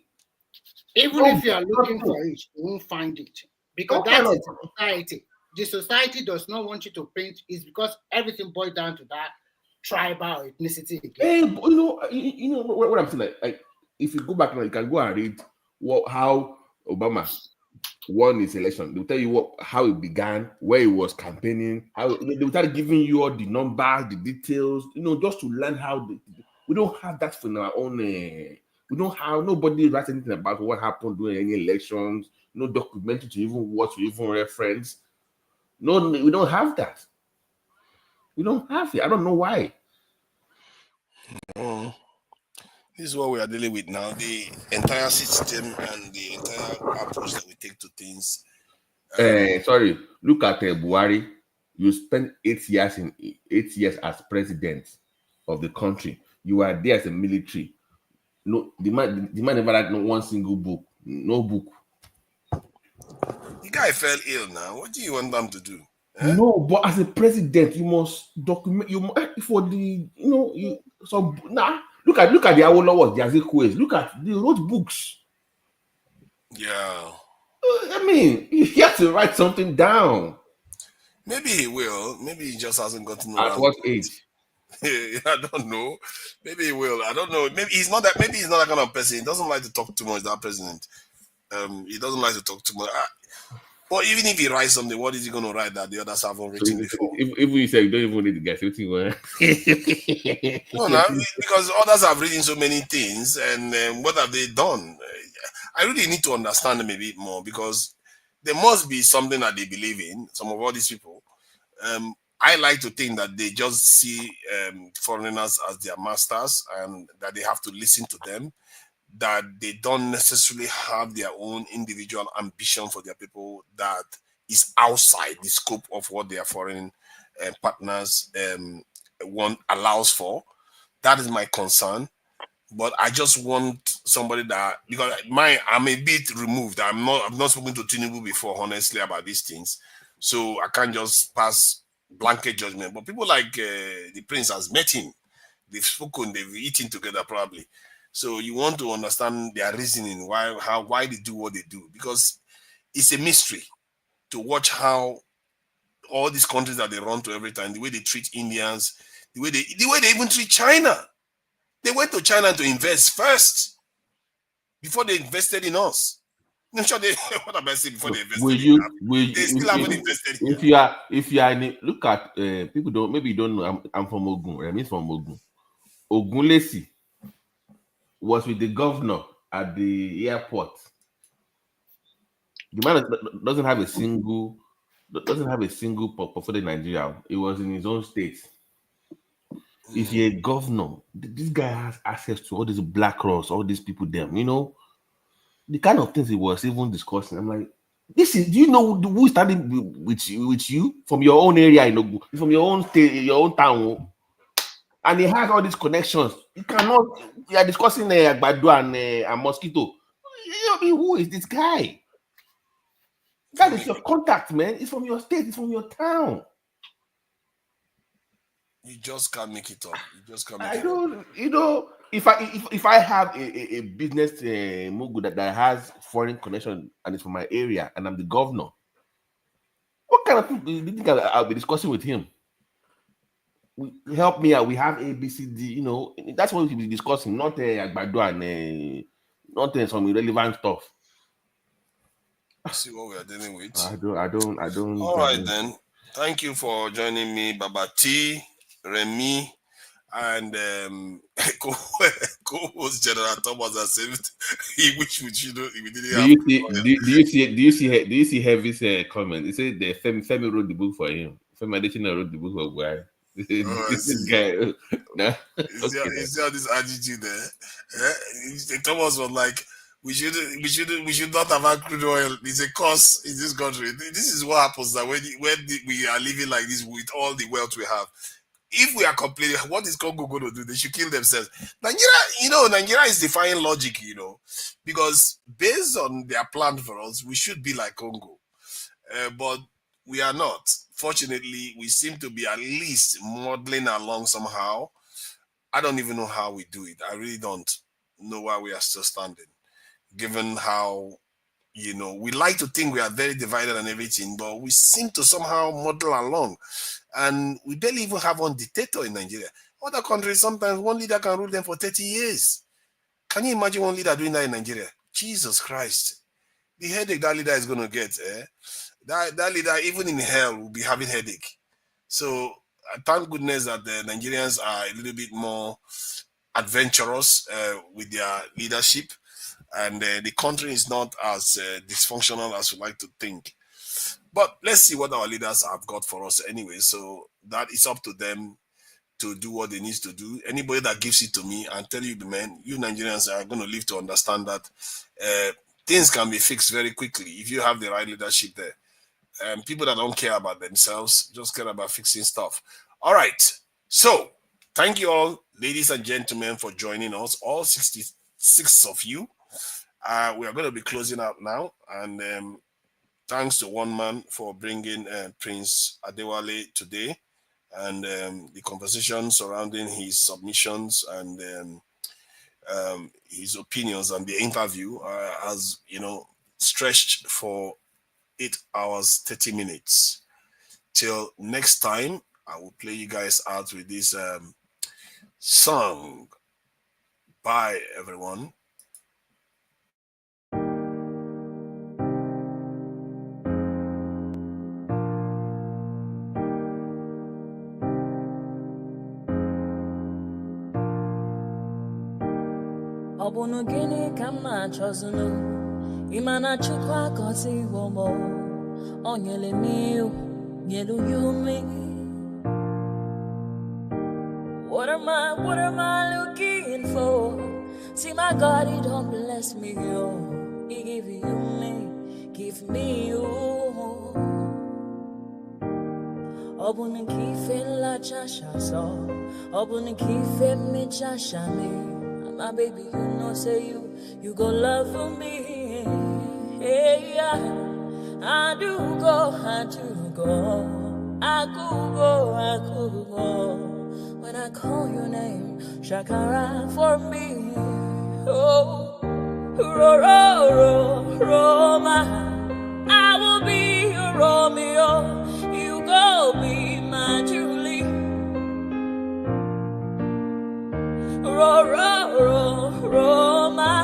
Even if you are looking for it, you won't find it. Because that's a society. The society does not want you to paint. It's because everything boils down to that tribal ethnicity again. Hey, you know what I'm saying? Like if you go back now, you can go and read how Obama won his election. They'll tell you how it began, where he was campaigning, how they will start giving you all the numbers, the details, just to learn how we don't have that for our own. We don't have nobody writes anything about what happened during any elections, no documentary to even watch, to even reference. No, we don't have that. We don't have it. I don't know why. This is what we are dealing with now. The entire system and the entire approach that we take to things. Sorry, look at Buhari. You spent 8 years as president of the country. You are there as a military. No, the man never had one single book. No book. The guy fell ill now. What do you want them to do? No, but as a president, you must document. For the look at the Awolowo, the Azikiwe. Look at the wrote books. Yeah. I mean, he has to write something down. Maybe he will. Maybe he just hasn't gotten around. At what age? I don't know. Maybe he will. I don't know. Maybe he's not that. Maybe he's not that kind of person. He doesn't like to talk too much. That president. He doesn't like to talk too much. But even if he writes something, what is he going to write that the others haven't written before? If we say you don't even need to guess, no, because others have written so many things, and what have they done? I really need to understand them a bit more, because there must be something that they believe in. Some of all these people. I like to think that they just see foreigners as their masters, and that they have to listen to them. That they don't necessarily have their own individual ambition for their people that is outside the scope of what their foreign partners allows for. That is my concern. But I just want somebody that, because I'm a bit removed. I've not spoken to Tinubu before, honestly, about these things. So I can't just pass blanket judgment. But people like the prince has met him. They've spoken, they've eaten together probably. So you want to understand their reasoning, why they do what they do, because it's a mystery to watch how all these countries that they run to every time, the way they treat Indians, the way they even treat China. They went to China to invest first before they invested in us. I'm sure they what am I saying before they invested they still haven't invested here. If you are look at people maybe you don't know, I'm from Ogun. I mean from Ogun. Ogunlesi was with the governor at the airport. The man doesn't have a single portfolio in Nigeria. It was in his own state. If you're a governor, this guy has access to all these black rocks, all these people there. The kind of things he was even discussing. I'm like, do you know who started with you from your own area, from your own state, your own town? And he has all these connections. You are discussing Agbado and Mosquito. Who is this guy? That is your contact, man. It's from your state, it's from your town. You just can't make it up. You just can't make it up. If I have a business mogul that has foreign connection and it's from my area and I'm the governor, what kind of people do you think I'll be discussing with him? Help me out. We have ABCD. That's what we'll be discussing, not Agbado and not some irrelevant stuff. See what we are dealing with. I don't. All right then. Thank you for joining me, Baba T, Remy, and co-host General Thomas has said he wish we didn't have. Do you see Heavy's comment? He said the Femi wrote the book for him. Femi Adesina wrote the book for Buhari. This guy. No? You see how this attitude there? Thomas was like, we should not have had crude oil. It's a cost in this country. This is what happens that when we are living like this with all the wealth we have. If we are complaining, what is Congo going to do? They should kill themselves. Nigeria is defying logic, because based on their plan for us, we should be like Congo. But we are not. Fortunately, we seem to be at least modeling along somehow. I don't even know how we do it. I really don't know why we are still standing. Given how, we like to think we are very divided and everything, but we seem to somehow model along. And we barely even have one dictator in Nigeria. Other countries, sometimes one leader can rule them for 30 years. Can you imagine one leader doing that in Nigeria? Jesus Christ. the headache that leader is going to get, that leader, even in hell, will be having headache. So thank goodness that the Nigerians are a little bit more adventurous with their leadership, and the country is not as dysfunctional as we like to think. But let's see what our leaders have got for us anyway. So that is up to them to do what they need to do. Anybody that gives it to me, and tell you, man, you Nigerians are going to live to understand that things can be fixed very quickly if you have the right leadership there. People that don't care about themselves just care about fixing stuff. All right. So thank you all, ladies and gentlemen, for joining us, all 66 of you. We are going to be closing out now. And thanks to one man for bringing Prince Adewole today, and the conversation surrounding his submissions and his opinions and the interview has, stretched for 8 hours, 30 minutes. Till next time, I will play you guys out with this song. Bye, everyone. Ọbụnụ gịnị ka m na-achọzụnụ ịmana Chukwu akọziwo m o nyere m iwu nyelu ya ume. What am I looking for? See my God, he don't bless me, he give you me, give me you. Ọbụnụ ka ife nlachacha so, ọbụnụ ka ife mmechacha me. My baby, you know, say you go love for me. Hey, yeah. I do go. I could go. When I call your name, Shakara for me. Oh, Roma. I will be your Romeo. You go be my Julie. Roma,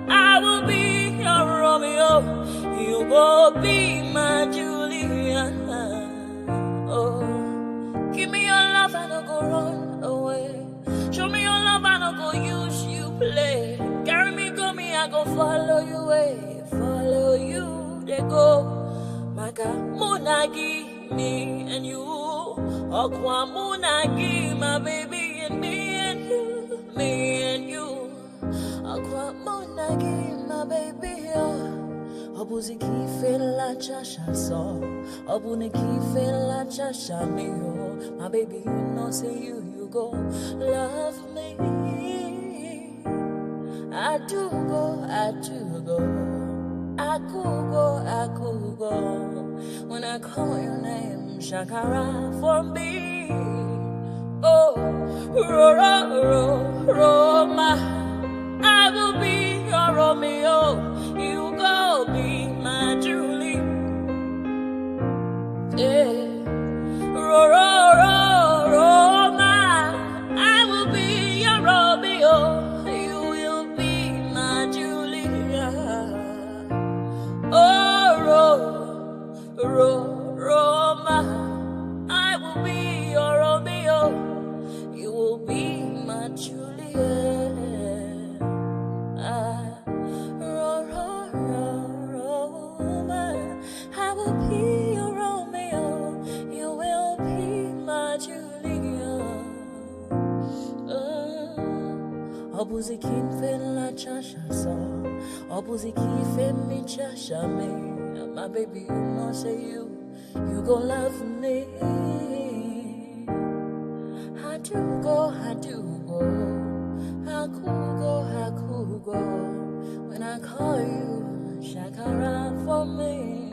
I will be your Romeo. You will be my Julia. Oh, give me your love and I'll go run away. Show me your love and I'll go use you play. Carry me, I go follow you away. Follow you, they go. Maka Munagi, me and you. Okwa Munagi, my baby and me and you. Me and you, Aqua Monagi, my baby. Obuzi kife la chasha so, Obuni kife la chasha me. My baby, you know, say you go love me. I do go. I could go. When I call your name, Shakara for me. Oh, Roma, I will be your Romeo. You go be my Julie. Yeah, Roma, I will be your Romeo. You will be my Julia. Oh, Roma, I will be your Romeo. You will be my Juliet. Roma, I will be your Romeo. You will be my Juliet. Obuzi kife la chasha so, obuzi kife mi chasha me. My baby, you know, say you go love me. I do go. I could go. When I call you, Shakara for me.